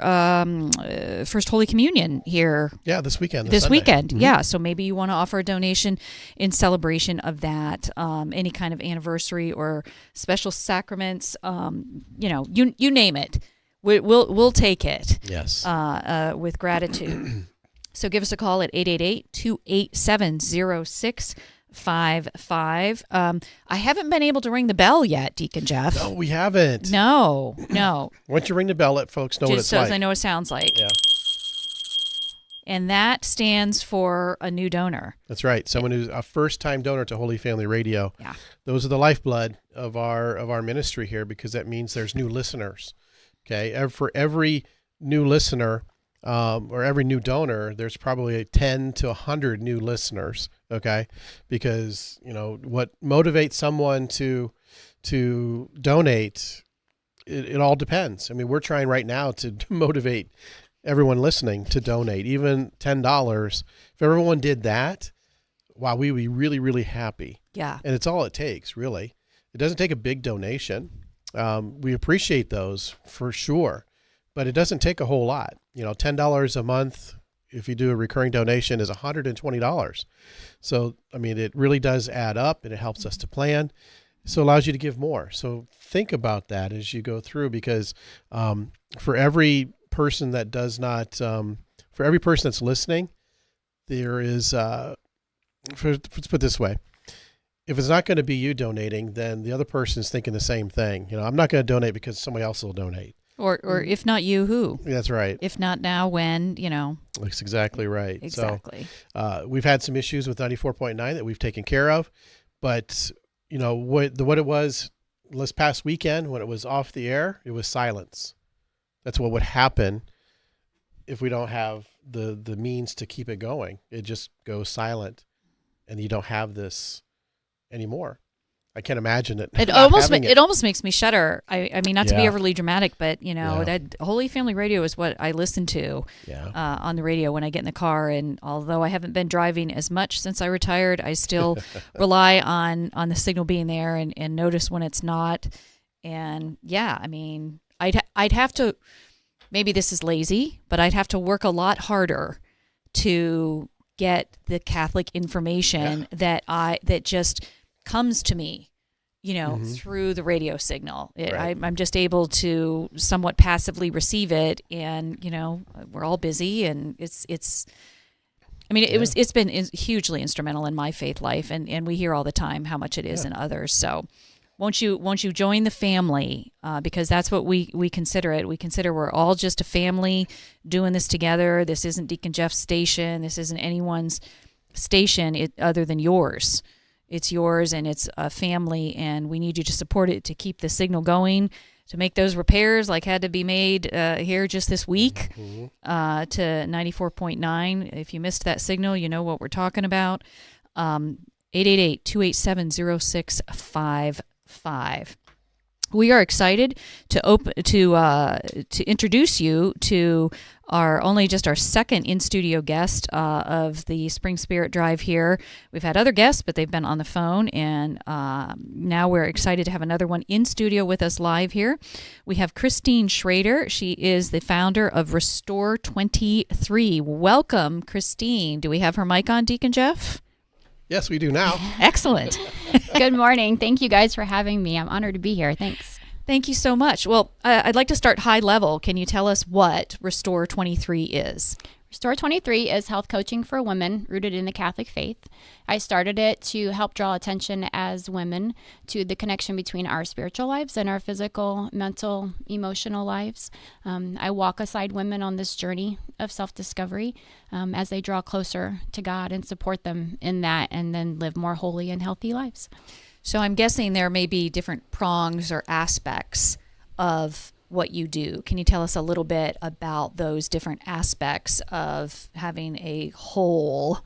first Holy Communion here. Yeah, this weekend. This weekend, yeah. So maybe you want to offer a donation in celebration of that, any kind of anniversary or special sacraments. You name it, we'll take it. Yes. With gratitude. So give us a call at 888-287-0655. I haven't been able to ring the bell yet, Deacon Jeff. No, we haven't. No. Once you ring the bell, let folks know what it's like. like. Just so I know what it sounds like. Yeah. And that stands for a new donor. That's right. Someone who's a first-time donor to Holy Family Radio. Yeah. Those are the lifeblood of our ministry here, because that means there's new listeners. Okay. For every new listener, or every new donor, there's probably 10 to 100 new listeners, okay? Because, what motivates someone to donate, it all depends. I mean, we're trying right now to motivate everyone listening to donate, even $10. If everyone did that, wow, we would be really, really happy. Yeah. And it's all it takes, really. It doesn't take a big donation. We appreciate those for sure. But it doesn't take a whole lot. $10 a month, if you do a recurring donation, is $120. So, I mean, it really does add up, and it helps us to plan. So it allows you to give more. So think about that as you go through, because for every person that does not, for every person that's listening, there is, let's put it this way. If it's not going to be you donating, then the other person is thinking the same thing. I'm not going to donate because somebody else will donate. Or if not you, who? That's right. If not now, when, That's exactly right. Exactly. So we've had some issues with 94.9 that we've taken care of. But, what it was this past weekend when it was off the air, it was silence. That's what would happen if we don't have the means to keep it going. It just goes silent, and you don't have this anymore. I can't imagine it. It almost makes me shudder. I mean, not to be overly dramatic, but that Holy Family Radio is what I listen to on the radio when I get in the car. And although I haven't been driving as much since I retired, I still rely on the signal being there and notice when it's not. And I mean, I'd have to. Maybe this is lazy, but I'd have to work a lot harder to get the Catholic information that just comes to me, through the radio signal. I'm just able to somewhat passively receive it, and we're all busy, and it's. I mean, it's been hugely instrumental in my faith life, and we hear all the time how much it is in others. So, won't you join the family? Because that's what we consider it. We consider we're all just a family doing this together. This isn't Deacon Jeff's station. This isn't anyone's station other than yours. It's yours, and it's a family, and we need you to support it to keep the signal going, to make those repairs like had to be made here just this week to 94.9. If you missed that signal, you know what we're talking about. 888-287-0655. We are excited to introduce you to our second in-studio guest of the Spring Spirit Drive here. We've had other guests, but they've been on the phone, and now we're excited to have another one in studio with us live here. We have Christine Schrader. She is the founder of Restore 23. Welcome, Christine. Do we have her mic on, Deacon Jeff? Yes, we do now. Excellent. Good morning. Thank you guys for having me. I'm honored to be here. Thanks. Thank you so much. Well, I'd like to start high level. Can you tell us what Restore 23 is? Restore 23 is health coaching for women rooted in the Catholic faith. I started it to help draw attention as women to the connection between our spiritual lives and our physical, mental, emotional lives. I walk aside women on this journey of self-discovery as they draw closer to God and support them in that, and then live more holy and healthy lives. So I'm guessing there may be different prongs or aspects of what you do. Can you tell us a little bit about those different aspects of having a whole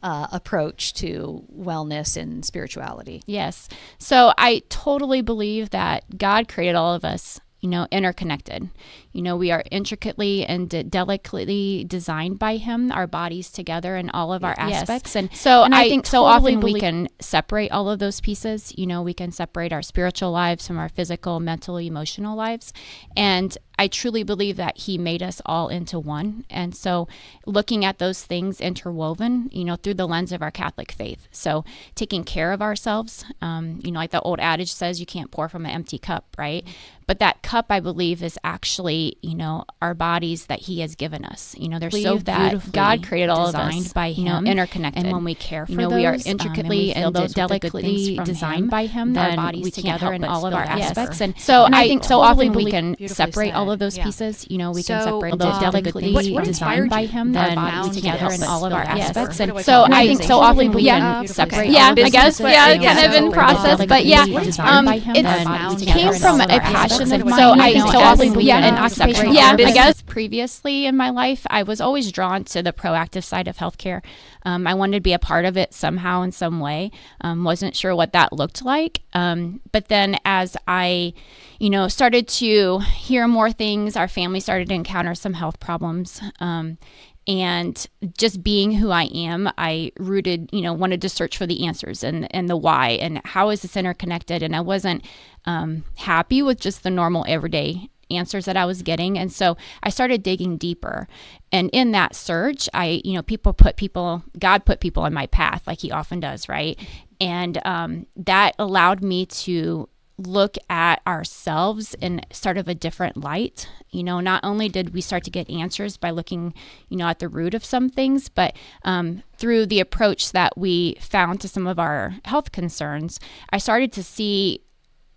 approach to wellness and spirituality? Yes. So I totally believe that God created all of us, interconnected. We are intricately and delicately designed by Him, our bodies together and all of our aspects. Yes. And I think so often we can separate all of those pieces. We can separate our spiritual lives from our physical, mental, emotional lives. And I truly believe that He made us all into one. And so looking at those things interwoven, through the lens of our Catholic faith. So taking care of ourselves, like the old adage says, you can't pour from an empty cup, right? But that cup, I believe, is actually, our bodies that He has given us. They're so that God created all of us by Him, interconnected. And when we care for those, we are intricately and delicately designed by Him, then our bodies together in all of our aspects. And so I think so often we can separate all of those pieces. We can separate those delicately designed by Him, then our bodies together in all of our aspects. And so I think so often we can separate. Yeah, I guess, kind of in process, but it came from a passion of mine. So I so often we can separate. Yeah, I guess previously in my life, I was always drawn to the proactive side of healthcare. I wanted to be a part of it somehow in some way. Wasn't sure what that looked like. But then as I, started to hear more things, our family started to encounter some health problems. And just being who I am, I wanted to search for the answers and the why and how is this interconnected. And I wasn't happy with just the normal everyday answers that I was getting. And so I started digging deeper. And in that search, God put people in my path like He often does, right? And that allowed me to look at ourselves in sort of a different light. Not only did we start to get answers by looking, at the root of some things, but through the approach that we found to some of our health concerns, I started to see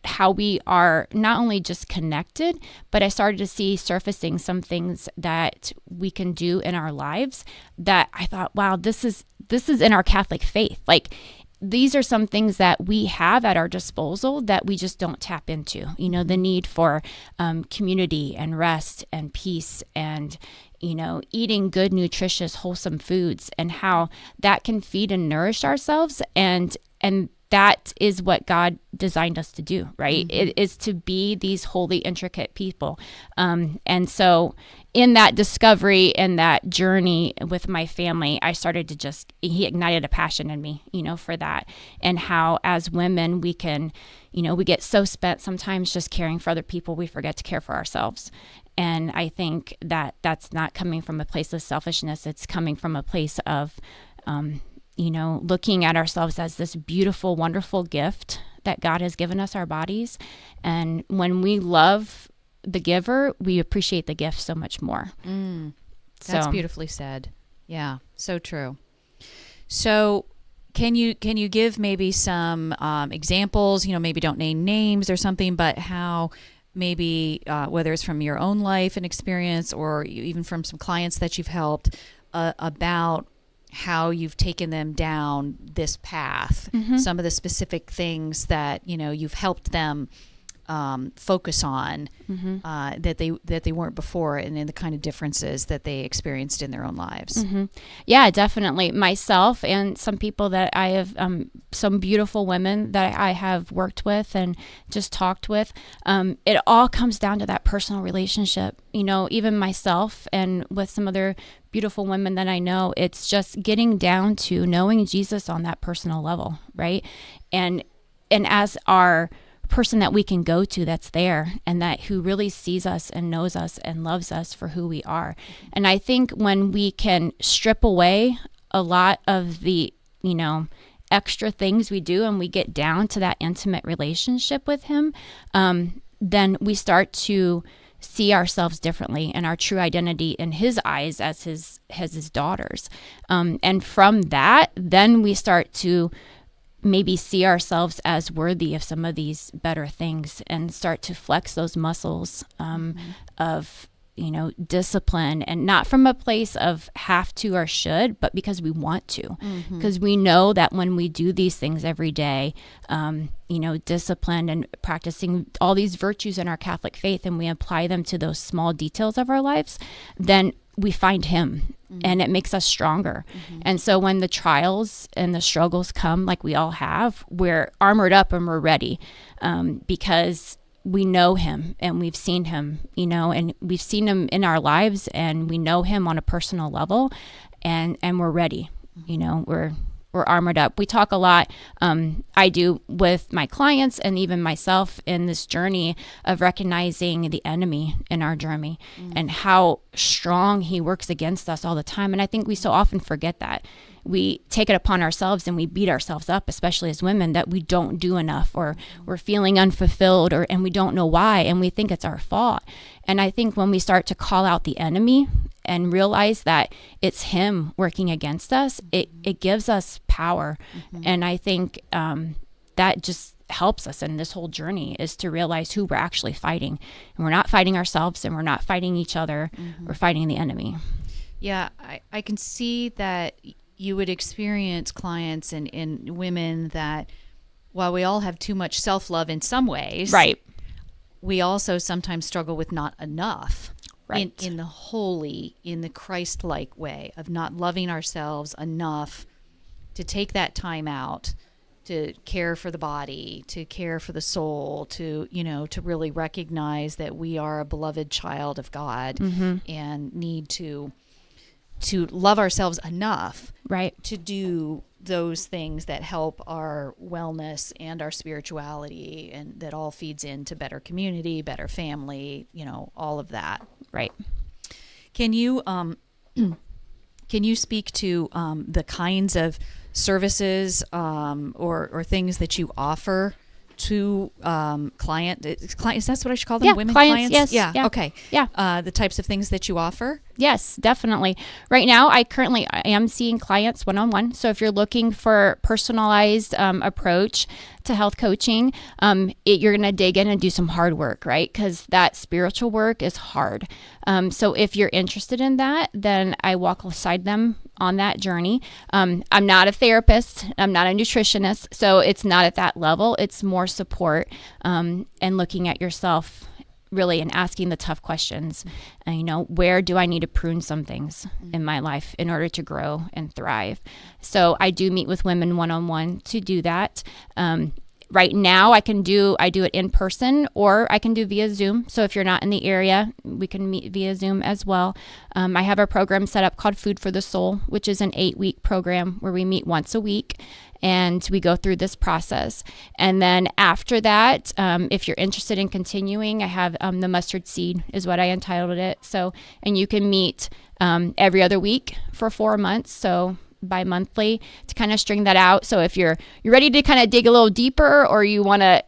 how we are not only just connected, but I started to see surfacing some things that we can do in our lives that I thought, wow, this is in our Catholic faith. Like, these are some things that we have at our disposal that we just don't tap into. The need for community and rest and peace and, eating good, nutritious, wholesome foods, and how that can feed and nourish ourselves. And that is what God designed us to do, right? It is to be these holy, intricate people. And so in that discovery and that journey with my family, I started to he ignited a passion in me, for that. And how as women, we can, we get so spent sometimes just caring for other people, we forget to care for ourselves. And I think that that's not coming from a place of selfishness. It's coming from a place of, looking at ourselves as this beautiful, wonderful gift that God has given us, our bodies. And when we love the giver, we appreciate the gift so much more. That's beautifully said. Yeah, so true. So can you give maybe some examples, maybe don't name names or something, but how maybe whether it's from your own life and experience or even from some clients that you've helped about how you've taken them down this path, some of the specific things that, you've helped them focus on that they weren't before, and in the kind of differences that they experienced in their own lives. Yeah, definitely. Myself and some people that I have, some beautiful women that I have worked with and just talked with. It all comes down to that personal relationship. Even myself and with some other beautiful women that I know, it's just getting down to knowing Jesus on that personal level, right? And as our person that we can go to that's there and that who really sees us and knows us and loves us for who we are. And I think when we can strip away a lot of the, extra things we do and we get down to that intimate relationship with him, then we start to see ourselves differently and our true identity in his eyes as his daughters. And from that, then we start to maybe see ourselves as worthy of some of these better things and start to flex those muscles of, discipline, and not from a place of have to or should, but because we want to, because we know that when we do these things every day, discipline and practicing all these virtues in our Catholic faith, and we apply them to those small details of our lives, then we find him and it makes us stronger. And so when the trials and the struggles come, like we all have, we're armored up and we're ready, because we know him and we've seen him, and we've seen him in our lives and we know him on a personal level, and we're ready, we're armored up. We talk a lot, I do with my clients and even myself in this journey of recognizing the enemy in our journey and how strong he works against us all the time. And I think we so often forget that. We take it upon ourselves and we beat ourselves up, especially as women, that we don't do enough, or we're feeling unfulfilled, and we don't know why, and we think it's our fault. And I think when we start to call out the enemy and realize that it's him working against us, it gives us power. And I think that just helps us in this whole journey, is to realize who we're actually fighting. And we're not fighting ourselves and we're not fighting each other. We're fighting the enemy. Yeah, I can see that you would experience clients and women that while we all have too much self-love in some ways, right, we also sometimes struggle with not enough. Right. In the holy, in the Christ-like way of not loving ourselves enough to take that time out to care for the body, to care for the soul, to really recognize that we are a beloved child of God and need to love ourselves enough, right, to do those things that help our wellness and our spirituality, and that all feeds into better community, better family, all of that. Right. Can you speak to the kinds of services or things that you offer to clients? That's what I should call them? Yeah, women clients? clients? Yes. Yeah. Okay. Yeah. The types of things that you offer? Yes, definitely. Right now, I am seeing clients one-on-one. So if you're looking for personalized approach to health coaching, you're going to dig in and do some hard work, right? Because that spiritual work is hard. So if you're interested in that, then I walk beside them on that journey. I'm not a therapist. I'm not a nutritionist. So it's not at that level. It's more support and looking at yourself really in asking the tough questions. And, where do I need to prune some things in my life in order to grow and thrive? So I do meet with women one-on-one to do that. Right now, I do it in person, or I can do via Zoom. So if you're not in the area, we can meet via Zoom as well. I have a program set up called Food for the Soul, which is an 8-week program where we meet once a week and we go through this process. And then after that, if you're interested in continuing, I have the mustard seed is what I entitled it. So, and you can meet every other week for 4 months. So bi-monthly to kind of string that out. So if you're ready to kind of dig a little deeper, or you want to,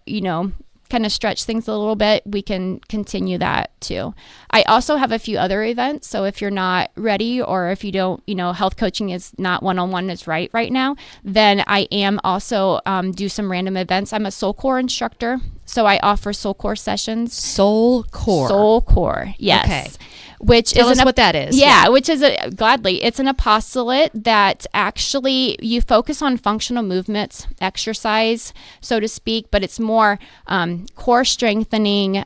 kind of stretch things a little bit, we can continue that too. I also have a few other events. So if you're not ready, or if you don't, health coaching is not one-on-one is right now, then I am also do some random events. I'm a Soul Core instructor. So I offer Soul Core sessions. Soul Core. Soul Core. Yes. Okay. Which Tell is us what that is. Yeah, which is gladly. It's an apostolate that actually you focus on functional movements, exercise, so to speak, but it's more core strengthening,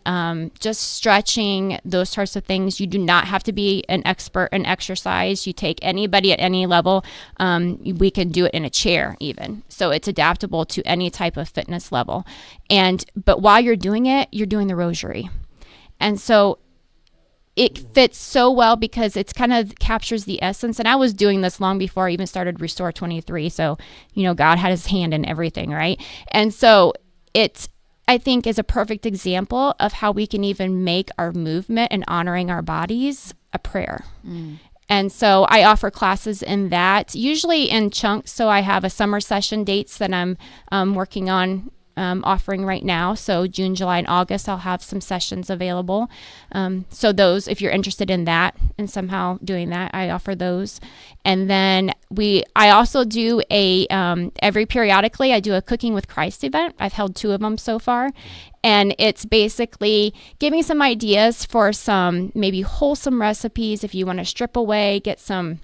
just stretching, those sorts of things. You do not have to be an expert in exercise. You take anybody at any level. We can do it in a chair even. So it's adaptable to any type of fitness level. But while you're doing it, you're doing the rosary. And so it fits so well because it's kind of captures the essence. And I was doing this long before I even started Restore 23. So, God had his hand in everything, right? And so it, I think, is a perfect example of how we can even make our movement and honoring our bodies a prayer. And so I offer classes in that, usually in chunks. So I have a summer session dates that I'm working on offering right now. So June, July, and August, I'll have some sessions available. So those, if you're interested in that and somehow doing that, I offer those. And then I also do every periodically, I do a Cooking with Christ event. I've held 2 of them so far. And it's basically giving some ideas for some maybe wholesome recipes if you want to strip away, get some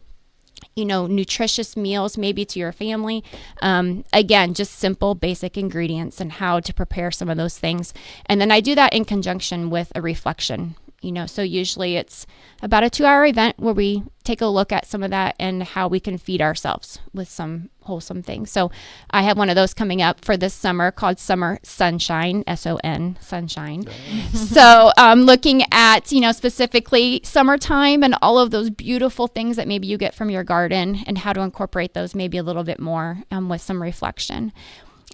nutritious meals maybe to your family. Again, just simple, basic ingredients and how to prepare some of those things. And then I do that in conjunction with a reflection. So usually it's about a 2-hour event where we take a look at some of that and how we can feed ourselves with some wholesome things. So I have one of those coming up for this summer called Summer Sunshine, S-O-N, Sunshine. So looking at, specifically summertime and all of those beautiful things that maybe you get from your garden and how to incorporate those maybe a little bit more with some reflection.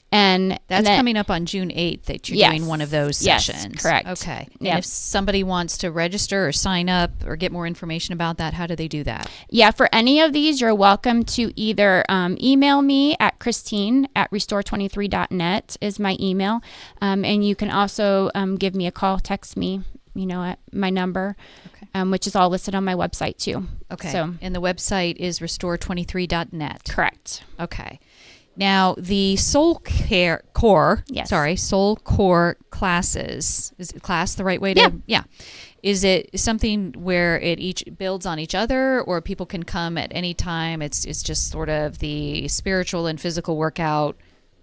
And that's coming up on June 8th that you're doing one of those sessions. Yes, correct. Okay. And if somebody wants to register or sign up or get more information about that, how do they do that? Yeah, for any of these, you're welcome to either email me at Christine@restore23.net is my email. And you can also give me a call, text me, at my number, which is all listed on my website too. Okay. So, and the website is restore23.net. Correct. Okay. Now, the Soul Core classes, is class the right way to? Yeah. Is it something where it each builds on each other, or people can come at any time? It's just sort of the spiritual and physical workout.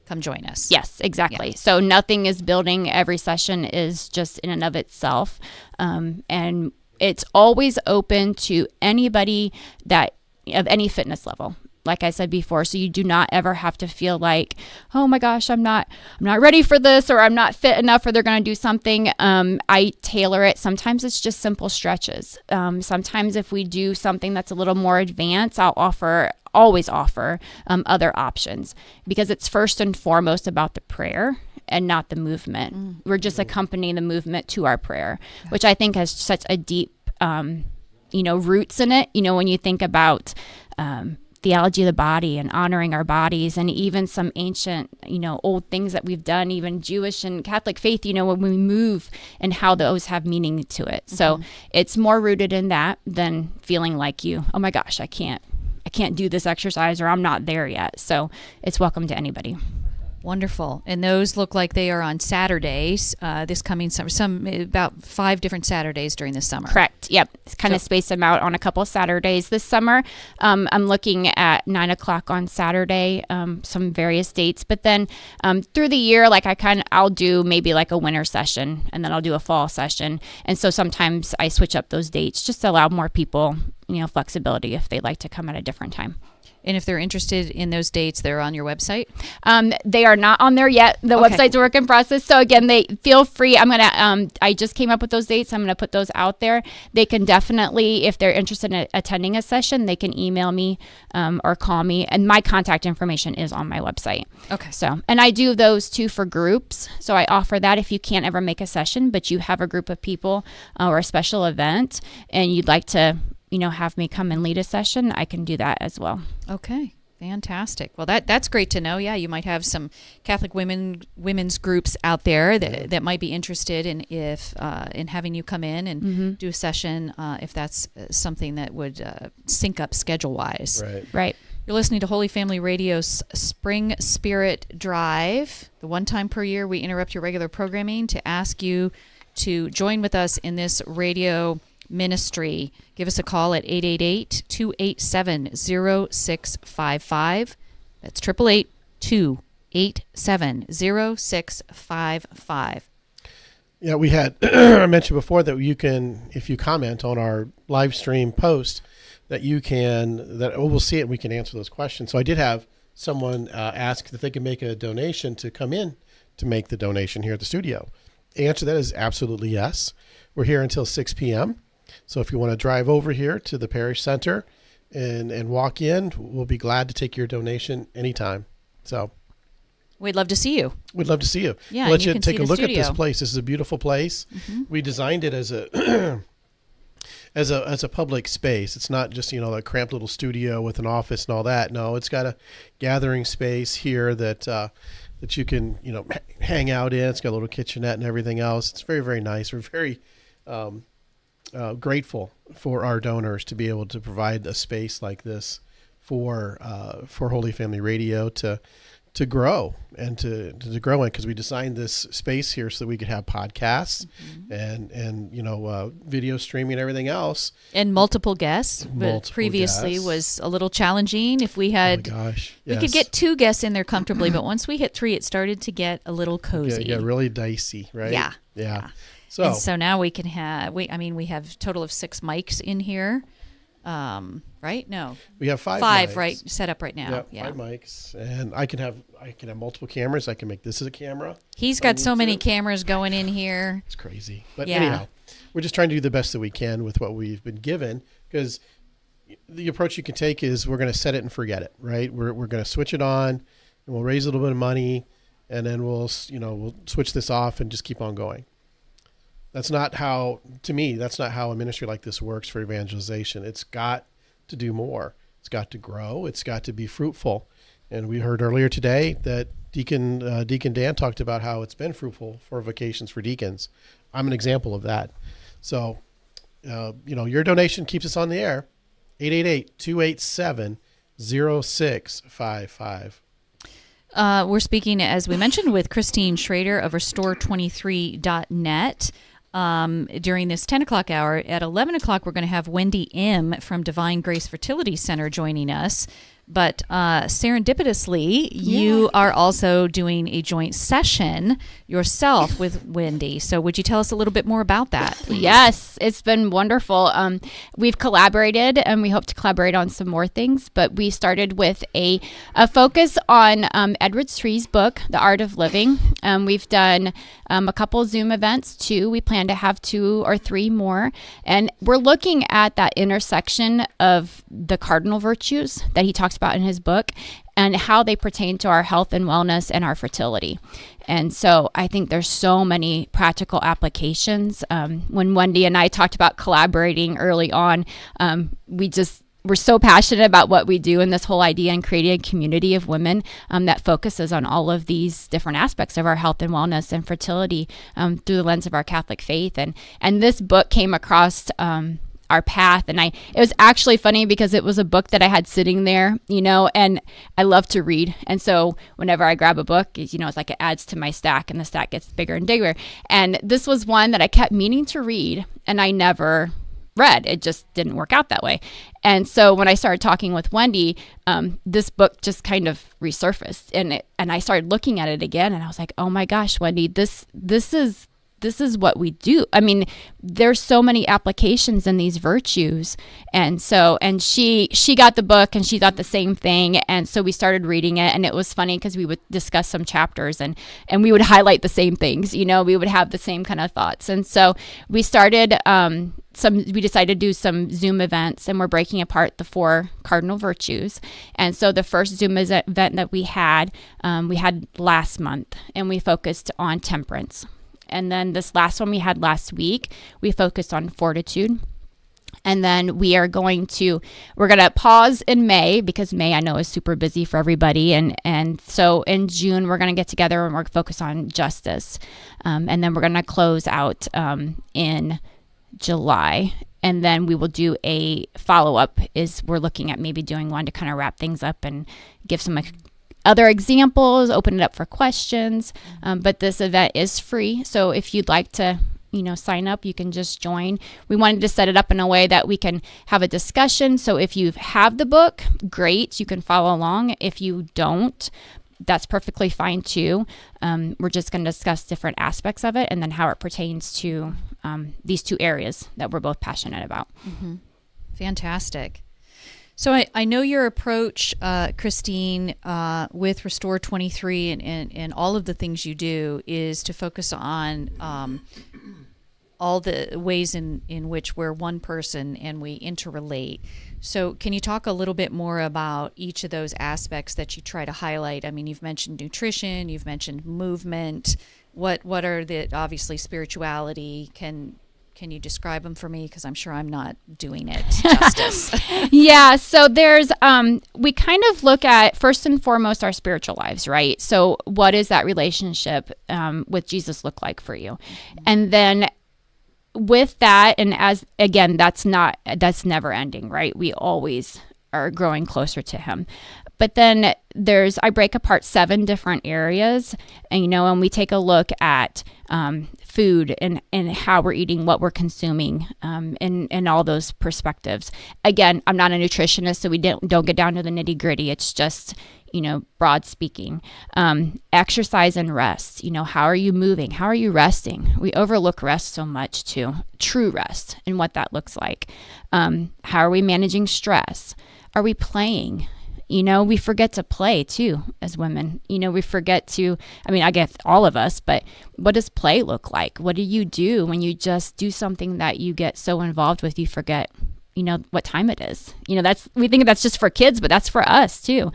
Come join us. Yes, exactly. Yeah. So nothing is building. Every session is just in and of itself. And it's always open to anybody of any fitness level. Like I said before, so you do not ever have to feel like, oh my gosh, I'm not ready for this, or I'm not fit enough, or they're going to do something. I tailor it. Sometimes it's just simple stretches. Sometimes if we do something that's a little more advanced, I'll always offer other options, because it's first and foremost about the prayer and not the movement. We're just accompanying the movement to our prayer, which I think has such a deep, roots in it. When you think about theology of the body and honoring our bodies, and even some ancient, old things that we've done, even Jewish and Catholic faith, when we move and how those have meaning to it. Mm-hmm. So it's more rooted in that than feeling like oh my gosh, I can't do this exercise, or I'm not there yet. So it's welcome to anybody. Wonderful. And those look like they are on Saturdays this coming summer, about 5 different Saturdays during the summer. Correct. Yep. It's kind of space them out on a couple of Saturdays this summer. I'm looking at 9 o'clock on Saturday, some various dates. But then through the year, like I'll do maybe like a winter session, and then I'll do a fall session. And so sometimes I switch up those dates just to allow more people, flexibility if they'd like to come at a different time. And if they're interested in those dates, they're on your website? They are not on there yet. The website's a work in process. So again, they feel free. I just came up with those dates. I'm going to put those out there. They can definitely, if they're interested in attending a session, they can email me or call me. And my contact information is on my website. Okay. So, and I do those too for groups. So I offer that if you can't ever make a session, but you have a group of people or a special event and you'd like to have me come and lead a session, I can do that as well. Okay. Fantastic. Well, that's great to know. Yeah, you might have some Catholic women's groups out there that might be interested in in having you come in and do a session if that's something that would sync up schedule-wise. Right. You're listening to Holy Family Radio's Spring Spirit Drive. The one time per year we interrupt your regular programming to ask you to join with us in this radio ministry. Give us a call at 888-287-0655. That's 888-287-0655. Yeah, we had I mentioned before that you can, if you comment on our live stream post, that we'll see it and we can answer those questions. So I did have someone ask if they could make a donation to come in to make the donation here at the studio. The answer to that is absolutely yes. We're here until 6 p.m. So if you want to drive over here to the parish center and walk in, we'll be glad to take your donation anytime. So we'd love to see you. We'd love to see you. Yeah, let you you can take see a the look at studio. this place. This is a beautiful place. We designed it as a as a public space. It's not just a cramped little studio with an office and all that. No, it's got a gathering space here that you can hang out in. It's got a little kitchenette and everything else. It's very, very nice. We're very grateful for our donors to be able to provide a space like this for Holy Family Radio to grow and to grow in, because we designed this space here so that we could have podcasts and video streaming and everything else, and multiple guests. But previously guests was a little challenging. If we had, we could get 2 guests in there comfortably, but once we hit 3, it started to get a little cozy. Yeah, really dicey, right? Yeah. So now we can have. We have a total of 6 mics in here. Right? No. We have 5 mics. Right, set up right now. Yeah, 5 mics, and I can have multiple cameras. I can make this as a camera. He's got so many cameras going in here. It's crazy. But anyhow, we're just trying to do the best that we can with what we've been given, because the approach you can take is we're going to set it and forget it, right? We're going to switch it on, and we'll raise a little bit of money, and then we'll switch this off and just keep on going. That's not how a ministry like this works for evangelization. It's got to do more. It's got to grow. It's got to be fruitful. And we heard earlier today that Deacon Dan talked about how it's been fruitful for vocations for deacons. I'm an example of that. So, your donation keeps us on the air. 888-287-0655. We're speaking, as we mentioned, with Christine Schrader of Restore23.net. During this 10 o'clock hour. At 11 o'clock, we're going to have Wendy M. from Divine Grace Fertility Center joining us. But serendipitously, you are also doing a joint session yourself with Wendy. So would you tell us a little bit more about that, please? Yes, it's been wonderful. We've collaborated, and we hope to collaborate on some more things. But we started with a focus on Edward Sri's book, The Art of Living. We've done a couple Zoom events, too. We plan to have 2 or 3 more. And we're looking at that intersection of the cardinal virtues that he talks about in his book and how they pertain to our health and wellness and our fertility. And so I think there's so many practical applications. When Wendy and I talked about collaborating early on, we're so passionate about what we do and this whole idea and creating a community of women that focuses on all of these different aspects of our health and wellness and fertility through the lens of our Catholic faith. And this book came across our path. And it was actually funny because it was a book that I had sitting there, and I love to read. And so whenever I grab a book, it's like it adds to my stack, and the stack gets bigger and bigger. And this was one that I kept meaning to read, and I never read. It just didn't work out that way. And so when I started talking with Wendy, this book just kind of resurfaced, and I started looking at it again, and I was like, oh my gosh, Wendy, this is what we do. I mean, there's so many applications in these virtues. And she got the book, and she thought the same thing. And so we started reading it, and it was funny because we would discuss some chapters, and we would highlight the same things, we would have the same kind of thoughts. And so we started, we decided to do some Zoom events, and we're breaking apart the 4 cardinal virtues. And so the first Zoom event that we had last month, and we focused on temperance. And then this last one we had last week, we focused on fortitude. And then we're going to pause in May, because May I know is super busy for everybody. And so in June, we're going to get together and we're focused on justice. And then we're going to close out in July. And then we will do a follow-up. We're looking at maybe doing one to kind of wrap things up and give some other examples, open it up for questions. But this event is free. So if you'd like to, sign up, you can just join. We wanted to set it up in a way that we can have a discussion. So if you have the book, great, you can follow along. If you don't, that's perfectly fine too. We're just going to discuss different aspects of it and then how it pertains to these 2 areas that we're both passionate about. Mm-hmm. Fantastic. So I know your approach, Christine, with Restore 23 and all of the things you do is to focus on all the ways in which we're one person and we interrelate. So can you talk a little bit more about each of those aspects that you try to highlight? I mean, you've mentioned nutrition, you've mentioned movement. What are obviously spirituality? Can you describe them for me? Because I'm sure I'm not doing it justice. Yeah. So there's, we kind of look at first and foremost our spiritual lives, right? So what is that relationship with Jesus look like for you? And then with that, and as again, that's never ending, right? We always are growing closer to him. But then I break apart 7 different areas, and we take a look at food and how we're eating, what we're consuming, and all those perspectives. Again, I'm not a nutritionist, so we don't get down to the nitty gritty. It's just, broad speaking. Exercise and rest. How are you moving? How are you resting? We overlook rest so much too. True rest and what that looks like. How are we managing stress? Are we playing? We forget to play too as women. We forget to, I guess all of us, but what does play look like? What do you do when you just do something that you get so involved with, you forget, what time it is? We think that's just for kids, but that's for us too.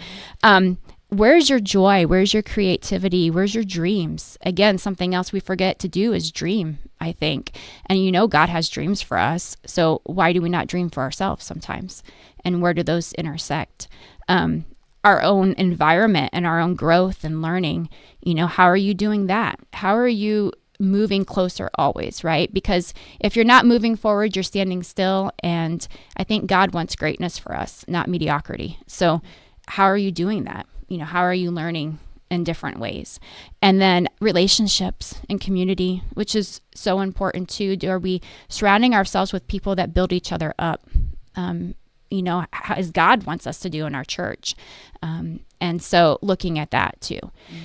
Where's your joy? Where's your creativity? Where's your dreams? Again, something else we forget to do is dream, I think. And God has dreams for us. So why do we not dream for ourselves sometimes? And where do those intersect? Our own environment and our own growth and learning, how are you doing that? How are you moving closer always, right? Because if you're not moving forward, you're standing still. And I think God wants greatness for us, not mediocrity. So how are you doing that? How are you learning in different ways? And then relationships and community, which is so important too. Are we surrounding ourselves with people that build each other up? As God wants us to do in our church. And so looking at that too.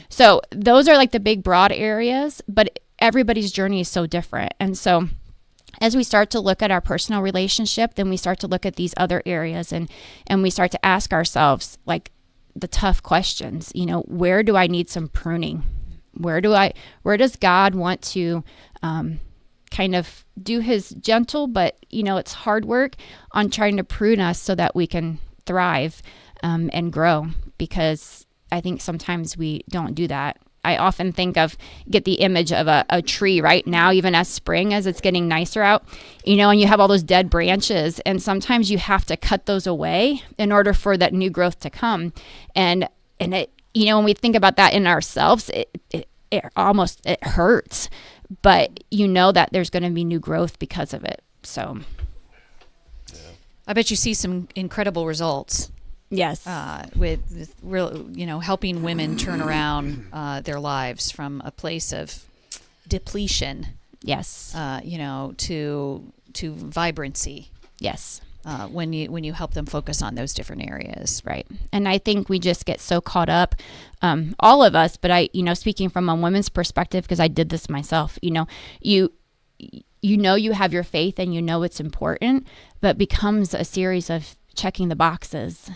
So those are like the big broad areas, but everybody's journey is so different. And so as we start to look at our personal relationship, then we start to look at these other areas and we start to ask ourselves like the tough questions, where do I need some pruning? Where does God want to, kind of do his gentle, but it's hard work on trying to prune us so that we can thrive and grow, because I think sometimes we don't do that. I often get the image of a tree right now, even as spring, as it's getting nicer out, and you have all those dead branches, and sometimes you have to cut those away in order for that new growth to come. And it, when we think about that in ourselves, it almost hurts. But that there's going to be new growth because of it. So I bet you see some incredible results. Yes. With real, helping women turn around their lives from a place of depletion. Yes. To vibrancy. Yes. When you help them focus on those different areas. Right. And I think we just get so caught up, all of us, but speaking from a women's perspective, because I did this myself, you have your faith and it's important, but it becomes a series of checking the boxes,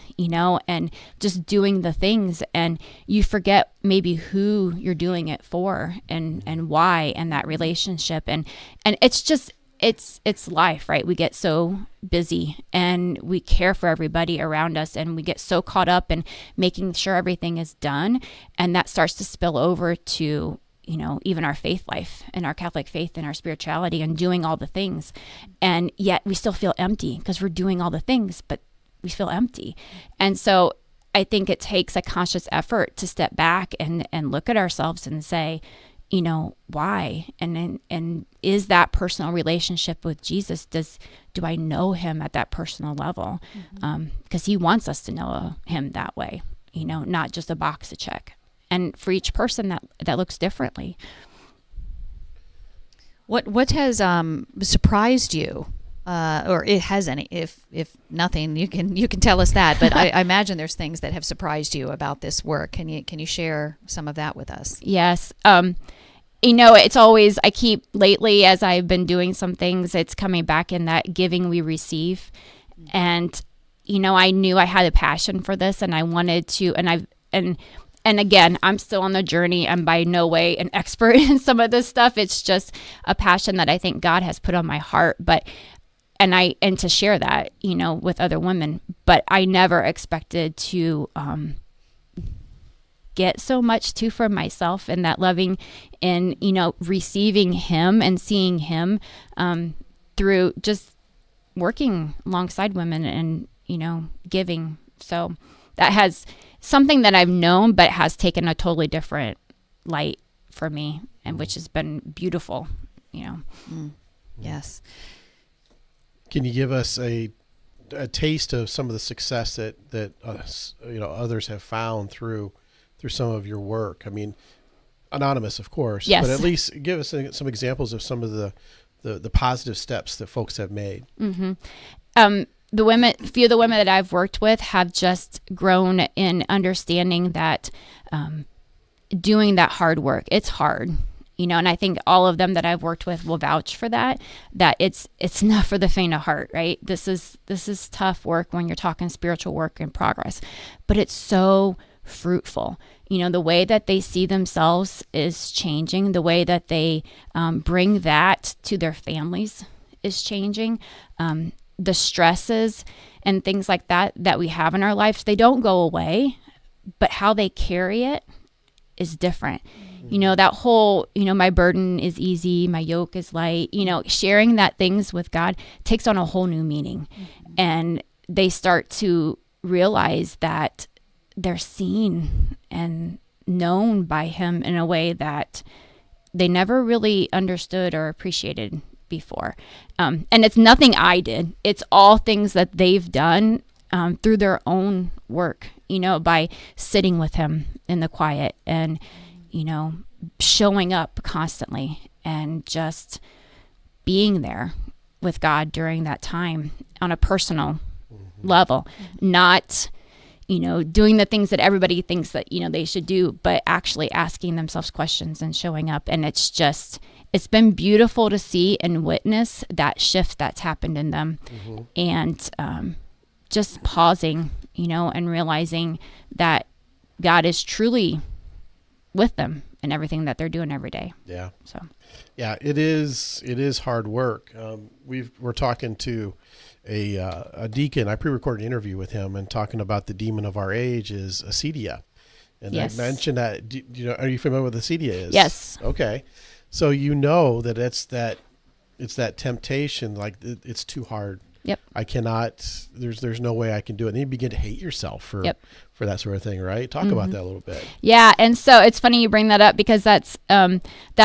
and just doing the things, and you forget maybe who you're doing it for and why, and that relationship. And it's just, it's life, right? We get so busy and we care for everybody around us, and we get so caught up in making sure everything is done. And that starts to spill over to, even our faith life and our Catholic faith and our spirituality and doing all the things. And yet we still feel empty because we're doing all the things, but we feel empty. And so I think it takes a conscious effort to step back and look at ourselves and say, why? And is that personal relationship with Jesus, do I know him at that personal level? Because he wants us to know him that way, not just a box to check. And for each person that looks differently. What has surprised you? Or it has any, if nothing, you can tell us that, but I imagine there's things that have surprised you about this work. Can you share some of that with us? Yes. It's always, lately, as I've been doing some things, it's coming back in that giving we receive. And, I knew I had a passion for this, and I wanted to, and again, I'm still on the journey. I'm by no way an expert in some of this stuff. It's just a passion that I think God has put on my heart, and to share that, with other women. But I never expected to get so much too for myself, and that loving and, receiving him and seeing him through just working alongside women and, giving. So that has something that I've known, but has taken a totally different light for me, and which has been beautiful, Yes. Can you give us a taste of some of the success that others have found through some of your work? I mean, anonymous, of course, yes, but at least give us some examples of some of the positive steps that folks have made. Mm-hmm. Few of the women that I've worked with have just grown in understanding that doing that hard work, it's hard. And I think all of them that I've worked with will vouch for that it's not for the faint of heart, right? This is tough work when you're talking spiritual work in progress, but it's so fruitful. The way that they see themselves is changing. The way that they bring that to their families is changing. The stresses and things like that we have in our lives, they don't go away, but how they carry it is different. That whole, my burden is easy, my yoke is light, sharing that things with God takes on a whole new meaning. And they start to realize that they're seen and known by him in a way that they never really understood or appreciated before. And it's nothing I did. It's all things that they've done through their own work, by sitting with him in the quiet and, showing up constantly and just being there with God during that time on a personal level, not, doing the things that everybody thinks that, they should do, but actually asking themselves questions and showing up. And it's been beautiful to see and witness that shift that's happened in them. And just pausing, and realizing that God is truly with them in everything that they're doing every day. Yeah. So, yeah, it is hard work. We're talking to a deacon. I pre-recorded an interview with him and talking about the demon of our age is acedia. And yes. I mentioned that, are you familiar with what acedia is? Yes. Okay. So that it's that temptation, like it's too hard. Yep. I cannot, there's no way I can do it. And you begin to hate yourself for that sort of thing, right? Talk about that a little bit. Yeah. And so it's funny you bring that up, because that's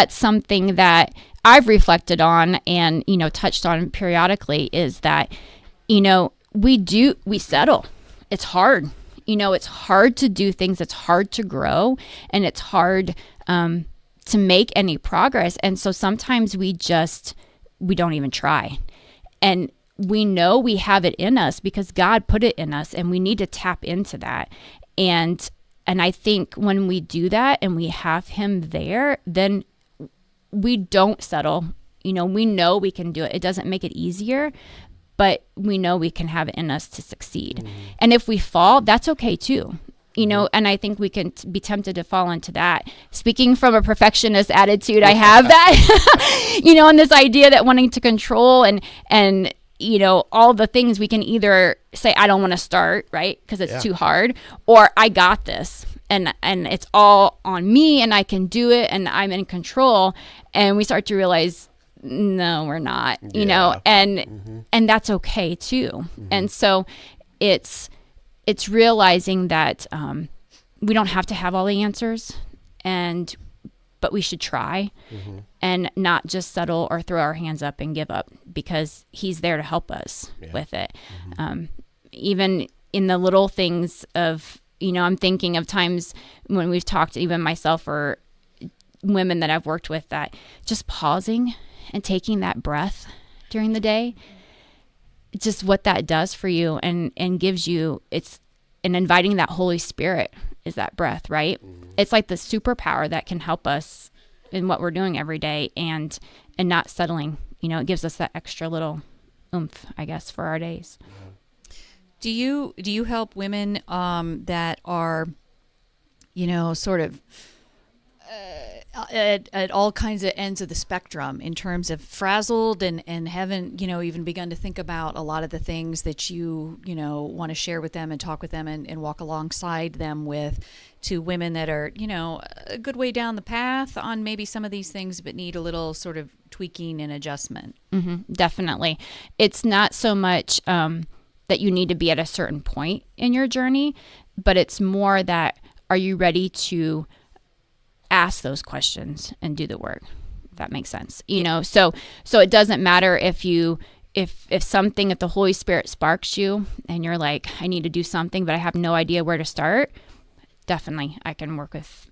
something that I've reflected on and, touched on periodically, is that, we settle. It's hard. It's hard to do things. It's hard to grow, and it's hard to make any progress. And so sometimes we don't even try. And we know we have it in us because God put it in us, and we need to tap into that. And I think when we do that and we have him there, then we don't settle. We know we can do it. It doesn't make it easier, but we know we can have it in us to succeed. Mm-hmm. And if we fall, that's okay too. And I think we can be tempted to fall into that. Speaking from a perfectionist attitude, I have that, and this idea that wanting to control and all the things, we can either say, I don't want to start, right? Because it's too hard, or I got this and it's all on me and I can do it and I'm in control. And we start to realize, no, we're not, and that's okay too. Mm-hmm. And so it's realizing that we don't have to have all the answers, but we should try and not just settle or throw our hands up and give up, because he's there to help us with it. Mm-hmm. Even in the little things of, I'm thinking of times when we've talked, even myself or women that I've worked with, that just pausing and taking that breath during the day, just what that does for you and gives you, and inviting that Holy Spirit is that breath, right? Mm-hmm. It's like the superpower that can help us in what we're doing every day and not settling. It gives us that extra little oomph, I guess, for our days. Do you help women that are, sort of at all kinds of ends of the spectrum, in terms of frazzled and haven't, even begun to think about a lot of the things that you want to share with them and talk with them and walk alongside them with, to women that are, a good way down the path on maybe some of these things, but need a little sort of tweaking and adjustment? Mm-hmm, definitely. It's not so much that you need to be at a certain point in your journey, but it's more that, are you ready to ask those questions and do the work, if that makes sense. So it doesn't matter if something, if the Holy Spirit sparks you and you're like, I need to do something, but I have no idea where to start. Definitely I can work with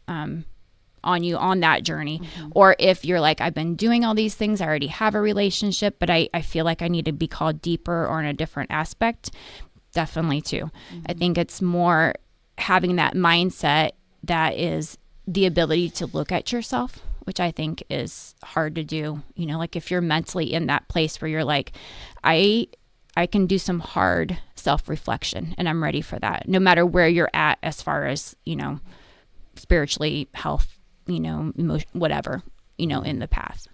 on you on that journey. Mm-hmm. Or if you're like, I've been doing all these things, I already have a relationship, but I feel like I need to be called deeper or in a different aspect, definitely too. Mm-hmm. I think it's more having that mindset that is the ability to look at yourself, which I think is hard to do. Like if you're mentally in that place where you're like, I can do some hard self-reflection and I'm ready for that, no matter where you're at as far as, spiritually, health, emotion, whatever, in the path.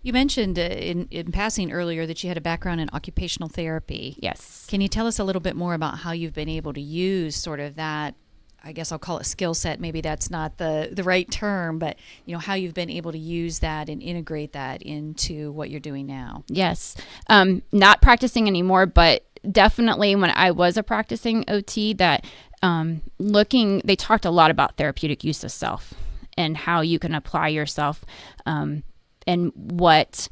You mentioned in passing earlier that you had a background in occupational therapy. Yes. Can you tell us a little bit more about how you've been able to use sort of that, I guess I'll call it skill set. Maybe that's not the right term, but how you've been able to use that and integrate that into what you're doing now. Yes. Not practicing anymore, but definitely when I was a practicing OT, that they talked a lot about therapeutic use of self and how you can apply yourself and what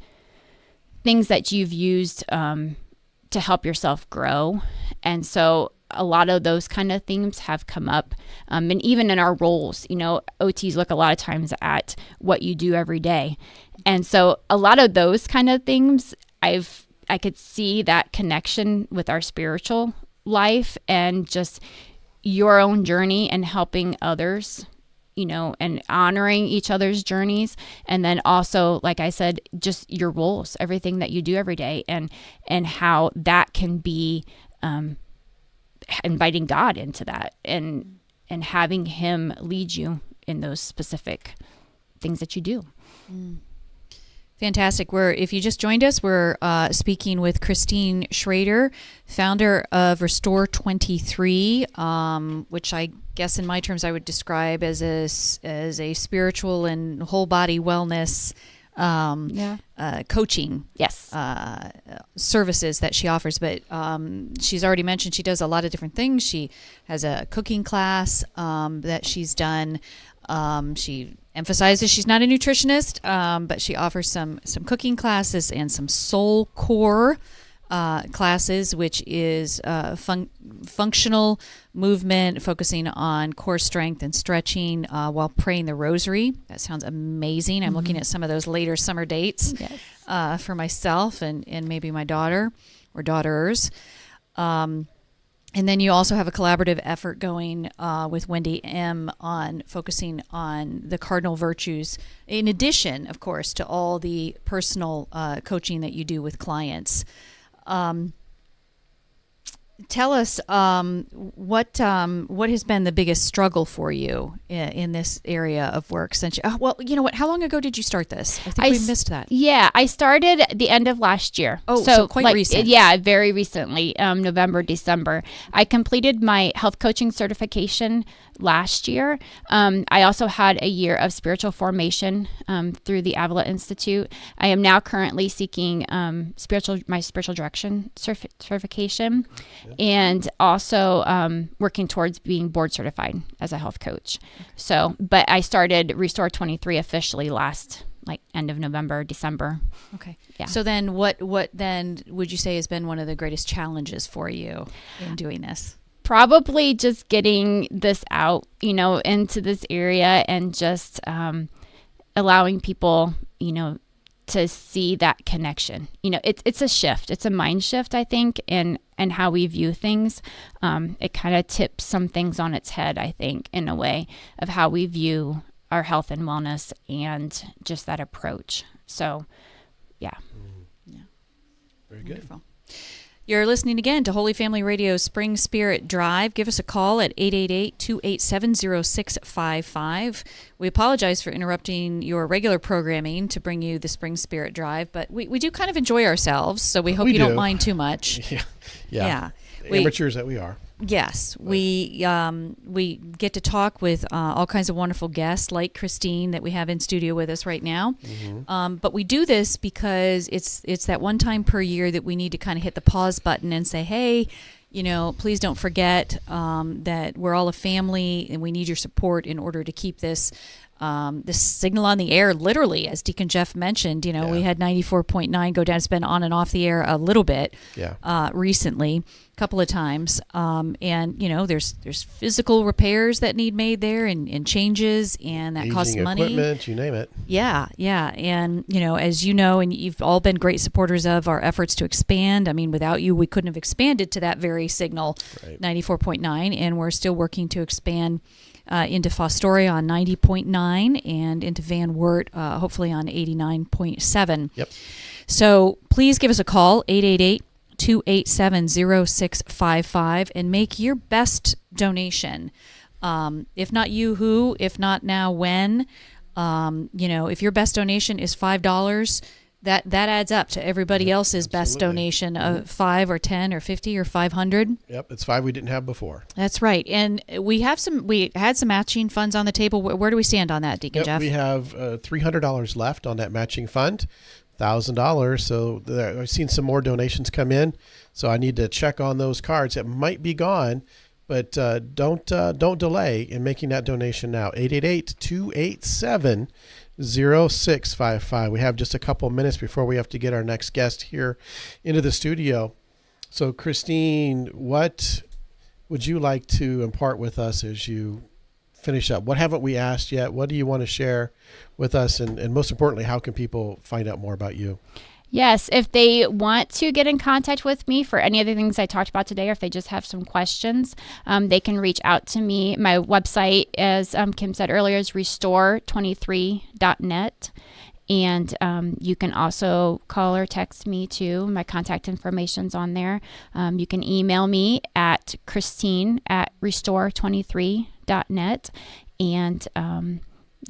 things that you've used to help yourself grow. And so a lot of those kind of themes have come up. And even in our roles, OTs look a lot of times at what you do every day. And so a lot of those kind of things, I could see that connection with our spiritual life and just your own journey and helping others, and honoring each other's journeys. And then also, like I said, just your roles, everything that you do every day, and how that can be inviting God into that and having him lead you in those specific things that you do. Fantastic. If you just joined us, we're speaking with Christine Schrader, founder of Restore 23, which I guess in my terms I would describe as a spiritual and whole body wellness coaching services that she offers. But she's already mentioned she does a lot of different things. She has a cooking class that she's done. She emphasizes she's not a nutritionist, but she offers some cooking classes and some soul core classes, which is functional movement, focusing on core strength and stretching while praying the rosary. That sounds amazing. I'm looking at some of those later summer dates for myself and maybe my daughter or daughters. And then you also have a collaborative effort going with Wendy M. on focusing on the cardinal virtues, in addition, of course, to all the personal coaching that you do with clients. Tell us what has been the biggest struggle for you in this area of work since you, well, you know what, how long ago did you start this? I think we missed that. Yeah, I started at the end of last year. Oh, so quite recent. Yeah, very recently, November, December. I completed my health coaching certification last year. I also had a year of spiritual formation through the Avila Institute. I am now currently seeking my spiritual direction certification. And also working towards being board certified as a health coach. So, but I started Restore 23 officially last end of November, December. Okay. Yeah. So then what then would you say has been one of the greatest challenges for you in doing this? Probably just getting this out, into this area and just allowing people, to see that connection. It's a shift. It's a mind shift, I think, and how we view things. It kind of tips some things on its head, I think, in a way of how we view our health and wellness and just that approach. So, yeah. Yeah. Very good. Wonderful. You're listening again to Holy Family Radio's Spring Spirit Drive. Give us a call at 888-287-0655. We apologize for interrupting your regular programming to bring you the Spring Spirit Drive, but we do kind of enjoy ourselves, so we hope you don't mind too much. Yeah. Amateurs that we are. Yes, we get to talk with all kinds of wonderful guests like Christine that we have in studio with us right now. Mm-hmm. But we do this because it's that one time per year that we need to kind of hit the pause button and say, hey, please don't forget that we're all a family and we need your support in order to keep this signal on the air, literally, as Deacon Jeff mentioned. We had 94.9 go down. It's been on and off the air a little bit recently, a couple of times. And, there's physical repairs that need made there and changes, and that costs money. Equipment, you name it. Yeah. And, as you know, and you've all been great supporters of our efforts to expand. I mean, without you, we couldn't have expanded to that very signal, 94.9, and we're still working to expand into Fostoria on 90.9 and into Van Wert, hopefully on 89.7. Yep. So please give us a call, 888-287-0655, and make your best donation. If not you, who? If not now, when? If your best donation is $5, that adds up to everybody else's best donation of 5 or 10 or 50 or 500. Yep, it's 5 we didn't have before. That's right. And we had some matching funds on the table. Where do we stand on that, Deacon Jeff? We have $300 left on that matching fund, $1,000. So I've seen some more donations come in. So I need to check on those cards. It might be gone, but don't delay in making that donation now. 888-287-0655. We have just a couple minutes before we have to get our next guest here into the studio. So, Christine, what would you like to impart with us as you finish up? What haven't we asked yet? What do you want to share with us? And most importantly, how can people find out more about you? Yes, if they want to get in contact with me for any of the things I talked about today, or if they just have some questions, they can reach out to me. My website, as Kim said earlier, is restore23.net. And you can also call or text me too. My contact information's on there. You can email me at Christine@restore23.net. And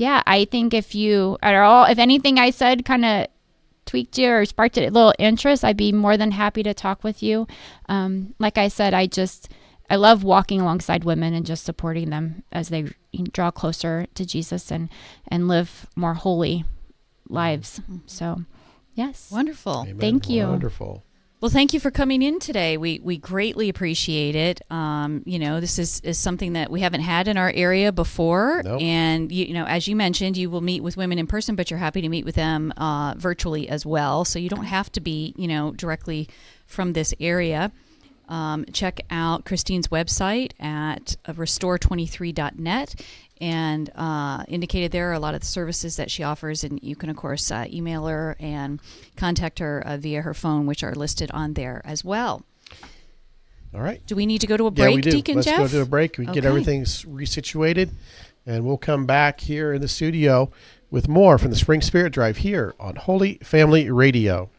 I think if anything I said kind of tweaked you or sparked a little interest, I'd be more than happy to talk with you. Like I said, I love walking alongside women and just supporting them as they draw closer to Jesus and live more holy lives. So, yes. Wonderful. Amen. Thank you. Wonderful. Well, thank you for coming in today. We greatly appreciate it. This is something that we haven't had in our area before. Nope. And, as you mentioned, you will meet with women in person, but you're happy to meet with them virtually as well. So you don't have to be, directly from this area. Check out Christine's website at restore23.net, and indicated there are a lot of the services that she offers, and you can of course email her and contact her via her phone, which are listed on there as well. All right. Do we need to go to a break, yeah, we do. Deacon Let's Jeff? go to a break. We can get everything resituated, and we'll come back here in the studio with more from the Spring Spirit Drive here on Holy Family Radio.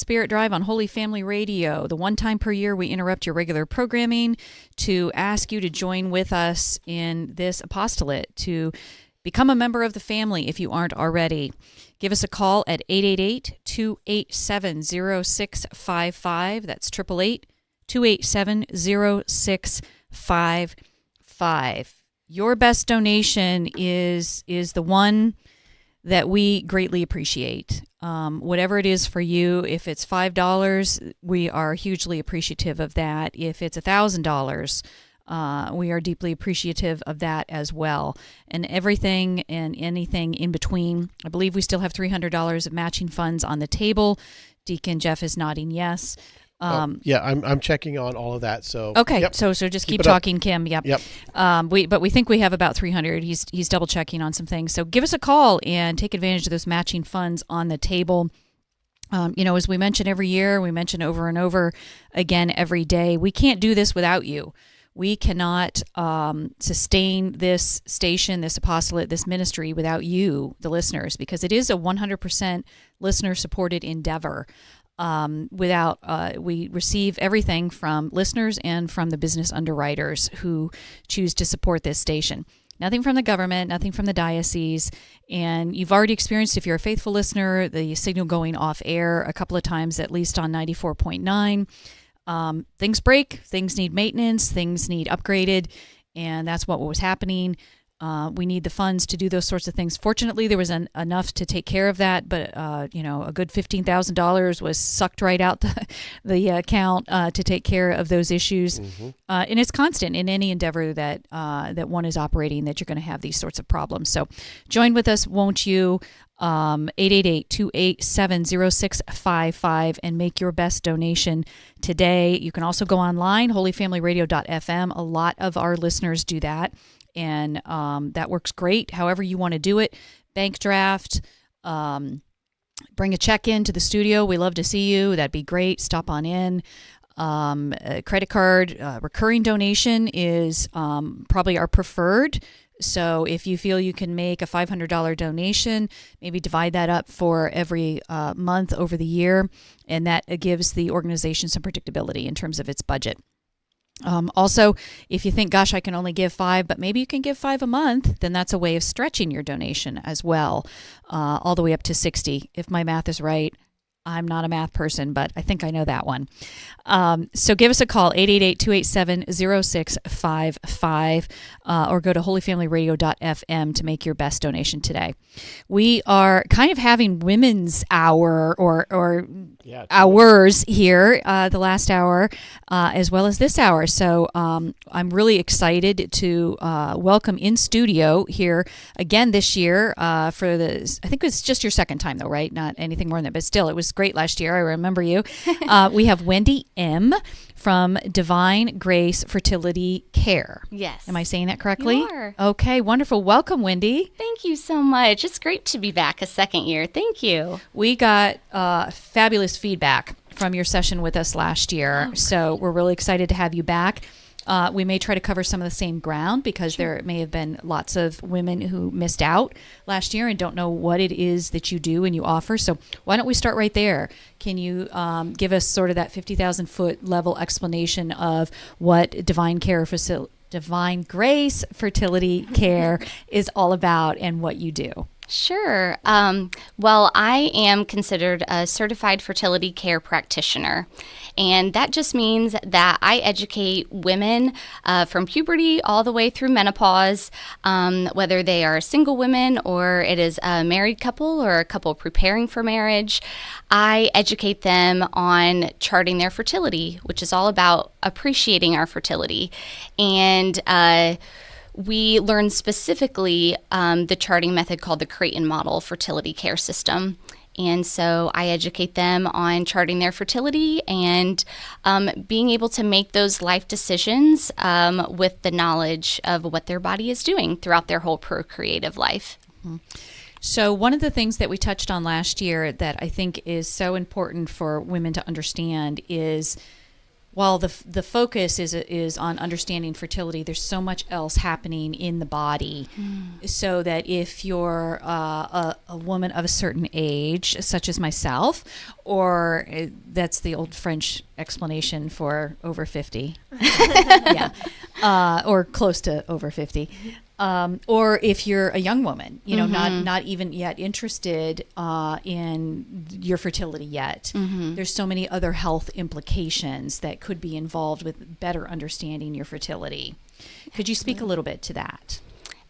Spirit Drive on Holy Family Radio. The one time per year we interrupt your regular programming to ask you to join with us in this apostolate, to become a member of the family if you aren't already. Give us a call at 888-287-0655. That's 888-287-0655. Your best donation is the one that we greatly appreciate. Whatever it is for you, if it's $5, we are hugely appreciative of that. If it's $1,000, we are deeply appreciative of that as well. And everything and anything in between. I believe we still have $300 of matching funds on the table. Deacon Jeff is nodding yes. I'm checking on all of that. So okay, yep. so just keep talking, Kim. Yep. We think we have about 300. He's double checking on some things. So give us a call and take advantage of those matching funds on the table. As we mention every year, we mention over and over again every day, we can't do this without you. We cannot sustain this station, this apostolate, this ministry without you, the listeners, because it is a 100% listener-supported endeavor. We receive everything from listeners and from the business underwriters who choose to support this station. Nothing from the government, nothing from the diocese. And you've already experienced, if you're a faithful listener, the signal going off air a couple of times, at least on 94.9. Things break, things need maintenance, things need upgraded, and that's what was happening. We need the funds to do those sorts of things. Fortunately, there was enough to take care of that, but a good $15,000 was sucked right out the account to take care of those issues. Mm-hmm. And it's constant in any endeavor that one is operating, that you're going to have these sorts of problems. So join with us, won't you? 888-287-0655 and make your best donation today. You can also go online, holyfamilyradio.fm. A lot of our listeners do that. And that works great. However you want to do it, bank draft, bring a check in to the studio. We love to see you. That'd be great. Stop on in. A credit card, recurring donation is probably our preferred. So if you feel you can make a $500 donation, maybe divide that up for every month over the year, and that gives the organization some predictability in terms of its budget. Also, if you think, gosh, I can only give $5, but maybe you can give $5 a month, then that's a way of stretching your donation as well, all the way up to $60. If my math is right, I'm not a math person, but I think I know that one. So give us a call, 888-287-0655, or go to holyfamilyradio.fm to make your best donation today. We are kind of having Women's Hour or hours here, the last hour, as well as this hour. So I'm really excited to welcome in studio here again this year I think it's just your second time though, right? Not anything more than that, but still, it was great last year. I remember you. We have Wendy M. from Divine Grace Fertility Care. Yes. Am I saying that correctly? You are. Okay, wonderful. Welcome, Wendy. Thank you so much. It's great to be back a second year. Thank you. We got fabulous feedback from your session with us last year, so we're really excited to have you back. We may try to cover some of the same ground because there may have been lots of women who missed out last year and don't know what it is that you do and you offer. So why don't we start right there? Can you give us sort of that 50,000-foot level explanation of what Divine Grace Fertility Care is all about and what you do? Sure. Well, I am considered a certified fertility care practitioner, and that just means that I educate women from puberty all the way through menopause, whether they are single women or it is a married couple or a couple preparing for marriage. I educate them on charting their fertility, which is all about appreciating our fertility. And we learn specifically the charting method called the Creighton Model Fertility Care System. And so I educate them on charting their fertility and being able to make those life decisions with the knowledge of what their body is doing throughout their whole procreative life. Mm-hmm. So one of the things that we touched on last year that I think is so important for women to understand is while the focus is on understanding fertility, there's so much else happening in the body, so that if you're a woman of a certain age, such as myself, or that's the old French explanation for over 50, or close to over 50. Or if you're a young woman, not even yet interested in your fertility yet, there's so many other health implications that could be involved with better understanding your fertility. Could you speak a little bit to that?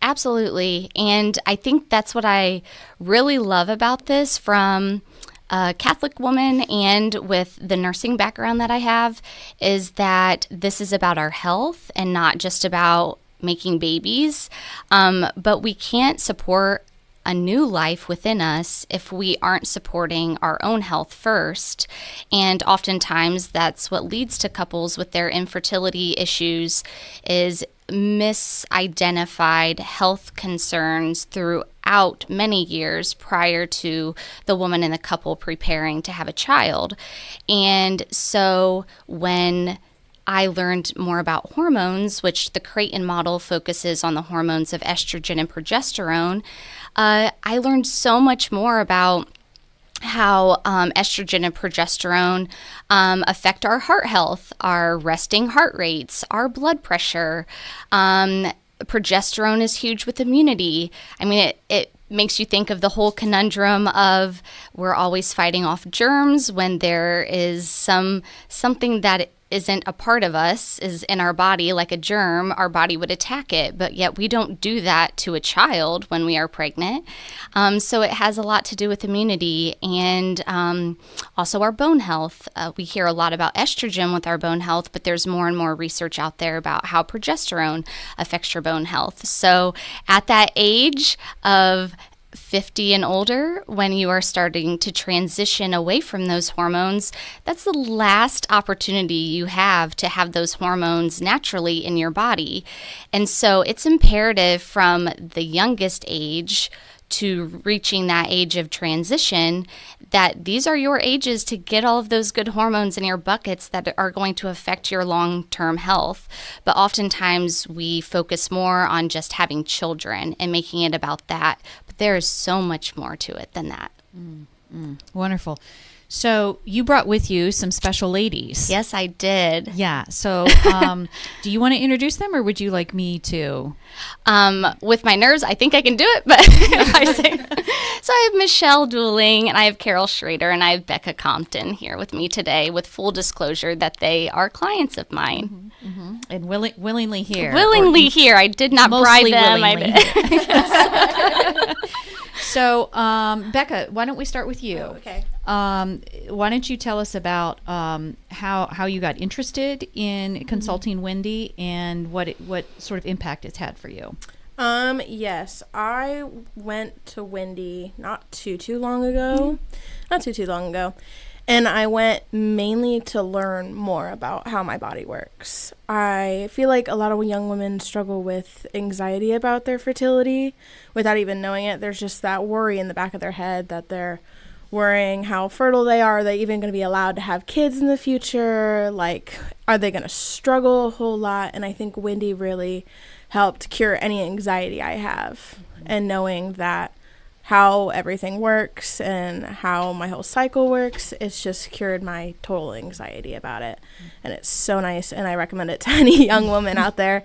Absolutely. And I think that's what I really love about this from a Catholic woman and with the nursing background that I have, is that this is about our health and not just about making babies, but we can't support a new life within us if we aren't supporting our own health first. And oftentimes that's what leads to couples with their infertility issues, is misidentified health concerns throughout many years prior to the woman and the couple preparing to have a child. And so when I learned more about hormones, which the Creighton model focuses on the hormones of estrogen and progesterone, I learned so much more about how estrogen and progesterone affect our heart health, our resting heart rates, our blood pressure. Progesterone is huge with immunity. I mean, it makes you think of the whole conundrum of we're always fighting off germs when there is something that isn't a part of us, is in our body, like a germ, our body would attack it, but yet we don't do that to a child when we are pregnant. So it has a lot to do with immunity and also our bone health. We hear a lot about estrogen with our bone health, but there's more and more research out there about how progesterone affects your bone health. So at that age of 50 and older, when you are starting to transition away from those hormones, that's the last opportunity you have to have those hormones naturally in your body. And so it's imperative from the youngest age to reaching that age of transition that these are your ages to get all of those good hormones in your buckets that are going to affect your long-term health. But oftentimes we focus more on just having children and making it about that. But there is so much more to it than that. Wonderful. So you brought with you some special ladies. Yes, I did. Yeah. So do you want to introduce them, or would you like me to? With my nerves, I think I can do it, but I say. So I have Michelle Dooling, and I have Carol Schrader, and I have Becca Compton here with me today, with full disclosure that they are clients of mine. And willingly here. Willingly here. I did not bribe them. So, Becca, why don't we start with you? Oh, okay. Why don't you tell us about how you got interested in consulting Wendy and what sort of impact it's had for you? Yes, I went to Wendy not too long ago, and I went mainly to learn more about how my body works. I feel like a lot of young women struggle with anxiety about their fertility without even knowing it. There's just that worry in the back of their head that they're worrying how fertile they are. Are they even going to be allowed to have kids in the future? Like, are they going to struggle a whole lot? And I think Wendy really helped cure any anxiety I have, and knowing that how everything works and how my whole cycle works, it's just cured my total anxiety about it. And it's so nice, and I recommend it to any young woman out there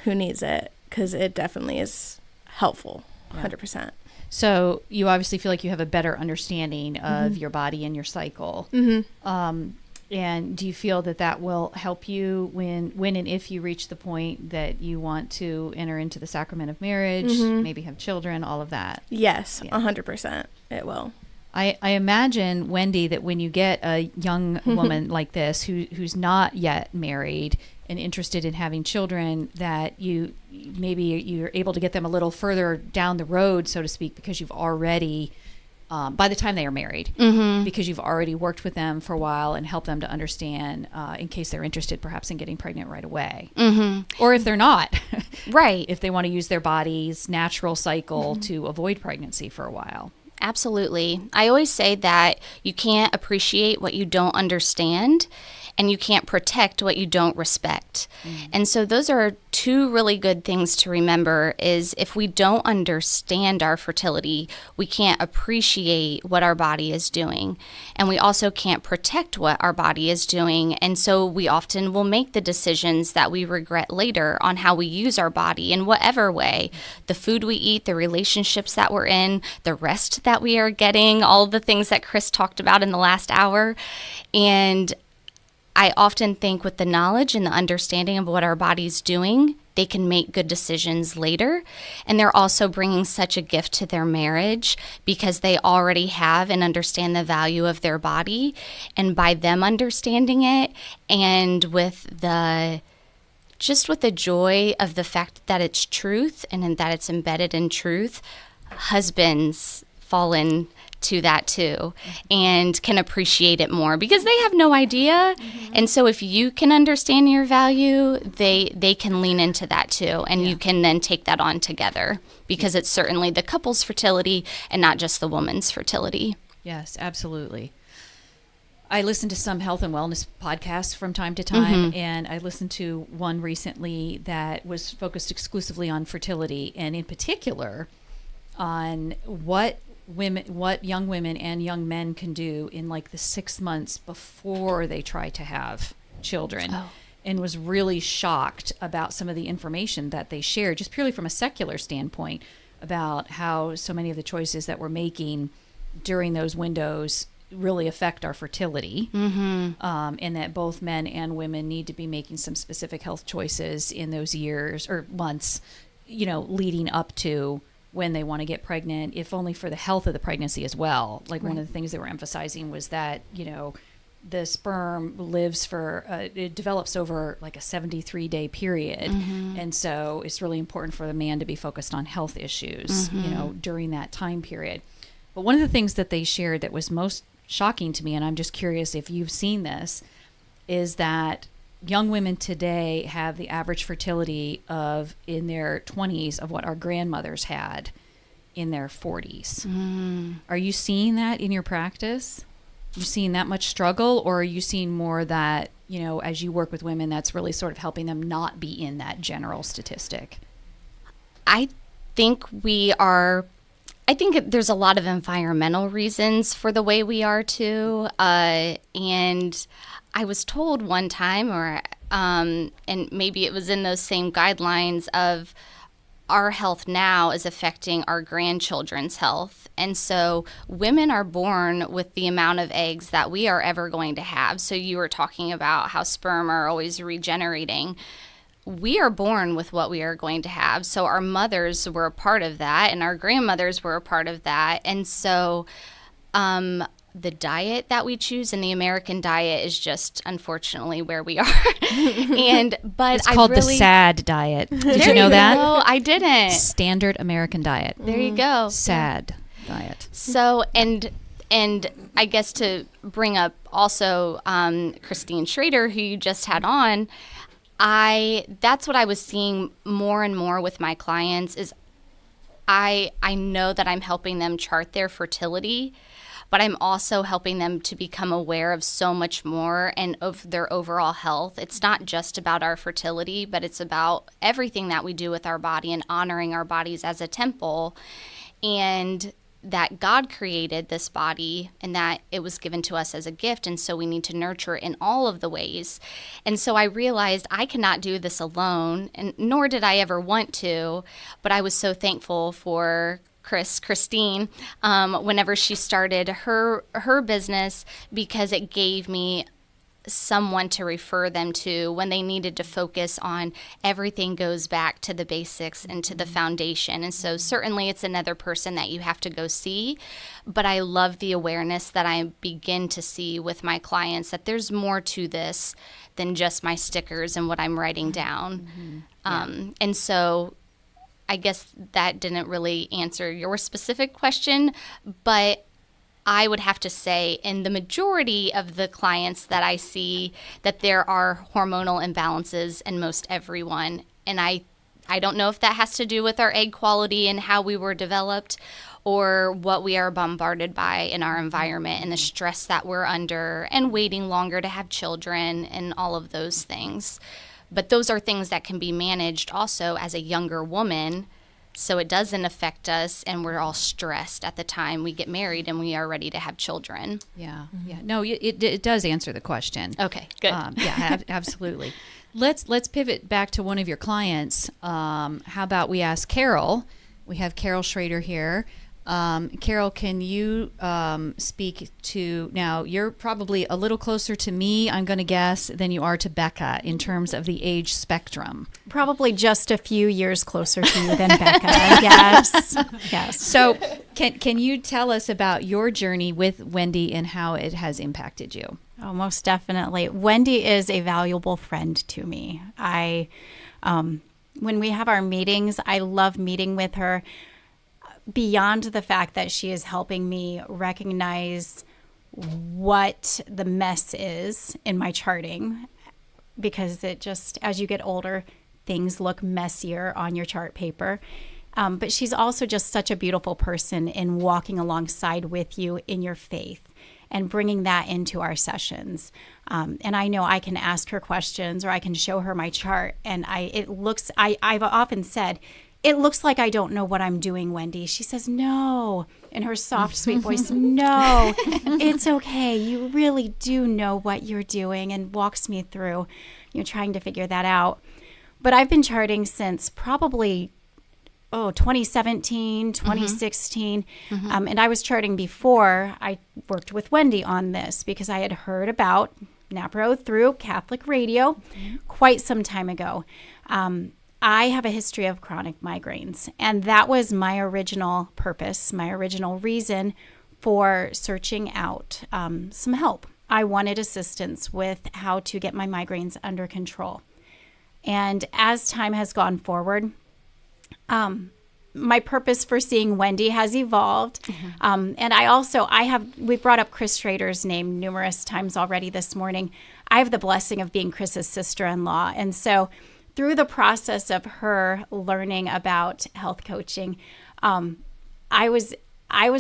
who needs it, because it definitely is helpful, 100%. So you obviously feel like you have a better understanding of your body and your cycle. And do you feel that will help you when and if you reach the point that you want to enter into the sacrament of marriage, maybe have children, all of that? Yes, 100% it will. I imagine, Wendy, that when you get a young woman like this who's not yet married and interested in having children, that you're able to get them a little further down the road, so to speak, because you've already by the time they are married, because you've already worked with them for a while and helped them to understand in case they're interested perhaps in getting pregnant right away. Or if they're not. Right. If they want to use their body's natural cycle to avoid pregnancy for a while. Absolutely. I always say that you can't appreciate what you don't understand. and you can't protect what you don't respect. And so those are two really good things to remember, is if we don't understand our fertility, we can't appreciate what our body is doing. And we also can't protect what our body is doing. And so we often will make the decisions that we regret later on how we use our body in whatever way. The food we eat, the relationships that we're in, the rest that we are getting, all of the things that Chris talked about in the last hour. And I often think with the knowledge and the understanding of what our body's doing, they can make good decisions later. And they're also bringing such a gift to their marriage because they already have and understand the value of their body. And by them understanding it, and with the joy of the fact that it's truth and that it's embedded in truth, husbands fall into that too and can appreciate it more because they have no idea. And so if you can understand your value, they can lean into that too, and you can then take that on together because it's certainly the couple's fertility and not just the woman's fertility. Yes, absolutely. I listen to some health and wellness podcasts from time to time, and I listened to one recently that was focused exclusively on fertility, and in particular on what young women and young men can do in like the 6 months before they try to have children. And was really shocked about some of the information that they shared, just purely from a secular standpoint, about how so many of the choices that we're making during those windows really affect our fertility, and that both men and women need to be making some specific health choices in those years or months, leading up to when they want to get pregnant, if only for the health of the pregnancy as well. Like one of the things they were emphasizing was that, the sperm lives it develops over like a 73-day period. And so it's really important for the man to be focused on health issues, during that time period. But one of the things that they shared that was most shocking to me, and I'm just curious if you've seen this, is that young women today have the average fertility of in their 20s of what our grandmothers had in their 40s. Are you seeing that in your practice? Are you seeing that much struggle, or are you seeing more that, as you work with women, that's really sort of helping them not be in that general statistic? I think there's a lot of environmental reasons for the way we are too. And I was told one time, and maybe it was in those same guidelines, of our health now is affecting our grandchildren's health. And so women are born with the amount of eggs that we are ever going to have. So you were talking about how sperm are always regenerating. We are born with what we are going to have. So our mothers were a part of that, and our grandmothers were a part of that. And so the diet that we choose in the American diet is just unfortunately where we are. But it's called the SAD diet. Did you know that? No, I didn't. Standard American diet. There you go. SAD diet. So, and I guess to bring up also Christine Schrader, who you just had on, that's what I was seeing more and more with my clients is I know that I'm helping them chart their fertility, but I'm also helping them to become aware of so much more and of their overall health. It's not just about our fertility, but it's about everything that we do with our body and honoring our bodies as a temple, and that God created this body and that it was given to us as a gift. And so we need to nurture it in all of the ways. And so I realized I cannot do this alone, and nor did I ever want to, but I was so thankful for Christine, whenever she started her business, because it gave me someone to refer them to when they needed to focus on everything goes back to the basics and to the foundation. And so certainly it's another person that you have to go see, but I love the awareness that I begin to see with my clients that there's more to this than just my stickers and what I'm writing down. And so I guess that didn't really answer your specific question, but I would have to say in the majority of the clients that I see that there are hormonal imbalances in most everyone. And I I don't know if that has to do with our egg quality and how we were developed, or what we are bombarded by in our environment and the stress that we're under and waiting longer to have children and all of those things. But those are things that can be managed also as a younger woman, so it doesn't affect us and we're all stressed at the time we get married and we are ready to have children. Yeah. No, it does answer the question. Okay, good. Absolutely. Let's pivot back to one of your clients. How about we ask Carol? We have Carol Schrader here. Carol, can you speak to, now you're probably a little closer to me, I'm going to guess, than you are to Becca in terms of the age spectrum. Probably just a few years closer to you than Becca. Yes. So can you tell us about your journey with Wendy and how it has impacted you? Oh, most definitely. Wendy is a valuable friend to me. When we have our meetings, I love meeting with her. Beyond the fact that she is helping me recognize what the mess is in my charting, because it just, as you get older, things look messier on your chart paper. But she's also just such a beautiful person in walking alongside with you in your faith and bringing that into our sessions. And I know I can ask her questions or I can show her my chart. And I've often said, it looks like I don't know what I'm doing, Wendy. She says, no, in her soft, sweet voice, no, it's okay. You really do know what you're doing, and walks me through, trying to figure that out. But I've been charting since probably 2017, 2016. And I was charting before I worked with Wendy on this because I had heard about NAPRO through Catholic radio quite some time ago. I have a history of chronic migraines, and that was my original purpose, my original reason for searching out some help. I wanted assistance with how to get my migraines under control. And as time has gone forward, my purpose for seeing Wendy has evolved. And we've brought up Chris Schrader's name numerous times already this morning. I have the blessing of being Chris's sister-in-law. And so through the process of her learning about health coaching, I was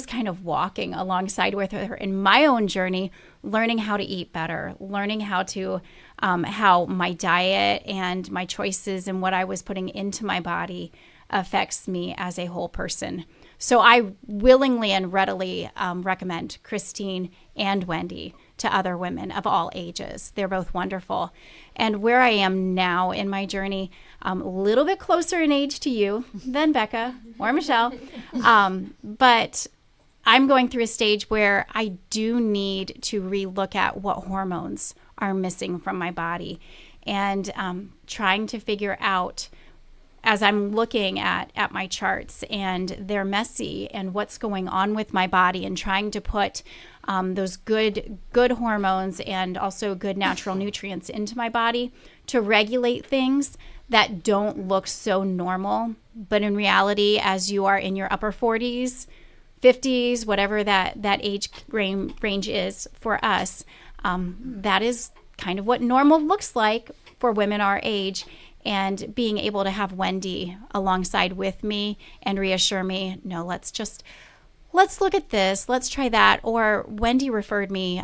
kind of walking alongside with her in my own journey, learning how to eat better, learning how to how my diet and my choices and what I was putting into my body affects me as a whole person. So I willingly and readily recommend Christine and Wendy to other women of all ages. They're both wonderful. And where I am now in my journey, a little bit closer in age to you than Becca or Michelle, but I'm going through a stage where I do need to relook at what hormones are missing from my body, and trying to figure out, as I'm looking at my charts and they're messy and what's going on with my body, and trying to put those good hormones and also good natural nutrients into my body to regulate things that don't look so normal. But in reality, as you are in your upper 40s, 50s, whatever that age range is for us, that is kind of what normal looks like for women our age. And being able to have Wendy alongside with me and reassure me, no, let's look at this, let's try that. Or Wendy referred me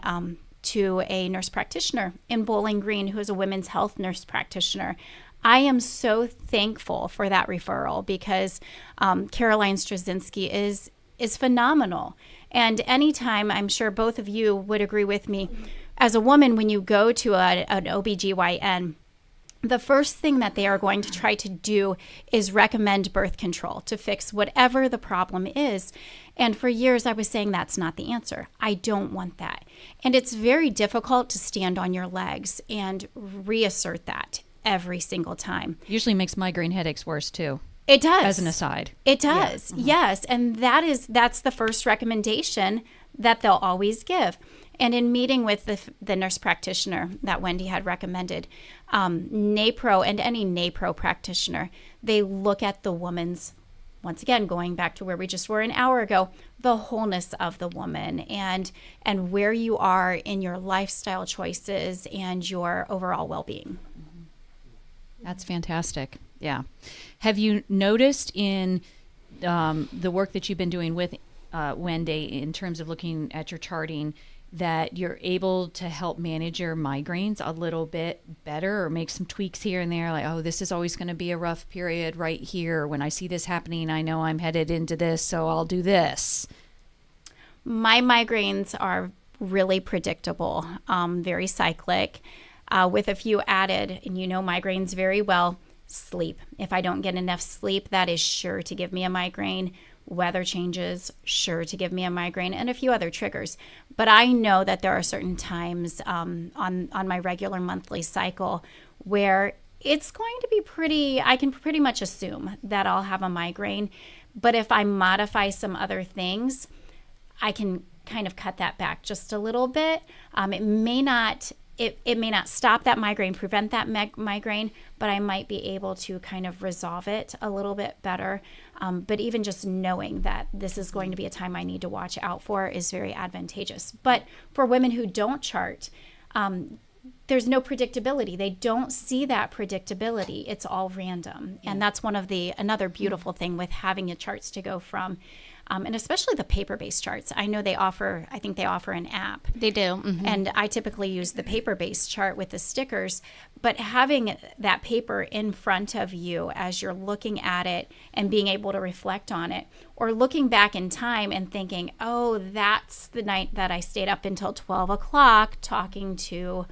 to a nurse practitioner in Bowling Green who is a women's health nurse practitioner. I am so thankful for that referral because Caroline Straczynski is phenomenal. And anytime, I'm sure both of you would agree with me, as a woman, when you go to an OBGYN, the first thing that they are going to try to do is recommend birth control to fix whatever the problem is. And for years, I was saying that's not the answer. I don't want that. And it's very difficult to stand on your legs and reassert that every single time. Usually makes migraine headaches worse too. It does. As an aside. It does, yes. And that's the first recommendation that they'll always give. And in meeting with the nurse practitioner that Wendy had recommended, NAPRO and any NAPRO practitioner, they look at the woman's, once again, going back to where we just were an hour ago, the wholeness of the woman and where you are in your lifestyle choices and your overall well-being. That's fantastic. Yeah. Have you noticed in the work that you've been doing with Wendy in terms of looking at your charting that you're able to help manage your migraines a little bit better or make some tweaks here and there? Like, oh, this is always going to be a rough period right here. When I see this happening, I know I'm headed into this, so I'll do this. My migraines are really predictable, very cyclic, with a few added, and you know migraines very well, sleep. If I don't get enough sleep, that is sure to give me a migraine. Weather changes, sure to give me a migraine, and a few other triggers. But I know that there are certain times on my regular monthly cycle where it's going to be I can pretty much assume that I'll have a migraine. But if I modify some other things, I can kind of cut that back just a little bit. It may not stop that migraine, prevent that migraine, but I might be able to kind of resolve it a little bit better. But even just knowing that this is going to be a time I need to watch out for is very advantageous. But for women who don't chart, there's no predictability. They don't see that predictability. It's all random. And that's another beautiful thing with having your charts to go from. And especially the paper-based charts. I know I think they offer an app. They do. Mm-hmm. And I typically use the paper-based chart with the stickers. But having that paper in front of you as you're looking at it and being able to reflect on it, or looking back in time and thinking, oh, that's the night that I stayed up until 12 o'clock talking to,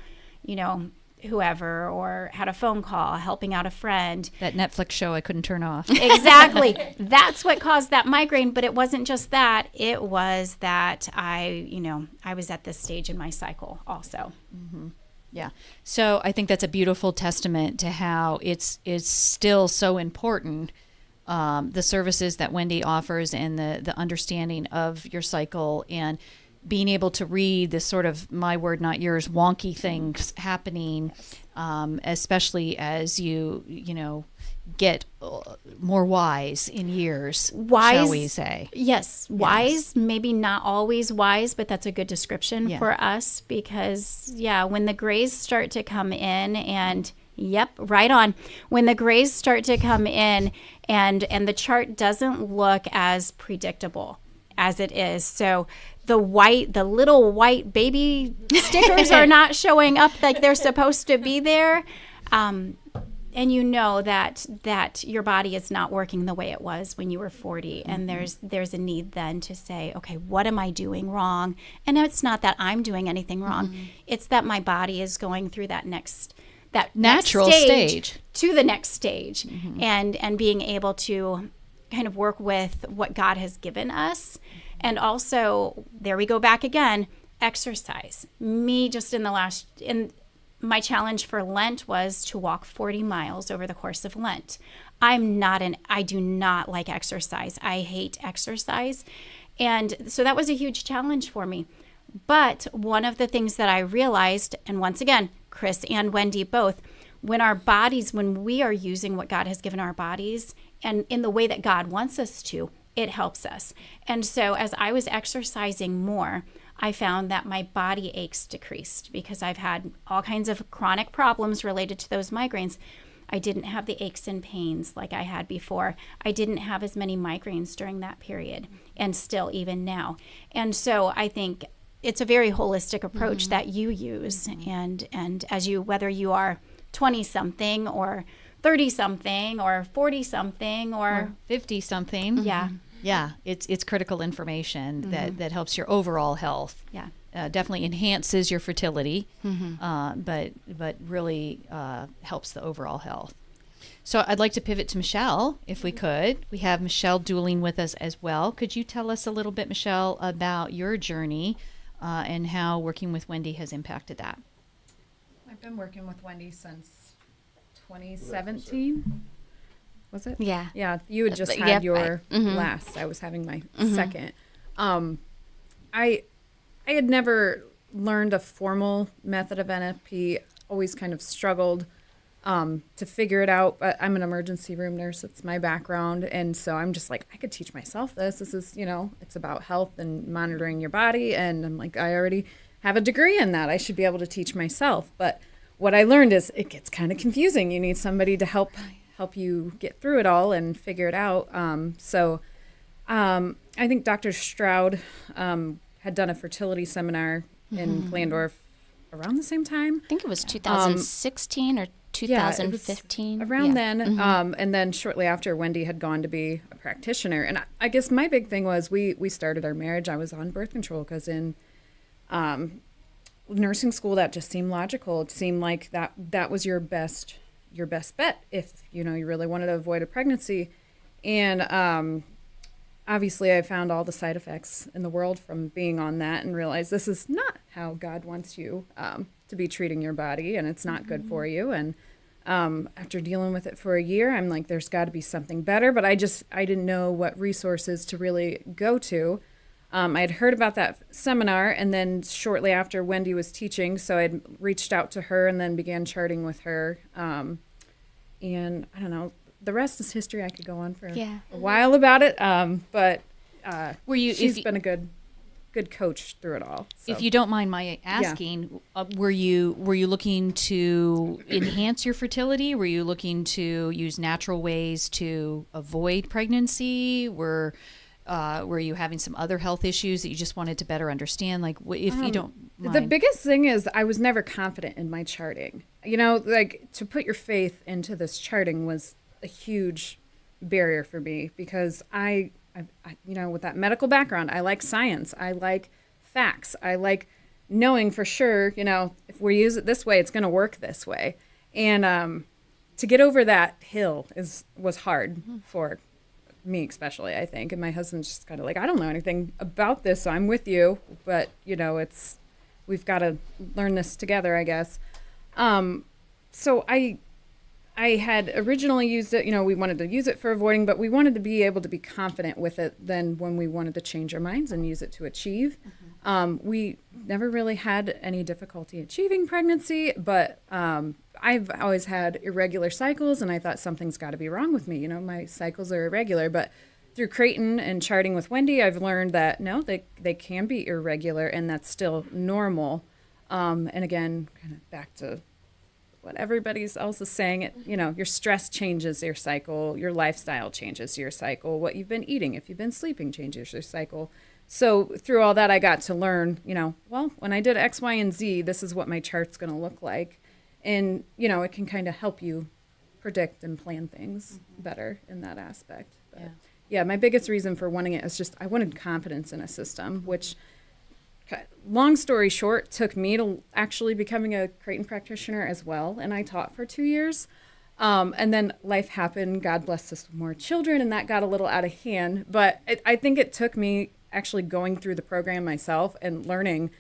whoever, or had a phone call, helping out a friend. That Netflix show I couldn't turn off. Exactly. That's what caused that migraine, but it wasn't just that. It was that I was at this stage in my cycle also. Mm-hmm. Yeah. So I think that's a beautiful testament to how it's still so important, the services that Wendy offers and the understanding of your cycle and being able to read this sort of my word, not yours, wonky things happening, especially as you get more wise in years, shall we say. Yes, wise, maybe not always wise, but that's a good description for us because, when the grays start to come in and yep, right on. When the grays start to come in and the chart doesn't look as predictable as it is. So the little white baby stickers are not showing up like they're supposed to be there. And you know that your body is not working the way it was when you were 40. And there's a need then to say, okay, what am I doing wrong? And it's not that I'm doing anything wrong. Mm-hmm. It's that my body is going through that natural stage to the next stage, and being able to kind of work with what God has given us. And also, there we go back again, exercise. Me just my challenge for Lent was to walk 40 miles over the course of Lent. I do not like exercise. I hate exercise. And so that was a huge challenge for me. But one of the things that I realized, and once again, Chris and Wendy both, when we are using what God has given our bodies and in the way that God wants us to, it helps us. And so as I was exercising more, I found that my body aches decreased because I've had all kinds of chronic problems related to those migraines. I didn't have the aches and pains like I had before. I didn't have as many migraines during that period, and still even now. And so I think it's a very holistic approach that you use. And as whether you are 20-something or 30-something or 40-something or 50-something. Yeah. Yeah, it's critical information that helps your overall health. Yeah. Definitely enhances your fertility, but really helps the overall health. So I'd like to pivot to Michelle, if we could. We have Michelle Dooling with us as well. Could you tell us a little bit, Michelle, about your journey and how working with Wendy has impacted that? I've been working with Wendy since 2017. Was it? Yeah. Yeah. You had just had your last. I was having my second. I had never learned a formal method of NFP. Always kind of struggled to figure it out. But I'm an emergency room nurse. It's my background. And so I'm just like, I could teach myself this. This is, it's about health and monitoring your body. And I'm like, I already have a degree in that. I should be able to teach myself. But what I learned is it gets kind of confusing. You need somebody to help help you get through it all and figure it out. I think Dr. Stroud had done a fertility seminar in Glandorf around the same time. I think it was 2016 or 2015. Around then. And then shortly after, Wendy had gone to be a practitioner. And I guess my big thing was we started our marriage. I was on birth control because in nursing school, that just seemed logical. It seemed like that was your best bet if, you really wanted to avoid a pregnancy. And obviously, I found all the side effects in the world from being on that and realized this is not how God wants you to be treating your body, and it's not good for you. And after dealing with it for a year, I'm like, there's got to be something better. But I didn't know what resources to really go to. I had heard about that seminar, and then shortly after, Wendy was teaching, so I'd reached out to her and then began charting with her. And I don't know. The rest is history. I could go on for a while about it, but she's been a good coach through it all. So. If you don't mind my asking, were you looking to enhance your fertility? Were you looking to use natural ways to avoid pregnancy? Were you having some other health issues that you just wanted to better understand? Like, if you don't mind. The biggest thing is I was never confident in my charting. Like to put your faith into this charting was a huge barrier for me because I with that medical background, I like science. I like facts. I like knowing for sure, if we use it this way, it's going to work this way. And to get over that hill was hard for me, especially, I think. And my husband's just kind of like, I don't know anything about this, so I'm with you. But, we've got to learn this together, I guess. So I had originally used it, we wanted to use it for avoiding, but we wanted to be able to be confident with it then when we wanted to change our minds and use it to achieve. We never really had any difficulty achieving pregnancy, but I've always had irregular cycles, and I thought something's got to be wrong with me. My cycles are irregular, but through Creighton and charting with Wendy, I've learned that no, they can be irregular, and that's still normal. And again, kind of back to what everybody else is saying, your stress changes your cycle, your lifestyle changes your cycle, what you've been eating, if you've been sleeping, changes your cycle. So through all that, I got to learn, when I did X, Y, and Z, this is what my chart's going to look like. And, it can kind of help you predict and plan things better in that aspect. But, yeah, my biggest reason for wanting it is just I wanted confidence in a system, which, long story short, took me to actually becoming a Creighton practitioner as well. And I taught for 2 years. And then life happened. God blessed us with more children, and that got a little out of hand. But I think it took me actually going through the program myself and learning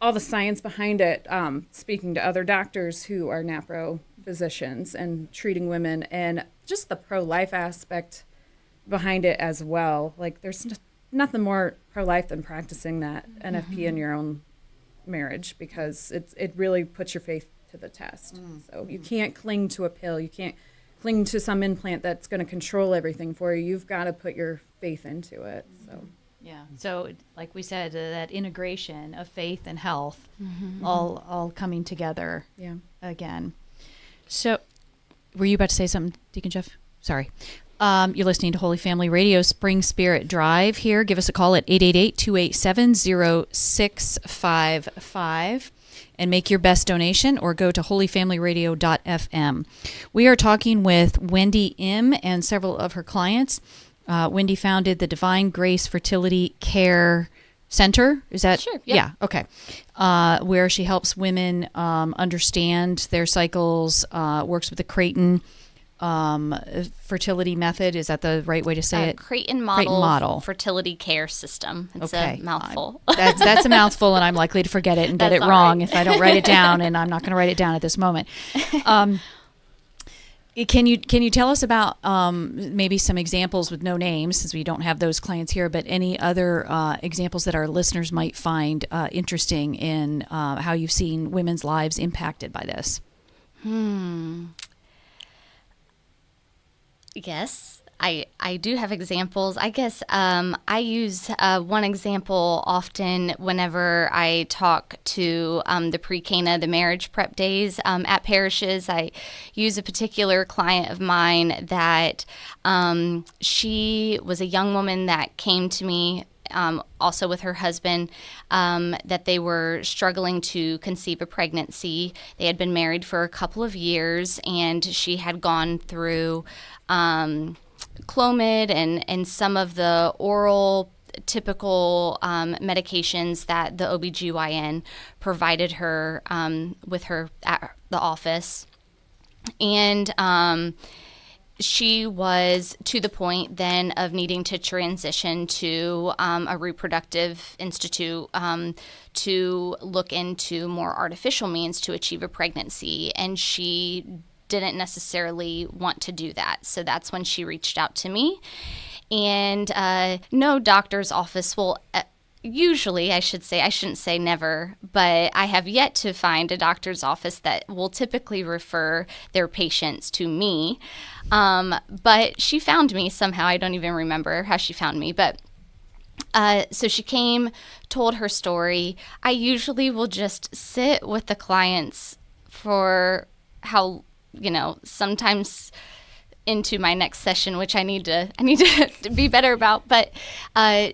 all the science behind it, speaking to other doctors who are NAPRO physicians and treating women, and just the pro-life aspect behind it as well. Like, there's nothing more pro-life than practicing that NFP in your own marriage, because it really puts your faith to the test. So you can't cling to a pill. You can't cling to some implant that's going to control everything for you. You've got to put your faith into it. So. Yeah. So, like we said, that integration of faith and health, all coming together. Yeah. Again. So, were you about to say something, Deacon Jeff? Sorry. You're listening to Holy Family Radio, Spring Spirit Drive here. Give us a call at 888-287-0655 and make your best donation, or go to holyfamilyradio.fm. We are talking with Wendy M. and several of her clients. Wendy founded the Divine Grace Fertility Care Center. Is that? Sure. Yeah. Okay. Where she helps women understand their cycles, works with the Creighton fertility method. Is that the right way to say it? Creighton model fertility care system. It's a mouthful. That's a mouthful, and I'm likely to forget it and get it wrong if I don't write it down, and I'm not going to write it down at this moment. Can you tell us about maybe some examples with no names, since we don't have those clients here, but any other examples that our listeners might find interesting in how you've seen women's lives impacted by this? Yes. I do have examples. I guess I use one example often whenever I talk to the pre-Cana, the marriage prep days at parishes. I use a particular client of mine that she was a young woman that came to me also with her husband, that they were struggling to conceive a pregnancy. They had been married for a couple of years, and she had gone through Clomid and some of the oral typical medications that the OBGYN provided her with her at the office. And she was to the point then of needing to transition to a reproductive institute to look into more artificial means to achieve a pregnancy. And she didn't necessarily want to do that. So that's when she reached out to me. And no doctor's office will usually, I shouldn't say never, but I have yet to find a doctor's office that will typically refer their patients to me. But she found me somehow. I don't even remember how she found me, but so she came, told her story. I usually will just sit with the clients for sometimes into my next session, which I need to be better about. But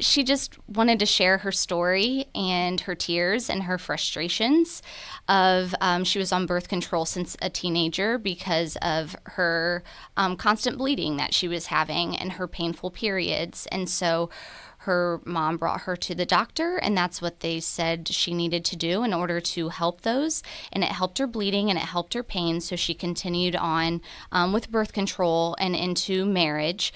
she just wanted to share her story and her tears and her frustrations of she was on birth control since a teenager because of her constant bleeding that she was having and her painful periods. And so her mom brought her to the doctor, and that's what they said she needed to do in order to help those. And it helped her bleeding and it helped her pain, so she continued on with birth control and into marriage.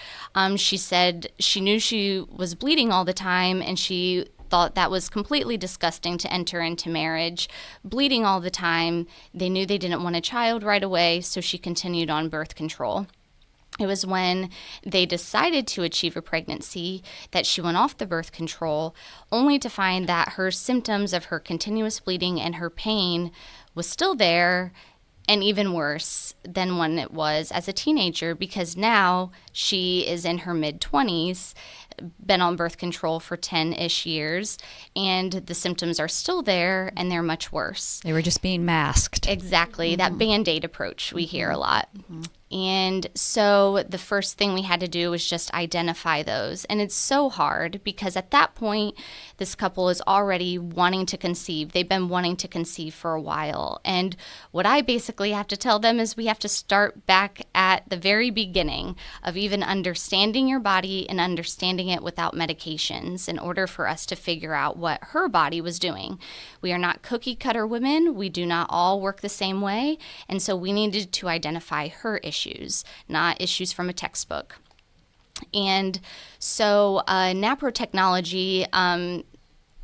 She said she knew she was bleeding all the time, and she thought that was completely disgusting to enter into marriage. Bleeding all the time, they knew they didn't want a child right away, so she continued on birth control. It was when they decided to achieve a pregnancy that she went off the birth control, only to find that her symptoms of her continuous bleeding and her pain was still there, and even worse than when it was as a teenager, because now she is in her mid-20s, been on birth control for 10-ish years, and the symptoms are still there, and they're much worse. They were just being masked. Exactly, that Band-Aid approach we hear a lot. And so the first thing we had to do was just identify those. And it's so hard because at that point, this couple is already wanting to conceive. They've been wanting to conceive for a while. And what I basically have to tell them is we have to start back at the very beginning of even understanding your body and understanding it without medications in order for us to figure out what her body was doing. We are not cookie cutter women. We do not all work the same way. And so we needed to identify her issues, not issues from a textbook. And so NAPRO technology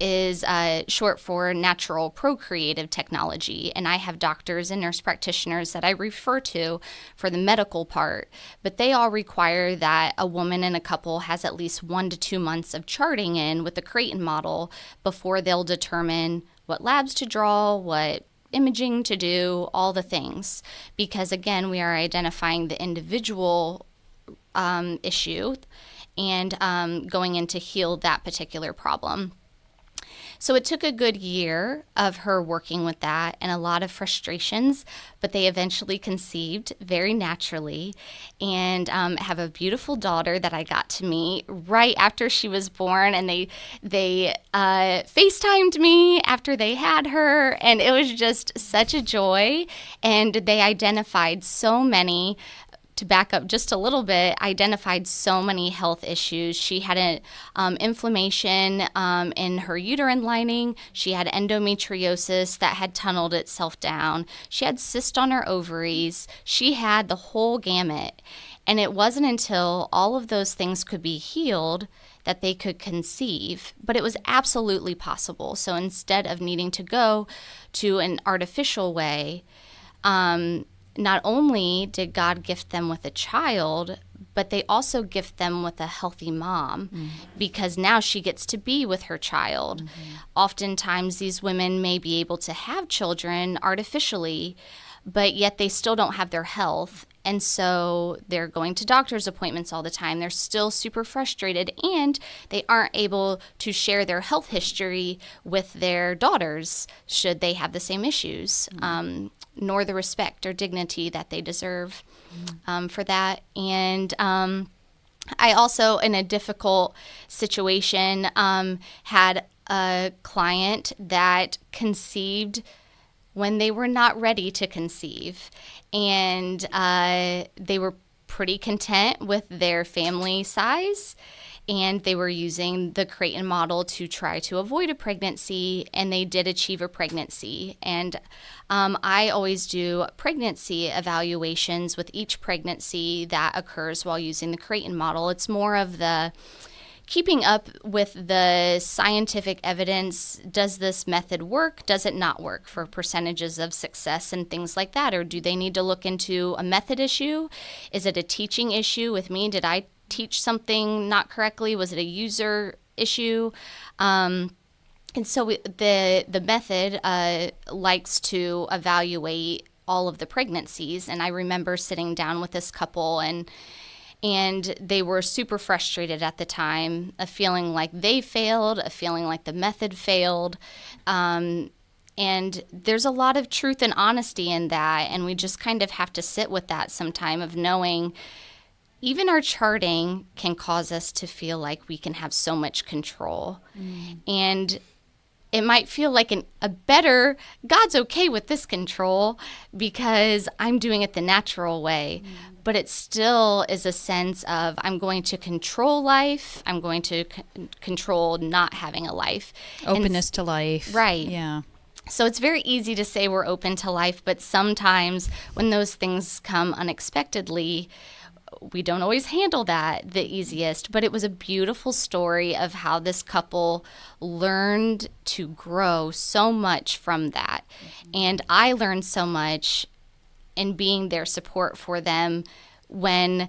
is short for natural procreative technology. And I have doctors and nurse practitioners that I refer to for the medical part, but they all require that a woman in a couple has at least 1 to 2 months of charting in with the Creighton model before they'll determine what labs to draw, what imaging to do, all the things. Because again, we are identifying the individual issue and going in to heal that particular problem. So it took a good year of her working with that and a lot of frustrations, but they eventually conceived very naturally and have a beautiful daughter that I got to meet right after she was born. And they FaceTimed me after they had her, and it was just such a joy. And they identified so many, to back up just a little bit, identified so many health issues. She had an inflammation in her uterine lining. She had endometriosis that had tunneled itself down. She had cysts on her ovaries. She had the whole gamut. And it wasn't until all of those things could be healed that they could conceive. But it was absolutely possible. So instead of needing to go to an artificial way, not only did God gift them with a child, but they also gift them with a healthy mom, because now she gets to be with her child. Oftentimes, these women may be able to have children artificially, but yet they still don't have their health. And so they're going to doctor's appointments all the time. They're still super frustrated, and they aren't able to share their health history with their daughters should they have the same issues, nor the respect or dignity that they deserve for that. And I also, in a difficult situation, had a client that conceived when they were not ready to conceive. And they were pretty content with their family size. And they were using the Creighton model to try to avoid a pregnancy, and they did achieve a pregnancy. And I always do pregnancy evaluations with each pregnancy that occurs while using the Creighton model. It's more of the keeping up with the scientific evidence. Does this method work? Does it not work for percentages of success and things like that? Or do they need to look into a method issue? Is it a teaching issue with me? Did I teach something not correctly? Was it a user issue? And so the method likes to evaluate all of the pregnancies. And I remember sitting down with this couple, and they were super frustrated at the time, a feeling like they failed, a feeling like the method failed. And there's a lot of truth and honesty in that. And we just kind of have to sit with that sometime, of knowing even our charting can cause us to feel like we can have so much control. And it might feel like a better, God's okay with this control because I'm doing it the natural way. But it still is a sense of, I'm going to control life. I'm going to control not having a life. Openness to life. Right. Yeah. So it's very easy to say we're open to life, but sometimes when those things come unexpectedly, we don't always handle that the easiest. But it was a beautiful story of how this couple learned to grow so much from that. And I learned so much in being their support for them when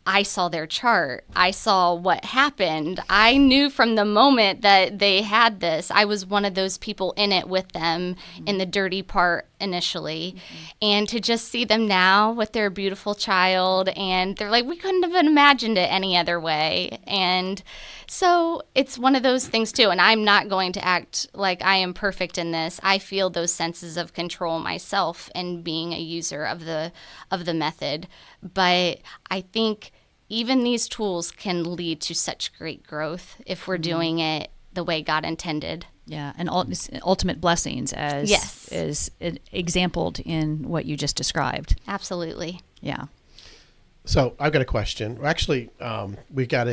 I saw their chart. I saw what happened. I knew from the moment that they had this. I was one of those people in it with them in the dirty part initially. And to just see them now with their beautiful child, and they're like, we couldn't have imagined it any other way. And so it's one of those things too. And I'm not going to act like I am perfect in this. I feel those senses of control myself in being a user of the method. But I think even these tools can lead to such great growth if we're doing it the way God intended. Yeah, and ultimate blessings as exampled in what you just described. Absolutely. Yeah. So I've got a question. Actually, we got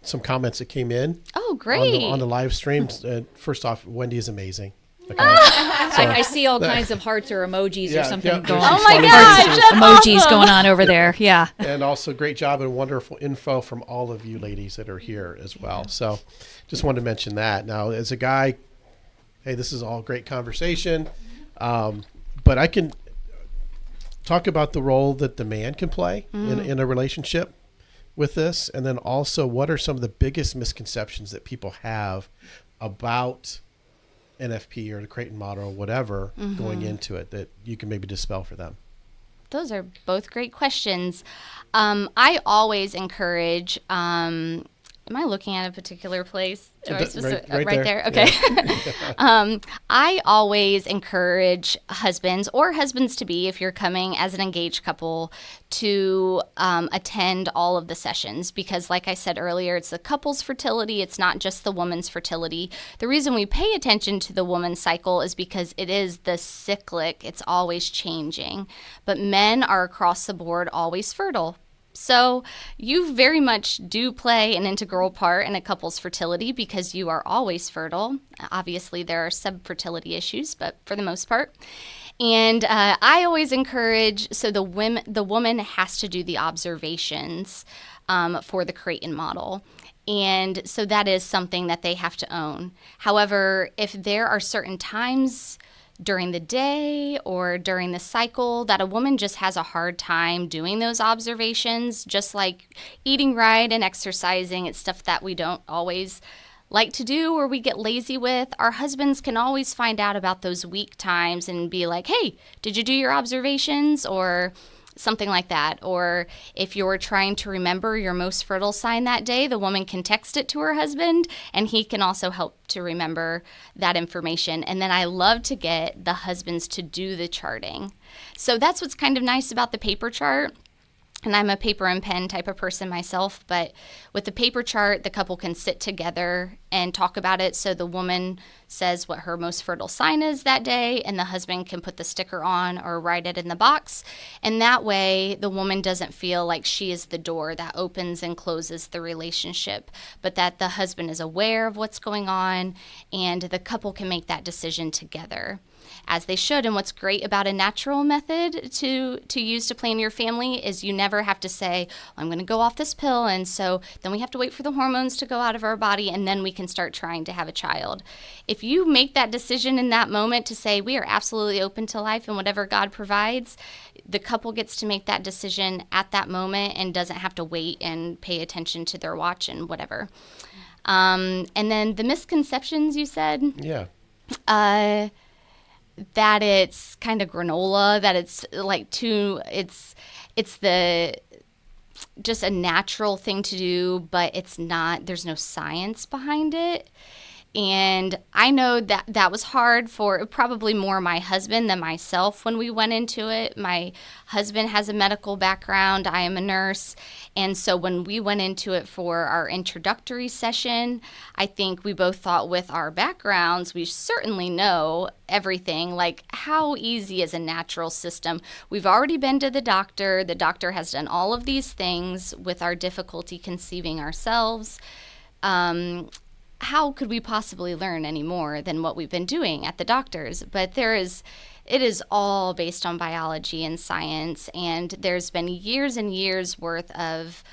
some comments that came in. Oh, great. On the live streams. First off, Wendy is amazing. Okay. I see all kinds of hearts or emojis or something going on. Oh my gosh, emojis awesome. going on over there. Yeah. And also great job and wonderful info from all of you ladies that are here as well. So just wanted to mention that. Now, as a guy, hey, this is all great conversation. But I can talk about the role that the man can play in a relationship with this. And then also, what are some of the biggest misconceptions that people have about NFP or the Creighton model or whatever going into it that you can maybe dispel for them? Those are both great questions. I always encourage, am I looking at a particular place? Right there. Okay. Yeah. I always encourage husbands or husbands-to-be, if you're coming as an engaged couple, to attend all of the sessions because, like I said earlier, it's the couple's fertility. It's not just the woman's fertility. The reason we pay attention to the woman's cycle is because it is the cyclic. It's always changing. But men are across the board always fertile. So you very much do play an integral part in a couple's fertility because you are always fertile. Obviously, there are subfertility issues, but for the most part. And I always encourage, so the woman has to do the observations for the Creighton model. And so that is something that they have to own. However, if there are certain times during the day or during the cycle that a woman just has a hard time doing those observations, just like eating right and exercising, it's stuff that we don't always like to do or we get lazy with. Our husbands can always find out about those weak times and be like, hey, did you do your observations? Or something like that. Or if you're trying to remember your most fertile sign that day, the woman can text it to her husband, and he can also help to remember that information. And then I love to get the husbands to do the charting. So that's what's kind of nice about the paper chart. And I'm a paper and pen type of person myself, but with the paper chart, the couple can sit together and talk about it. So the woman says what her most fertile sign is that day, and the husband can put the sticker on or write it in the box. And that way, the woman doesn't feel like she is the door that opens and closes the relationship, but that the husband is aware of what's going on, and the couple can make that decision together, as they should. And what's great about a natural method to use to plan your family is you never have to say, I'm going to go off this pill, and so then we have to wait for the hormones to go out of our body, and then we can start trying to have a child. If you make that decision in that moment to say, we are absolutely open to life and whatever God provides, the couple gets to make that decision at that moment and doesn't have to wait and pay attention to their watch and whatever. And then the misconceptions you said. Yeah. That it's kind of granola, that it's like it's just a natural thing to do, but it's not, there's no science behind it. And I know that was hard for probably more my husband than myself when we went into it. My husband has a medical background. I am a nurse. And so when we went into it for our introductory session, I think we both thought with our backgrounds, we certainly know everything. Like, how easy is a natural system? We've already been to the doctor. The doctor has done all of these things with our difficulty conceiving ourselves. How could we possibly learn any more than what we've been doing at the doctors? But it is all based on biology and science, and there's been years and years worth of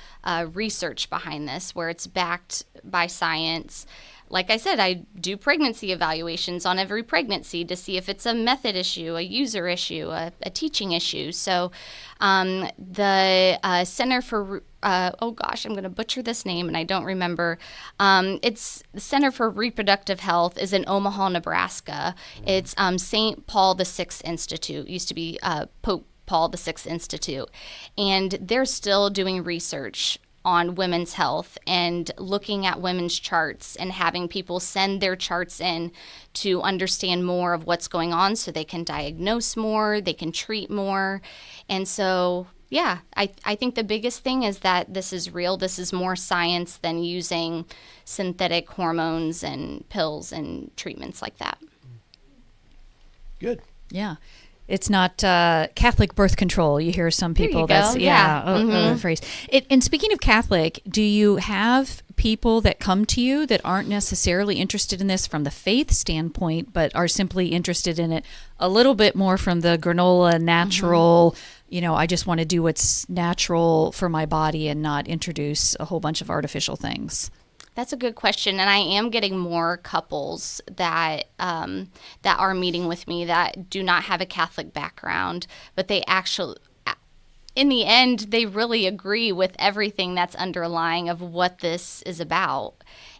research behind this where it's backed by science. Like I said, I do pregnancy evaluations on every pregnancy to see if it's a method issue, a user issue, a teaching issue. So the Center for, I'm going to butcher this name and I don't remember. It's the Center for Reproductive Health is in Omaha, Nebraska. It's St. Paul VI Institute, used to be Pope Paul VI Institute. And they're still doing research on women's health and looking at women's charts and having people send their charts in to understand more of what's going on so they can diagnose more, they can treat more. And so, yeah, I think the biggest thing is that this is real. This is more science than using synthetic hormones and pills and treatments like that. Good. Yeah. It's not Catholic birth control. You hear some people. There you go. A phrase. And speaking of Catholic, do you have people that come to you that aren't necessarily interested in this from the faith standpoint, but are simply interested in it a little bit more from the granola natural? I just want to do what's natural for my body and not introduce a whole bunch of artificial things. That's a good question, and I am getting more couples that that are meeting with me that do not have a Catholic background, but they actually, in the end, they really agree with everything that's underlying of what this is about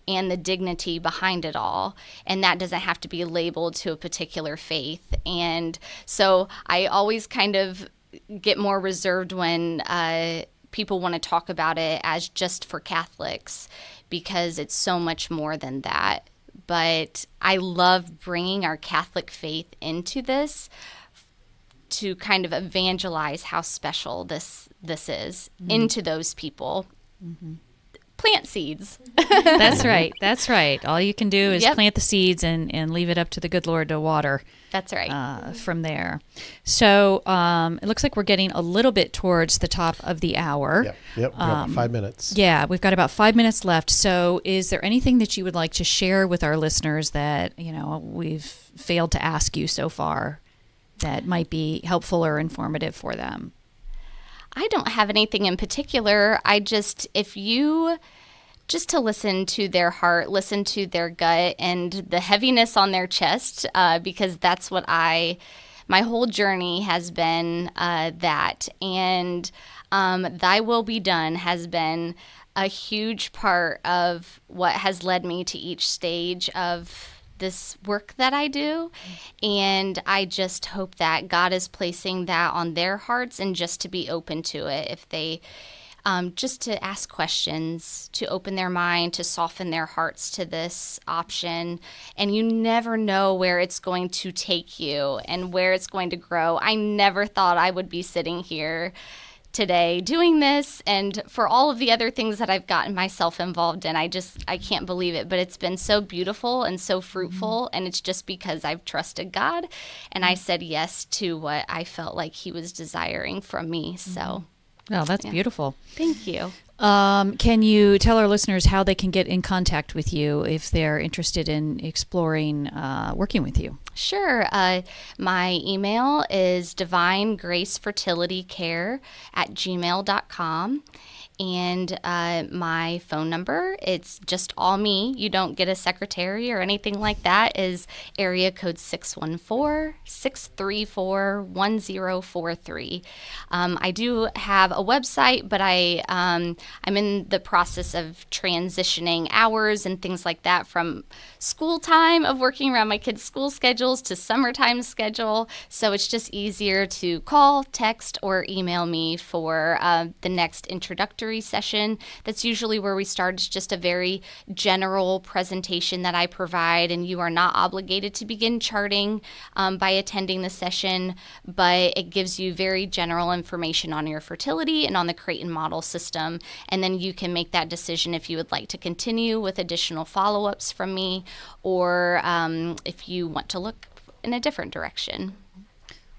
and the dignity behind it all, and that doesn't have to be labeled to a particular faith. And so I always kind of get more reserved when people want to talk about it as just for Catholics, because it's so much more than that. But I love bringing our Catholic faith into this to kind of evangelize how special this is into those people. Plant seeds. That's right. All you can do is plant the seeds and leave it up to the good Lord to water. That's right. From there. So it looks like we're getting a little bit towards the top of the hour. Yep. We have 5 minutes. Yeah, we've got about 5 minutes left. So is there anything that you would like to share with our listeners that, we've failed to ask you so far that might be helpful or informative for them? I don't have anything in particular. If you just to listen to their heart, listen to their gut and the heaviness on their chest, because that's what my whole journey has been that. And Thy Will Be Done has been a huge part of what has led me to each stage of this work that I do. And I just hope that God is placing that on their hearts and just to be open to it. If they just to ask questions, to open their mind, to soften their hearts to this option. And you never know where it's going to take you and where it's going to grow. I never thought I would be sitting here today doing this, and for all of the other things that I've gotten myself involved in, I can't believe it, but it's been so beautiful and so fruitful, and it's just because I've trusted God and I said yes to what I felt like he was desiring from me. So oh, that's beautiful. Thank you. Can you tell our listeners how they can get in contact with you if they're interested in exploring working with you? Sure. My email is divinegracefertilitycare@gmail.com. And my phone number, it's just all me. You don't get a secretary or anything like that, is area code 614-634-1043. I do have a website, but I'm in the process of transitioning hours and things like that from school time of working around my kids' school schedules to summertime schedule. So it's just easier to call, text, or email me for the next introductory session. That's usually where we start. It's just a very general presentation that I provide, and you are not obligated to begin charting by attending the session, but it gives you very general information on your fertility and on the Creighton model system, and then you can make that decision if you would like to continue with additional follow-ups from me, or if you want to look in a different direction.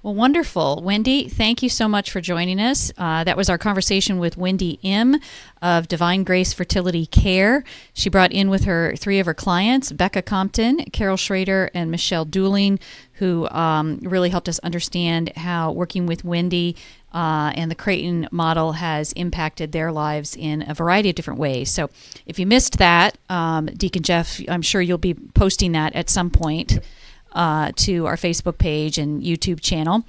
Well, wonderful. Wendy, thank you so much for joining us. That was our conversation with Wendy M. of Divine Grace Fertility Care. She brought in with her 3 of her clients, Becca Compton, Carol Schrader, and Michelle Dooling, who really helped us understand how working with Wendy and the Creighton model has impacted their lives in a variety of different ways. So if you missed that, Deacon Jeff, I'm sure you'll be posting that at some point. To our Facebook page and YouTube channel.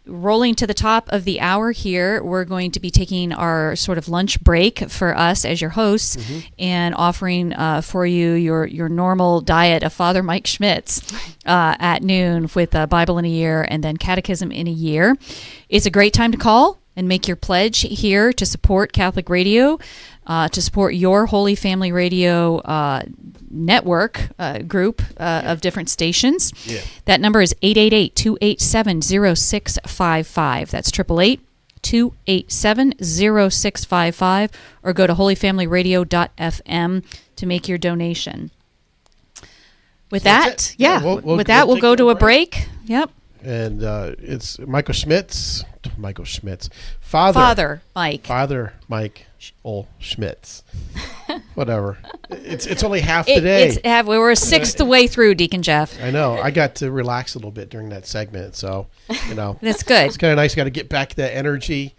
Rolling to the top of the hour here, we're going to be taking our sort of lunch break for us as your hosts and offering for you your normal diet of Father Mike Schmitz at noon with a Bible in a year and then Catechism in a year. It's a great time to call and make your pledge here to support Catholic Radio, to support your Holy Family Radio network group of different stations. Yeah. That number is 888-287-0655. That's 888-287-0655, or go to holyfamilyradio.fm to make your donation. With that, we'll go to a break. Yep. And it's Michael Schmitz. Father Mike Schmitz. Whatever. It's only half the day. We were a sixth the way through, Deacon Jeff. I know. I got to relax a little bit during that segment, so that's good. It's kind of nice. Got to get back to that energy.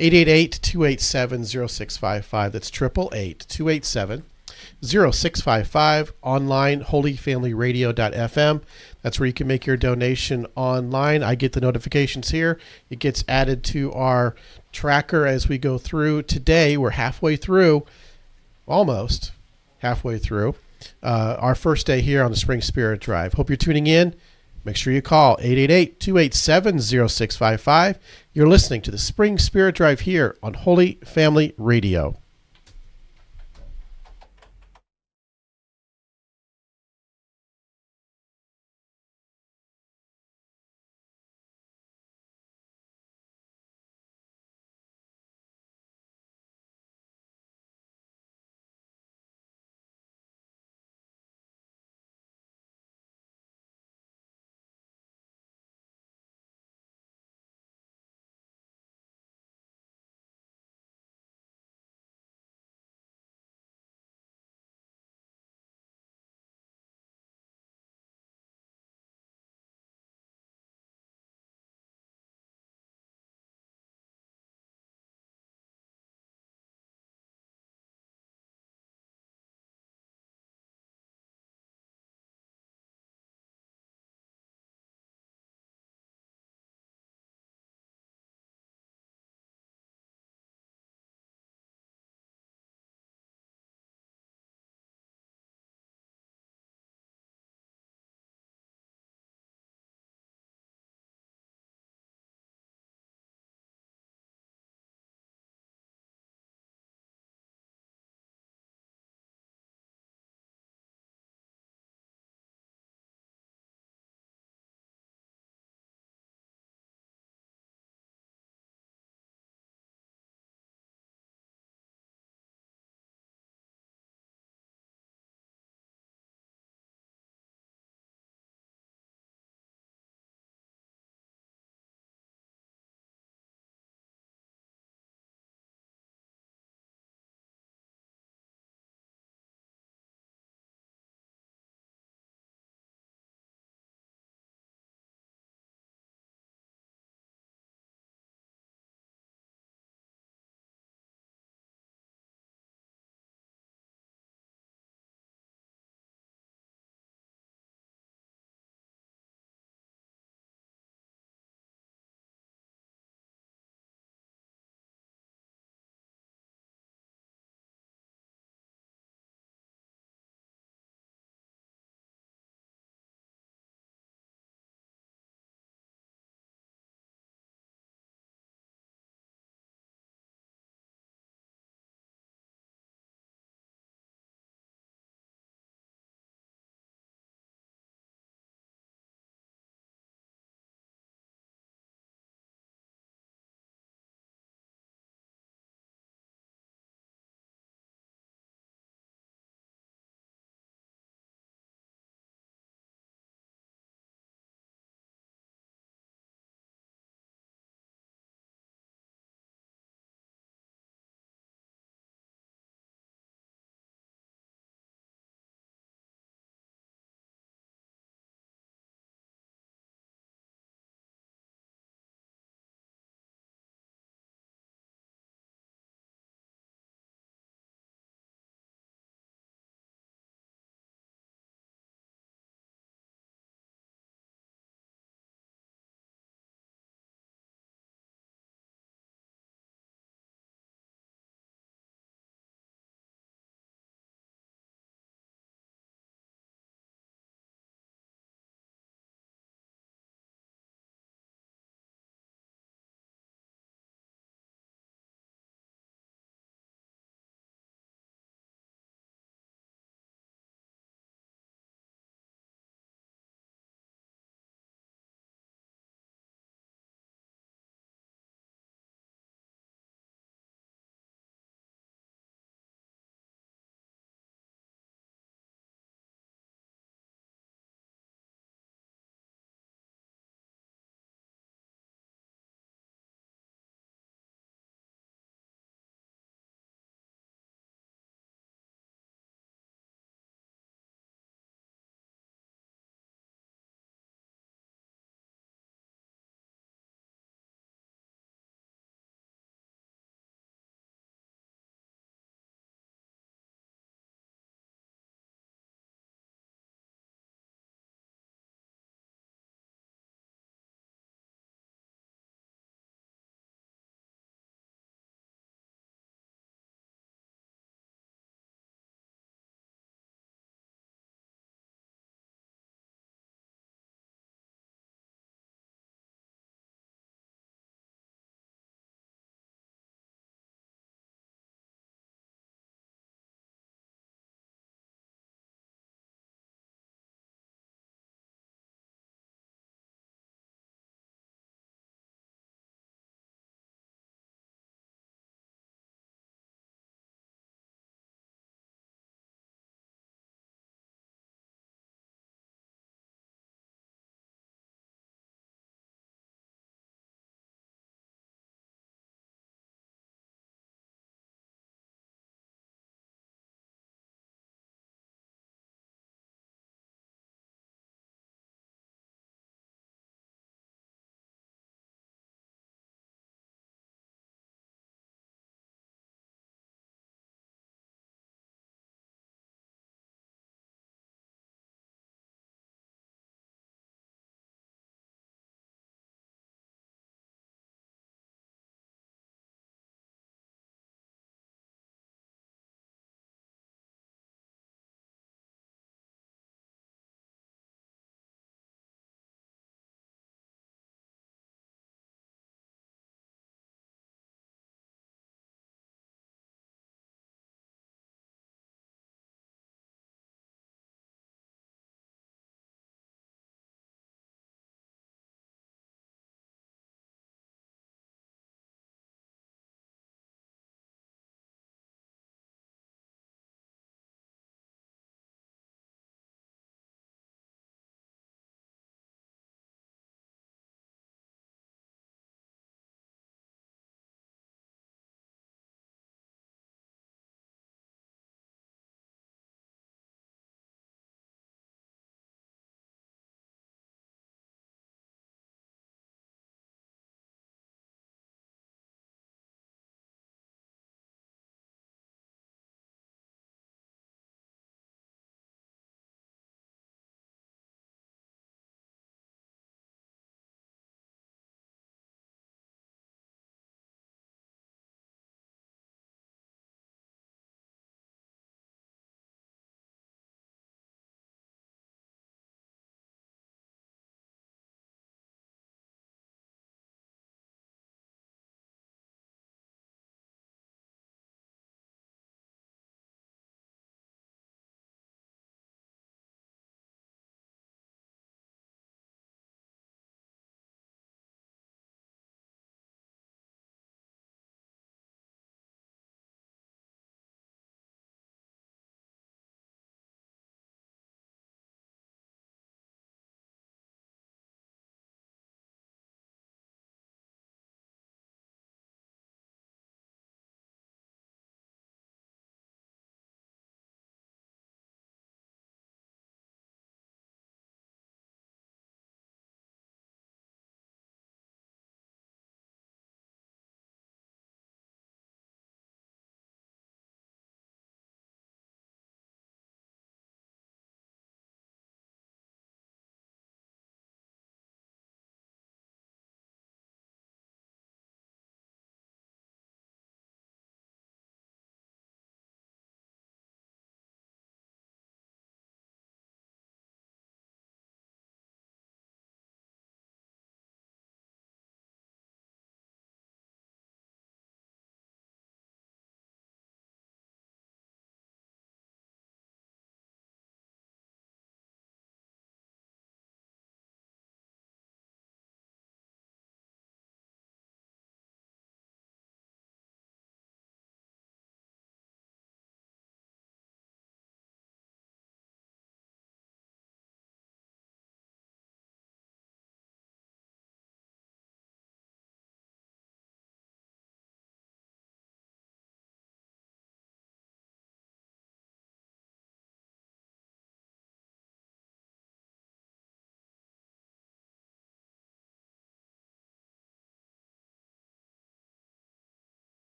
888-287-0655. That's 888-287-0655. Online, holyfamilyradio.fm. That's where you can make your donation online. I get the notifications here. It gets added to our tracker as we go through. Today, we're halfway through, almost halfway through, our first day here on the Spring Spirit Drive. Hope you're tuning in. Make sure you call 888-287-0655. You're listening to the Spring Spirit Drive here on Holy Family Radio.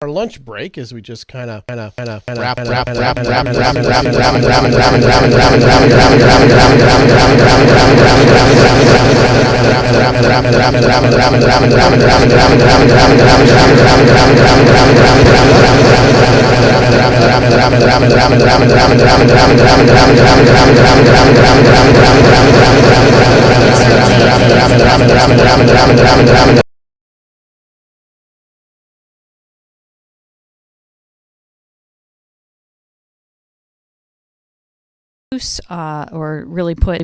our lunch break as we just kind of wrap. Or really put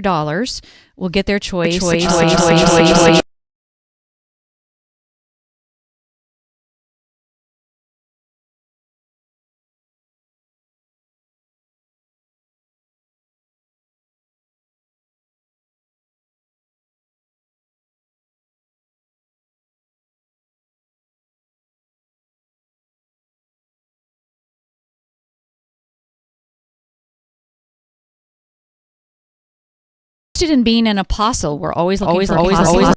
$100 will get their choice. In being an apostle, we're always looking for apostles.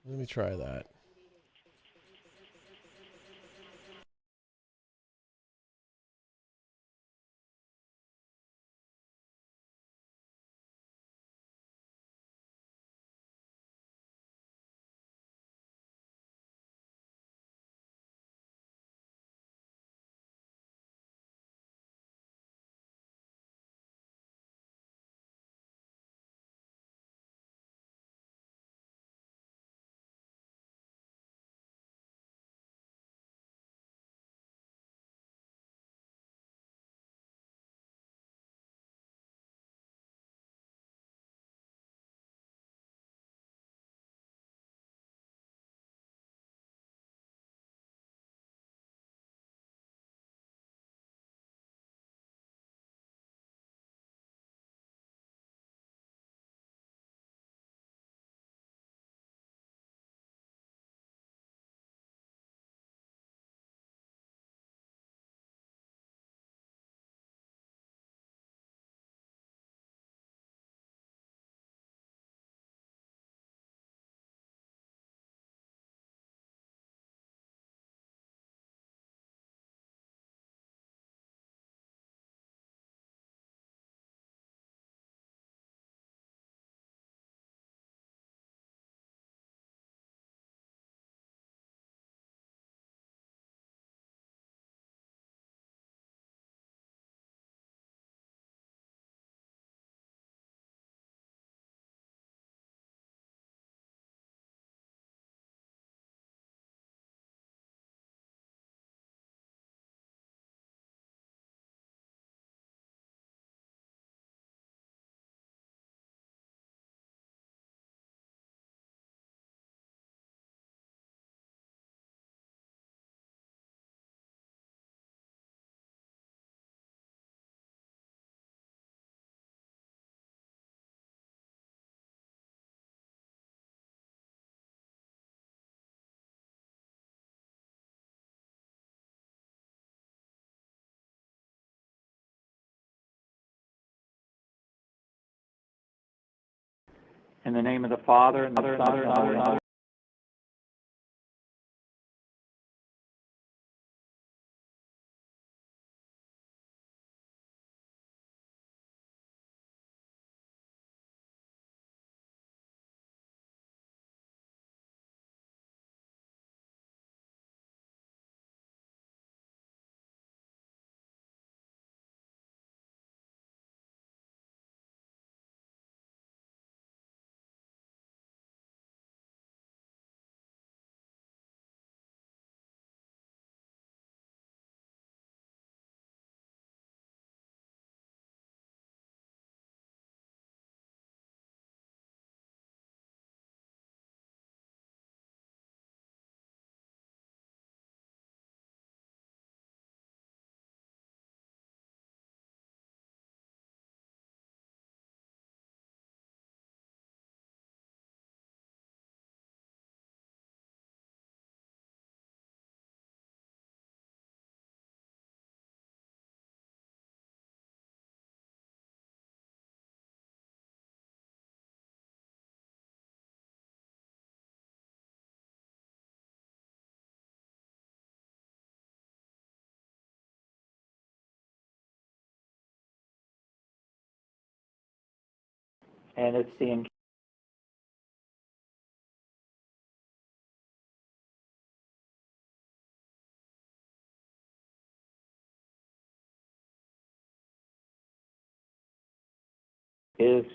Let me try that. In the name of the Father, and the Son, and the Holy Spirit. And it's the is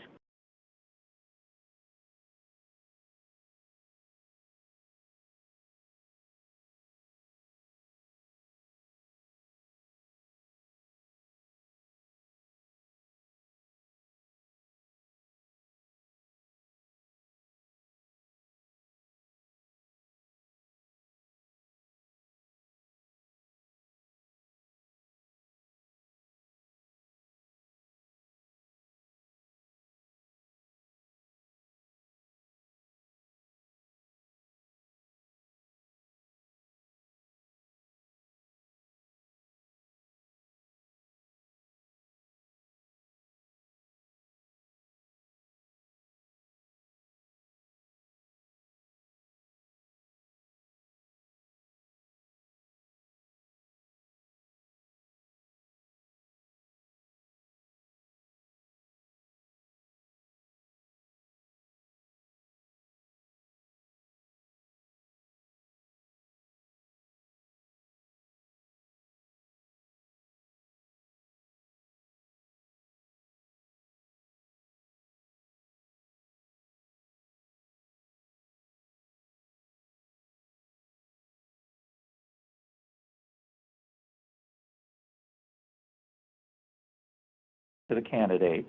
to the candidate.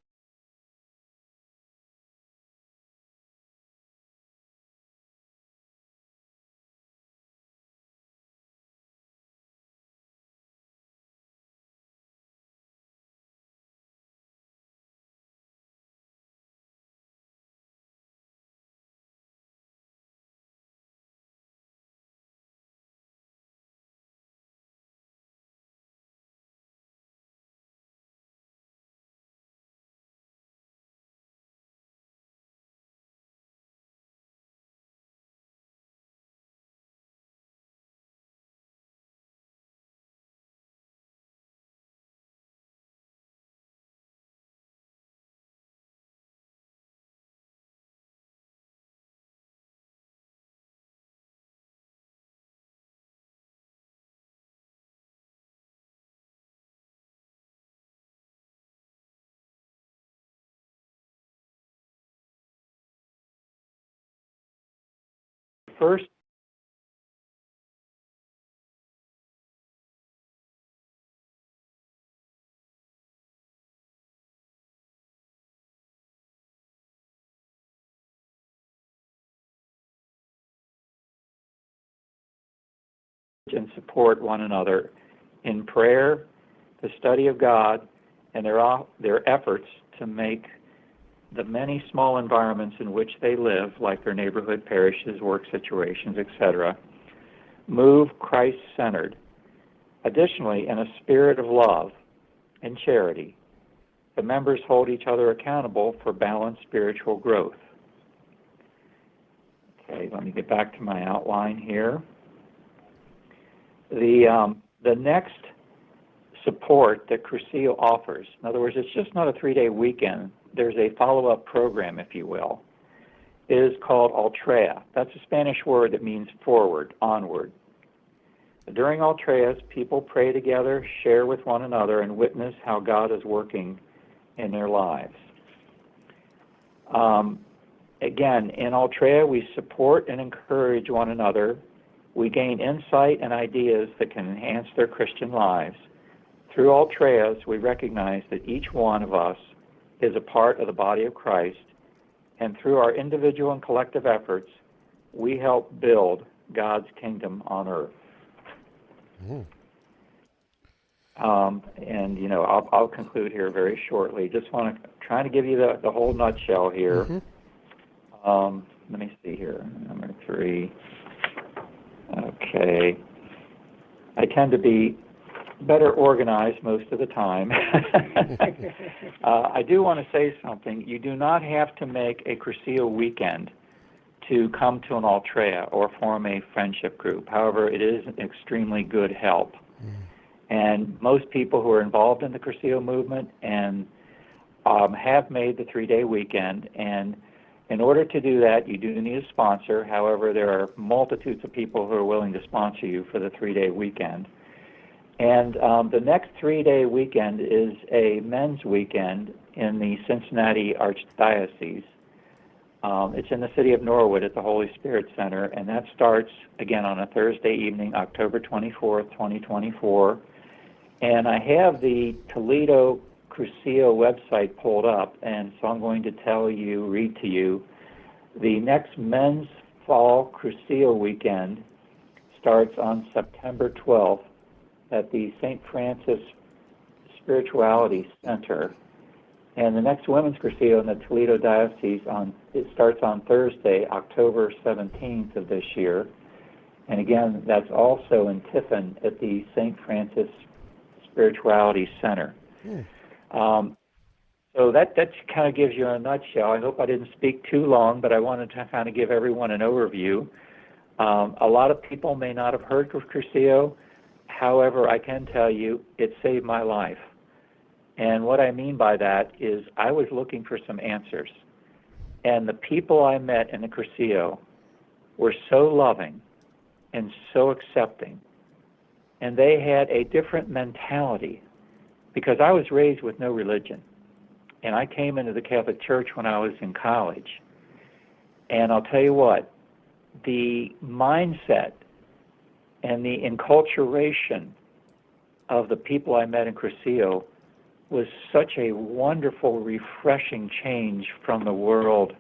First, and support one another in prayer, the study of God, and their efforts to make the many small environments in which they live, like their neighborhood, parishes, work situations, etc., move Christ-centered. Additionally, in a spirit of love and charity, the members hold each other accountable for balanced spiritual growth. Okay, let me get back to my outline here. The next support that Cursillo offers, in other words, it's just not a 3-day weekend. There's a follow-up program, if you will. It is called Altrea. That's a Spanish word that means forward, onward. During Altreas, people pray together, share with one another, and witness how God is working in their lives. Again, in Altrea, we support and encourage one another. We gain insight and ideas that can enhance their Christian lives. Through Altreas, we recognize that each one of us is a part of the body of Christ, and through our individual and collective efforts, we help build God's kingdom on earth. Mm. And, you know, I'll conclude here very shortly. Just want to try to give you the whole nutshell here. Mm-hmm. Let me see here. Number 3. Okay. I tend to be better organized most of the time. I do want to say something. You do not have to make a Cursillo weekend to come to an Altrea or form a friendship group. However, it is an extremely good help. And most people who are involved in the Cursillo movement and have made the 3-day weekend. And in order to do that, you do need a sponsor. However, there are multitudes of people who are willing to sponsor you for the 3-day weekend. And the next 3-day weekend is a men's weekend in the Cincinnati Archdiocese. It's in the city of Norwood at the Holy Spirit Center, and that starts, again, on a Thursday evening, October 24th, 2024. And I have the Toledo Cursillo website pulled up, and so I'm going to read to you, the next Men's Fall Cursillo weekend starts on September 12th at the St. Francis Spirituality Center. And the next Women's Cursillo in the Toledo Diocese, it starts on Thursday, October 17th of this year. And again, that's also in Tiffin at the St. Francis Spirituality Center. So that kind of gives you a nutshell. I hope I didn't speak too long, but I wanted to kind of give everyone an overview. A lot of people may not have heard of Cursillo. However, I can tell you it saved my life. And what I mean by that is I was looking for some answers. And the people I met in the Cursillo were so loving and so accepting. And they had a different mentality because I was raised with no religion. And I came into the Catholic Church when I was in college. And I'll tell you what, the mindset and the enculturation of the people I met in Cursillo was such a wonderful, refreshing change from the world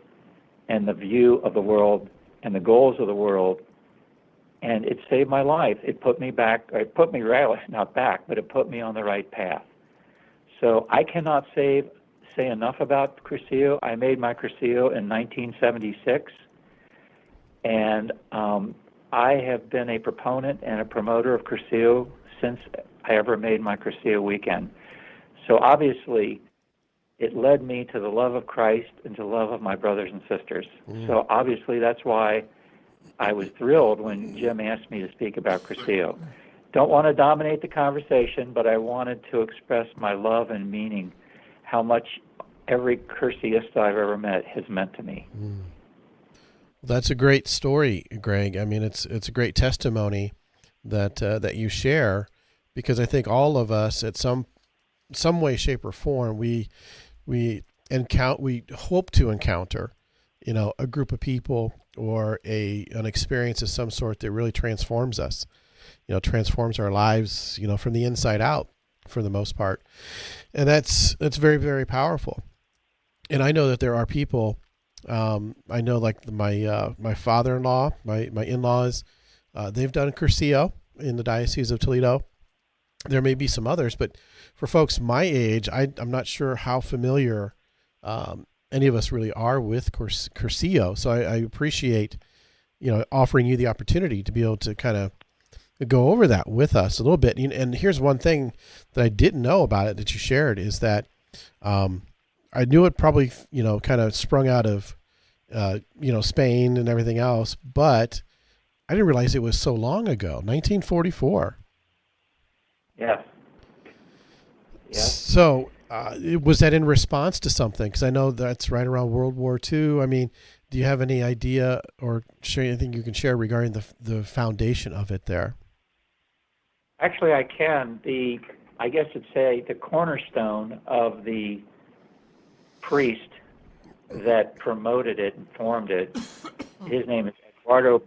and the view of the world and the goals of the world. And it saved my life. It put me back, it put me not back, but it put me on the right path. So I cannot say enough about Cursillo. I made my Cursillo in 1976. And I have been a proponent and a promoter of Cursillo since I ever made my Cursillo weekend. So obviously, it led me to the love of Christ and to the love of my brothers and sisters. So obviously, that's why I was thrilled when Jim asked me to speak about Cursillo. Don't want to dominate the conversation, but I wanted to express my love and meaning, how much every Cursillista I've ever met has meant to me. That's a great story, Greg. I mean, it's a great testimony that that you share, because I think all of us, at some way, shape, or form, we hope to encounter, a group of people or an experience of some sort that really transforms us, transforms our lives, from the inside out, for the most part, and that's very, very powerful. And I know that there are people. I know, like my father-in-law, my in-laws, they've done Cursillo in the Diocese of Toledo. There may be some others, but for folks my age, I'm not sure how familiar any of us really are with Cursillo. So I appreciate, offering you the opportunity to be able to kind of go over that with us a little bit. And here's one thing that I didn't know about it that you shared is that I knew it probably, kind of sprung out of Spain and everything else, but I didn't realize it was so long ago, 1944. Yes. Yes. So was that in response to something? Because I know that's right around World War II. I mean, do you have any idea or share anything you can share regarding the foundation of it there? Actually, I can. I guess you'd say the cornerstone of the priest that promoted it and formed it, his name is Eduardo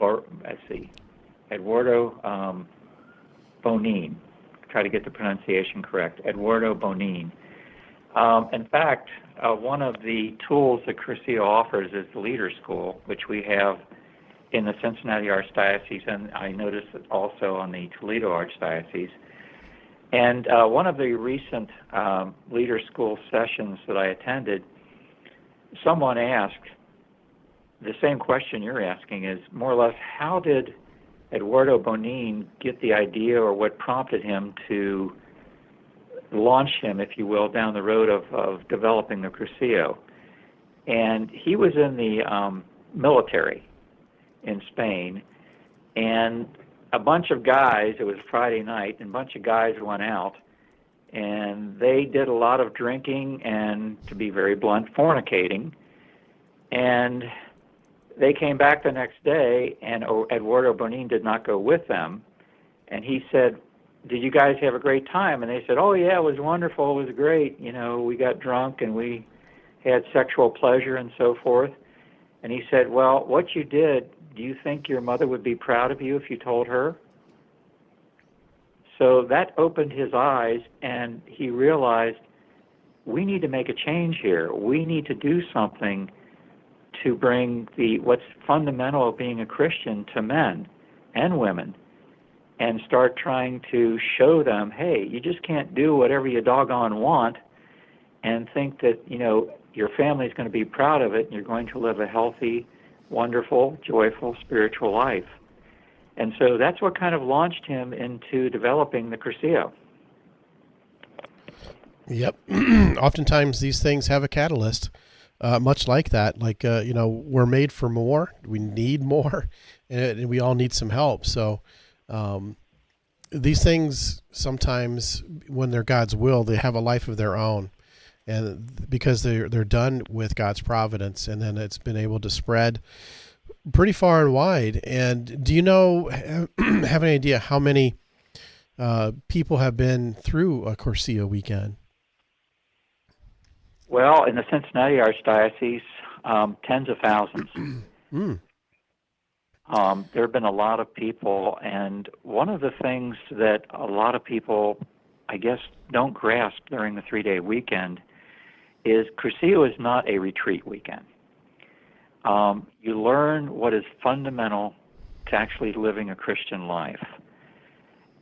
Bonin. Try to get the pronunciation correct. Eduardo Bonin. In fact, one of the tools that Cursillo offers is the Leader School, which we have in the Cincinnati Archdiocese, and I noticed it also on the Toledo Archdiocese. And one of the recent Leader School sessions that I attended, someone asked the same question you're asking, is more or less, how did Eduardo Bonin get the idea, or what prompted him to launch him, if you will, down the road of developing the Cursillo? And he was in the military in Spain, and a bunch of guys, it was Friday night, and a bunch of guys went out, and they did a lot of drinking and, to be very blunt, fornicating. And they came back the next day, and Eduardo Bonin did not go with them. And he said, "Did you guys have a great time?" And they said, "Oh, yeah, it was wonderful. It was great. We got drunk and we had sexual pleasure and so forth." And he said, "Well, what you did, do you think your mother would be proud of you if you told her?" So that opened his eyes, and he realized, we need to make a change here. We need to do something to bring what's fundamental of being a Christian to men and women, and start trying to show them, hey, you just can't do whatever you doggone want and think that, your family's going to be proud of it and you're going to live a healthy, wonderful, joyful, spiritual life. And so that's what kind of launched him into developing the Cursillo. Yep. Oftentimes these things have a catalyst, much like that. Like, we're made for more. We need more, and we all need some help. So these things sometimes, when they're God's will, they have a life of their own. And because they're done with God's providence, and then it's been able to spread pretty far and wide. And do you have any idea how many people have been through a Cursillo weekend? Well, in the Cincinnati Archdiocese, tens of thousands. There have been a lot of people, and one of the things that a lot of people, I guess, don't grasp during the 3-day weekend is Cursillo is not a retreat weekend. You learn what is fundamental to actually living a Christian life.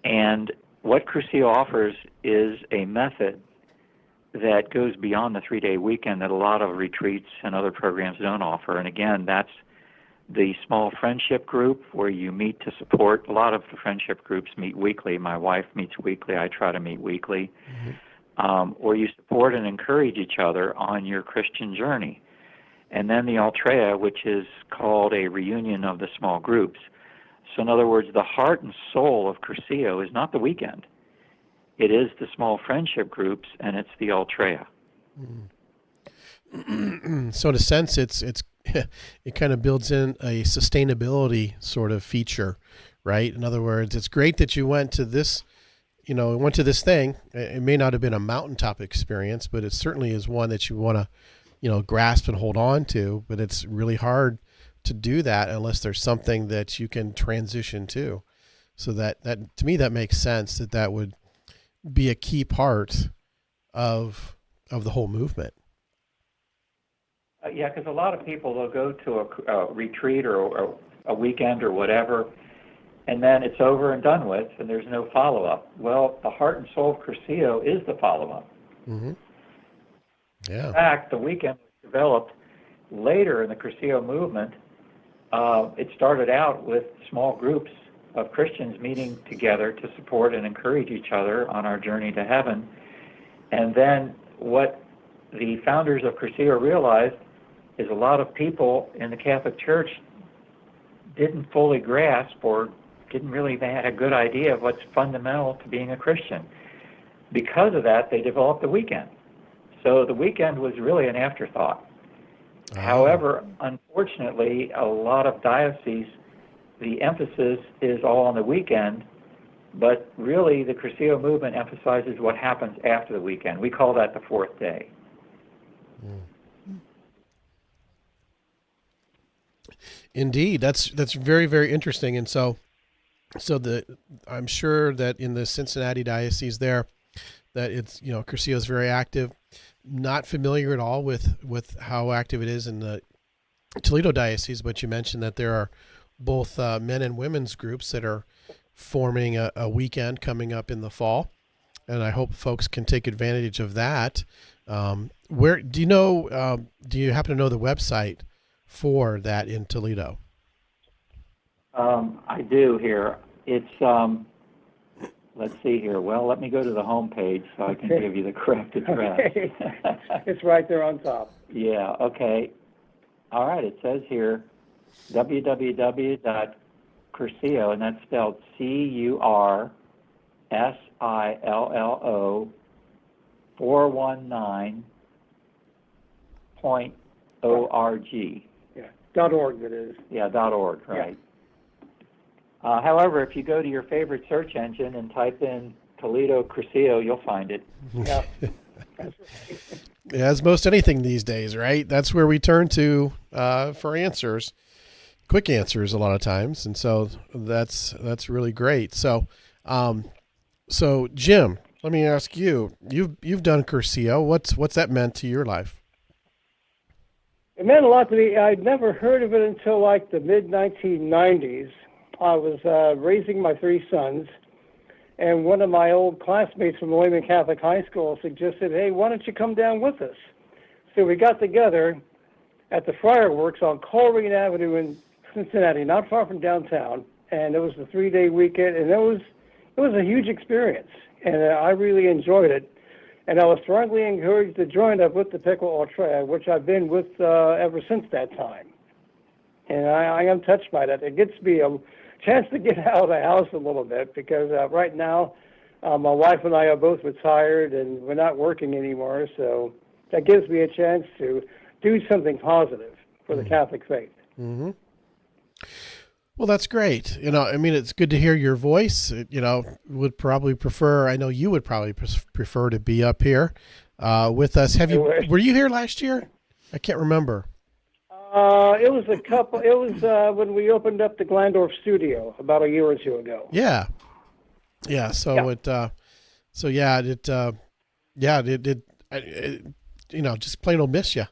And what Cursillo offers is a method that goes beyond the 3-day weekend that a lot of retreats and other programs don't offer. And again, that's the small friendship group where you meet to support. A lot of the friendship groups meet weekly. My wife meets weekly. I try to meet weekly. Where you support and encourage each other on your Christian journey. And then the Altrea, which is called a reunion of the small groups. So in other words, the heart and soul of Cursillo is not the weekend. It is the small friendship groups, and it's the Altrea. So in a sense, it's it kind of builds in a sustainability sort of feature, right? In other words, it's great that you went to this, thing. It may not have been a mountaintop experience, but it certainly is one that you want to, grasp and hold on to. But it's really hard to do that unless there's something that you can transition to. So that to me, that makes sense that would be a key part of the whole movement. Yeah, because a lot of people, they'll go to a retreat or a weekend or whatever, and then it's over and done with, and there's no follow-up. Well, the heart and soul of Cursillo is the follow-up. Yeah. In fact, the weekend was developed later in the Cursillo movement. It started out with small groups of Christians meeting together to support and encourage each other on our journey to heaven. And then what the founders of Cursillo realized, is a lot of people in the Catholic Church didn't fully grasp or didn't really have a good idea of what's fundamental to being a Christian. Because of that, they developed the weekend. So the weekend was really an afterthought. However, unfortunately, a lot of dioceses, the emphasis is all on the weekend, but really the Cursillo movement emphasizes what happens after the weekend. We call that the fourth day. Indeed, that's very, very interesting. And so I'm sure that in the Cincinnati diocese there, that it's, Cursillo is very active. Not familiar at all with how active it is in the Toledo diocese, but you mentioned that there are both men and women's groups that are forming a weekend coming up in the fall, and I hope folks can take advantage of that. Where do you happen to know the website for that in Toledo? I do here. It's let's see here. Well, let me go to the home page so I can give you the correct address. Okay. It's right there on top. Yeah, okay. All right, it says here www.Cursillo, and that's spelled Cursillo 419.org. Yeah, .org it is. Yeah, .org, right. Yeah. However, if you go to your favorite search engine and type in Toledo Cursillo, you'll find it. Yeah. As most anything these days, right? That's where we turn to for answers, quick answers a lot of times, and so that's really great. So, so Jim, let me ask you: you've done Cursillo. What's that meant to your life? It meant a lot to me. I'd never heard of it until like the mid-1990s. I was raising my three sons, and one of my old classmates from William Catholic High School suggested, hey, why don't you come down with us? So we got together at the Friarworks on Coleraine Avenue in Cincinnati, not far from downtown, and it was a 3-day weekend, and it was a huge experience, and I really enjoyed it. And I was strongly encouraged to join up with the Piqua Ultra, which I've been with ever since that time. And I am touched by that. It gets me a chance to get out of the house a little bit because right now my wife and I are both retired and we're not working anymore, so that gives me a chance to do something positive for the Catholic faith. Mm-hmm. Well, that's great. I mean, it's good to hear your voice. Would probably prefer, I know you would probably prefer to be up here with us. Were you here last year? I can't remember. It was when we opened up the Glandorf studio about a year or two ago. Yeah. So it just plain old miss you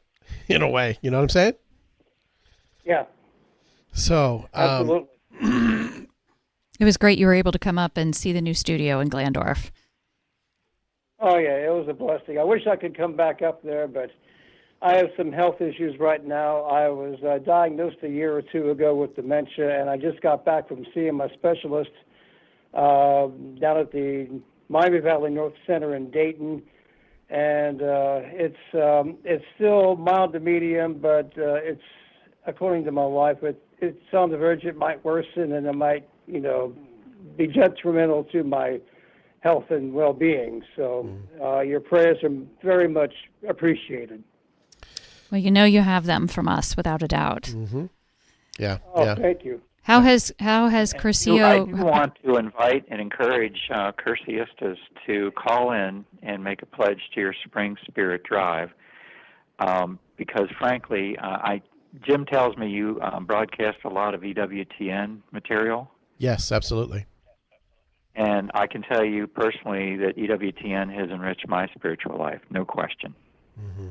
in a way. You know what I'm saying? Yeah. So, absolutely. It was great you were able to come up and see the new studio in Glandorf. Oh yeah, it was a blessing. I wish I could come back up there, but I have some health issues right now. I was diagnosed a year or two ago with dementia, and I just got back from seeing my specialist down at the Miami Valley North Center in Dayton. And it's still mild to medium, but it's, according to my wife, it's on the verge. It might worsen, and it might, be detrimental to my health and well-being. So your prayers are very much appreciated. Well, you have them from us without a doubt. Mm-hmm. Yeah. Oh, yeah. Thank you. How has Cursillo? I do want to invite and encourage Cursillistas to call in and make a pledge to your Spring Spirit Drive, because frankly, Jim tells me you broadcast a lot of EWTN material. Yes, absolutely. And I can tell you personally that EWTN has enriched my spiritual life, no question. Mm-hmm.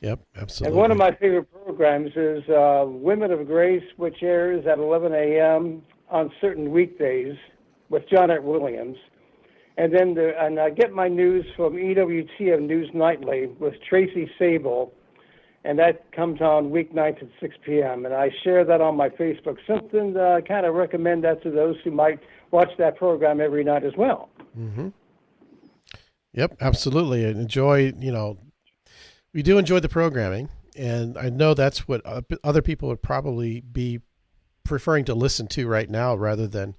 Yep, absolutely. And one of my favorite programs is Women of Grace, which airs at 11 a.m. on certain weekdays with Johnnette Williams. And then I get my news from EWTN News Nightly with Tracy Sable, and that comes on weeknights at 6 p.m. And I share that on my Facebook. Something I kind of recommend that to those who might watch that program every night as well. Mm-hmm. Yep, absolutely. And enjoy, we do enjoy the programming, And I know that's what other people would probably be preferring to listen to right now rather than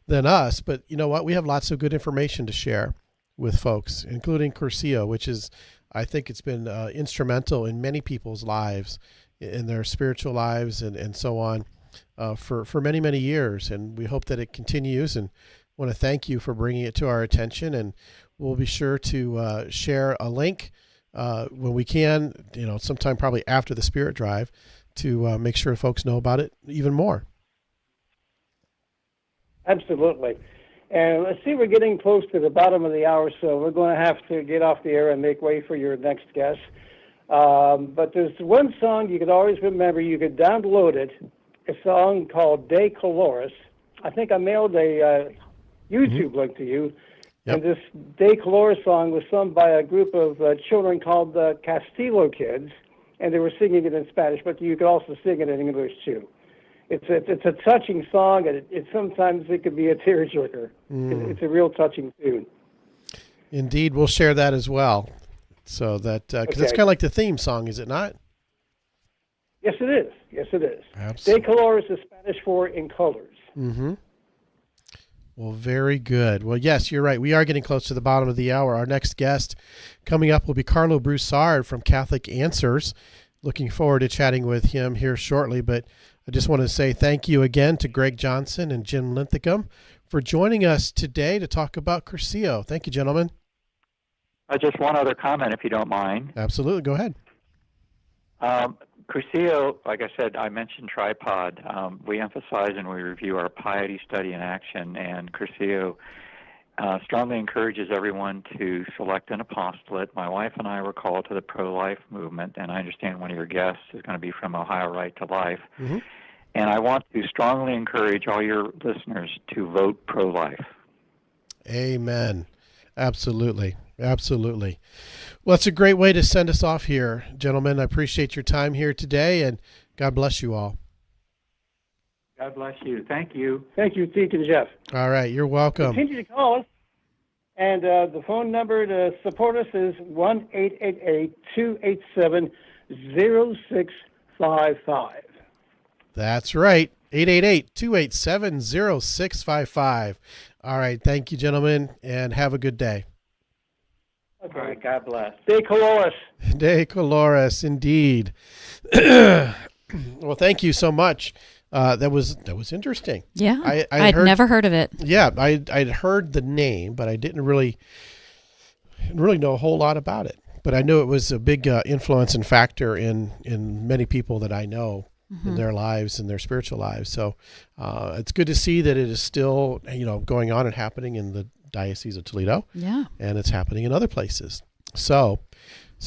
us. But you know what? We have lots of good information to share with folks, including Cursillo, which is, I think it's been instrumental in many people's lives, in their spiritual lives and so on, for many, many years. And we hope that it continues, and want to thank you for bringing it to our attention. And we'll be sure to share a link when we can, sometime probably after the Spirit Drive, to make sure folks know about it even more. Absolutely. And let's see, we're getting close to the bottom of the hour, so we're going to have to get off the air and make way for your next guest. But there's one song you could always remember. You could download it, a song called De Colores. I think I mailed a YouTube link to you. Yep. And this De Colores song was sung by a group of children called the Castillo Kids, and they were singing it in Spanish, but you could also sing it in English too. It's a touching song, and it sometimes it could be a tearjerker. It's a real touching tune. Indeed, we'll share that as well. So that because it's kind of like the theme song, is it not? Yes, it is. Yes, it is. Absolutely. De Colores is Spanish for in colors. Mm-hmm. Well, very good. Well, yes, you're right. We are getting close to the bottom of the hour. Our next guest coming up will be Carlo Broussard from Catholic Answers. Looking forward to chatting with him here shortly, but I just want to say thank you again to Greg Johnson and Jim Linthicum for joining us today to talk about Cursillo. Thank you, gentlemen. Just one other comment, if you don't mind. Absolutely. Go ahead. Cursillo, like I said, I mentioned tripod. We emphasize and we review our piety, study, and action, and Cursillo strongly encourages everyone to select an apostolate. My wife and I were called to the pro-life movement, and I understand one of your guests is going to be from Ohio Right to Life. Mm-hmm. And I want to strongly encourage all your listeners to vote pro-life. Amen. Absolutely. Absolutely. Well, it's a great way to send us off here, gentlemen. I appreciate your time here today, and God bless you all. God bless you. Thank you. Thank you, Deacon Jeff. All right. You're welcome. Continue to call us. And the phone number to support us is 1-888-287-0655. That's right. 888-287-0655. All right. Thank you, gentlemen, and have a good day. Okay. All right. God bless. De Colores. De Colores, indeed. Well, thank you so much. That was interesting. Yeah, I'd never heard of it. Yeah, I'd heard the name, but I didn't really know a whole lot about it. But I knew it was a big influence and factor in many people that I know in their lives and their spiritual lives. So it's good to see that it is still going on and happening in the Diocese of Toledo. Yeah, and it's happening in other places. So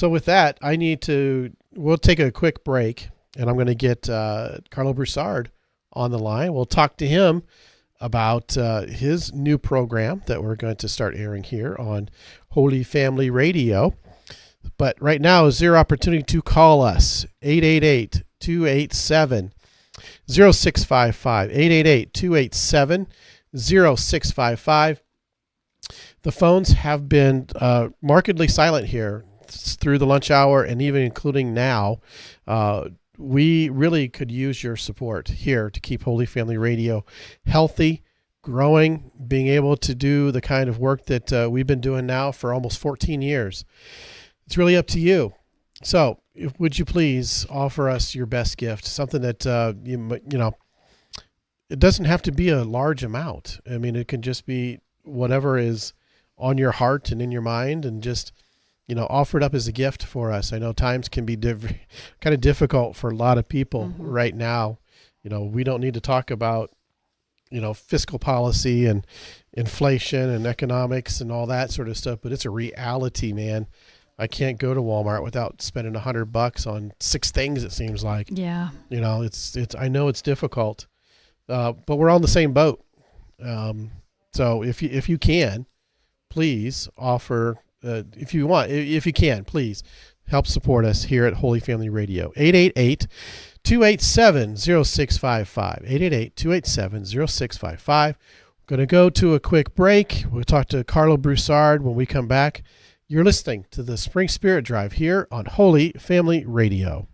with that, we'll take a quick break, and I'm going to get Carlo Broussard on the line. We'll talk to him about his new program that we're going to start airing here on Holy Family Radio. But right now is your opportunity to call us, 888-287-0655, 888-287-0655. The phones have been markedly silent here through the lunch hour and even including now. We really could use your support here to keep Holy Family Radio healthy, growing, being able to do the kind of work that we've been doing now for almost 14 years. It's really up to you. So would you please offer us your best gift, something that, it doesn't have to be a large amount. I mean, it can just be whatever is on your heart and in your mind, and just offer it up as a gift for us. I know times can be kind of difficult for a lot of people right now. We don't need to talk about, fiscal policy and inflation and economics and all that sort of stuff, but it's a reality, man. I can't go to Walmart without spending $100 on 6 things, it seems like. Yeah. I know it's difficult, but we're on the same boat. So if you can, please offer, if you can, please help support us here at Holy Family Radio. 888-287-0655. 888-287-0655. We're going to go to a quick break. We'll talk to Carlo Broussard when we come back. You're listening to the Spring Spirit Drive here on Holy Family Radio.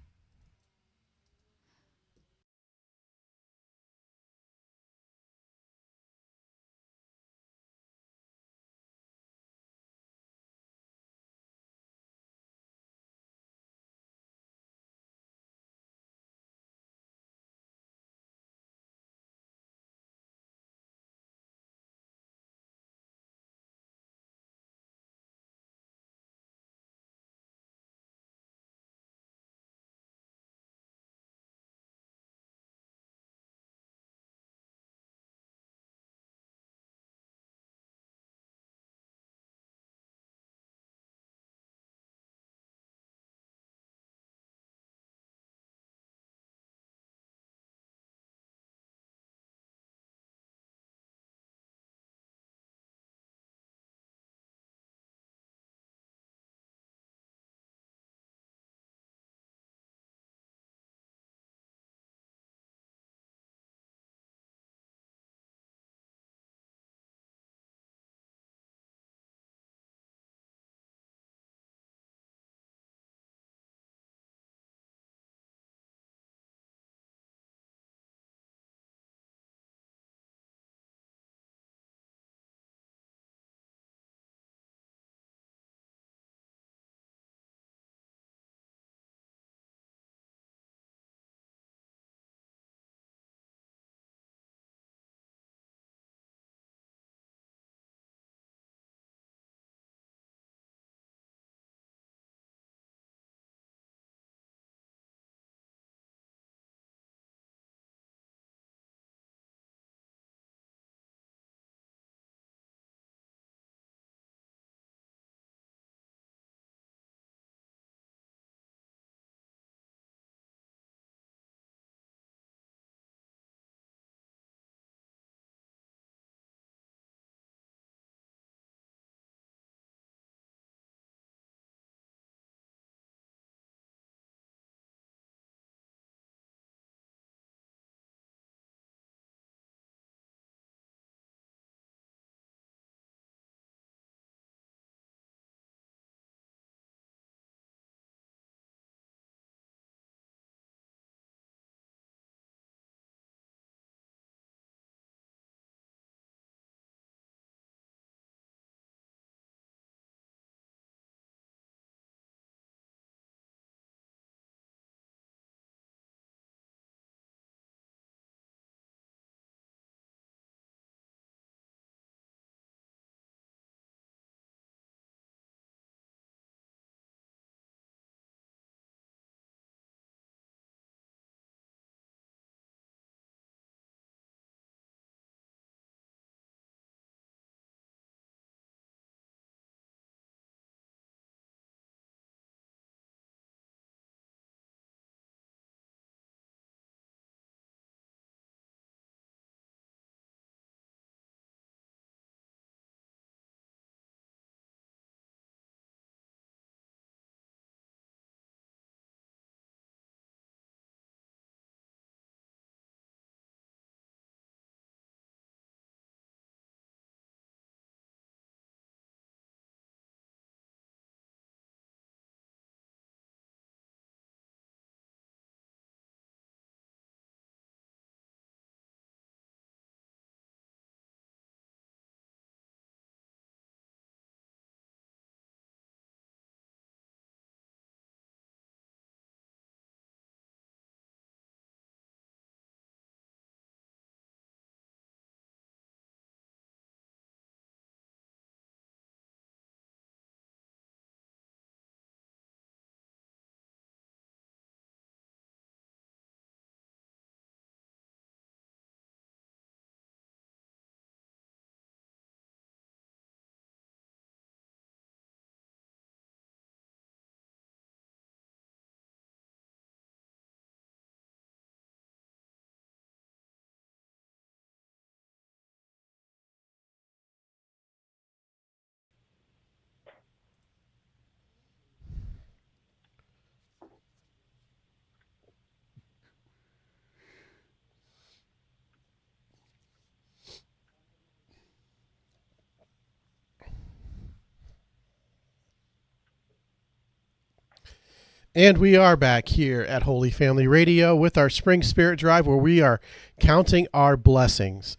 And we are back here at Holy Family Radio with our Spring Spirit Drive, where we are counting our blessings.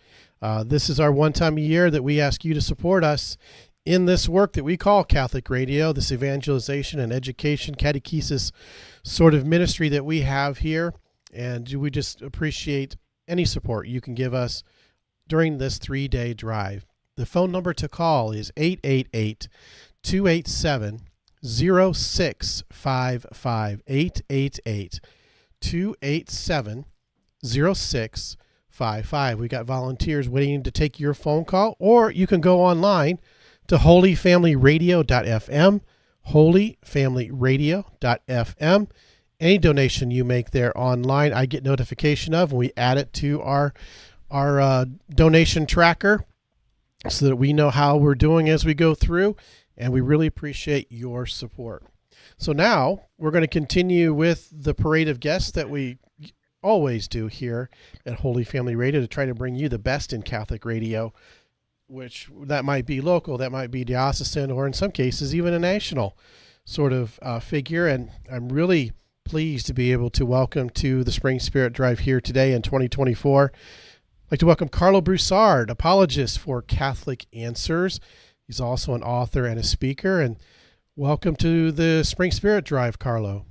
This is our one time a year that we ask you to support us in this work that we call Catholic Radio, this evangelization and education catechesis sort of ministry that we have here. And we just appreciate any support you can give us during this 3-day drive. The phone number to call is 888-287-0655, 888-287-0655. We got volunteers waiting to take your phone call, or you can go online to holyfamilyradio.fm, holyfamilyradio.fm. Any donation you make there online, I get notification of, and we add it to our donation tracker so that we know how we're doing as we go through, and we really appreciate your support. So now we're going to continue with the parade of guests that we always do here at Holy Family Radio to try to bring you the best in Catholic radio, which that might be local, that might be diocesan, or in some cases even a national sort of figure. And I'm really pleased to be able to welcome to the Spring Spirit Drive here today in 2024. I'd like to welcome Carlo Broussard, apologist for Catholic Answers. He's also an author and a speaker. And welcome to the Spring Spirit Drive, Carlo.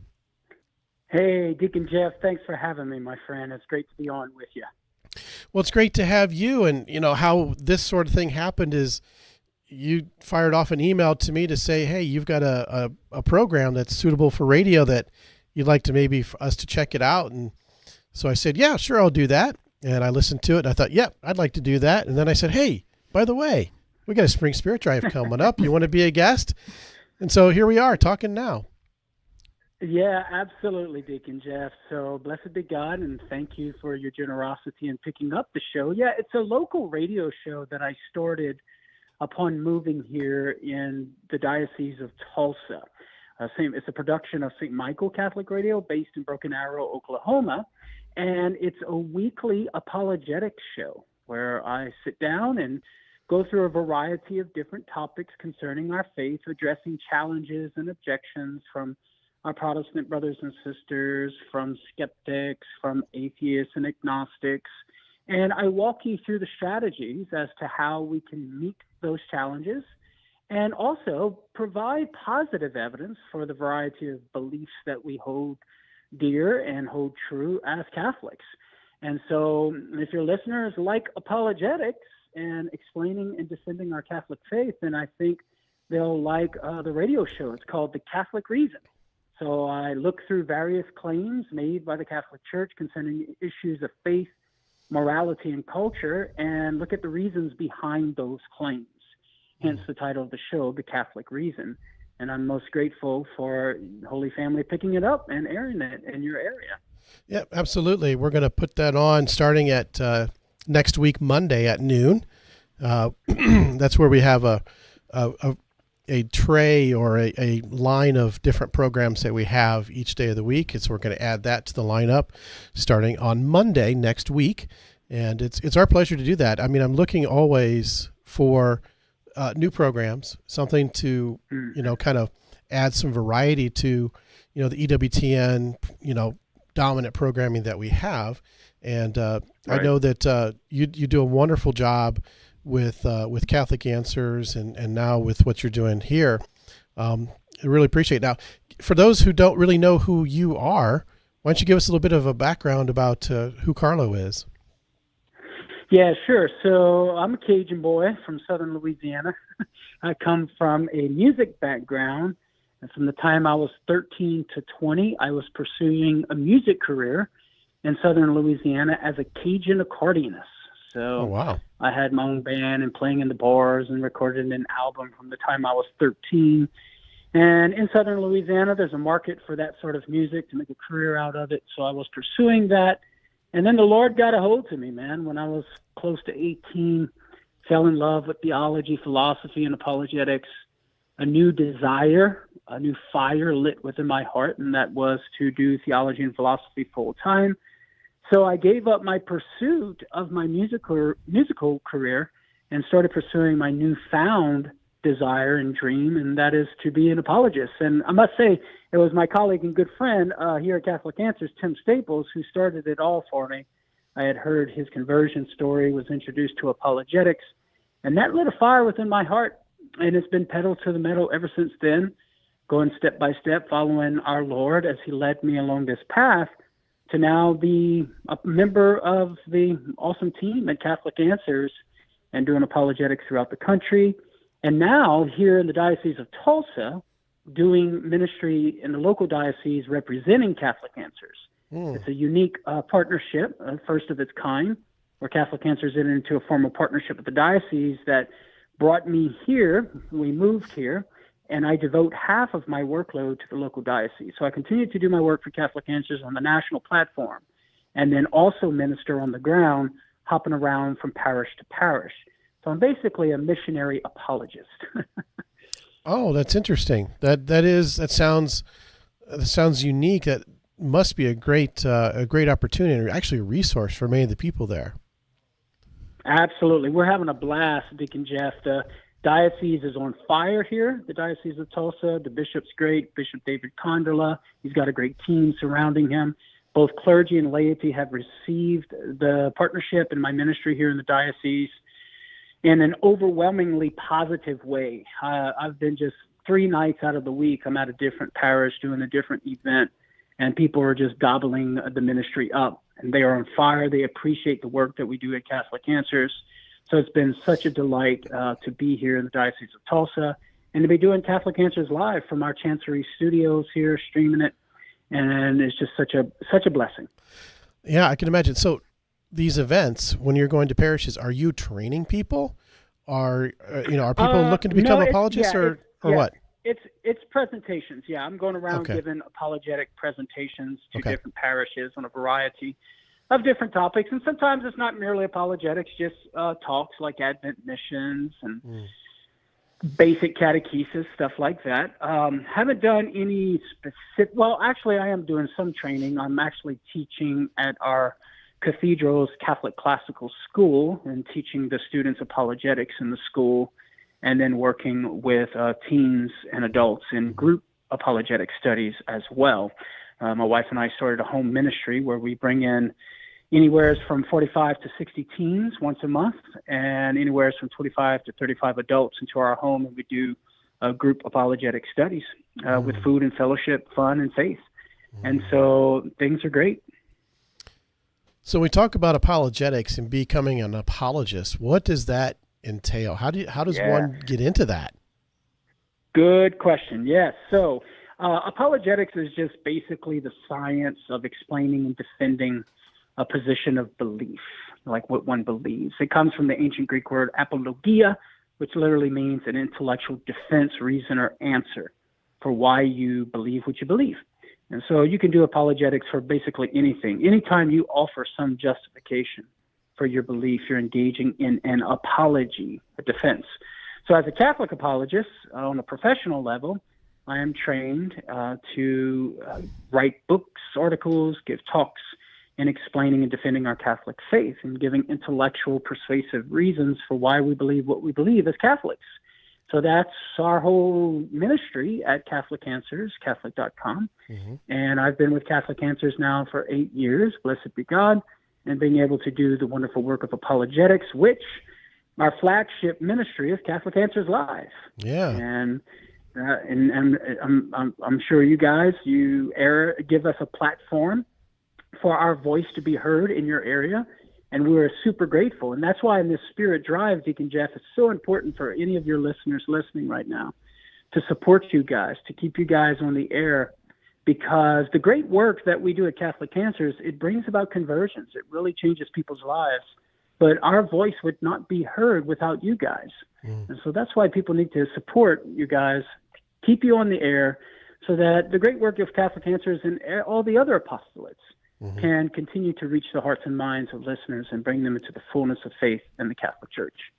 Hey, Deacon Jeff, thanks for having me, my friend. It's great to be on with you. Well, it's great to have you. And, you know, how this sort of thing happened is you fired off an email to me to say, hey, you've got a program that's suitable for radio that you'd like to maybe for us to check it out. And so I said, yeah, sure, I'll do that. And I listened to it. And I thought, yep, I'd like to do that. And then I said, hey, by the way, we got a Spring Spirit Drive coming up. You want to be a guest? And so here we are talking now. Yeah, absolutely, Deacon Jeff. So blessed be God, and thank you for your generosity in picking up the show. Yeah, it's a local radio show that I started upon moving here in the Diocese of Tulsa. It's a production of St. Michael Catholic Radio based in Broken Arrow, Oklahoma. And it's a weekly apologetics show where I sit down and go through a variety of different topics concerning our faith, addressing challenges and objections from our Protestant brothers and sisters, from skeptics, from atheists and agnostics. And I walk you through the strategies as to how we can meet those challenges and also provide positive evidence for the variety of beliefs that we hold dear and hold true as Catholics. And so if your listeners like apologetics and explaining and defending our Catholic faith, then I think they'll like the radio show. It's called The Catholic Reason. So I look through various claims made by the Catholic Church concerning issues of faith, morality, and culture, and look at the reasons behind those claims. Hence the title of the show, The Catholic Reason. And I'm most grateful for Holy Family picking it up and airing it in your area. Yeah, absolutely. We're going to put that on starting at next week, Monday at noon. That's where we have a tray or a line of different programs that we have each day of the week. So we're going to add that to the lineup starting on Monday next week. And it's our pleasure to do that. I mean, I'm looking always for new programs, something to, kind of add some variety to, the EWTN, dominant programming that we have. And right. I know that you do a wonderful job with Catholic Answers and now with what you're doing here. I really appreciate it. Now, for those who don't really know who you are, why don't you give us a little bit of a background about who Carlo is? Yeah, sure. So I'm a Cajun boy from southern Louisiana. I come from a music background. And from the time I was 13 to 20, I was pursuing a music career in southern Louisiana as a Cajun accordionist. So wow. I had my own band and playing in the bars and recorded an album from the time I was 13. And in southern Louisiana, there's a market for that sort of music to make a career out of it. So I was pursuing that. And then the Lord got a hold to me, man. When I was close to 18, fell in love with theology, philosophy, and apologetics. A new desire, a new fire lit within my heart, and that was to do theology and philosophy full time. So I gave up my pursuit of my musical career and started pursuing my newfound desire and dream, and that is to be an apologist. And I must say, it was my colleague and good friend here at Catholic Answers, Tim Staples, who started it all for me. I had heard his conversion story, was introduced to apologetics, and that lit a fire within my heart, and it's been pedal to the metal ever since then, going step by step, following our Lord as he led me along this path to now be a member of the awesome team at Catholic Answers and doing apologetics throughout the country. And now here in the Diocese of Tulsa, doing ministry in the local diocese representing Catholic Answers. It's a unique partnership, first of its kind, where Catholic Answers entered into a formal partnership with the diocese that brought me here. We moved here, and I devote half of my workload to the local diocese. So I continue to do my work for Catholic Answers on the national platform, and then also minister on the ground, hopping around from parish to parish. So I'm basically a missionary apologist. Oh, that's interesting. That sounds unique. That must be a great opportunity, or actually a resource for many of the people there. Absolutely. We're having a blast, Deacon Jeff. The diocese is on fire here, the Diocese of Tulsa. The bishop's great, Bishop David Condola. He's got a great team surrounding him. Both clergy and laity have received the partnership in my ministry here in the diocese in an overwhelmingly positive way. I've been just 3 nights out of the week, I'm at a different parish doing a different event, and people are just gobbling the ministry up. And they are on fire. They appreciate the work that we do at Catholic Answers. So it's been such a delight to be here in the Diocese of Tulsa and to be doing Catholic Answers live from our Chancery studios here, streaming it. And it's just such a blessing. Yeah, I can imagine. So these events, when you're going to parishes, are you training people? Are people looking to become apologists or what? It's presentations. Yeah, I'm going around giving apologetic presentations to different parishes on a variety of different topics. And sometimes it's not merely apologetics, just talks like Advent missions and basic catechesis, stuff like that. Haven't done any specific, well, actually I am doing some training. I'm actually teaching at our cathedral's Catholic Classical School and teaching the students apologetics in the school, and then working with teens and adults in group apologetic studies as well. My wife and I started a home ministry where we bring in anywhere from 45 to 60 teens once a month, and anywhere from 25 to 35 adults into our home, and we do group apologetic studies with food and fellowship, fun and faith. And so things are great. So we talk about apologetics and becoming an apologist. What does that entail? How does one get into that? Good question. Yes. So apologetics is just basically the science of explaining and defending a position of belief, like what one believes. It comes from the ancient Greek word apologia, which literally means an intellectual defense, reason, or answer for why you believe what you believe. And so you can do apologetics for basically anything. Anytime you offer some justification for your belief, you're engaging in an apology, a defense. So as a Catholic apologist, on a professional level, I am trained to write books, articles, give talks in explaining and defending our Catholic faith and giving intellectual, persuasive reasons for why we believe what we believe as Catholics. So that's our whole ministry at Catholic Answers, Catholic.com. And I've been with Catholic Answers now for 8 years, blessed be God, and being able to do the wonderful work of apologetics, which our flagship ministry is Catholic Answers Live. Yeah. And I'm sure you guys, give us a platform for our voice to be heard in your area, and we're super grateful. And that's why in this Spirit Drive, Deacon Jeff, it's so important for any of your listeners listening right now to support you guys, to keep you guys on the air, because the great work that we do at Catholic Answers, it brings about conversions. It really changes people's lives. But our voice would not be heard without you guys. And so that's why people need to support you guys, keep you on the air, so that the great work of Catholic Answers and all the other apostolates can continue to reach the hearts and minds of listeners and bring them into the fullness of faith in the Catholic Church.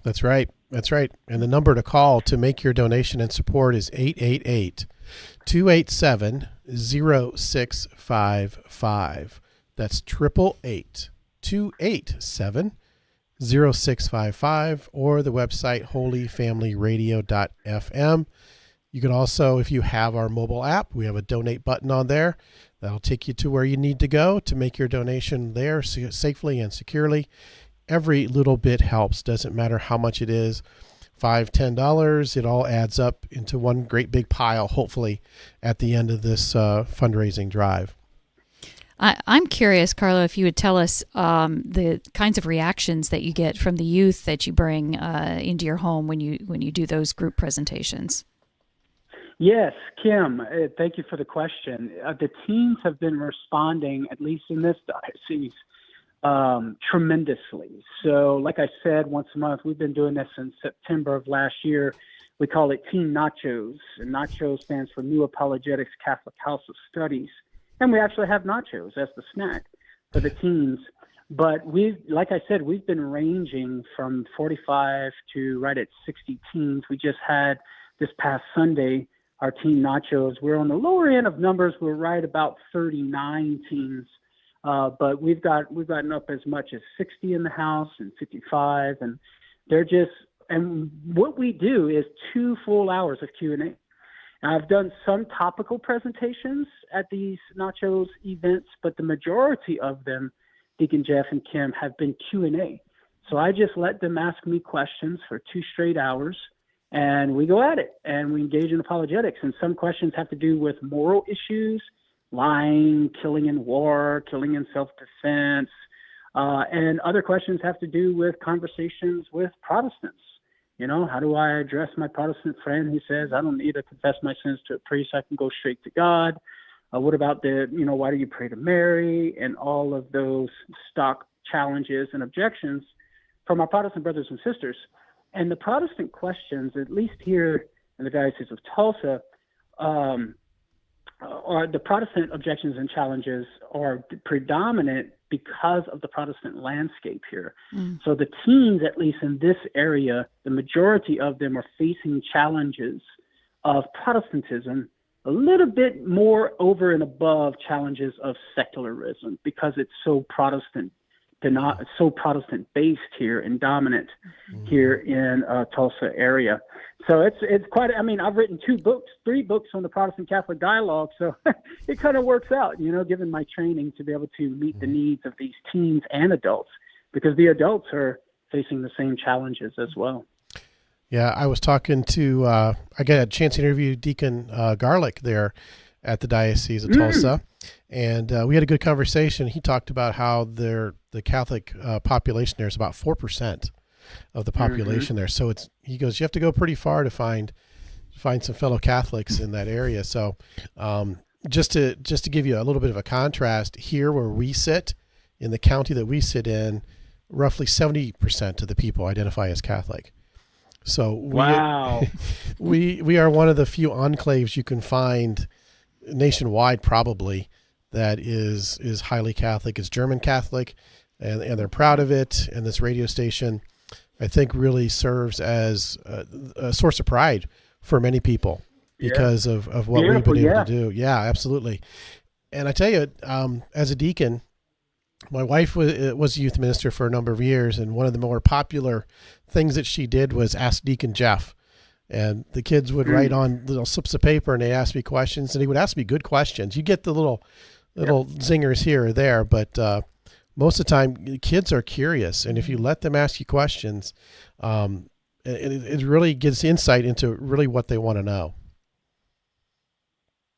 That's right. That's right. And the number to call to make your donation and support is 888-287-0655. That's 888-287-0655. 0655 or the website holyfamilyradio.fm. You can also, if you have our mobile app, we have a donate button on there. That'll take you to where you need to go to make your donation there safely and securely. Every little bit helps. Doesn't matter how much it is, $5, $10. It all adds up into one great big pile, hopefully, at the end of this fundraising drive. I'm curious, Carlo, if you would tell us the kinds of reactions that you get from the youth that you bring into your home when you do those group presentations. Yes, Kim, thank you for the question. The teens have been responding, at least in this diocese, tremendously. So like I said, once a month, we've been doing this since September of last year. We call it Teen Nachos, and Nachos stands for New Apologetics Catholic House of Studies. And we actually have nachos as the snack for the teens. But like I said, we've been ranging from 45 to right at 60 teens. We just had this past Sunday our teen nachos. We're on the lower end of numbers. We're right about 39 teens. But we've gotten up as much as 60 in the house and 55, and and what we do is 2 full hours of Q&A. Now, I've done some topical presentations at these nachos events, but the majority of them, Deacon Jeff and Kim, have been Q&A. So I just let them ask me questions for 2 straight hours, and we go at it, and we engage in apologetics. And some questions have to do with moral issues, lying, killing in war, killing in self-defense, and other questions have to do with conversations with Protestants. You know, how do I address my Protestant friend who says, I don't need to confess my sins to a priest, I can go straight to God? What about why do you pray to Mary? And all of those stock challenges and objections from our Protestant brothers and sisters. And the Protestant questions, at least here in the Diocese of Tulsa, or the Protestant objections and challenges are predominant because of the Protestant landscape here. So the teens, at least in this area, the majority of them are facing challenges of Protestantism, a little bit more over and above challenges of secularism, because it's so Protestant based here and dominant here in Tulsa area. So it's quite, I've written 3 books on the Protestant Catholic dialogue. So it kind of works out, given my training to be able to meet the needs of these teens and adults, because the adults are facing the same challenges as well. Yeah, I was talking to, I got a chance to interview Deacon Garlick there at the Diocese of Tulsa. And we had a good conversation. He talked about how the Catholic population there is about 4% of the population there. So he goes, you have to go pretty far to find some fellow Catholics in that area. So just to give you a little bit of a contrast, here where we sit, in the county that we sit in, roughly 70% of the people identify as Catholic. So wow, we are one of the few enclaves you can find nationwide, probably, that is highly Catholic. It's German Catholic, and they're proud of it. And this radio station, I think, really serves as a source of pride for many people because of what we've been able to do. Yeah, absolutely. And I tell you, as a deacon, my wife was a youth minister for a number of years, and one of the more popular things that she did was ask Deacon Jeff. And the kids would write on little slips of paper, and they'd ask me questions, and he would ask me good questions. You get the little zingers here or there, but most of the time, the kids are curious, and if you let them ask you questions, it really gives insight into really what they want to know.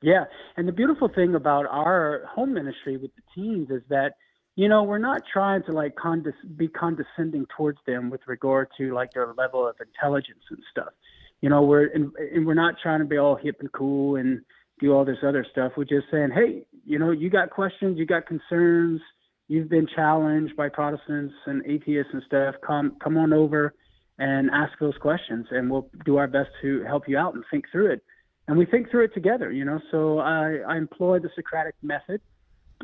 Yeah, and the beautiful thing about our home ministry with the teens is that, we're not trying to be condescending towards them with regard to their level of intelligence and stuff. We're not trying to be all hip and cool and do all this other stuff. We're just saying, hey, you got questions, you got concerns, you've been challenged by Protestants and atheists and stuff. Come on over and ask those questions, and we'll do our best to help you out and think through it. And we think through it together, So I employ the Socratic method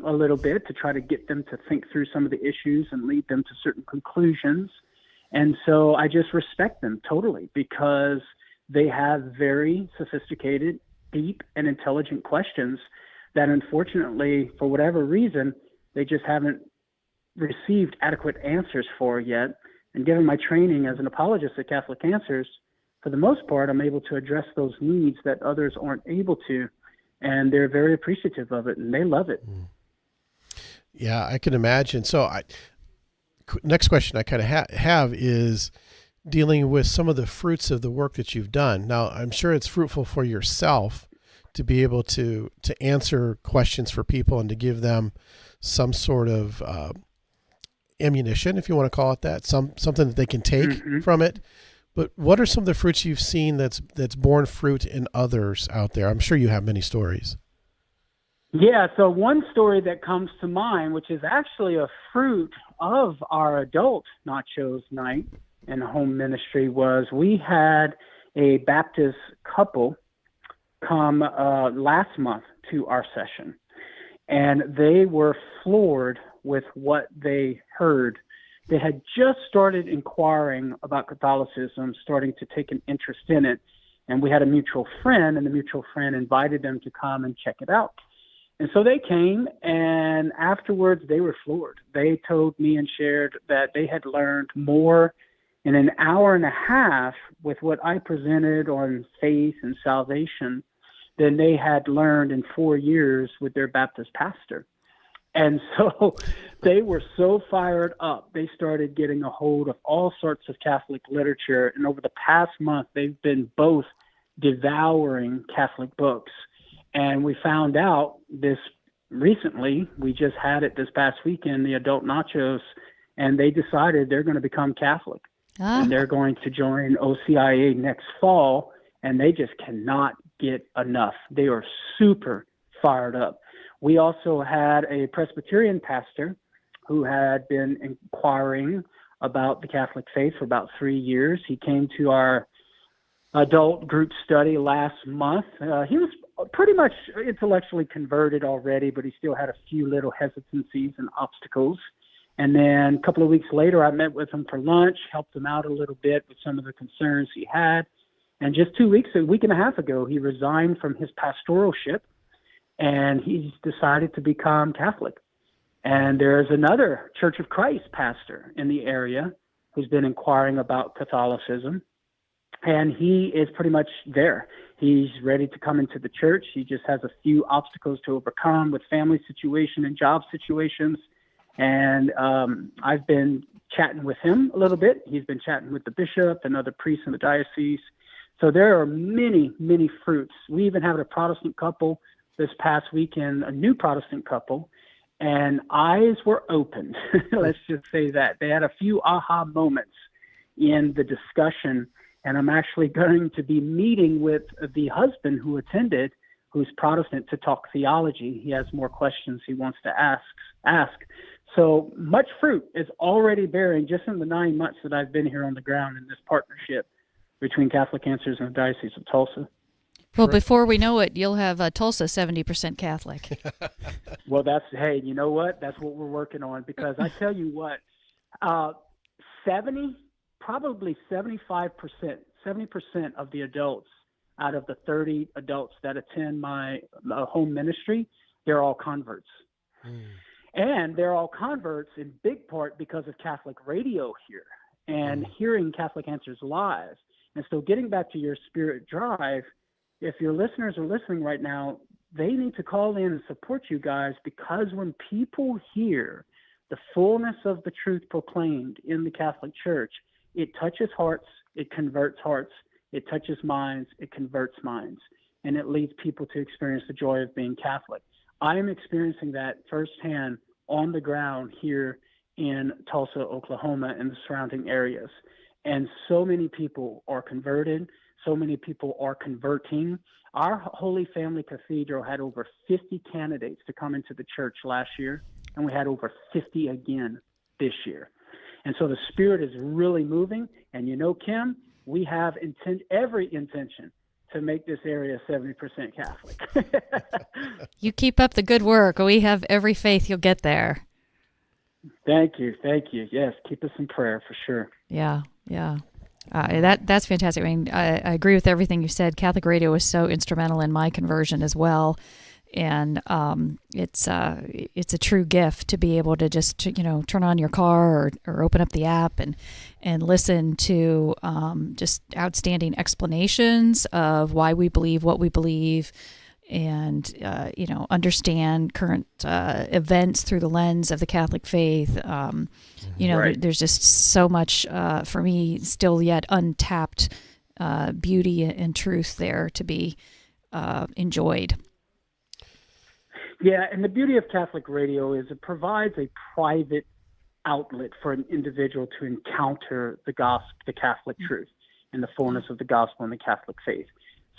a little bit to try to get them to think through some of the issues and lead them to certain conclusions. And so I just respect them totally, because they have very sophisticated, deep, and intelligent questions that, unfortunately, for whatever reason, they just haven't received adequate answers for yet. And given my training as an apologist at Catholic Answers, for the most part, I'm able to address those needs that others aren't able to. And they're very appreciative of it, and they love it. Yeah, I can imagine. So next question I kind of have is dealing with some of the fruits of the work that you've done. Now, I'm sure it's fruitful for yourself to be able to answer questions for people and to give them some sort of ammunition, if you want to call it that, something that they can take from it. But what are some of the fruits you've seen that's borne fruit in others out there? I'm sure you have many stories. Yeah, so one story that comes to mind, which is actually a fruit of our adult nachos night and home ministry, was we had a Baptist couple come last month to our session, and they were floored with what they heard. They had just started inquiring about Catholicism, starting to take an interest in it, and we had a mutual friend, and the mutual friend invited them to come and check it out. And so they came, and afterwards they were floored. They told me and shared that they had learned more in an hour and a half with what I presented on faith and salvation than they had learned in 4 years with their Baptist pastor. And so they were so fired up. They started getting a hold of all sorts of Catholic literature. And over the past month, they've been both devouring Catholic books. And we found out this recently, we just had it this past weekend, the adult nachos, and they decided they're going to become Catholic. And they're going to join OCIA next fall, and they just cannot get enough. They are super fired up. We also had a Presbyterian pastor who had been inquiring about the Catholic faith for about 3 years. He came to our adult group study last month. He was pretty much intellectually converted already, but he still had a few little hesitancies and obstacles. And then a couple of weeks later, I met with him for lunch, helped him out a little bit with some of the concerns he had. And just a week and a half ago, he resigned from his pastoralship, and he's decided to become Catholic. And there's another Church of Christ pastor in the area who's been inquiring about Catholicism, and he is pretty much there. He's ready to come into the church. He just has a few obstacles to overcome with family situation and job situations. And I've been chatting with him a little bit. He's been chatting with the bishop and other priests in the diocese. So there are many, many fruits. We even had a Protestant couple this past weekend, a new Protestant couple, and eyes were opened. Let's just say that. They had a few aha moments in the discussion, and I'm actually going to be meeting with the husband who attended, who's Protestant, to talk theology. He has more questions he wants to ask. So much fruit is already bearing just in the 9 months that I've been here on the ground in this partnership between Catholic Answers and the Diocese of Tulsa. Well, before we know it, you'll have Tulsa 70% Catholic. Well, hey, you know what? That's what we're working on, because I tell you what, 70% of the adults out of the 30 adults that attend my home ministry, they're all converts. And they're all converts in big part because of Catholic radio here and hearing Catholic Answers live. And so getting back to your spirit drive, if your listeners are listening right now, they need to call in and support you guys, because when people hear the fullness of the truth proclaimed in the Catholic Church, it touches hearts, it converts hearts, it touches minds, it converts minds, and it leads people to experience the joy of being Catholic. I am experiencing that firsthand on the ground here in Tulsa, Oklahoma, and the surrounding areas. And so many people are converted. So many people are converting. Our Holy Family Cathedral had over 50 candidates to come into the church last year, and we had over 50 again this year. And so the Spirit is really moving. And you know, Kim, we have every intention to make this area 70% Catholic. You keep up the good work. We have every faith you'll get there. Thank you. Yes, keep us in prayer for sure. Yeah. That's fantastic. I mean, I agree with everything you said. Catholic radio was so instrumental in my conversion as well. And it's a true gift to be able to just turn on your car or open up the app and listen to just outstanding explanations of why we believe what we believe, and understand current events through the lens of the Catholic faith. There's just so much for me still yet untapped beauty and truth there to be enjoyed. Yeah, and the beauty of Catholic radio is it provides a private outlet for an individual to encounter the gospel, the Catholic truth, and the fullness of the gospel and the Catholic faith.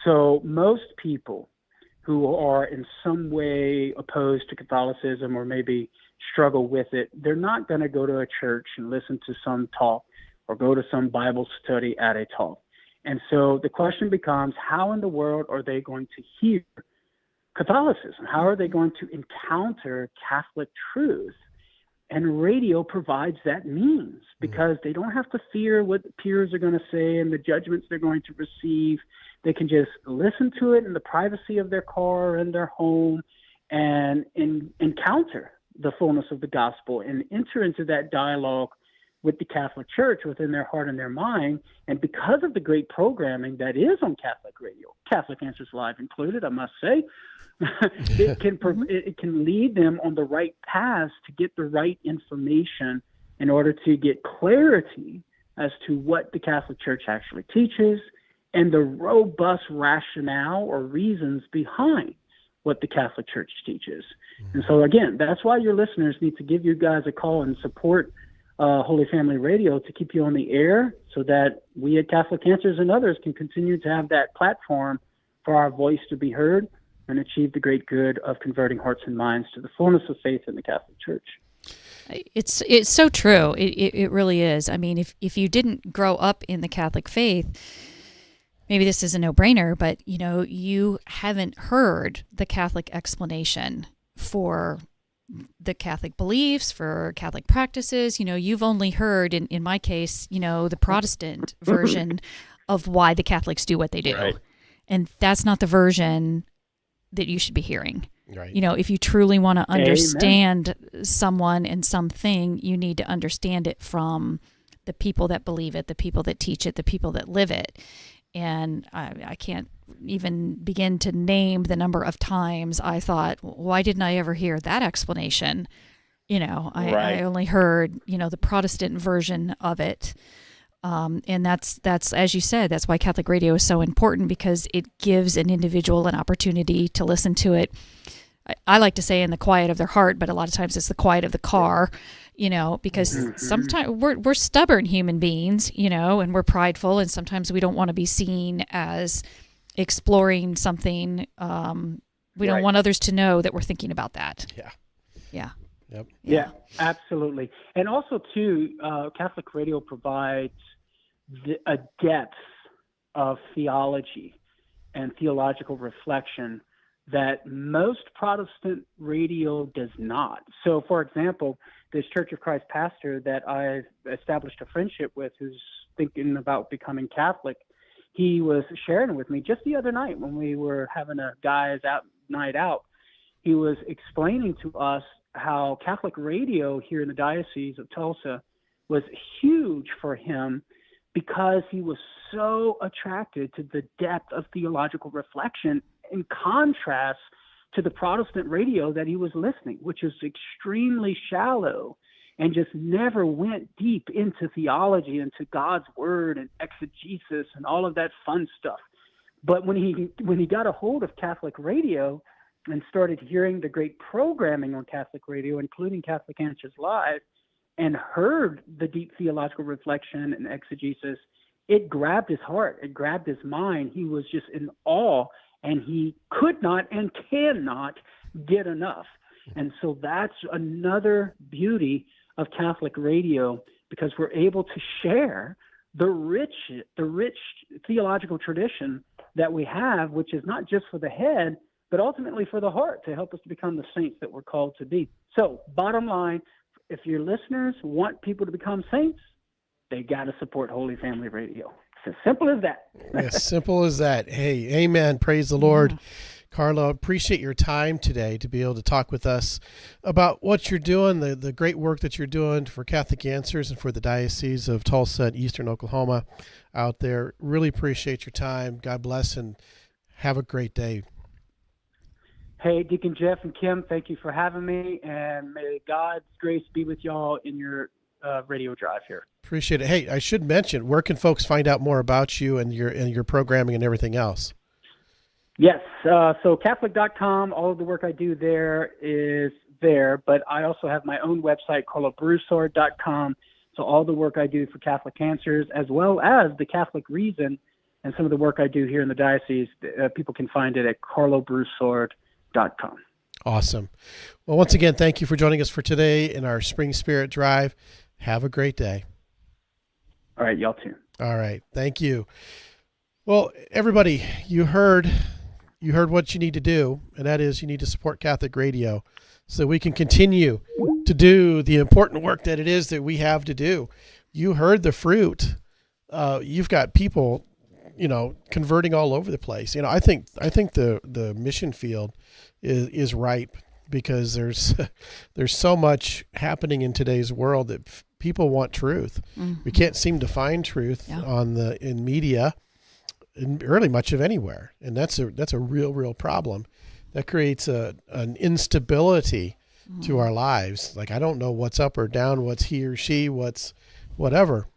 So most people who are in some way opposed to Catholicism or maybe struggle with it, they're not going to go to a church and listen to some talk or go to some Bible study at a talk. And so the question becomes, how in the world are they going to hear Catholicism? How are they going to encounter Catholic truth? And radio provides that means, because they don't have to fear what the peers are going to say and the judgments they're going to receive. They can just listen to it in the privacy of their car and their home and encounter the fullness of the gospel and enter into that dialogue with the Catholic Church within their heart and their mind. And because of the great programming that is on Catholic radio, Catholic Answers Live included, I must say, it can lead them on the right path to get the right information in order to get clarity as to what the Catholic Church actually teaches and the robust rationale or reasons behind what the Catholic Church teaches. And so, again, that's why your listeners need to give you guys a call and support Holy Family Radio to keep you on the air, so that we at Catholic Answers and others can continue to have that platform for our voice to be heard and achieve the great good of converting hearts and minds to the fullness of faith in the Catholic Church. It's so true. It really is. I mean, if you didn't grow up in the Catholic faith, maybe this is a no-brainer, but you haven't heard the Catholic explanation for the Catholic beliefs, for Catholic practices. You've only heard, in my case, the Protestant version of why the Catholics do what they do. Right. And that's not the version that you should be hearing. Right. If you truly want to understand someone and something, you need to understand it from the people that believe it, the people that teach it, the people that live it. And I can't even begin to name the number of times I thought, why didn't I ever hear that explanation? I only heard, the Protestant version of it. And that's, as you said, that's why Catholic radio is so important, because it gives an individual an opportunity to listen to it. I like to say in the quiet of their heart, but a lot of times it's the quiet of the car, because sometimes we're stubborn human beings, and we're prideful, and sometimes we don't want to be seen as exploring something. We don't want others to know that we're thinking about that. Yeah. Yeah. Yep. Yeah, absolutely. And also, too, Catholic radio provides a depth of theology and theological reflection that most Protestant radio does not. So, for example, this Church of Christ pastor that I've established a friendship with, who's thinking about becoming Catholic, he was sharing with me just the other night when we were having a guys out night out. He was explaining to us how Catholic radio here in the Diocese of Tulsa was huge for him, because he was so attracted to the depth of theological reflection in contrast to the Protestant radio that he was listening, which is extremely shallow and just never went deep into theology, into God's word and exegesis and all of that fun stuff. But when he got a hold of Catholic radio and started hearing the great programming on Catholic radio, including Catholic Answers Live, and heard the deep theological reflection and exegesis, it grabbed his heart, it grabbed his mind. He was just in awe, and he could not and cannot get enough. And so that's another beauty of Catholic radio, because we're able to share the rich theological tradition that we have, which is not just for the head, but ultimately for the heart, to help us to become the saints that we're called to be. So bottom line, if your listeners want people to become saints, they got to support Holy Family Radio. It's as simple as that. As simple as that. Hey, amen. Praise the Lord. Carla, appreciate your time today to be able to talk with us about what you're doing, the great work that you're doing for Catholic Answers and for the Diocese of Tulsa and Eastern Oklahoma out there. Really appreciate your time. God bless and have a great day. Hey, Deacon Jeff and Kim, thank you for having me, and may God's grace be with y'all in your radio drive here. Appreciate it. Hey, I should mention, where can folks find out more about you and your programming and everything else? Yes, so Catholic.com, all of the work I do there is there, but I also have my own website, carlobroussard.com, so all the work I do for Catholic Answers, as well as the Catholic Reason, and some of the work I do here in the diocese, people can find it at carlobroussard.com. Awesome. Well, once again, thank you for joining us for today in our Spring Spirit Drive. Have a great day. All right, y'all too. All right, thank you. Well, everybody, you heard what you need to do, and that is you need to support Catholic Radio so we can continue to do the important work that it is that we have to do. You heard the fruit. You've got people, converting all over the place. I think the mission field is ripe because there's so much happening in today's world that people want truth. Mm-hmm. We can't seem to find truth in media, in really much of anywhere, and that's a real problem. That creates an instability to our lives. Like, I don't know what's up or down, what's he or she, what's whatever.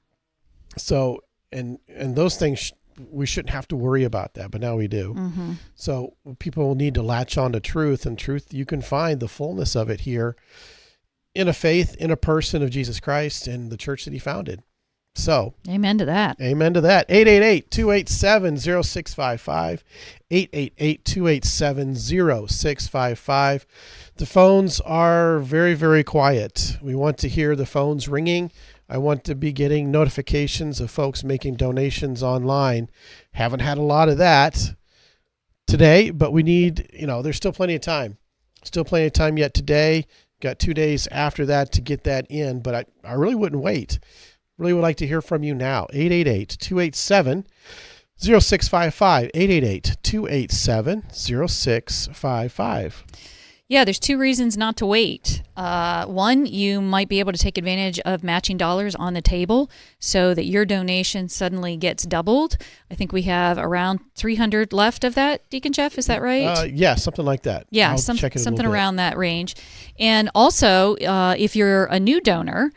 So and those things. We shouldn't have to worry about that, but now we do. Mm-hmm. So people need to latch on to truth, and truth, you can find the fullness of it here in a faith, in a person of Jesus Christ and the church that he founded. So amen to that. Amen to that. 888-287-0655, 888-287-0655. The phones are very, very quiet. We want to hear the phones ringing. I want to be getting notifications of folks making donations online. Haven't had a lot of that today, but we need, there's still plenty of time. Still plenty of time yet today. Got 2 days after that to get that in, but I really wouldn't wait. Really would like to hear from you now. 888-287-0655, 888-287-0655. Yeah, there's two reasons not to wait. One, you might be able to take advantage of matching dollars on the table so that your donation suddenly gets doubled. I think we have around 300 left of that, Deacon Jeff, is that right? Yeah, something like that. Yeah, something around that range. And also, if you're a new donor,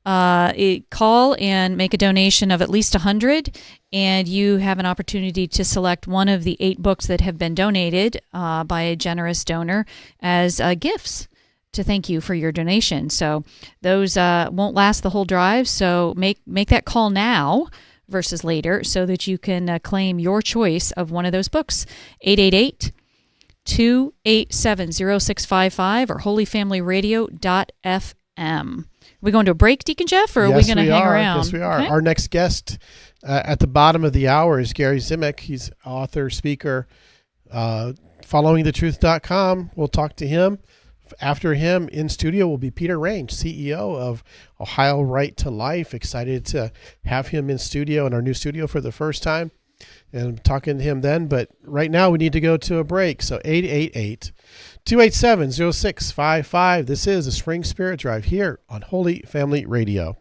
call and make a donation of at least 100, and you have an opportunity to select one of the 8 books that have been donated by a generous donor as gifts to thank you for your donation. So those won't last the whole drive, so make that call now versus later so that you can claim your choice of one of those books. 888-287-0655 or holyfamilyradio.fm. Are we going to a break, Deacon Jeff, or are we going to hang around? Yes, we are. Okay. Our next guest at the bottom of the hour is Gary Zimek. He's author, speaker, followingthetruth.com. We'll talk to him. After him in studio will be Peter Range, CEO of Ohio Right to Life. Excited to have him in studio, in our new studio for the first time, and talking to him then. But right now we need to go to a break. So 888-287-0655. This is the Spring Spirit Drive here on Holy Family Radio.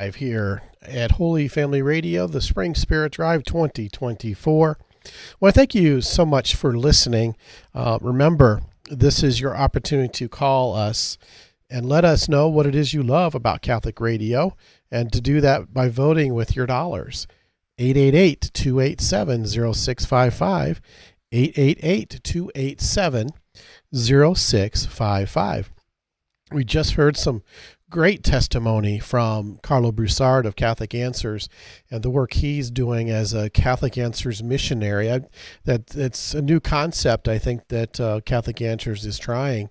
here at Holy Family Radio, the Spring Spirit Drive 2024. Well, thank you so much for listening. Remember, this is your opportunity to call us and let us know what it is you love about Catholic radio, and to do that by voting with your dollars. 888-287-0655, 888-287-0655. We just heard some great testimony from Carlo Broussard of Catholic Answers and the work he's doing as a Catholic Answers missionary. It's a new concept, I think, that Catholic Answers is trying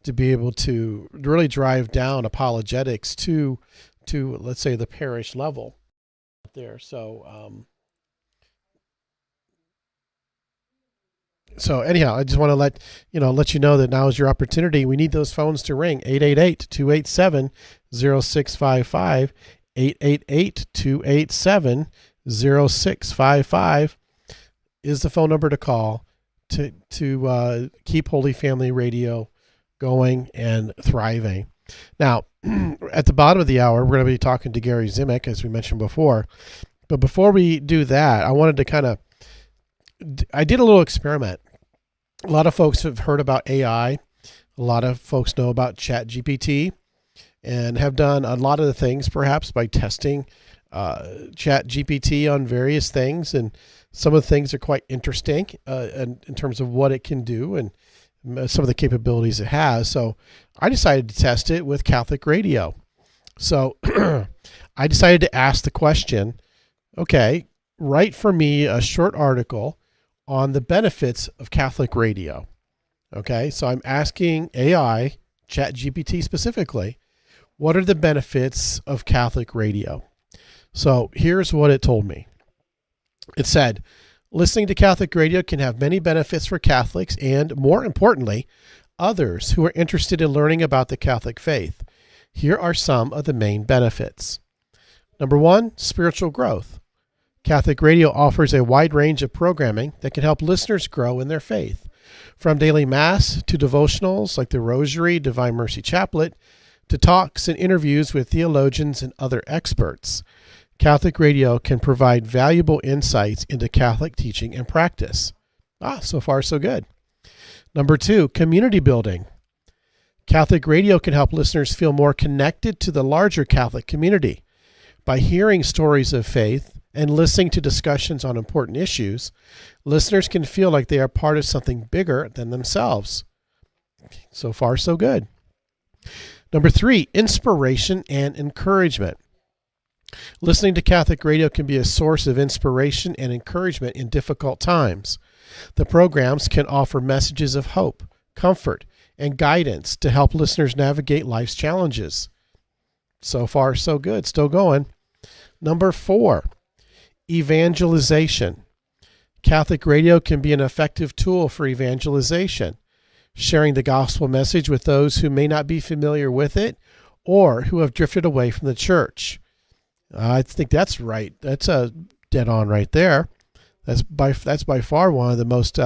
to be able to really drive down apologetics to let's say, the parish level there. So anyhow, I just want to let you know that now is your opportunity. We need those phones to ring. 888-287-0655, 888-287-0655 is the phone number to call to keep Holy Family Radio going and thriving. Now, at the bottom of the hour, we're going to be talking to Gary Zimek, as we mentioned before. But before we do that, I wanted to I did a little experiment. A lot of folks have heard about AI. A lot of folks know about ChatGPT and have done a lot of the things perhaps by testing ChatGPT on various things. And some of the things are quite interesting in terms of what it can do and some of the capabilities it has. So I decided to test it with Catholic radio. So I decided to ask the question, okay, write for me a short article on the benefits of Catholic radio. Okay, so I'm asking AI, ChatGPT specifically, what are the benefits of Catholic radio? So here's what it told me. It said, listening to Catholic radio can have many benefits for Catholics and, more importantly, others who are interested in learning about the Catholic faith. Here are some of the main benefits. Number one, spiritual growth. Catholic radio offers a wide range of programming that can help listeners grow in their faith. From daily Mass to devotionals like the Rosary, Divine Mercy Chaplet, to talks and interviews with theologians and other experts, Catholic radio can provide valuable insights into Catholic teaching and practice. So far so good. Number two, community building. Catholic radio can help listeners feel more connected to the larger Catholic community. By hearing stories of faith and listening to discussions on important issues, listeners can feel like they are part of something bigger than themselves. So far so good. Number three, inspiration and encouragement. Listening to Catholic radio can be a source of inspiration and encouragement in difficult times. The programs can offer messages of hope, comfort, and guidance to help listeners navigate life's challenges. So far, so good. Still going. Number four, evangelization. Catholic radio can be an effective tool for evangelization, sharing the gospel message with those who may not be familiar with it or who have drifted away from the church. I think that's right. That's a dead on right there. That's by far one of the most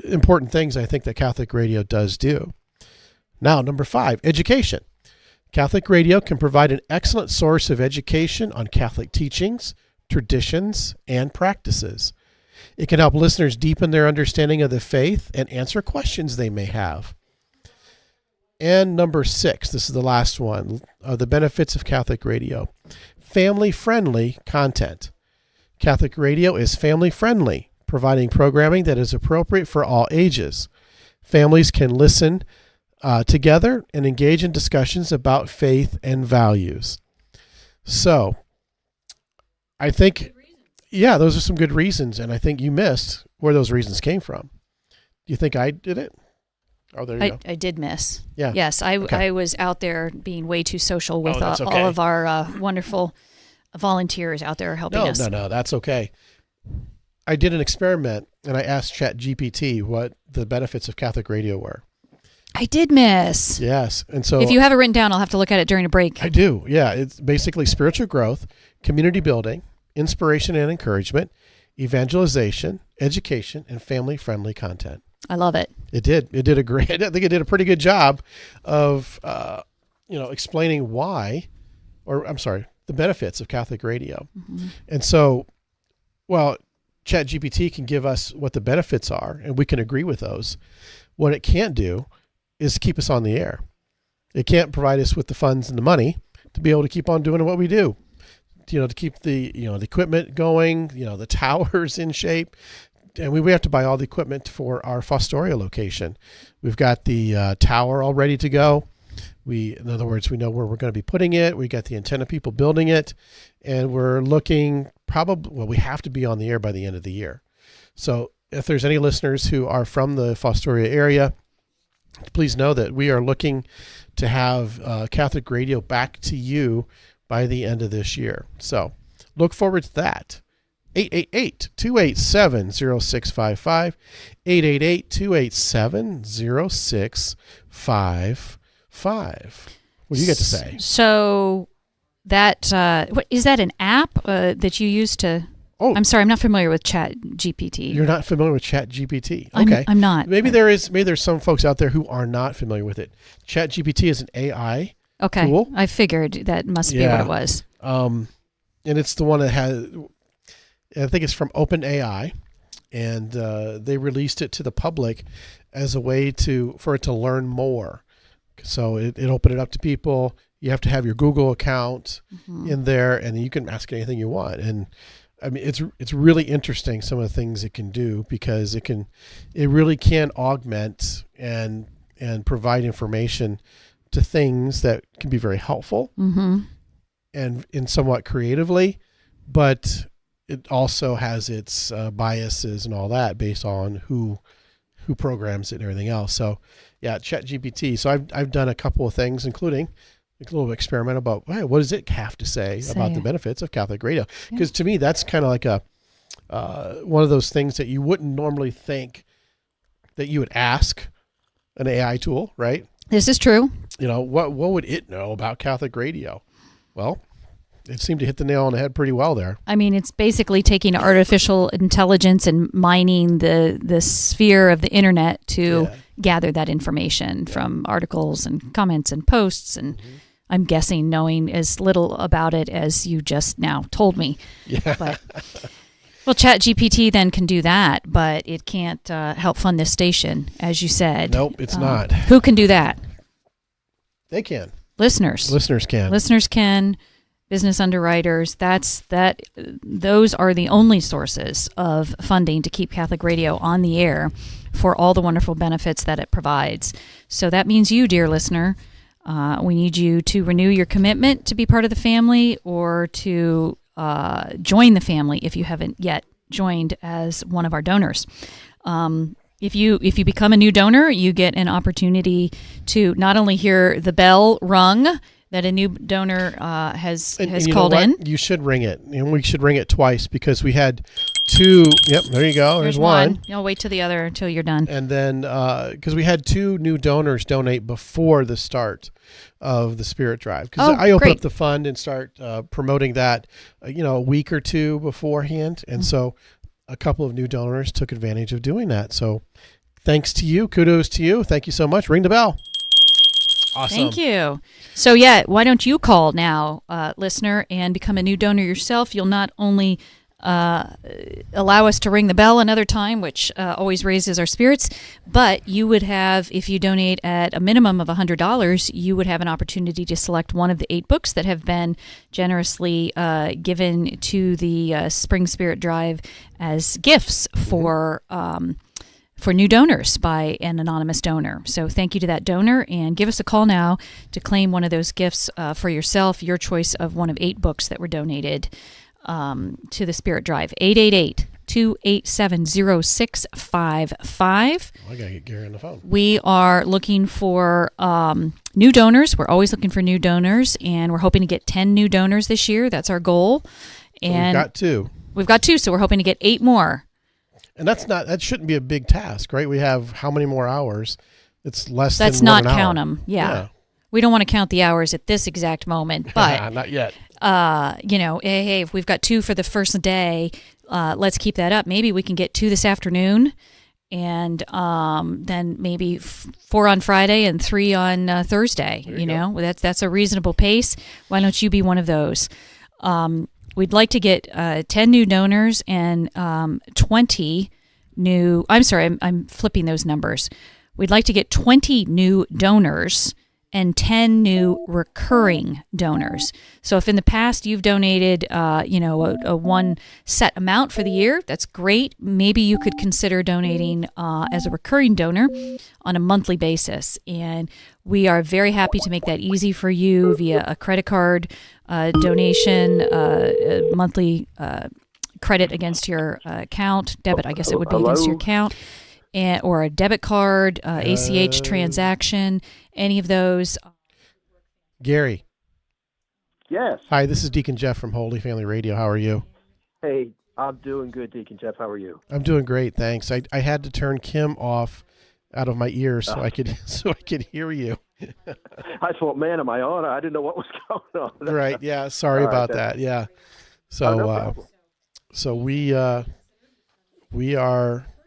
important things I think that Catholic radio does do. Now, number five, education. Catholic radio can provide an excellent source of education on Catholic teachings, traditions, and practices. It can help listeners deepen their understanding of the faith and answer questions they may have. And number six, this is the last one, the benefits of Catholic radio. Family-friendly content. Catholic radio is family-friendly, providing programming that is appropriate for all ages. Families can listen together and engage in discussions about faith and values. So, I think, yeah, those are some good reasons, and I think you missed where those reasons came from. Do you think I did it? Oh, there you go. I did miss. Yeah. Yes, I was out there being way too social with that's okay. all of our wonderful volunteers out there helping us. No, that's okay. I did an experiment, and I asked ChatGPT what the benefits of Catholic radio were. I did miss. Yes. And so if you have it written down, I'll have to look at it during a break. I do. Yeah. It's basically spiritual growth, community building, inspiration and encouragement, evangelization, education, and family-friendly content. I love it. It did. I think it did a pretty good job of, explaining why the benefits of Catholic radio. And so, well, ChatGPT can give us what the benefits are, and we can agree with those. What it can't do is keep us on the air. It can't provide us with the funds and the money to be able to keep on doing what we do. To keep the equipment going, the towers in shape. And we have to buy all the equipment for our Fostoria location. We've got the tower all ready to go. In other words, we know where we're going to be putting it. We got the antenna people building it, and we're looking we have to be on the air by the end of the year. So if there's any listeners who are from the Fostoria area, please know that we are looking to have Catholic radio back to you by the end of this year. So look forward to that. 888-287-0655, 888-287-0655. What do you get to say? So that is that an app that you use to? Oh, I'm sorry, I'm not familiar with ChatGPT. You're not familiar with ChatGPT? Okay, I'm not. Maybe there's some folks out there who are not familiar with it. ChatGPT is an AI tool. I figured that must be what it was. And it's the one that has. I think it's from OpenAI, and they released it to the public as a way for it to learn more. So it opened it up to people. You have to have your Google account in there, and you can ask anything you want. And I mean, it's really interesting, some of the things it can do, because it really can augment and provide information to things that can be very helpful and somewhat creatively, but it also has its biases and all that based on who programs it and everything else. So yeah, ChatGPT. So I've done a couple of things, including a little experiment about, hey, what does it have to say about the benefits of Catholic radio? Because to me, that's kind of like one of those things that you wouldn't normally think that you would ask an AI tool, right? This is true. What would it know about Catholic radio? Well, it seemed to hit the nail on the head pretty well there. I mean, it's basically taking artificial intelligence and mining the sphere of the internet to gather that information from articles and comments and posts. And I'm guessing knowing as little about it as you just now told me. Yeah. Well, ChatGPT then can do that, but it can't help fund this station, as you said. Nope, it's not. Who can do that? They can. Listeners. Listeners can. Listeners can. Business underwriters, those are the only sources of funding to keep Catholic radio on the air for all the wonderful benefits that it provides. So that means you, dear listener, we need you to renew your commitment to be part of the family, or to join the family if you haven't yet joined as one of our donors. If you become a new donor, you get an opportunity to not only hear the bell rung that a new donor has called in. You should ring it, and we should ring it twice, because we had two. Yep, there you go. There's one. You'll wait till the other until you're done. And then because we had two new donors donate before the start of the Spirit Drive, because I open up the fund and start promoting that, a week or two beforehand, and so a couple of new donors took advantage of doing that. So thanks to you, kudos to you, thank you so much. Ring the bell. Awesome. Thank you. So why don't you call now, listener, and become a new donor yourself? You'll not only allow us to ring the bell another time, which always raises our spirits, but you would have, if you donate at a minimum of $100, you would have an opportunity to select one of the 8 books that have been generously given to the Spring Spirit Drive as gifts for new donors by an anonymous donor. So thank you to that donor, and give us a call now to claim one of those gifts for yourself, your choice of one of 8 books that were donated to the Spirit Drive. 888-287-0655. I got to get Gary on the phone. We are looking for new donors. We're always looking for new donors, and we're hoping to get 10 new donors this year. That's our goal. And we've got 2. We've got 2, so we're hoping to get 8 more. And that shouldn't be a big task, right? We have how many more hours? It's less Let's than not 1 hour. count them. Yeah. We don't want to count the hours at this exact moment, but not yet. Hey, if we've got 2 for the first day, let's keep that up. Maybe we can get 2 this afternoon, and then maybe 4 on Friday and 3 on Thursday. You know, that's a reasonable pace. Why don't you be one of those? We'd like to get 10 new donors and 20 new. I'm sorry, I'm flipping those numbers. We'd like to get 20 new donors and 10 new recurring donors. So if in the past you've donated, a one set amount for the year, that's great. Maybe you could consider donating as a recurring donor on a monthly basis. And we are very happy to make that easy for you via a credit card donation, a monthly credit against your account, debit, I guess it would be against your account. Or a debit card, ACH transaction, any of those. Gary. Yes. Hi, this is Deacon Jeff from Holy Family Radio. How are you? Hey, I'm doing good, Deacon Jeff. How are you? I'm doing great, thanks. I had to turn Kim off out of my ears so I could hear you. I thought, man, am I on? I didn't know what was going on. Right. Yeah. Sorry about that. Yeah. So, no problem. So we are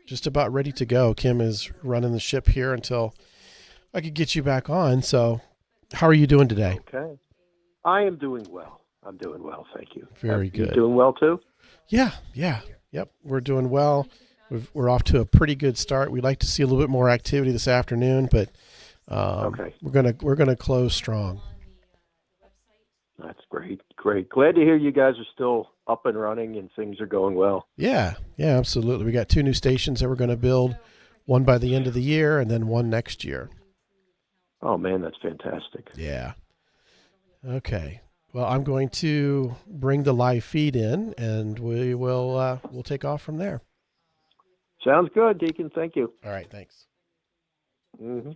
just about ready to go. Kim is running the ship here until I could get you back on. So how are you doing today? Okay. I am doing well. I'm doing well. Thank you. Very good. You doing well too? Yeah. Yep. We're doing well. We're off to a pretty good start. We'd like to see a little bit more activity this afternoon, but okay. We're gonna close strong. That's great. Great. Glad to hear you guys are still up and running and things are going well. Yeah, absolutely. We got 2 new stations that we're going to build, one by the end of the year and then one next year. Oh man, that's fantastic. Yeah. Okay. Well, I'm going to bring the live feed in and we'll take off from there. Sounds good, Deacon. Thank you. All right. Thanks. Mm-hmm.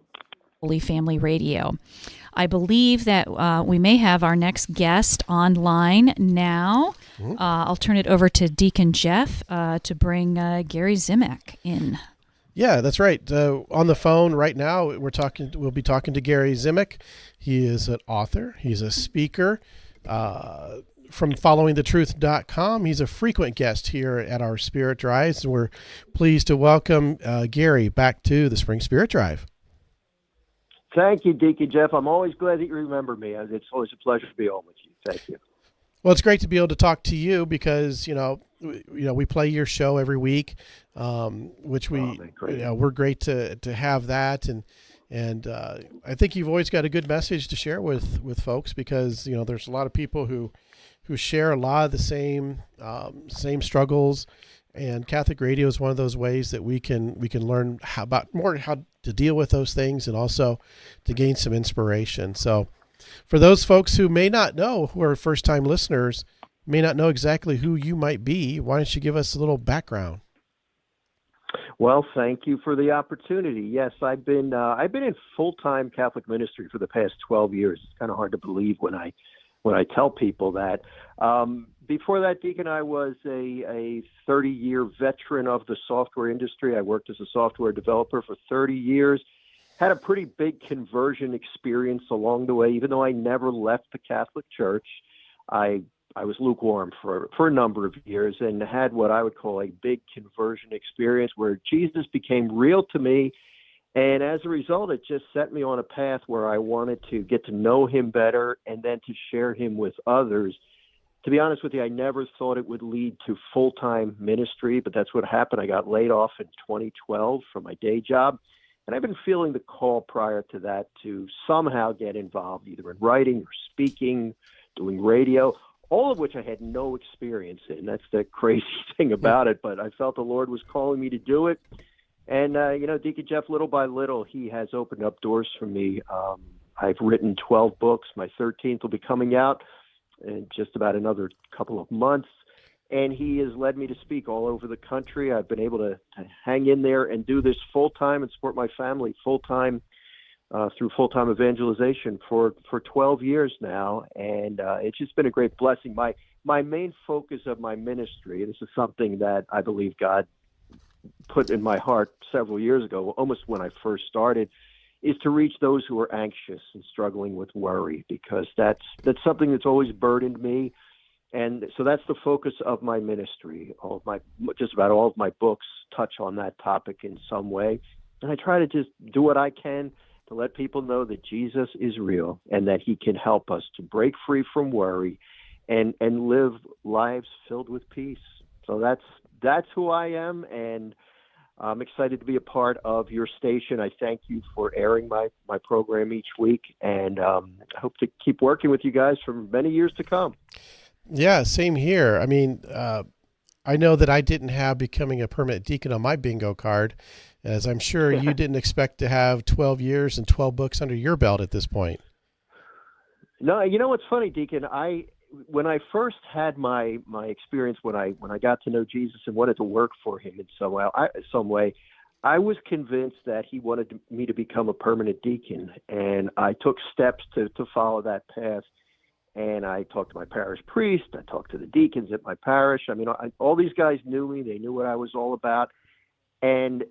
Holy Family Radio. I believe that we may have our next guest online now. Mm-hmm. I'll turn it over to Deacon Jeff to bring Gary Zimek in. Yeah, that's right. On the phone right now, we'll be talking to Gary Zimek. He is an author. He's a speaker from followingthetruth.com. He's a frequent guest here at our Spirit Drives, and we're pleased to welcome Gary back to the Spring Spirit Drive. Thank you, Deacon Jeff. I'm always glad that you remember me. It's always a pleasure to be on with you. Thank you. Well, it's great to be able to talk to you because we play your show every week, which we're great to have that, and I think you've always got a good message to share with folks because there's a lot of people who share a lot of the same struggles. And Catholic Radio is one of those ways that we can learn how to deal with those things and also to gain some inspiration. So for those folks who may not know, who are first-time listeners, may not know exactly who you might be, why don't you give us a little background? Well, thank you for the opportunity. Yes, I've been in full-time Catholic ministry for the past 12 years. It's kind of hard to believe when I tell people that. Before that, Deacon, I was a 30-year veteran of the software industry. I worked as a software developer for 30 years. Had a pretty big conversion experience along the way. Even though I never left the Catholic Church, I was lukewarm for a number of years and had what I would call a big conversion experience where Jesus became real to me. And as a result, it just set me on a path where I wanted to get to know him better and then to share him with others. To be honest with you, I never thought it would lead to full-time ministry, but that's what happened. I got laid off in 2012 from my day job, and I've been feeling the call prior to that to somehow get involved, either in writing or speaking, doing radio, all of which I had no experience in. That's the crazy thing about it, but I felt the Lord was calling me to do it. And, Deacon Jeff, little by little, he has opened up doors for me. I've written 12 books. My 13th will be coming out in just about another couple of months. And he has led me to speak all over the country. I've been able to hang in there and do this full-time and support my family full-time through full-time evangelization for 12 years now. And it's just been a great blessing. My main focus of my ministry, this is something that I believe God put in my heart several years ago, almost when I first started, is to reach those who are anxious and struggling with worry, because that's something that's always burdened me. And so that's the focus of my ministry. Just about all of my books touch on that topic in some way. And I try to just do what I can to let people know that Jesus is real and that he can help us to break free from worry and live lives filled with peace. So that's who I am, and I'm excited to be a part of your station. I thank you for airing my program each week, and I hope to keep working with you guys for many years to come. Yeah, same here. I mean, I know that I didn't have becoming a permanent deacon on my bingo card, as I'm sure you didn't expect to have 12 years and 12 books under your belt at this point. No, you know what's funny, Deacon? When I first had my experience, when I got to know Jesus and wanted to work for him in some way, I was convinced that he wanted me to become a permanent deacon, and I took steps to follow that path. And I talked to my parish priest. I talked to the deacons at my parish. I mean, all these guys knew me. They knew what I was all about. And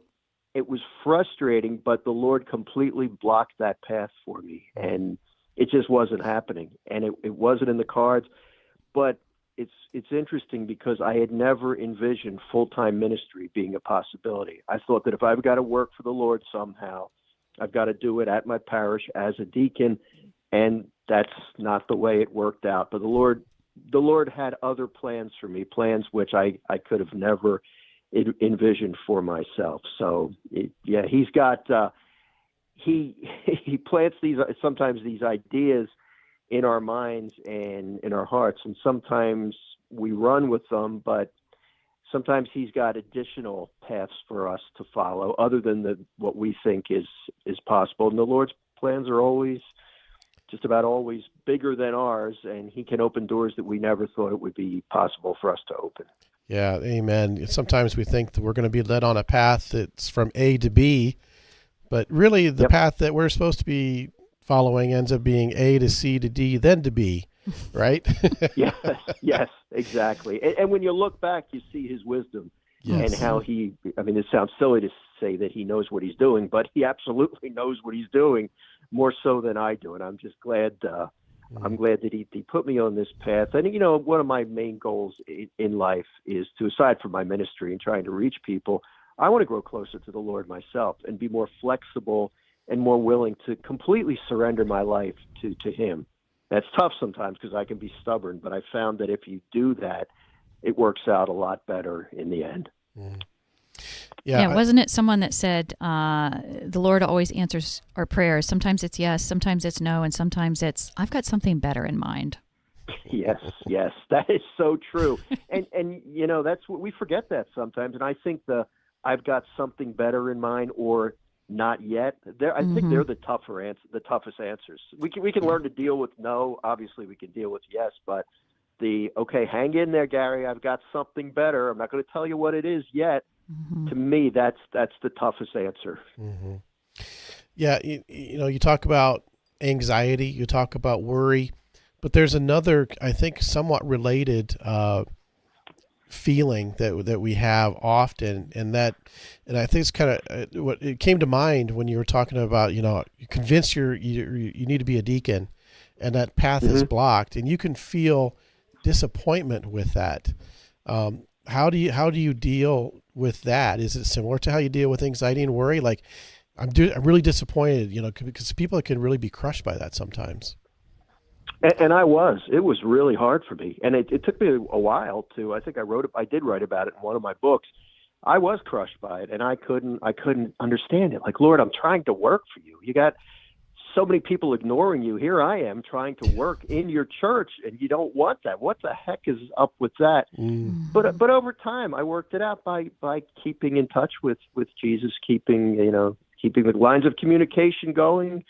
it was frustrating, but the Lord completely blocked that path for me. And it just wasn't happening. And it wasn't in the cards. But it's interesting because I had never envisioned full-time ministry being a possibility. I thought that if I've got to work for the Lord somehow, I've got to do it at my parish as a deacon. And that's not the way it worked out. But the Lord had other plans for me, plans which I could have never envisioned for myself. So he's got he plants sometimes these ideas in our minds and in our hearts, and sometimes we run with them, but sometimes he's got additional paths for us to follow other than what we think is possible. And the Lord's plans are just about always bigger than ours, and he can open doors that we never thought it would be possible for us to open. Yeah, amen. Sometimes we think that we're going to be led on a path that's from A to B, but really the path that we're supposed to be following ends up being A to C to D, then to B, right? Yes, exactly. And when you look back, you see his wisdom and how it sounds silly to say that he knows what he's doing, but he absolutely knows what he's doing, more so than I do. And I'm just glad I'm glad that he put me on this path. And, one of my main goals in life is to, aside from my ministry and trying to reach people, I want to grow closer to the Lord myself and be more flexible and more willing to completely surrender my life to him. That's tough sometimes because I can be stubborn, but I found that if you do that, it works out a lot better in the end. Yeah, wasn't it someone that said the Lord always answers our prayers? Sometimes it's yes, sometimes it's no, and sometimes it's I've got something better in mind. Yes, that is so true. and that's what we forget that sometimes. And I think I've got something better in mind or not yet. I think they're the toughest answers. We can learn to deal with no. Obviously, we can deal with yes, but hang in there, Gary. I've got something better. I'm not going to tell you what it is yet. To me, that's the toughest answer. Mm-hmm. Yeah, you talk about anxiety, you talk about worry, but there's another, I think, somewhat related feeling that we have often, and I think it's kind of what it came to mind when you were talking about, you convince you need to be a deacon, and that path is blocked, and you can feel disappointment with that. How do you deal with that? Is it similar to how you deal with anxiety and worry? Like, I'm really disappointed, because people can really be crushed by that sometimes. And it was really hard for me. And it took me a while I think I did write about it in one of my books. I was crushed by it, and I couldn't understand it. Like, Lord, I'm trying to work for you. You got so many people ignoring you. Here I am trying to work in your church, and you don't want that. What the heck is up with that? But over time, I worked it out by keeping in touch with Jesus, keeping the lines of communication going,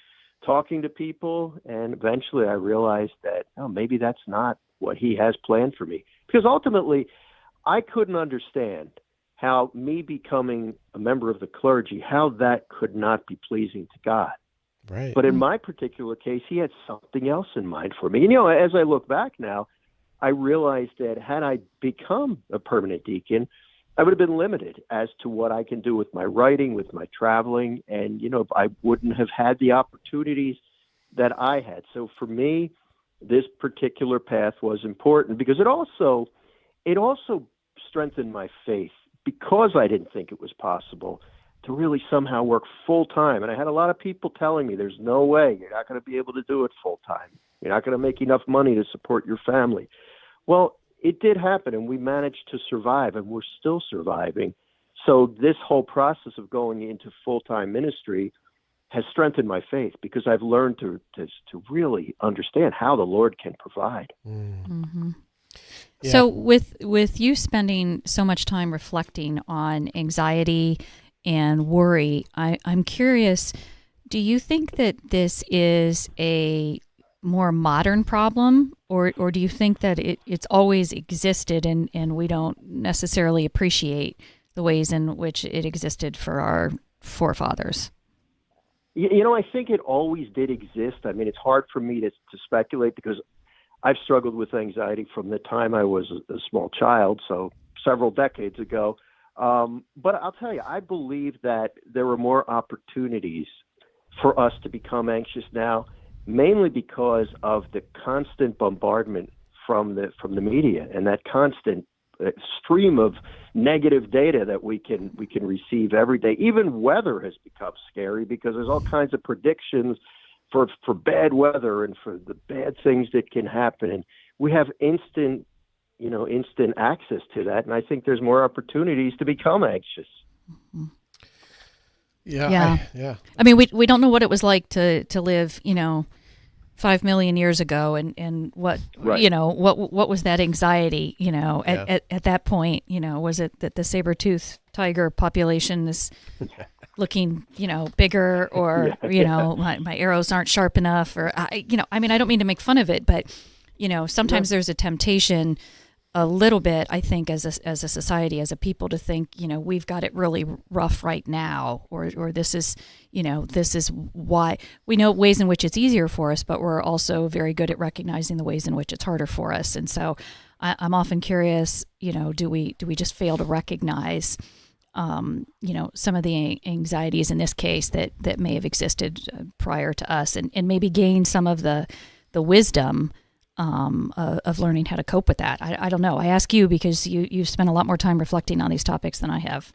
talking to people, and eventually I realized that maybe that's not what he has planned for me. Because ultimately, I couldn't understand how me becoming a member of the clergy, how that could not be pleasing to God. Right. But in my particular case, he had something else in mind for me. And, as I look back now, I realized that had I become a permanent deacon, I would have been limited as to what I can do with my writing, with my traveling, and, I wouldn't have had the opportunities that I had. So for me, this particular path was important, because it also strengthened my faith, because I didn't think it was possible to really somehow work full time. And I had a lot of people telling me, there's no way, you're not going to be able to do it full time. You're not going to make enough money to support your family. Well, it did happen, and we managed to survive, and we're still surviving. So this whole process of going into full-time ministry has strengthened my faith, because I've learned to really understand how the Lord can provide. Mm-hmm. Yeah. So with you spending so much time reflecting on anxiety and worry, I'm curious, do you think that this is a more modern problem, or do you think that it's always existed and we don't necessarily appreciate the ways in which it existed for our forefathers? I think it always did exist. I mean, it's hard for me to speculate, because I've struggled with anxiety from the time I was a small child, so several decades ago. But I'll tell you, I believe that there are more opportunities for us to become anxious now, mainly because of the constant bombardment from the media and that constant stream of negative data that we can receive every day. Even weather has become scary, because there's all kinds of predictions for bad weather and for the bad things that can happen, and we have instant access to that. And I think there's more opportunities to become anxious. Yeah. I mean, we don't know what it was like to live, 5 million years ago, and what, right. What was that anxiety, at that point, was it that the saber-toothed tiger population is looking, bigger, or, my arrows aren't sharp enough, or, I don't mean to make fun of it, but, sometimes there's a temptation a little bit, I think, as a society, as a people, to think, we've got it really rough right now, or this is why. We know ways in which it's easier for us, but we're also very good at recognizing the ways in which it's harder for us. And so I'm often curious, do we just fail to recognize, some of the anxieties in this case that may have existed prior to us, and maybe gain some of the wisdom of learning how to cope with that. I don't know. I ask you because you've spent a lot more time reflecting on these topics than I have.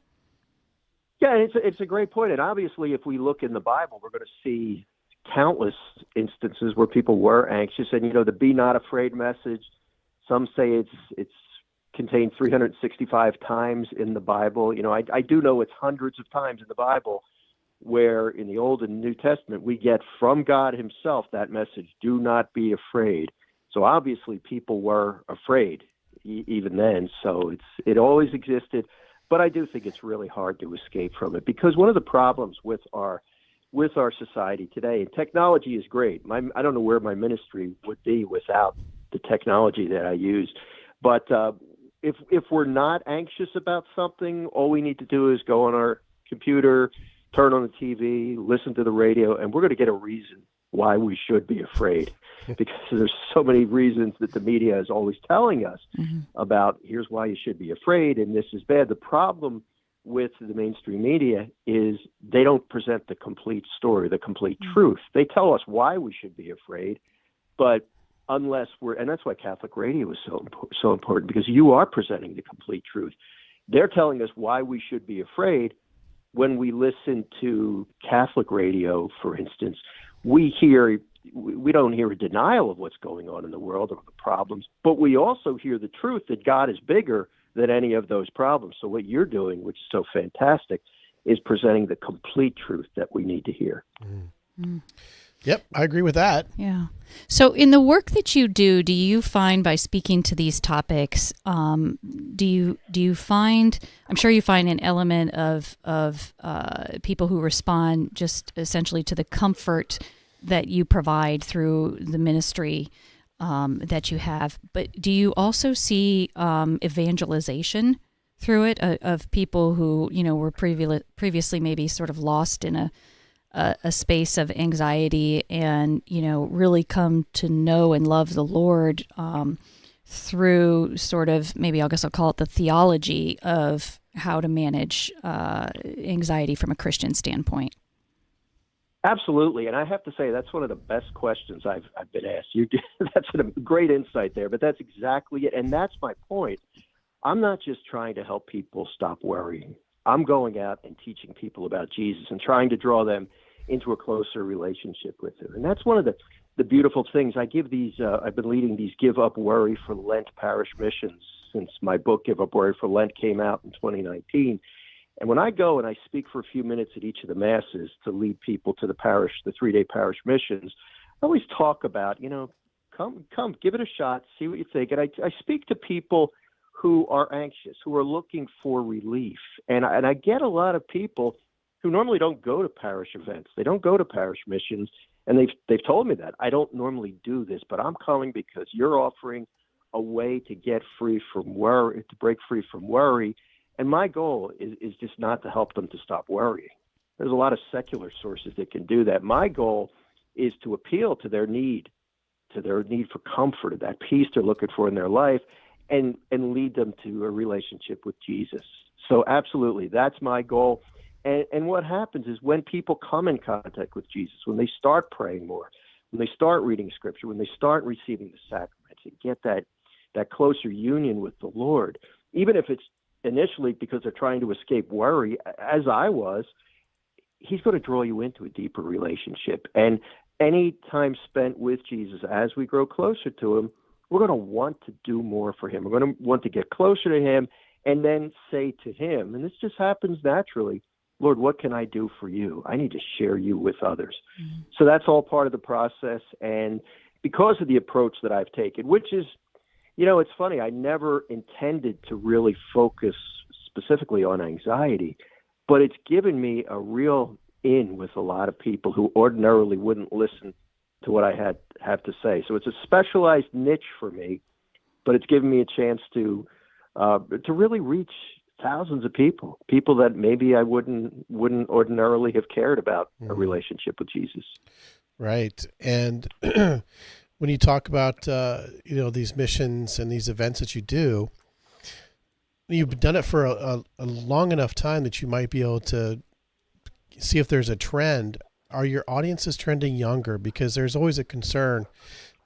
Yeah, it's a great point. And obviously, if we look in the Bible, we're going to see countless instances where people were anxious. And, the Be Not Afraid message, some say it's contained 365 times in the Bible. I do know it's hundreds of times in the Bible where in the Old and New Testament we get from God himself that message, do not be afraid. So obviously people were afraid even then. So it always existed, but I do think it's really hard to escape from it, because one of the problems with our society today, and technology is great. I don't know where my ministry would be without the technology that I use, but if we're not anxious about something, all we need to do is go on our computer, turn on the TV, listen to the radio, and we're going to get a reason why we should be afraid, because there's so many reasons that the media is always telling us about, here's why you should be afraid, and this is bad. The problem with the mainstream media is they don't present the complete story, the complete truth. They tell us why we should be afraid, but unless and that's why Catholic radio is so important, because you are presenting the complete truth. They're telling us why we should be afraid. When we listen to Catholic radio, for instance, we don't hear a denial of what's going on in the world or the problems, but we also hear the truth that God is bigger than any of those problems. So what you're doing, which is so fantastic, is presenting the complete truth that we need to hear. Yep, I agree with that. Yeah. So in the work that you do you find, by speaking to these topics, do you find, I'm sure you find an element of people who respond just essentially to the comfort that you provide through the ministry that you have, but do you also see evangelization through it of people who, were previously maybe sort of lost in a space of anxiety and, really come to know and love the Lord through sort of, maybe I'll call it the theology of how to manage anxiety from a Christian standpoint? Absolutely, and I have to say that's one of the best questions I've been asked. That's a great insight there, but that's exactly it, and that's my point. I'm not just trying to help people stop worrying. I'm going out and teaching people about Jesus and trying to draw them into a closer relationship with Him, and that's one of the beautiful things. I give these. I've been leading these Give Up Worry for Lent parish missions since my book Give Up Worry for Lent came out in 2019. And when I go and I speak for a few minutes at each of the masses to lead people to the 3-day parish missions, I always talk about, come, give it a shot, see what you think. And I speak to people who are anxious, who are looking for relief. And I get a lot of people who normally don't go to parish events. They don't go to parish missions. And they've told me that. I don't normally do this, but I'm coming because you're offering a way to get free from worry, to break free from worry. And my goal is just not to help them to stop worrying. There's a lot of secular sources that can do that. My goal is to appeal to their need for comfort, that peace they're looking for in their life, and lead them to a relationship with Jesus. So absolutely, that's my goal. And what happens is when people come in contact with Jesus, when they start praying more, when they start reading Scripture, when they start receiving the sacraments, and get that closer union with the Lord, even if it's initially because they're trying to escape worry, as I was, He's going to draw you into a deeper relationship. And any time spent with Jesus, as we grow closer to Him, we're going to want to do more for Him. We're going to want to get closer to Him and then say to Him, and this just happens naturally, Lord, what can I do for you? I need to share you with others. Mm-hmm. So that's all part of the process. And because of the approach that I've taken, which is, it's funny, I never intended to really focus specifically on anxiety, but it's given me a real in with a lot of people who ordinarily wouldn't listen to what I have to say. So it's a specialized niche for me, but it's given me a chance to really reach thousands of people that maybe I wouldn't ordinarily have cared about a relationship with Jesus. Right. And when you talk about, these missions and these events that you do, you've done it for a long enough time that you might be able to see if there's a trend. Are your audiences trending younger? Because there's always a concern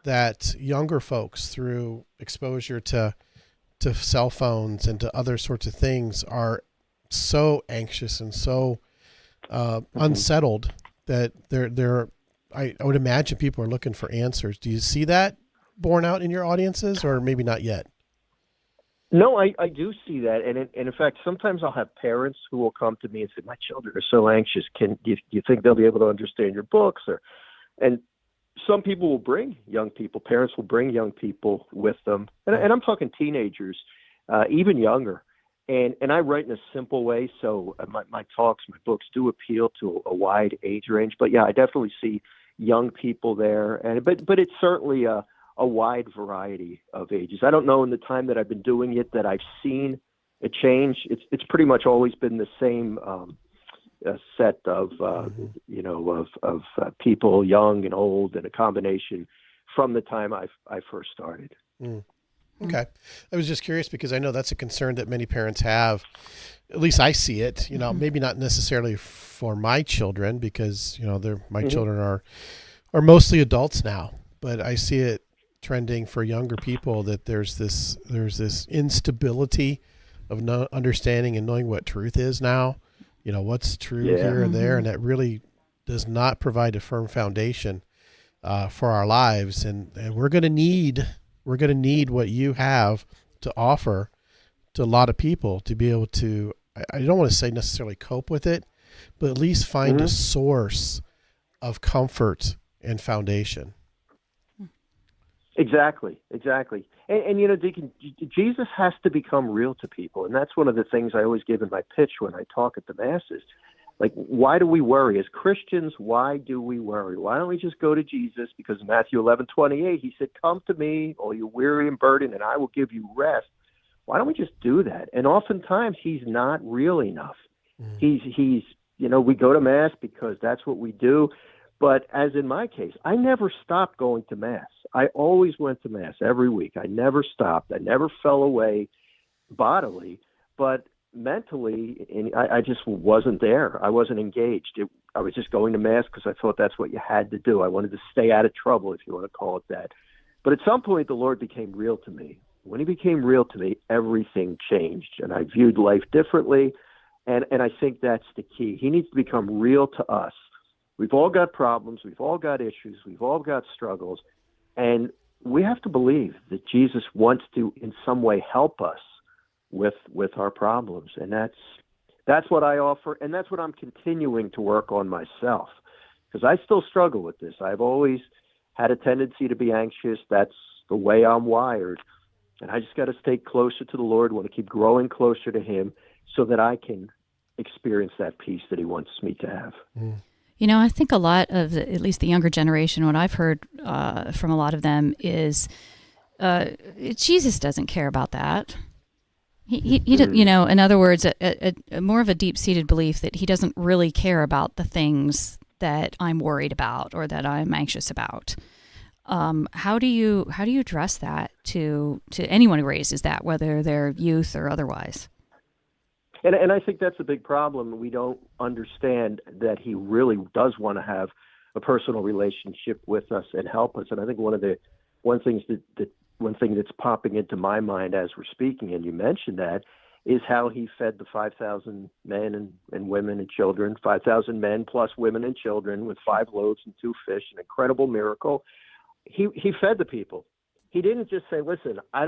that younger folks, through exposure to cell phones and to other sorts of things, are so anxious and so unsettled that I would imagine people are looking for answers. Do you see that borne out in your audiences, or maybe not yet? No, I do see that. And in fact, sometimes I'll have parents who will come to me and say, my children are so anxious. Do you think they'll be able to understand your books? And some people will bring young people, parents will bring young people with them. And I'm talking teenagers, even younger. And I write in a simple way. So my talks, my books do appeal to a wide age range. But yeah, I definitely see young people there. But it's certainly a wide variety of ages. I don't know in the time that I've been doing it that I've seen a change. It's pretty much always been the same set of people, young and old, and a combination from the time I first started. Mm. Okay. I was just curious because I know that's a concern that many parents have. At least I see it, maybe not necessarily for my children because, my children are mostly adults now, but I see it trending for younger people that there's this instability of not understanding and knowing what truth is now, what's true here and there. And that really does not provide a firm foundation for our lives. And we're going to need what you have to offer to a lot of people to be able to, I don't want to say necessarily cope with it, but at least find a source of comfort and foundation. Exactly. And Deacon, Jesus has to become real to people. And that's one of the things I always give in my pitch when I talk at the masses. Like, why do we worry? As Christians, why do we worry? Why don't we just go to Jesus? Because in Matthew 11:28, He said, come to me, all you weary and burdened, and I will give you rest. Why don't we just do that? And oftentimes He's not real enough. He's we go to Mass because that's what we do. But as in my case, I never stopped going to Mass. I always went to Mass every week. I never stopped. I never fell away bodily, but mentally, and I just wasn't there. I wasn't engaged. I was just going to Mass because I thought that's what you had to do. I wanted to stay out of trouble, if you want to call it that. But at some point, the Lord became real to me. When he became real to me, everything changed, and I viewed life differently, and I think that's the key. He needs to become real to us. We've all got problems. We've all got issues. We've all got struggles, and we have to believe that Jesus wants to, in some way, help us with our problems, and that's what I offer, and that's what I'm continuing to work on myself, because I still struggle with this. I've always had a tendency to be anxious. That's the way I'm wired, and I just got to stay closer to the Lord, want to keep growing closer to him so that I can experience that peace that he wants me to have. You know, I think a lot of, at least the younger generation, what I've heard from a lot of them is Jesus doesn't care about that. He you know, in other words, a more of a deep-seated belief that he doesn't really care about the things that I'm worried about or that I'm anxious about. How do you address that to anyone who raises that, whether they're youth or otherwise? And I think that's a big problem. We don't understand that he really does want to have a personal relationship with us and help us. And I think one thing that's popping into my mind as we're speaking, and you mentioned that, is how he fed the 5,000 men and women and children, 5,000 men plus women and children with 5 loaves and 2 fish, an incredible miracle. He fed the people. He didn't just say, listen, I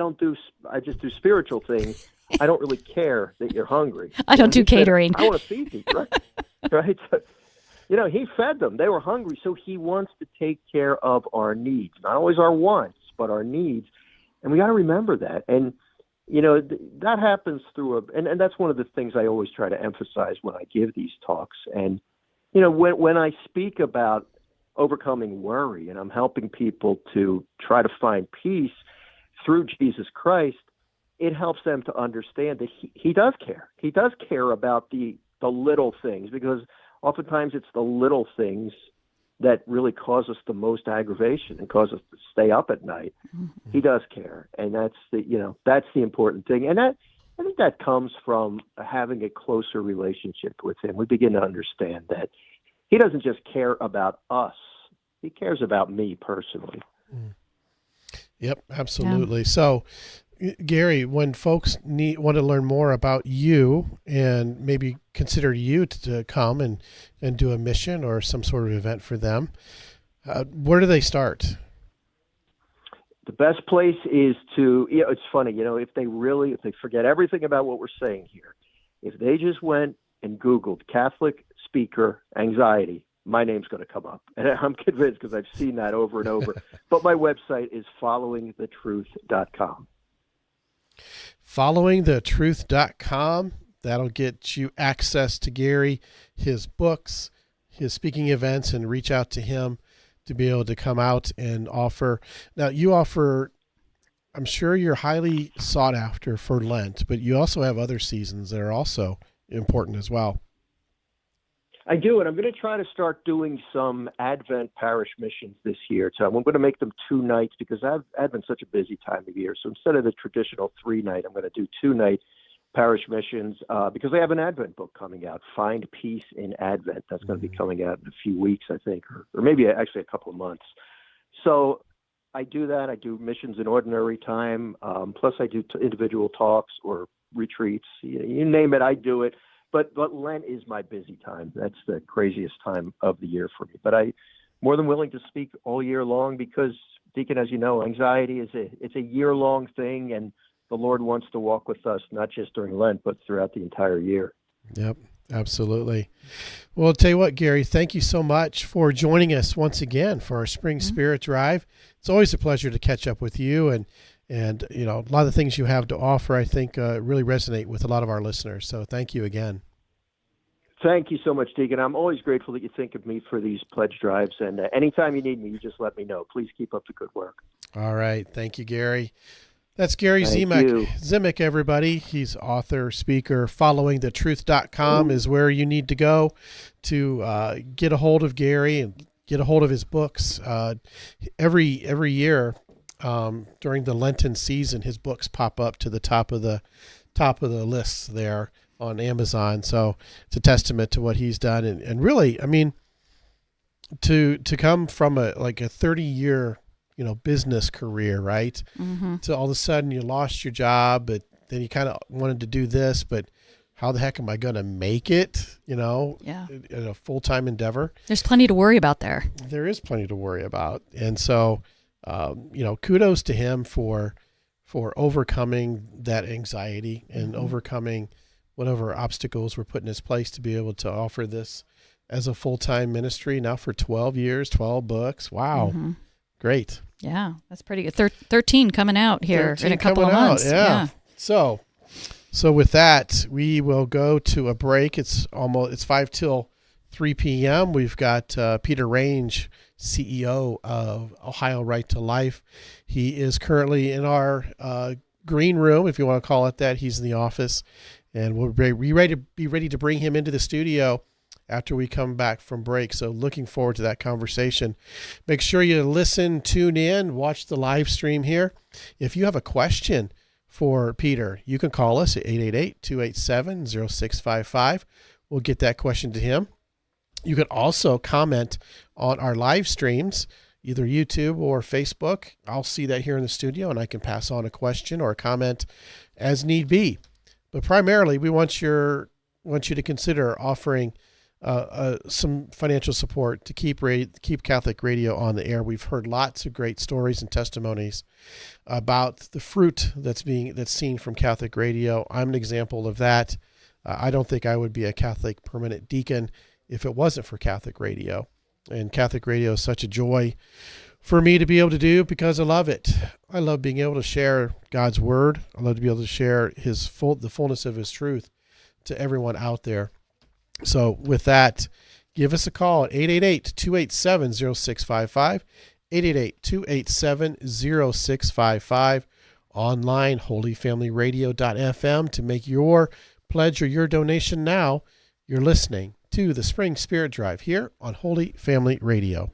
just do spiritual things. I don't really care that you're hungry. I don't do catering. I want to feed you, right? Right? So, you know, he fed them. They were hungry. So he wants to take care of our needs, not always our wants, but our needs. And we got to remember that. And, you know, that happens through and that's one of the things I always try to emphasize when I give these talks. And, you know, when I speak about overcoming worry and I'm helping people to try to find peace through Jesus Christ, it helps them to understand that he does care. He does care about the little things, because oftentimes it's the little things that really cause us the most aggravation and cause us to stay up at night. Mm-hmm. He does care, and that's the important thing. And I think that comes from having a closer relationship with him. We begin to understand that he doesn't just care about us; he cares about me personally. Yep, absolutely. Yeah. So, Gary, when folks want to learn more about you and maybe consider you to come and do a mission or some sort of event for them, where do they start? The best place is it's funny, if they forget everything about what we're saying here, if they just went and Googled Catholic speaker anxiety, my name's going to come up. And I'm convinced, because I've seen that over and over. But my website is followingthetruth.com. Followingthetruth.com. That'll get you access to Gary, his books, his speaking events, and reach out to him to be able to come out and offer. Now, you offer, I'm sure you're highly sought after for Lent, but you also have other seasons that are also important as well. I do, and I'm going to try to start doing some Advent parish missions this year. So I'm going to make them 2 nights, because Advent's such a busy time of year. So instead of the traditional 3-night, I'm going to do 2-night parish missions because I have an Advent book coming out, Find Peace in Advent. That's going to be coming out in a few weeks, I think, or maybe actually a couple of months. So I do that. I do missions in ordinary time. Plus I do individual talks or retreats. You name it, I do it. But Lent is my busy time. That's the craziest time of the year for me. But I'm more than willing to speak all year long, because, Deacon, as you know, anxiety it's a year-long thing, and the Lord wants to walk with us, not just during Lent, but throughout the entire year. Yep, absolutely. Well, I'll tell you what, Gary, thank you so much for joining us once again for our Spring Spirit Drive. It's always a pleasure to catch up with you, and a lot of the things you have to offer, I think, really resonate with a lot of our listeners. So thank you again. Thank you so much, Deacon. I'm always grateful that you think of me for these pledge drives. And anytime you need me, you just let me know. Please keep up the good work. All right. Thank you, Gary. That's Gary Zimek, everybody. He's author, speaker. Followingthetruth.com is where you need to go to get a hold of Gary and get a hold of his books. Every year, during the Lenten season, his books pop up to the top of the lists there. on Amazon. So it's a testament to what he's done. And really, I mean, to come from a 30-year, business career, right? Mm-hmm. So all of a sudden you lost your job, but then you kind of wanted to do this, but how the heck am I going to make it, in a full-time endeavor? There's plenty to worry about there. There is plenty to worry about. And so, kudos to him for overcoming that anxiety and overcoming whatever obstacles were put in his place to be able to offer this as a full-time ministry now for 12 years, 12 books. Wow. Mm-hmm. Great. Yeah, that's pretty good. 13 coming out here in a couple of months. Yeah. So with that, we will go to a break. It's 5 till 3 p.m. We've got Peter Range, CEO of Ohio Right to Life. He is currently in our green room, if you want to call it that. He's in the office, and we'll be ready to bring him into the studio after we come back from break. So looking forward to that conversation. Make sure you listen, tune in, watch the live stream here. If you have a question for Peter, you can call us at 888-287-0655. We'll get that question to him. You can also comment on our live streams, either YouTube or Facebook. I'll see that here in the studio, and I can pass on a question or a comment as need be. But primarily, we want you to consider offering some financial support to keep Catholic Radio on the air. We've heard lots of great stories and testimonies about the fruit that's seen from Catholic Radio. I'm an example of that. I don't think I would be a Catholic permanent deacon if it wasn't for Catholic Radio. And Catholic Radio is such a joy for me to be able to do because I love it. I love being able to share God's word. I love to be able to share the fullness of his truth to everyone out there. So with that, give us a call at 888-287-0655, 888-287-0655, online, holyfamilyradio.fm to make your pledge or your donation now. You're listening to the Spring Spirit Drive here on Holy Family Radio.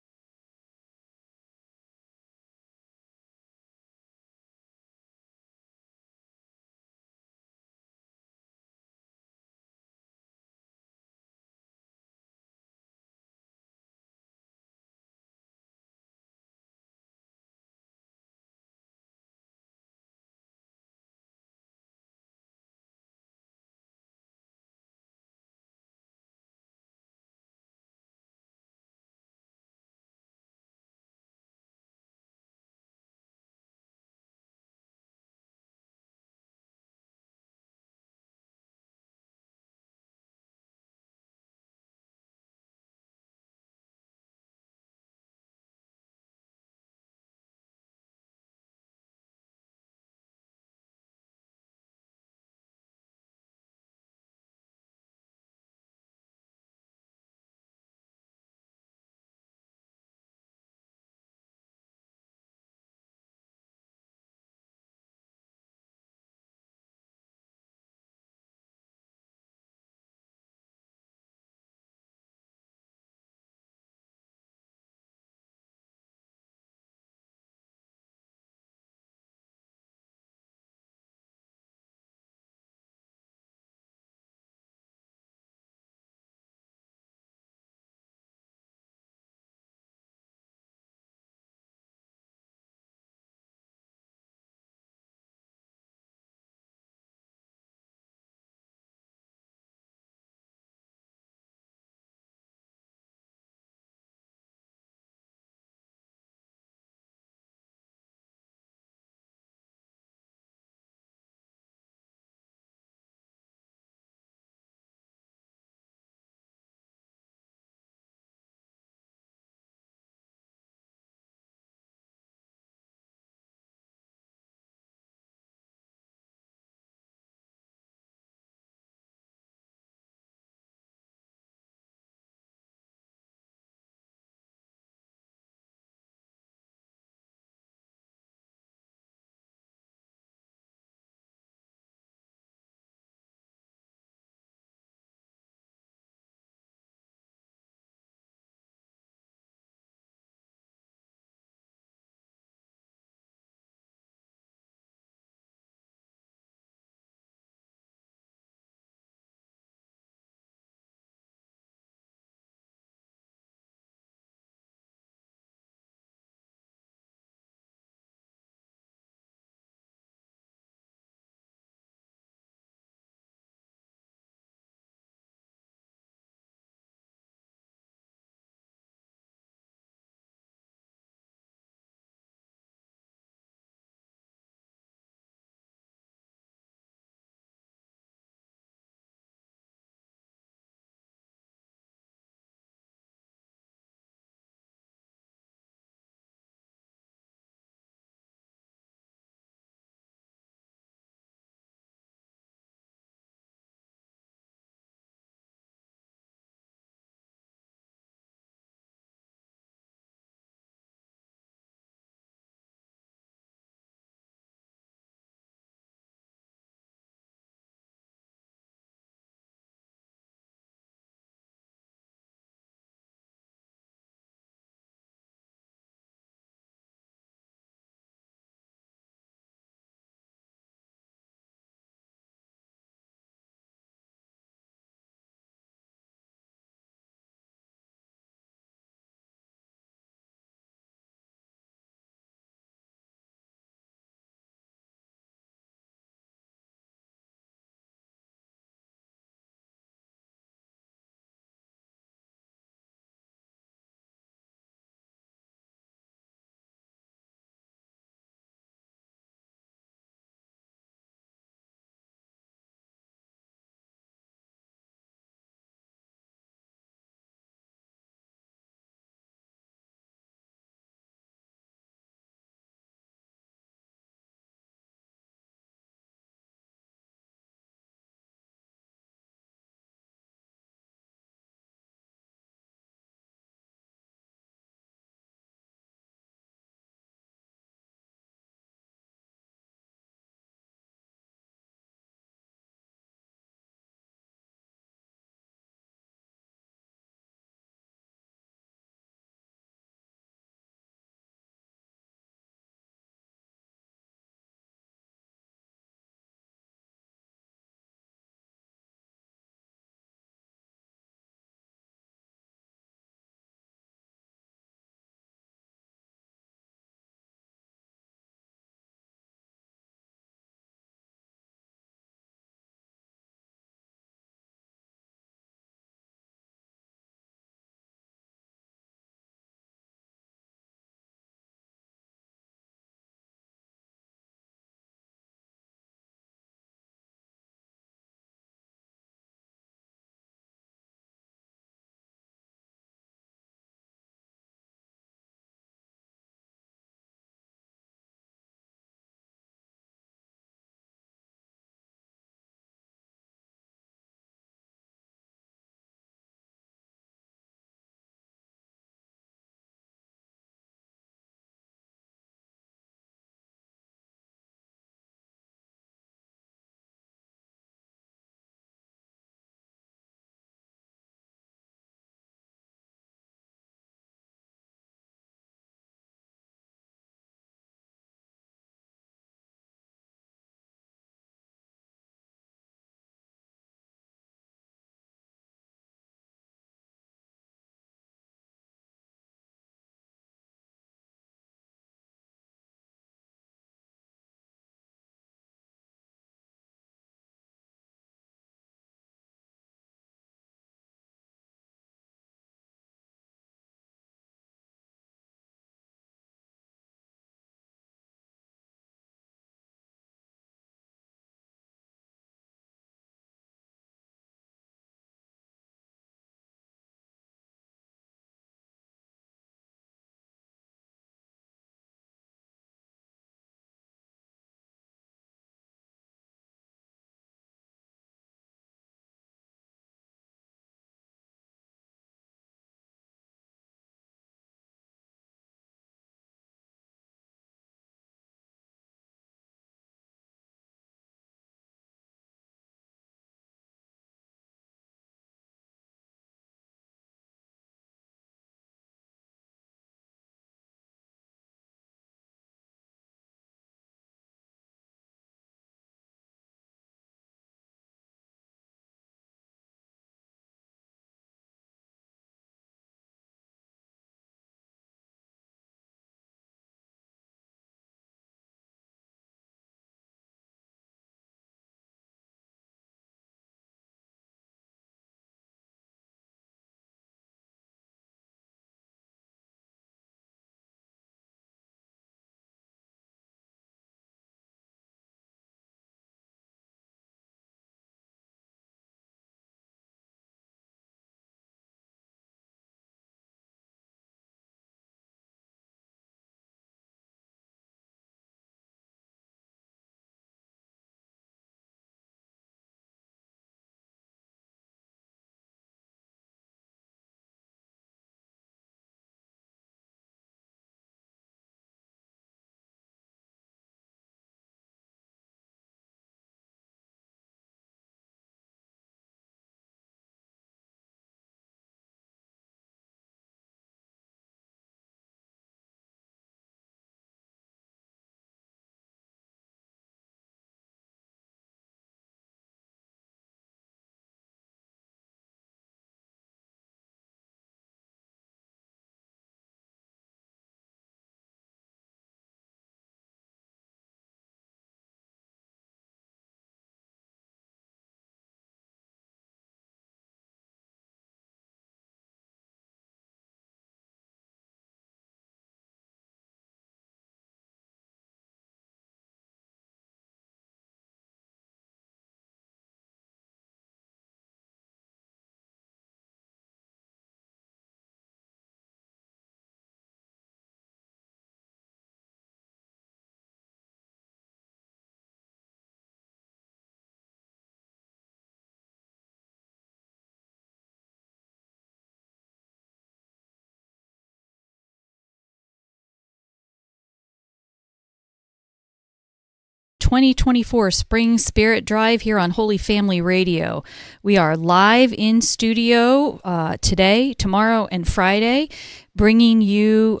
2024 Spring Spirit Drive here on Holy Family Radio. We are live in studio today, tomorrow, and Friday, bringing you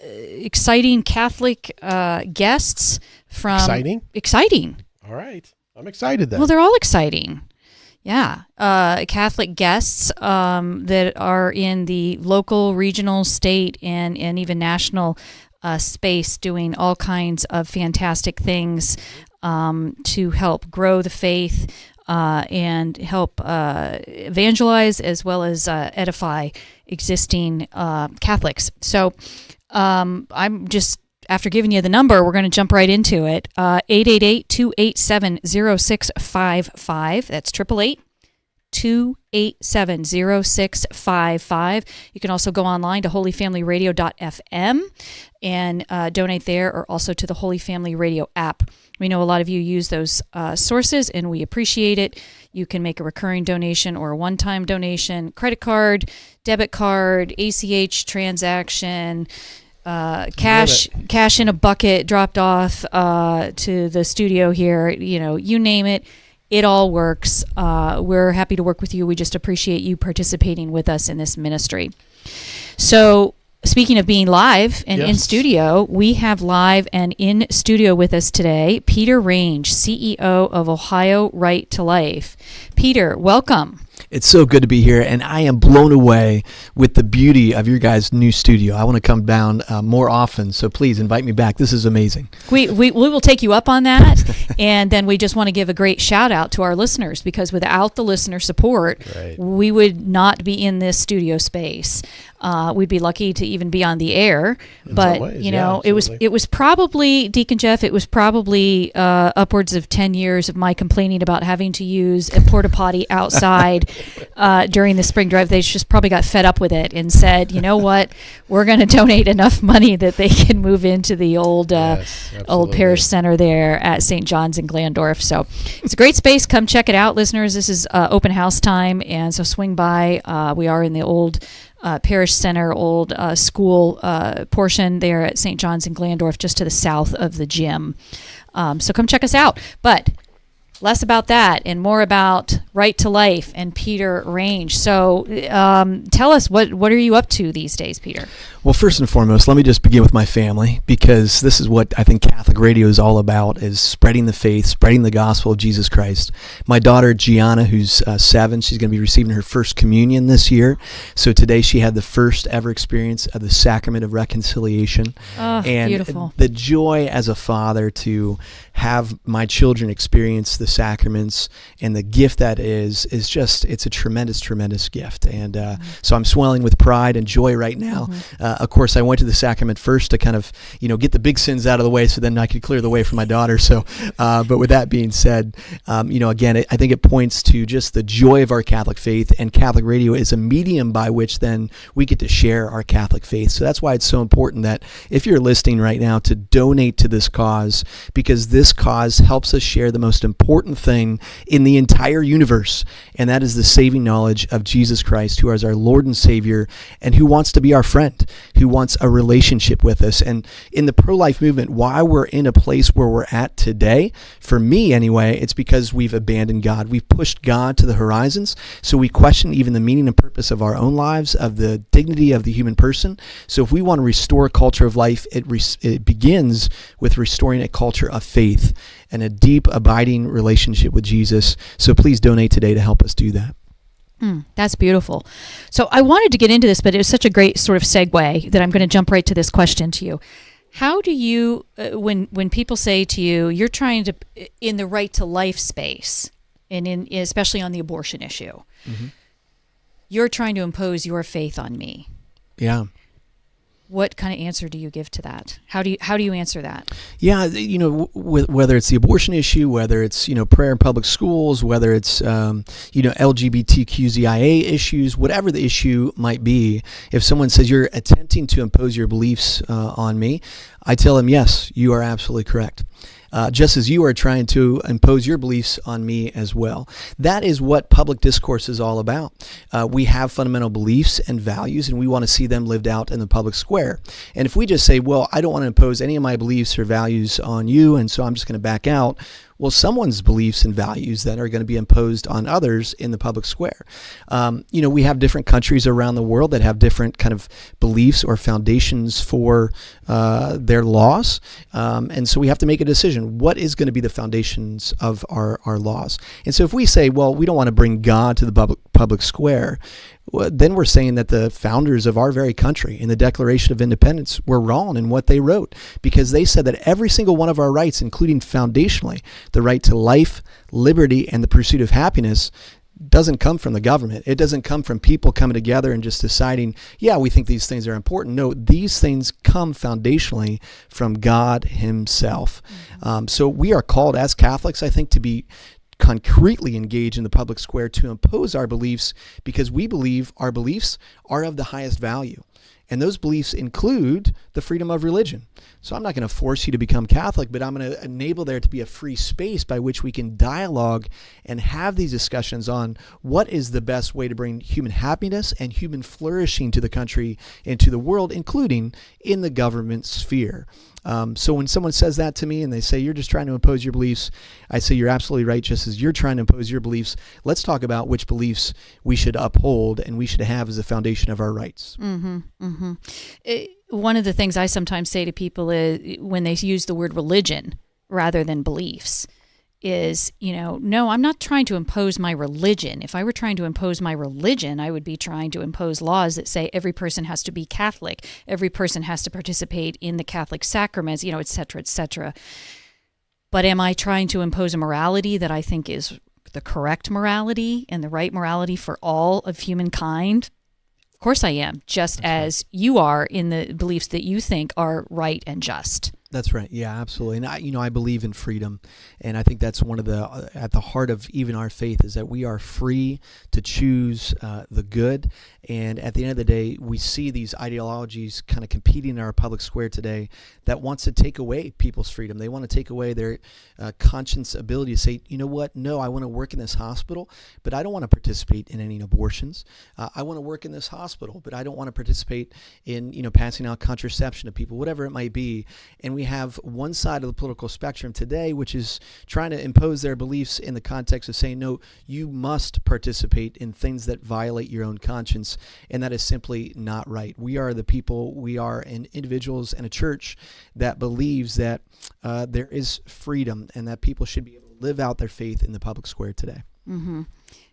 exciting Catholic guests from... Exciting. All right. I'm excited then. Well, they're all exciting. Yeah. Catholic guests that are in the local, regional, state, and even national space doing all kinds of fantastic things to help grow the faith and help evangelize as well as edify existing Catholics. So I'm just, after giving you the number, we're going to jump right into it. 888-287-0655. That's 888-287-0655. You can also go online to holyfamilyradio.fm and donate there, or also to the Holy Family Radio app. We know a lot of you use those sources, and we appreciate it. You can make a recurring donation or a one-time donation, credit card, debit card, ACH transaction, cash in a bucket dropped off to the studio here. You name it. It all works. We're happy to work with you. We just appreciate you participating with us in this ministry. So, speaking of being live and in studio, we have live and in studio with us today Peter Range, CEO of Ohio Right to Life. Peter, welcome. It's so good to be here, and I am blown away with the beauty of your guys' new studio. I want to come down more often, so please invite me back. This is amazing. We will take you up on that, and then we just want to give a great shout-out to our listeners, because without the listener support, we would not be in this studio space. We'd be lucky to even be on the air, but it was probably, Deacon Jeff, it was probably upwards of 10 years of my complaining about having to use a porta potty outside during the spring drive. They just probably got fed up with it and said, you know what, we're going to donate enough money that they can move into the old parish center there at St. John's in Glandorf. So it's a great space. Come check it out, listeners. This is open house time, and so swing by. We are in the old parish center, old school portion there at St. John's in Glandorf, just to the south of the gym. So come check us out. But less about that and more about Right to Life and Peter Range. So tell us, what are you up to these days, Peter? Well, first and foremost, let me just begin with my family, because this is what I think Catholic radio is all about, is spreading the faith, spreading the gospel of Jesus Christ. My daughter, Gianna, who's 7, she's going to be receiving her first communion this year. So today she had the first ever experience of the sacrament of reconciliation. Oh, and beautiful. The joy as a father to have my children experience the sacraments and the gift that is just, it's a tremendous, tremendous gift. And so I'm swelling with pride and joy right now. Of course, I went to the sacrament first to kind of, get the big sins out of the way, so then I could clear the way for my daughter. So, but with that being said, again, I think it points to just the joy of our Catholic faith, and Catholic radio is a medium by which then we get to share our Catholic faith. So that's why it's so important that if you're listening right now, to donate to this cause, because this cause helps us share the most important thing in the entire universe, and that is the saving knowledge of Jesus Christ, who is our Lord and Savior, and who wants to be our friend, who wants a relationship with us. And in the pro-life movement, why we're in a place where we're at today, for me anyway, it's because we've abandoned God. We've pushed God to the horizons, so we question even the meaning and purpose of our own lives, of the dignity of the human person. So if we want to restore a culture of life, it begins with restoring a culture of faith and a deep, abiding relationship with Jesus. So please donate today to help us do that. That's beautiful. So I wanted to get into this, but it was such a great sort of segue that I'm going to jump right to this question to you. How do you, when people say to you, you're trying to, in the right to life space, and especially on the abortion issue, you're trying to impose your faith on me? Yeah. What kind of answer do you give to that? How do you answer that? Yeah, whether it's the abortion issue, whether it's prayer in public schools, whether it's LGBTQIA issues, whatever the issue might be, if someone says you're attempting to impose your beliefs on me, I tell them, yes, you are absolutely correct. just as you are trying to impose your beliefs on me as well. That is what public discourse is all about. We have fundamental beliefs and values, and we want to see them lived out in the public square. And if we just say, well, I don't want to impose any of my beliefs or values on you, and so I'm just going to back out, well, someone's beliefs and values that are going to be imposed on others in the public square. We have different countries around the world that have different kind of beliefs or foundations for their laws. And so we have to make a decision. What is going to be the foundations of our laws? And so if we say, well, we don't want to bring God to the public square, well, then we're saying that the founders of our very country in the Declaration of Independence were wrong in what they wrote, because they said that every single one of our rights, including foundationally the right to life, liberty, and the pursuit of happiness, doesn't come from the government. It doesn't come from people coming together and just deciding, yeah, we think these things are important. No, these things come foundationally from God himself. So we are called as Catholics, I think, to be concretely engage in the public square to impose our beliefs, because we believe our beliefs are of the highest value. And those beliefs include the freedom of religion. So I'm not going to force you to become Catholic, but I'm going to enable there to be a free space by which we can dialogue and have these discussions on what is the best way to bring human happiness and human flourishing to the country and to the world, including in the government sphere. So when someone says that to me and they say, you're just trying to impose your beliefs, I say, you're absolutely right, just as you're trying to impose your beliefs. Let's talk about which beliefs we should uphold and we should have as the foundation of our rights. One of the things I sometimes say to people is when they use the word religion rather than beliefs is, no, I'm not trying to impose my religion. If I were trying to impose my religion, I would be trying to impose laws that say every person has to be Catholic, every person has to participate in the Catholic sacraments, et cetera, et cetera. But am I trying to impose a morality that I think is the correct morality and the right morality for all of humankind? Of course I am, just as you are in the beliefs that you think are right and just. That's right. Yeah, absolutely. And I believe in freedom, and I think that's one of the at the heart of even our faith is that we are free to choose the good. And at the end of the day, we see these ideologies kind of competing in our public square today that wants to take away people's freedom. They want to take away their conscience ability to say, you know what? No, I want to work in this hospital, but I don't want to participate in any abortions. I want to work in this hospital, but I don't want to participate in passing out contraception to people, whatever it might be. And we have one side of the political spectrum today, which is trying to impose their beliefs in the context of saying, no, you must participate in things that violate your own conscience. And that is simply not right. We are the people, we are individuals and a church that believes that there is freedom and that people should be able to live out their faith in the public square today. Mm-hmm.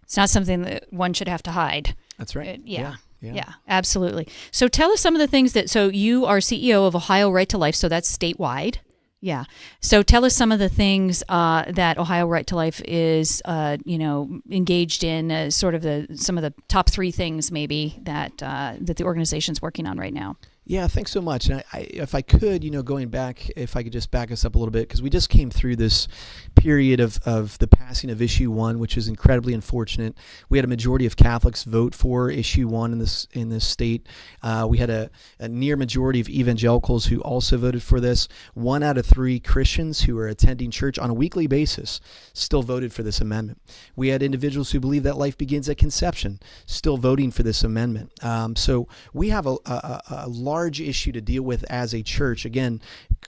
It's not something that one should have to hide. That's right. Yeah, absolutely. So tell us some of the things so you are CEO of Ohio Right to Life, so that's statewide. Yeah. So tell us some of the things that Ohio Right to Life is, engaged in, sort of some of the top 3 things maybe that the organization's working on right now. Yeah, thanks so much. And if I could, going back, if I could just back us up a little bit, because we just came through this period of the passing of Issue 1, which is incredibly unfortunate. We had a majority of Catholics vote for Issue 1 in this state. We had a near majority of evangelicals who also voted for this. 1 out of 3 Christians who are attending church on a weekly basis still voted for this amendment. We had individuals who believe that life begins at conception still voting for this amendment. So we have a large issue to deal with as a church. Again,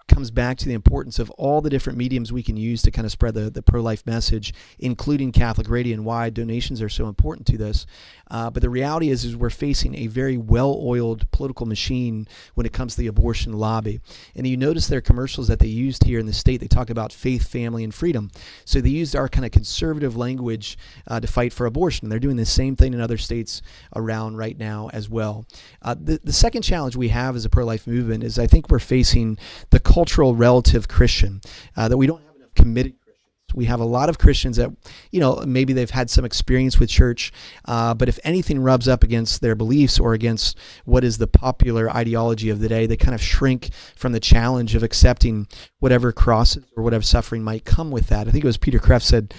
comes back to the importance of all the different mediums we can use to kind of spread the pro-life message, including Catholic Radio, and why donations are so important to this. But the reality is we're facing a very well-oiled political machine when it comes to the abortion lobby. And you notice their commercials that they used here in the state, they talk about faith, family, and freedom. So they used our kind of conservative language to fight for abortion. They're doing the same thing in other states around right now as well. The second challenge we have as a pro-life movement is I think we're facing the cultural relative Christian, that we don't have enough committed Christians. We have a lot of Christians that, maybe they've had some experience with church, but if anything rubs up against their beliefs or against what is the popular ideology of the day, they kind of shrink from the challenge of accepting whatever crosses or whatever suffering might come with that. I think it was Peter Kreeft said,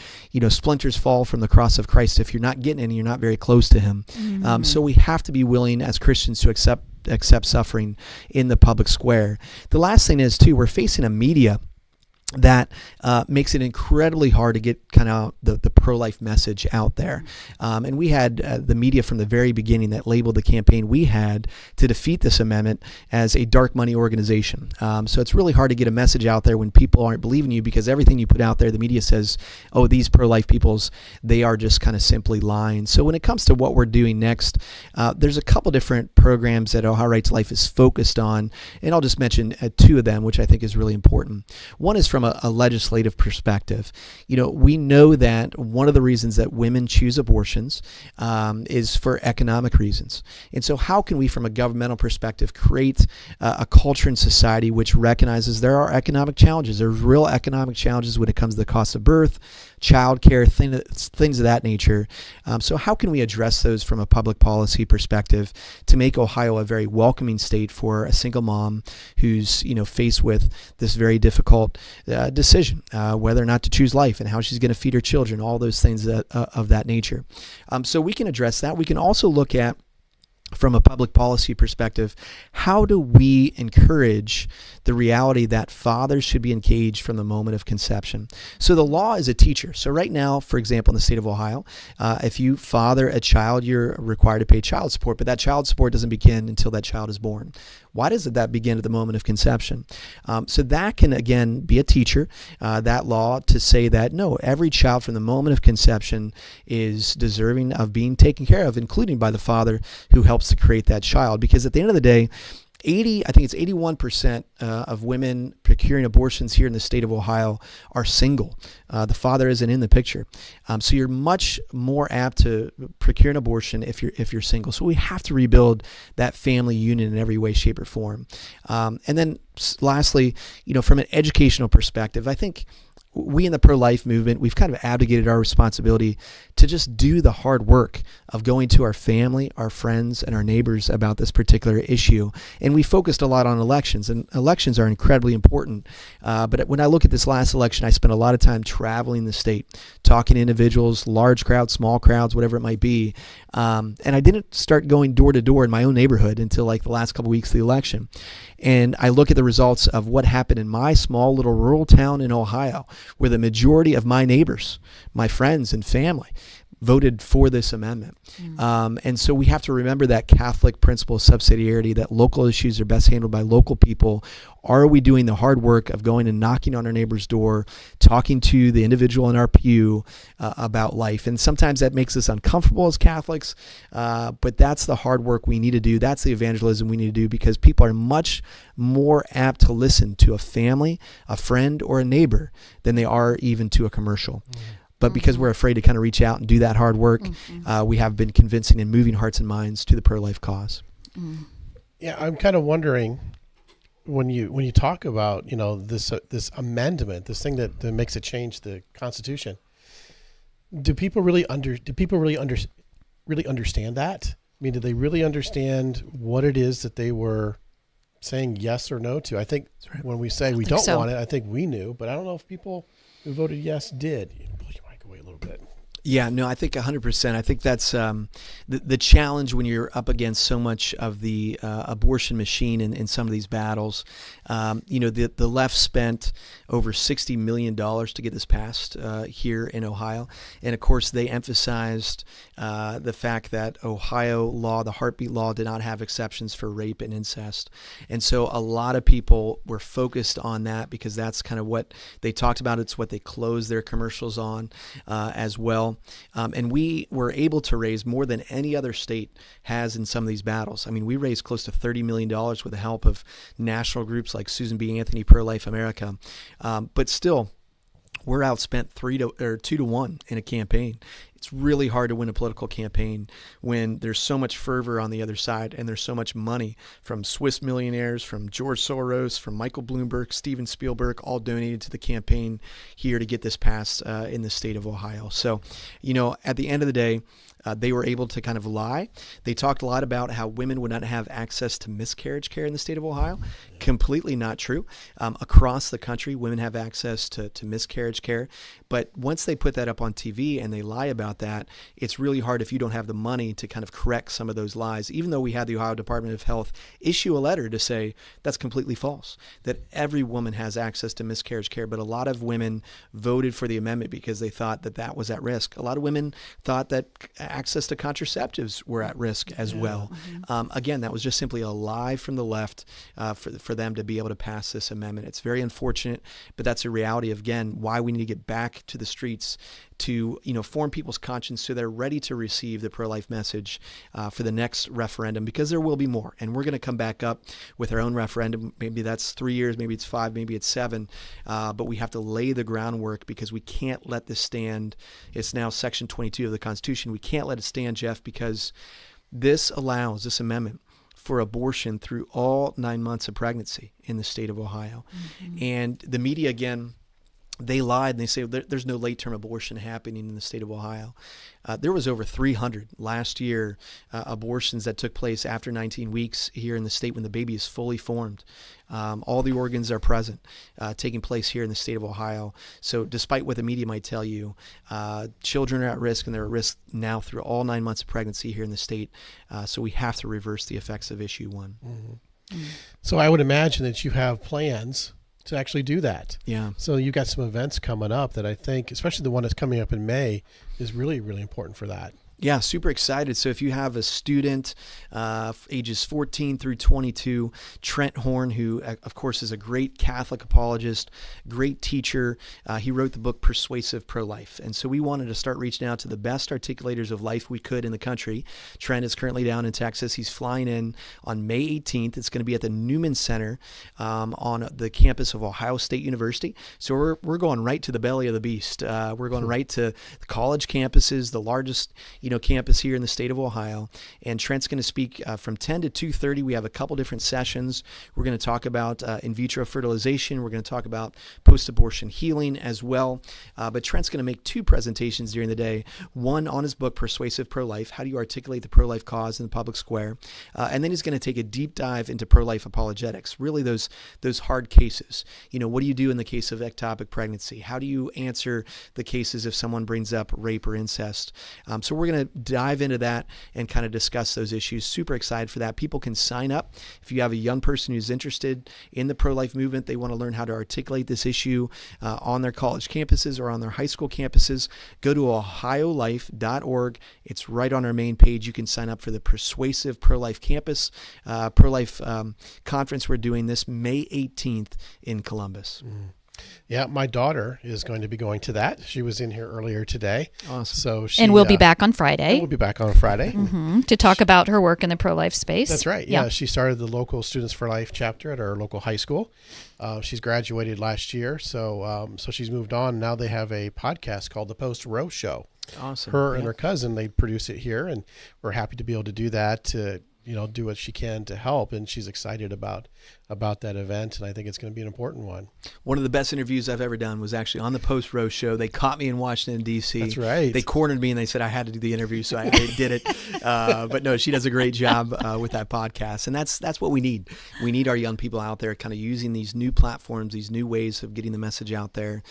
splinters fall from the cross of Christ. If you're not getting any, you're not very close to him. Mm-hmm. So we have to be willing as Christians to accept suffering in the public square. The last thing is, too, we're facing a media that makes it incredibly hard to get kind of the pro-life message out there. And we had the media from the very beginning that labeled the campaign we had to defeat this amendment as a dark money organization. So it's really hard to get a message out there when people aren't believing you, because everything you put out there, the media says, oh, these pro-life peoples, they are just kind of simply lying. So when it comes to what we're doing next, there's a couple different programs that Ohio Right to Life is focused on, and I'll just mention two of them, which I think is really important. One is from a legislative perspective. We know that one of the reasons that women choose abortions is for economic reasons. And so how can we, from a governmental perspective, create a culture in society which recognizes there are economic challenges? There's real economic challenges when it comes to the cost of birth, childcare, things of that nature. So how can we address those from a public policy perspective to make Ohio a very welcoming state for a single mom who's faced with this very difficult decision, whether or not to choose life and how she's going to feed her children, all those things of that nature. So we can address that. We can also look at, from a public policy perspective, how do we encourage the reality that fathers should be engaged from the moment of conception? So the law is a teacher. So right now, for example, in the state of Ohio, if you father a child, you're required to pay child support, but that child support doesn't begin until that child is born. Why doesn't that begin at the moment of conception? So that can, again, be a teacher, that law, to say that, no, every child from the moment of conception is deserving of being taken care of, including by the father who helps to create that child. Because at the end of the day, I think it's 81% of women procuring abortions here in the state of Ohio are single. The father isn't in the picture. So you're much more apt to procure an abortion if you're single. So we have to rebuild that family union in every way, shape, or form. And then lastly, from an educational perspective, I think we in the pro-life movement, we've kind of abdicated our responsibility to just do the hard work of going to our family, our friends, and our neighbors about this particular issue. And we focused a lot on elections, and elections are incredibly important. But when I look at this last election, I spent a lot of time traveling the state, talking to individuals, large crowds, small crowds, whatever it might be. And I didn't start going door to door in my own neighborhood until like the last couple of weeks of the election. And I look at the results of what happened in my small little rural town in Ohio, where the majority of my neighbors, my friends and family, voted for this amendment. And so we have to remember that Catholic principle of subsidiarity, that local issues are best handled by local people. Are we doing the hard work of going and knocking on our neighbor's door, talking to the individual in our pew about life? And sometimes that makes us uncomfortable as Catholics, but that's the hard work we need to do. That's the evangelism we need to do, because people are much more apt to listen to a family, a friend, or a neighbor than they are even to a commercial. But because we're afraid to kind of reach out and do that hard work, we have been convincing and moving hearts and minds to the pro-life cause. Yeah, I'm kind of wondering, when you talk about this amendment, this thing that makes it change the Constitution, do people really understand that? I mean, do they really understand what it is that they were saying yes or no to? I think when we say we don't want it, I think we knew, but I don't know if people who voted yes did. Pull your mic away a little bit. Yeah, no, I think 100%. I think that's the challenge when you're up against so much of the abortion machine in some of these battles. The left spent over $60 million to get this passed here in Ohio. And of course, they emphasized the fact that Ohio law, the heartbeat law, did not have exceptions for rape and incest. And so a lot of people were focused on that because that's kind of what they talked about. It's what they closed their commercials on as well. And we were able to raise more than any other state has in some of these battles. I mean, we raised close to $30 million with the help of national groups like Susan B. Anthony, Pro-Life America. But still, we're outspent 2 to 1 in a campaign. It's really hard to win a political campaign when there's so much fervor on the other side and there's so much money from Swiss millionaires, from George Soros, from Michael Bloomberg, Steven Spielberg, all donated to the campaign here to get this passed in the state of Ohio. So, at the end of the day, they were able to kind of lie. They talked a lot about how women would not have access to miscarriage care in the state of Ohio. Completely not true. Across the country, women have access to miscarriage care. But once they put that up on TV and they lie about about that, it's really hard if you don't have the money to kind of correct some of those lies, even though we had the Ohio Department of Health issue a letter to say that's completely false, that every woman has access to miscarriage care. But a lot of women voted for the amendment because they thought that that was at risk. A lot of women thought that access to contraceptives were at risk as well. Again, that was just simply a lie from the left for them to be able to pass this amendment. It's very unfortunate, but that's a reality of, again, why we need to get back to the streets to form people's conscience so they're ready to receive the pro-life message for the next referendum, because there will be more. And we're going to come back up with our own referendum. Maybe that's 3 years, maybe it's 5, maybe it's 7. But we have to lay the groundwork because we can't let this stand. It's now Section 22 of the Constitution. We can't let it stand, Jeff, because this allows, this amendment, for abortion through all 9 months of pregnancy in the state of Ohio. And the media, again, they lied and they say there's no late-term abortion happening in the state of Ohio. There was over 300 last year abortions that took place after 19 weeks here in the state when the baby is fully formed. All the organs are present, taking place here in the state of Ohio. So despite what the media might tell you, children are at risk, and they're at risk now through all 9 months of pregnancy here in the state. So we have to reverse the effects of issue 1. So I would imagine that you have plans to actually do that. Yeah. So you got some events coming up that I think, especially the one that's coming up in May, is really, really important for that. Yeah, super excited. So if you have a student ages 14 through 22, Trent Horn, who of course is a great Catholic apologist, great teacher, he wrote the book Persuasive Pro-Life. And so we wanted to start reaching out to the best articulators of life we could in the country. Trent is currently down in Texas. He's flying in on May 18th. It's going to be at the Newman Center on the campus of Ohio State University. So we're going right to the belly of the beast. We're going right to the college campuses, the largest campus here in the state of Ohio. And Trent's going to speak from 10 to 2:30. We have a couple different sessions. We're going to talk about in vitro fertilization. We're going to talk about post-abortion healing as well. But Trent's going to make 2 presentations during the day. One on his book, Persuasive Pro-Life, how do you articulate the pro-life cause in the public square? And then he's going to take a deep dive into pro-life apologetics, really those hard cases. What do you do in the case of ectopic pregnancy? How do you answer the cases if someone brings up rape or incest? So we're going to dive into that and kind of discuss those issues. Super excited for that. People can sign up. If you have a young person who's interested in the pro-life movement, they want to learn how to articulate this issue on their college campuses or on their high school campuses, go to ohiolife.org. It's right on our main page. You can sign up for the Persuasive Pro-Life Campus, pro-life conference we're doing this May 18th in Columbus. Yeah, my daughter is going to be going to that. She was in here earlier today. Awesome. So and we'll be back on Friday. We'll be back on Friday. To talk about her work in the pro-life space. That's right. Yeah, she started the local Students for Life chapter at our local high school. She's graduated last year, so she's moved on. Now they have a podcast called The Post Row Show. Awesome. Her and her cousin, they produce it here, and we're happy to be able to do that, to do what she can to help, and she's excited about that event, and I think it's going to be an important one. One of the best interviews I've ever done was actually on the Post Row Show. They caught me in Washington, D.C. That's right. They cornered me, and they said I had to do the interview, so I did it. But no, she does a great job with that podcast, and that's what we need. We need our young people out there kind of using these new platforms, these new ways of getting the message out there,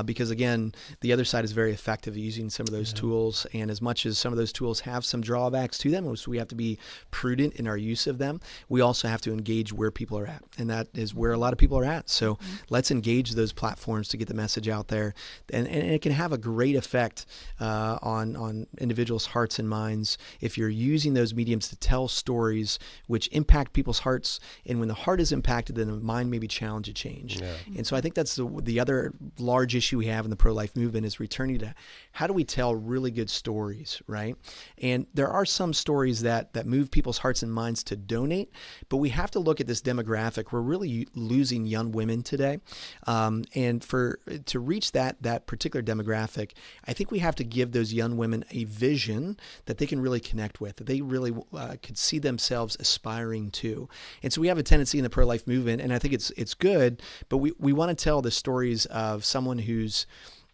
because, again, the other side is very effective at using some of those tools, and as much as some of those tools have some drawbacks to them, so we have to be prudent in our use of them, we also have to engage where people are at. And that is where a lot of people are at. So let's engage those platforms to get the message out there. And it can have a great effect on individuals' hearts and minds if you're using those mediums to tell stories which impact people's hearts. And when the heart is impacted, then the mind may be challenged to change. Yeah. And so I think that's the other large issue we have in the pro-life movement is returning to how do we tell really good stories, right? And there are some stories that move people's hearts and minds to donate, but we have to look at this demographic. We're really losing young women today, and to reach that particular demographic, I think we have to give those young women a vision that they can really connect with, that they really could see themselves aspiring to. And so we have a tendency in the pro-life movement, and I think it's good, but we want to tell the stories of someone who's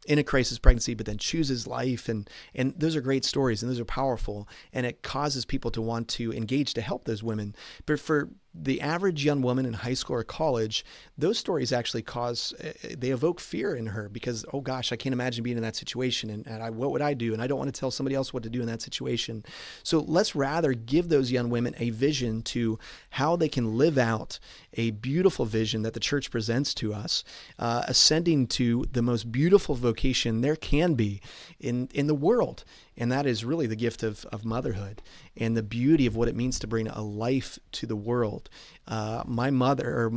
in a crisis pregnancy, but then chooses life. And those are great stories, and those are powerful, and it causes people to want to engage to help those women. But for the average young woman in high school or college, those stories actually they evoke fear in her because, oh gosh, I can't imagine being in that situation, and what would I do? And I don't want to tell somebody else what to do in that situation. So let's rather give those young women a vision to how they can live out a beautiful vision that the church presents to us, ascending to the most beautiful vocation there can be in the world. And that is really the gift of motherhood and the beauty of what it means to bring a life to the world. Both my mother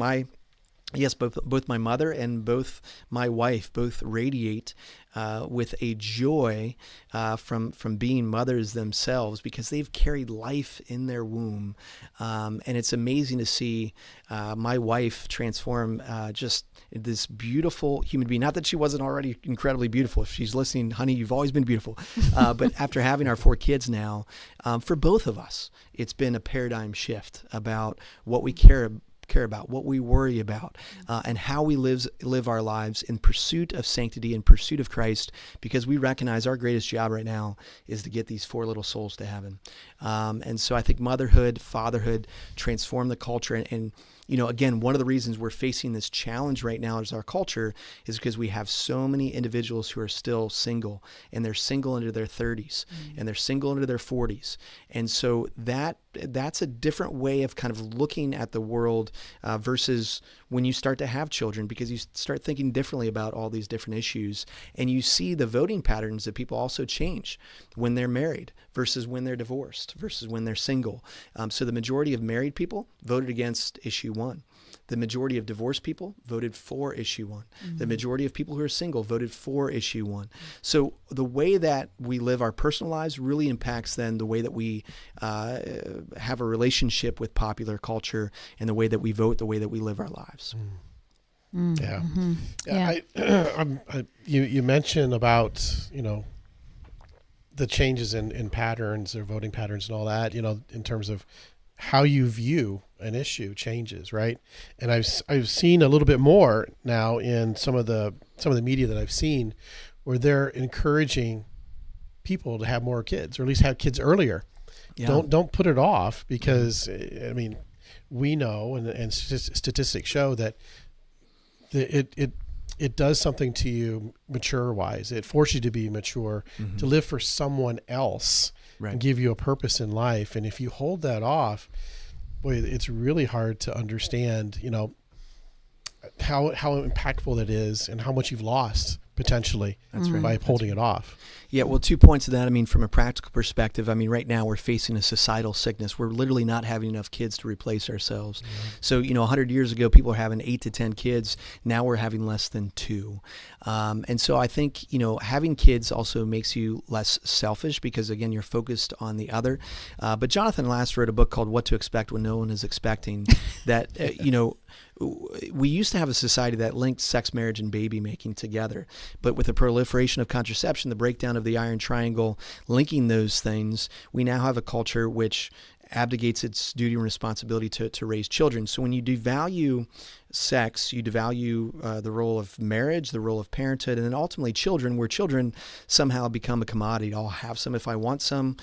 and both my wife both radiate with a joy from being mothers themselves because they've carried life in their womb. And it's amazing to see my wife transform just this beautiful human being. Not that she wasn't already incredibly beautiful. If she's listening, honey, you've always been beautiful. But after having our 4 kids now, for both of us, it's been a paradigm shift about what we care about, what we worry about, and how we live our lives in pursuit of sanctity, in pursuit of Christ, because we recognize our greatest job right now is to get these 4 little souls to heaven. And so I think motherhood, fatherhood transform the culture. And again, one of the reasons we're facing this challenge right now as our culture is because we have so many individuals who are still single, and they're single into their 30s, and they're single into their 40s. And so that's a different way of kind of looking at the world versus when you start to have children, because you start thinking differently about all these different issues. And you see the voting patterns that people also change when they're married versus when they're divorced versus when they're single. So the majority of married people voted against issue 1. The majority of divorced people voted for issue 1. Mm-hmm. The majority of people who are single voted for issue 1. So the way that we live our personal lives really impacts then the way that we have a relationship with popular culture and the way that we vote, the way that we live our lives. Mm. Yeah. Mm-hmm. Yeah. You mentioned about, the changes in patterns or voting patterns and all that, in terms of how you view an issue changes, right? And I've seen a little bit more now in some of the media that I've seen where they're encouraging people to have more kids, or at least have kids earlier. Yeah. Don't put it off, because we know and statistics show that it does something to you mature wise. It forces you to be mature, mm-hmm. to live for someone else. Right. And give you a purpose in life. And if you hold that off, boy, it's really hard to understand, how impactful that is and how much you've lost potentially by holding it off. Yeah, well, 2 points to that. From a practical perspective, right now we're facing a societal sickness. We're literally not having enough kids to replace ourselves. Mm-hmm. So, 100 years ago, people were having 8 to 10 kids. Now we're having less than 2. And so I think, having kids also makes you less selfish because, again, you're focused on the other. But Jonathan Last wrote a book called What to Expect When No One is Expecting that, we used to have a society that linked sex, marriage, and baby making together. But with the proliferation of contraception, the breakdown of the iron triangle, linking those things, we now have a culture which abdicates its duty and responsibility to raise children. So when you devalue sex, you devalue the role of marriage, the role of parenthood, and then ultimately children, where children somehow become a commodity. I'll have some if I want some,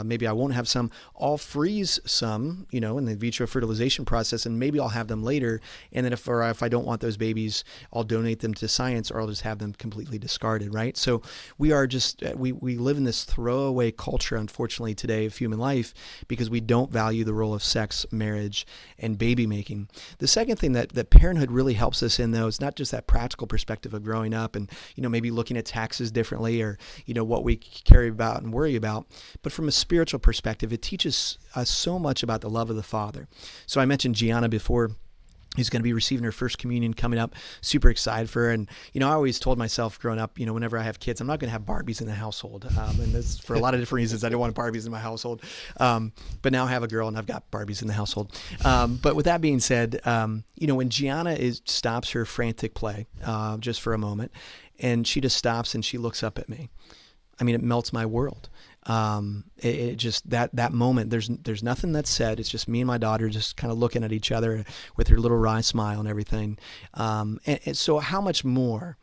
maybe I won't have some. I'll freeze some, in the vitro fertilization process, and maybe I'll have them later. And then if I don't want those babies, I'll donate them to science, or I'll just have them completely discarded, right? So we are just, we live in this throwaway culture, unfortunately, today of human life, because we don't value the role of sex, marriage, and baby making. The second thing that parenthood really helps us in, though, is not just that practical perspective of growing up and, maybe looking at taxes differently, or, what we care about and worry about, but from a spiritual perspective, it teaches us so much about the love of the Father. So I mentioned Gianna before, who's going to be receiving her first communion coming up. Super excited for her. And, I always told myself growing up, whenever I have kids, I'm not going to have Barbies in the household. And that's for a lot of different reasons. I don't want Barbies in my household. But now I have a girl and I've got Barbies in the household. But with that being said, when Gianna stops her frantic play just for a moment, and she just stops and she looks up at me, it melts my world. It just that moment, there's nothing that's said. It's just me and my daughter just kind of looking at each other with her little wry smile and everything. And so how much more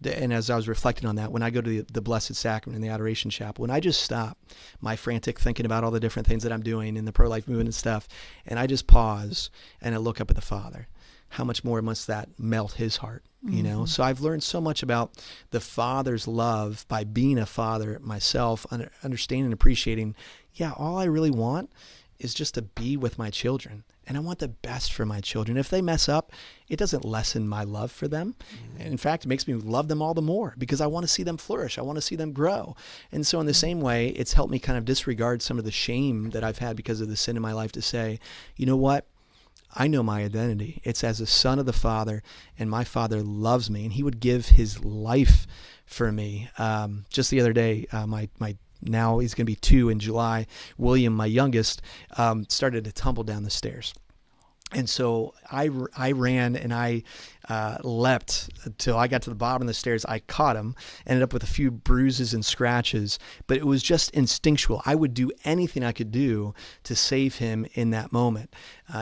and as I was reflecting on that, when I go to the Blessed Sacrament in the Adoration Chapel, when I just stop my frantic thinking about all the different things that I'm doing in the pro-life movement and stuff, and I just pause and I look up at the Father, how much more must that melt his heart, you know? So I've learned so much about the Father's love by being a father myself, understanding and appreciating, all I really want is just to be with my children. And I want the best for my children. If they mess up, it doesn't lessen my love for them. In fact, it makes me love them all the more because I want to see them flourish. I want to see them grow. And so in the same way, it's helped me kind of disregard some of the shame that I've had because of the sin in my life to say, you know what? I know my identity. It's as a son of the Father, and my Father loves me, and he would give his life for me. Just the other day, my now he's going to be 2 in July, William, my youngest, started to tumble down the stairs. And so I ran and I leapt until I got to the bottom of the stairs. I caught him, ended up with a few bruises and scratches, but it was just instinctual. I would do anything I could do to save him in that moment.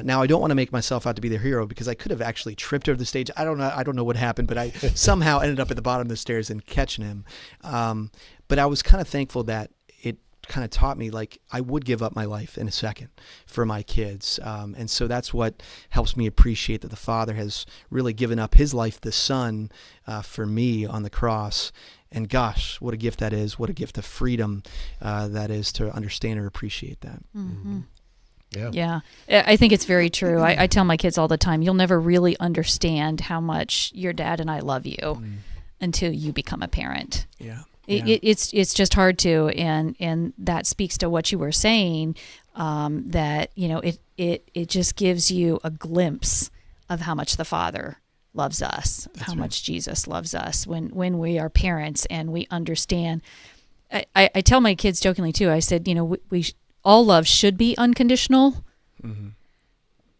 Now, I don't want to make myself out to be the hero because I could have actually tripped over the stage. I don't know what happened, but I somehow ended up at the bottom of the stairs and catching him. But I was kind of thankful that it kind of taught me, like, I would give up my life in a second for my kids. And so that's what helps me appreciate that the Father has really given up his life, the Son, for me on the cross. And gosh, what a gift that is. What a gift of freedom that is to understand or appreciate that. Mm-hmm. Yeah. I think it's very true. I tell my kids all the time, you'll never really understand how much your dad and I love you until you become a parent. Yeah. It's just hard to, and that speaks to what you were saying, that, you know, it just gives you a glimpse of how much the Father loves us, how much Jesus loves us when we are parents and we understand. I tell my kids jokingly too, I said, you know, we all love should be unconditional,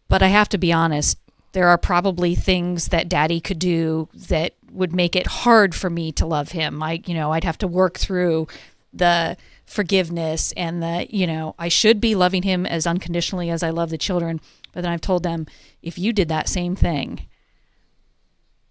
but I have to be honest, there are probably things that Daddy could do that would make it hard for me to love him. I'd have to work through the forgiveness and I should be loving him as unconditionally as I love the children. But then I've told them, if you did that same thing,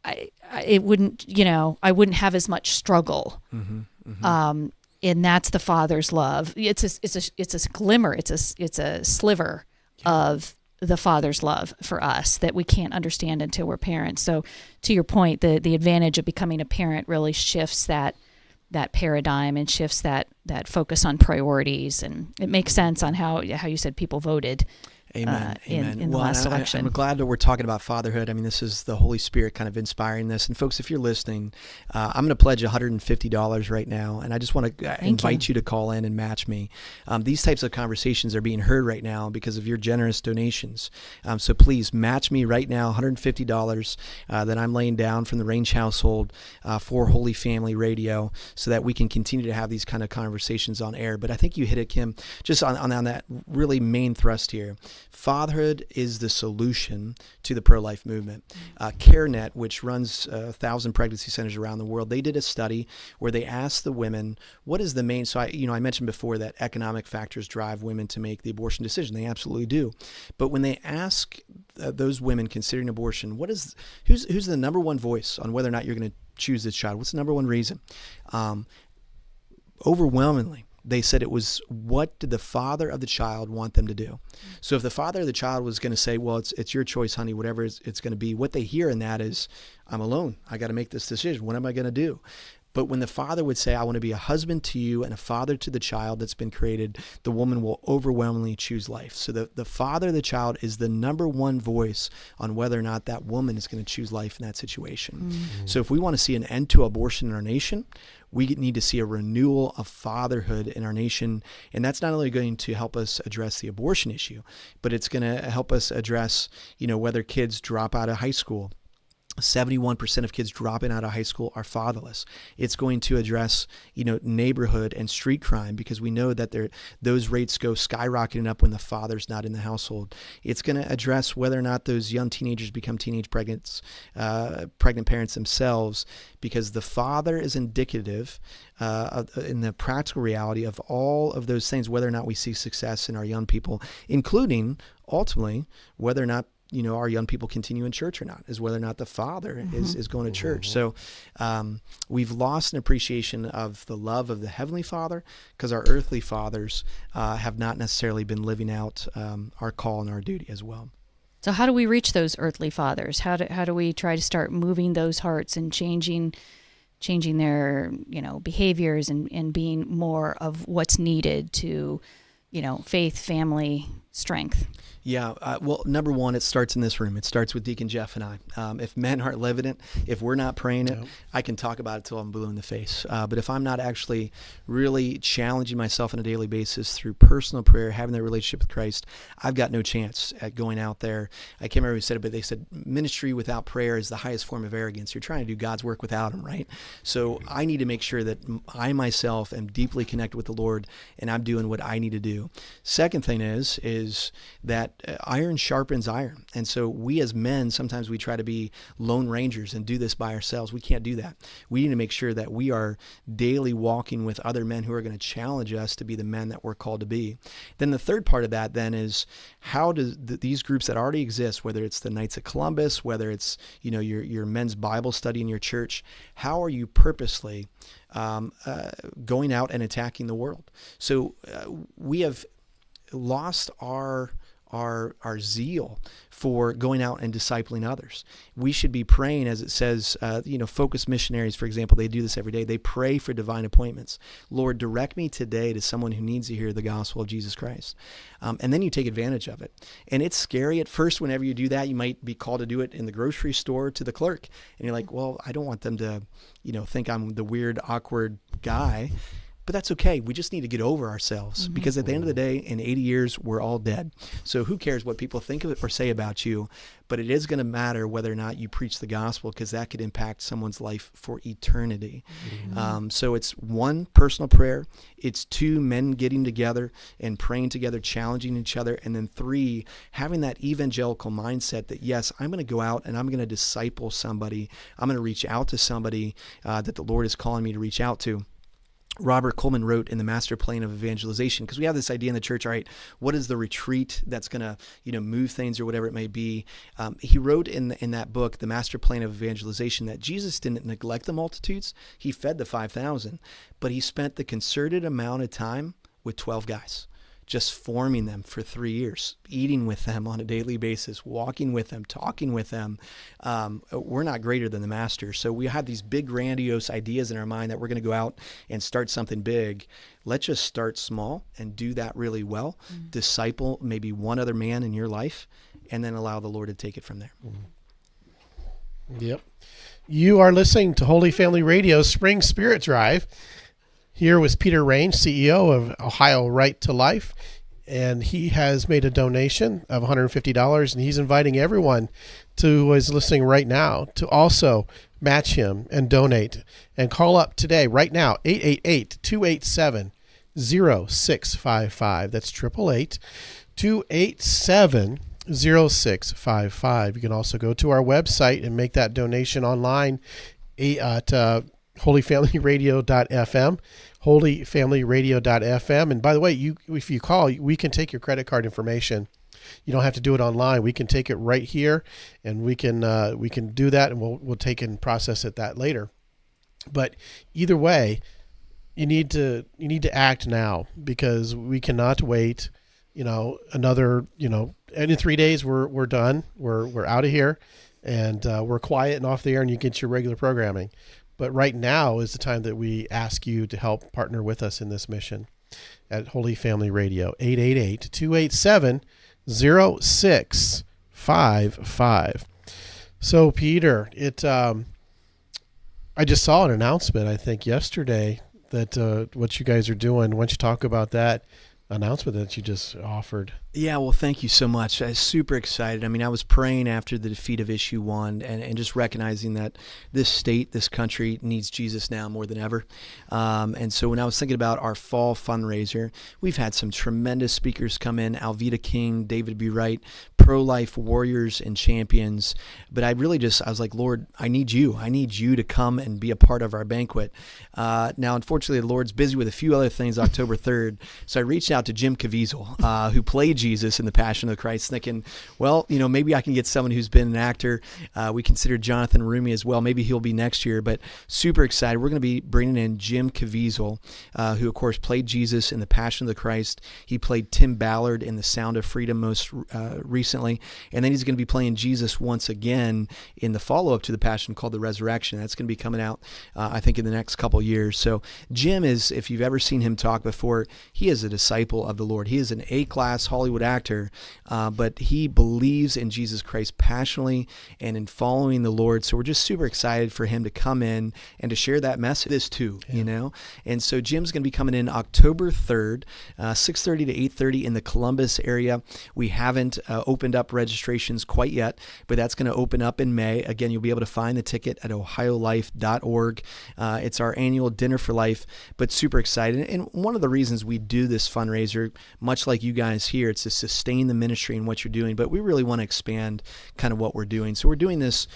I wouldn't have as much struggle. And that's the Father's love. It's a glimmer. It's a sliver of the Father's love for us that we can't understand until we're parents. So to your point, the advantage of becoming a parent really shifts that paradigm and shifts that focus on priorities. And it makes sense on how you said people voted. Amen. In the last election. I'm glad that we're talking about fatherhood. I mean, this is the Holy Spirit kind of inspiring this. And folks, if you're listening, I'm going to pledge $150 right now. And I just want to invite you to call in and match me. These types of conversations are being heard right now because of your generous donations. So please match me right now, $150 that I'm laying down from the Range household for Holy Family Radio so that we can continue to have these kind of conversations on air. But I think you hit it, Kim, just on that really main thrust here. Fatherhood is the solution to the pro-life movement. CareNet, which runs 1,000 pregnancy centers around the world, they did a study where they asked the women, what is the main, so I mentioned before that economic factors drive women to make the abortion decision. They absolutely do. But when they ask those women considering abortion, who's the number one voice on whether or not you're going to choose this child? What's the number one reason? Overwhelmingly, they said it was, what did the father of the child want them to do? So if the father of the child was going to say, well, it's your choice, honey, whatever it's going to be, what they hear in that is, I'm alone. I got to make this decision. What am I going to do? But when the father would say, I want to be a husband to you and a father to the child that's been created, the woman will overwhelmingly choose life. So the father of the child is the number one voice on whether or not that woman is going to choose life in that situation. So if we want to see an end to abortion in our nation, we need to see a renewal of fatherhood in our nation. And that's not only going to help us address the abortion issue, but it's going to help us address, whether kids drop out of high school. 71% of kids dropping out of high school are fatherless. It's going to address, neighborhood and street crime, because we know that those rates go skyrocketing up when the father's not in the household. It's going to address whether or not those young teenagers become teenage pregnant parents themselves, because the father is indicative in the practical reality of all of those things, whether or not we see success in our young people, including ultimately whether or not our young people continue in church or not, is whether or not the father is going to church. So we've lost an appreciation of the love of the Heavenly Father because our earthly fathers have not necessarily been living out our call and our duty as well. So how do we reach those earthly fathers? How do we try to start moving those hearts and changing their, behaviors and being more of what's needed to, faith, family, strength? Yeah, well, number one, it starts in this room. It starts with Deacon Jeff and I. If men aren't living it, if we're not praying it, I can talk about it till I'm blue in the face. But if I'm not actually really challenging myself on a daily basis through personal prayer, having that relationship with Christ, I've got no chance at going out there. I can't remember who said it, but they said ministry without prayer is the highest form of arrogance. You're trying to do God's work without Him, right? So I need to make sure that I myself am deeply connected with the Lord and I'm doing what I need to do. Second thing is that iron sharpens iron. And so we as men, sometimes we try to be lone rangers and do this by ourselves. We can't do that. We need to make sure that we are daily walking with other men who are going to challenge us to be the men that we're called to be. Then the third part of that then is how do these groups that already exist, whether it's the Knights of Columbus, whether it's your men's Bible study in your church, how are you purposely going out and attacking the world? So we have lost our zeal for going out and discipling others. We should be praying, as it says, Focus Missionaries, for example, they do this every day. They pray for divine appointments. Lord, direct me today to someone who needs to hear the gospel of Jesus Christ. And then you take advantage of it. And it's scary at first whenever you do that. You might be called to do it in the grocery store to the clerk. And you're like, well, I don't want them to, think I'm the weird, awkward guy. But that's okay. We just need to get over ourselves because at the end of the day, in 80 years, we're all dead. So who cares what people think of it or say about you? But it is going to matter whether or not you preach the gospel because that could impact someone's life for eternity. So it's one, personal prayer. It's two, men getting together and praying together, challenging each other. And then three, having that evangelical mindset that, yes, I'm going to go out and I'm going to disciple somebody. I'm going to reach out to somebody that the Lord is calling me to reach out to. Robert Coleman wrote in the Master Plan of Evangelization, because we have this idea in the church, all right, what is the retreat that's going to, move things or whatever it may be. He wrote in that book, the Master Plan of Evangelization, that Jesus didn't neglect the multitudes. He fed the 5,000, but he spent the concerted amount of time with 12 guys, just forming them for 3 years, eating with them on a daily basis, walking with them, talking with them. We're not greater than the master. So we have these big grandiose ideas in our mind that we're going to go out and start something big. Let's just start small and do that really well. Disciple maybe one other man in your life, and then allow the Lord to take it from there. Yep. You are listening to Holy Family Radio's Spring Spirit Drive. Here was Peter Range, CEO of Ohio Right to Life, and he has made a donation of $150, and he's inviting everyone who is listening right now to also match him and donate. And call up today, right now, 888-287-0655. That's 888-287-0655. You can also go to our website and make that donation online at holyfamilyradio.fm. holyfamilyradio.fm. And by the way, if you call, we can take your credit card information. You don't have to do it online. We can take it right here, and we can do that, and we'll take and process it that later. But either way, you need to act now, because we cannot wait. Another and in 3 days we're done. We're out of here, and we're quiet and off the air, and you get your regular programming. But right now is the time that we ask you to help partner with us in this mission at Holy Family Radio, 888-287-0655. So, Peter, I just saw an announcement, I think, yesterday that what you guys are doing. Why don't you talk about that announcement that you just offered? Yeah, well, thank you so much. I was super excited. I mean, I was praying after the defeat of Issue 1 and just recognizing that this state, this country needs Jesus now more than ever. And so when I was thinking about our fall fundraiser, we've had some tremendous speakers come in, Alveda King, David B. Wright, pro-life warriors and champions. But I was like, Lord, I need you. I need you to come and be a part of our banquet. Now, unfortunately, the Lord's busy with a few other things October 3rd. So I reached out out to Jim Caviezel, who played Jesus in The Passion of the Christ, thinking, well, maybe I can get someone who's been an actor. We considered Jonathan Rumi as well. Maybe he'll be next year, but super excited. We're going to be bringing in Jim Caviezel, who, of course, played Jesus in The Passion of the Christ. He played Tim Ballard in The Sound of Freedom most recently, and then he's going to be playing Jesus once again in the follow-up to The Passion called The Resurrection. That's going to be coming out, I think, in the next couple years. So Jim is, if you've ever seen him talk before, he is a disciple of the Lord. He is an A-class Hollywood actor, but he believes in Jesus Christ passionately and in following the Lord. So we're just super excited for him to come in and to share that message. This too, And so Jim's going to be coming in October 3rd, 6:30 to 8:30 in the Columbus area. We haven't opened up registrations quite yet, but that's going to open up in May. Again, you'll be able to find the ticket at ohiolife.org. It's our annual Dinner for Life, but super excited. And one of the reasons we do this fundraiser, much like you guys here, it's to sustain the ministry and what you're doing, but we really want to expand kind of what we're doing. So we're doing this,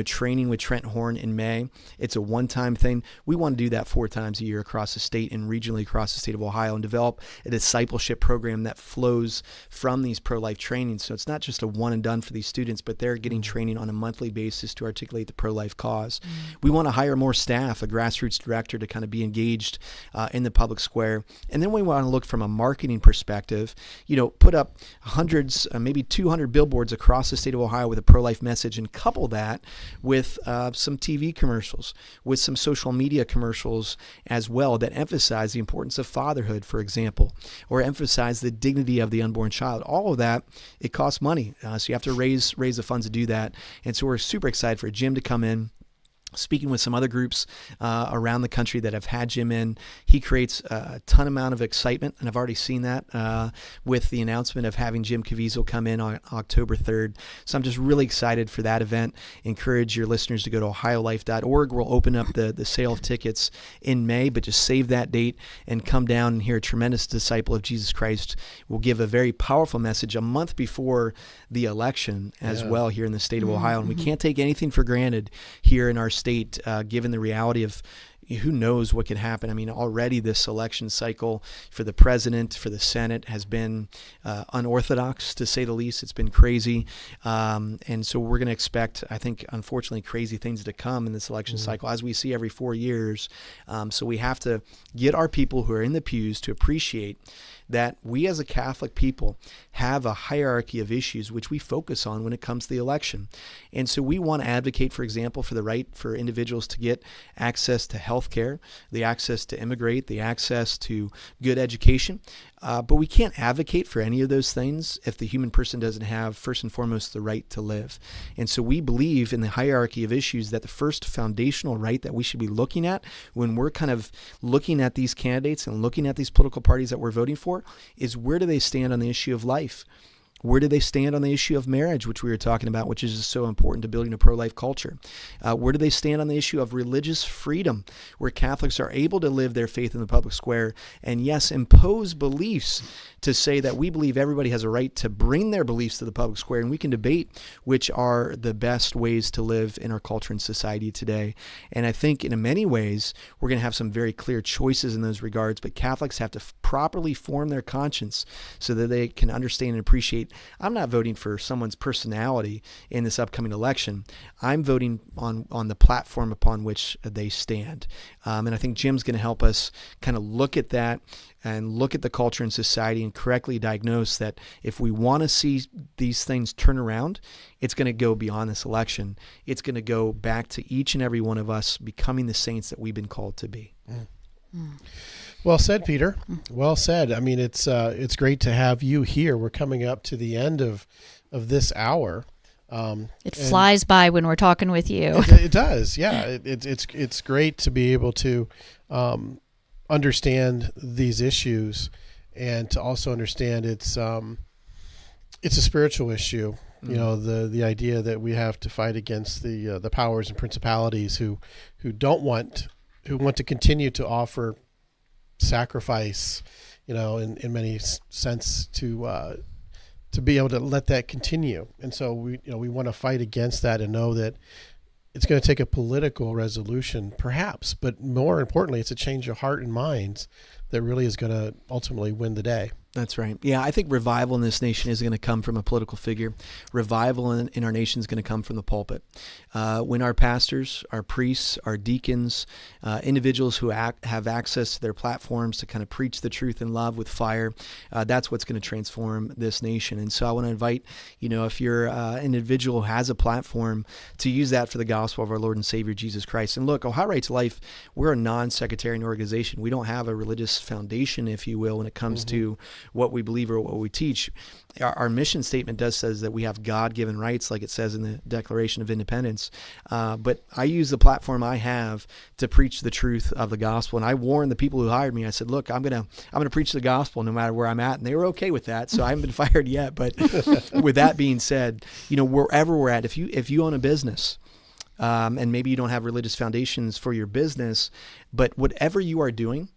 training with Trent Horn in May. It's a one-time thing. We want to do that 4 times a year across the state and regionally across the state of Ohio and develop a discipleship program that flows from these pro-life trainings. So it's not just a one and done for these students, but they're getting training on a monthly basis to articulate the pro-life cause. We want to hire more staff, a grassroots director to kind of be engaged in the public square. And then we want to look from a marketing perspective, put up hundreds, maybe 200 billboards across the state of Ohio with a pro-life message, and couple that with some TV commercials, with some social media commercials as well that emphasize the importance of fatherhood, for example, or emphasize the dignity of the unborn child. All of that, it costs money. So you have to raise the funds to do that. And so we're super excited for Jim to come in. Speaking with some other groups around the country that have had Jim in, he creates a ton amount of excitement, and I've already seen that with the announcement of having Jim Caviezel come in on October 3rd. So I'm just really excited for that event. Encourage your listeners to go to ohiolife.org. We'll open up the sale of tickets in May, but just save that date and come down and hear a tremendous disciple of Jesus Christ. We'll give a very powerful message a month before the election as well here in the state of Ohio, and we can't take anything for granted here in our state, given the reality of who knows what could happen. I mean, already this election cycle for the president, for the Senate has been unorthodox, to say the least. It's been crazy. And so we're going to expect, I think, unfortunately, crazy things to come in this election cycle, as we see every 4 years. So we have to get our people who are in the pews to appreciate that we as a Catholic people have a hierarchy of issues which we focus on when it comes to the election. And so we want to advocate, for example, for the right for individuals to get access to health care, the access to immigrate, the access to good education. But we can't advocate for any of those things if the human person doesn't have, first and foremost, the right to live. And so we believe in the hierarchy of issues that the first foundational right that we should be looking at when we're kind of looking at these candidates and looking at these political parties that we're voting for is, where do they stand on the issue of life? Where do they stand on the issue of marriage, which we were talking about, which is so important to building a pro-life culture? Where do they stand on the issue of religious freedom, where Catholics are able to live their faith in the public square and, yes, impose beliefs to say that we believe everybody has a right to bring their beliefs to the public square, and we can debate which are the best ways to live in our culture and society today. And I think in many ways, we're going to have some very clear choices in those regards, but Catholics have to properly form their conscience so that they can understand and appreciate, I'm not voting for someone's personality in this upcoming election. I'm voting on the platform upon which they stand. And I think Jim's going to help us kind of look at that and look at the culture and society and correctly diagnose that if we want to see these things turn around, it's going to go beyond this election. It's going to go back to each and every one of us becoming the saints that we've been called to be. Well said, Peter. Well said. I mean, it's great to have you here. We're coming up to the end of this hour. It flies by when we're talking with you. It does, yeah. It's great to be able to understand these issues and to also understand it's a spiritual issue. You know, the idea that we have to fight against the powers and principalities who want to continue to offer sacrifice, you know, in many sense to be able to let that continue. And so we want to fight against that and know that it's going to take a political resolution, perhaps, but more importantly, it's a change of heart and minds that really is going to ultimately win the day. That's right. Yeah, I think revival in this nation is going to come from a political figure. Revival in our nation is going to come from the pulpit. When our pastors, our priests, our deacons, individuals who have access to their platforms to kind of preach the truth in love with fire, that's what's going to transform this nation. And so I want to invite, if you're an individual who has a platform, to use that for the gospel of our Lord and Savior Jesus Christ. And look, Ohio Right to Life, we're a non-sectarian organization. We don't have a religious foundation, if you will, when it comes to what we believe or what we teach. Our mission statement says that we have God-given rights, like it says in the Declaration of Independence. But I use the platform I have to preach the truth of the gospel. And I warned the people who hired me. I said, look, I'm gonna preach the gospel no matter where I'm at. And they were okay with that. So I haven't been fired yet. But with that being said, wherever we're at, if you own a business, and maybe you don't have religious foundations for your business, but whatever you are doing,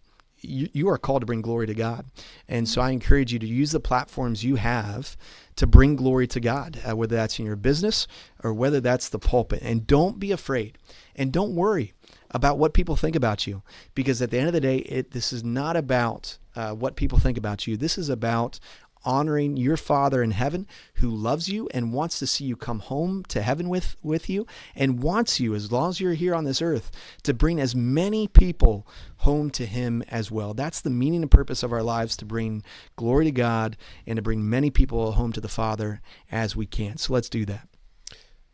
you are called to bring glory to God. And so I encourage you to use the platforms you have to bring glory to God, whether that's in your business or whether that's the pulpit. And don't be afraid and don't worry about what people think about you, because at the end of the day, this is not about what people think about you. This is about honoring your Father in heaven, who loves you and wants to see you come home to heaven with you, and wants you, as long as you're here on this earth, to bring as many people home to him as well. That's the meaning and purpose of our lives, to bring glory to God and to bring many people home to the Father as we can. So let's do that.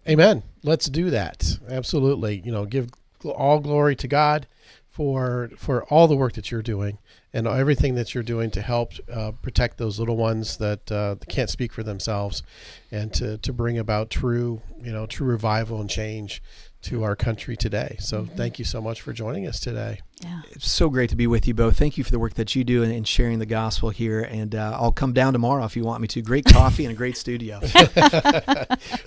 Amen. Let's do that. Absolutely. Give all glory to God for all the work that you're doing and everything that you're doing to help protect those little ones that can't speak for themselves, and to bring about true revival and change to our country today. So thank you so much for joining us today. Yeah. It's so great to be with you both. Thank you for the work that you do and sharing the gospel here. And I'll come down tomorrow if you want me to. Great coffee and a great studio.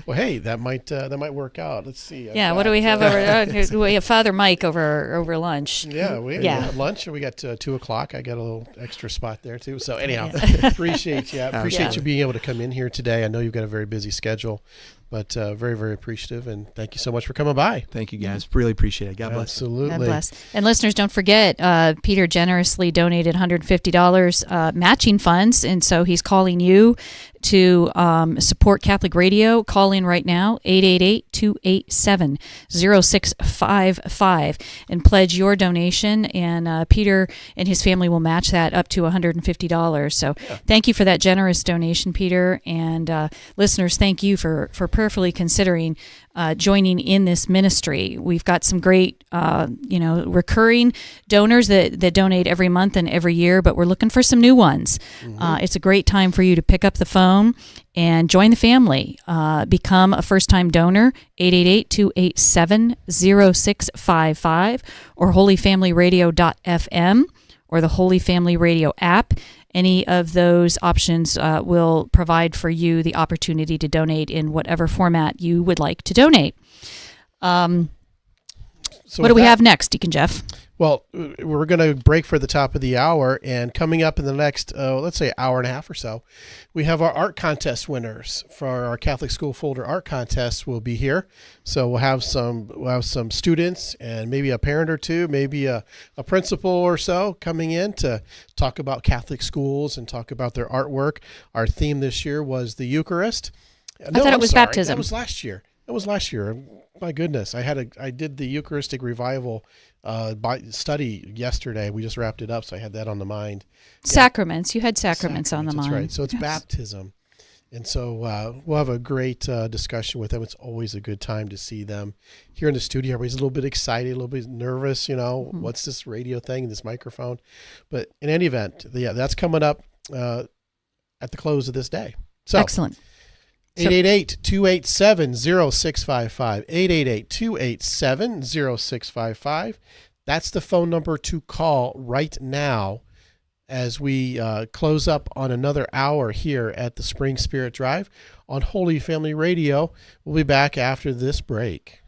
Well, hey, that might work out. Let's see. What do we have over? We have Father Mike over lunch. Yeah, we have lunch, and we got 2:00. I got a little extra spot there too. So anyhow, appreciate you. Appreciate you being able to come in here today. I know you've got a very busy schedule, but very, very appreciative, and thank you so much for coming by. Thank you, guys. Really appreciate it. God bless. Absolutely. God bless. And listeners, don't forget, Peter generously donated $150 matching funds, and so he's calling you to support Catholic Radio. Call in right now, 888-287-0655, and pledge your donation, and Peter and his family will match that up to $150. So thank you for that generous donation, Peter, and listeners, thank you for prayerfully considering joining in this ministry. We've got some great, recurring donors that donate every month and every year, but we're looking for some new ones. It's a great time for you to pick up the phone and join the family. Become a first-time donor, 888-287-0655, or holyfamilyradio.fm, or the Holy Family Radio app. Any of those options will provide for you the opportunity to donate in whatever format you would like to donate. What do we have next, Deacon Jeff? Well, we're going to break for the top of the hour, and coming up in the next, let's say, hour and a half or so, we have our art contest winners for our Catholic School Folder Art Contest. Will be here, so we'll have some students and maybe a parent or two, maybe a principal or so coming in to talk about Catholic schools and talk about their artwork. Our theme this year was the Eucharist. I thought it was baptism. That was last year. My goodness, I did the Eucharistic revival study yesterday. We just wrapped it up, so I had that on the mind. Sacraments. You had sacraments on the mind. That's right. So it's baptism. And so we'll have a great discussion with them. It's always a good time to see them here in the studio. Everybody's a little bit excited, a little bit nervous, what's this radio thing, this microphone? But in any event, that's coming up at the close of this day. So excellent. 888-287-0655. 888-287-0655. That's the phone number to call right now as we close up on another hour here at the Spring Spirit Drive on Holy Family Radio. We'll be back after this break.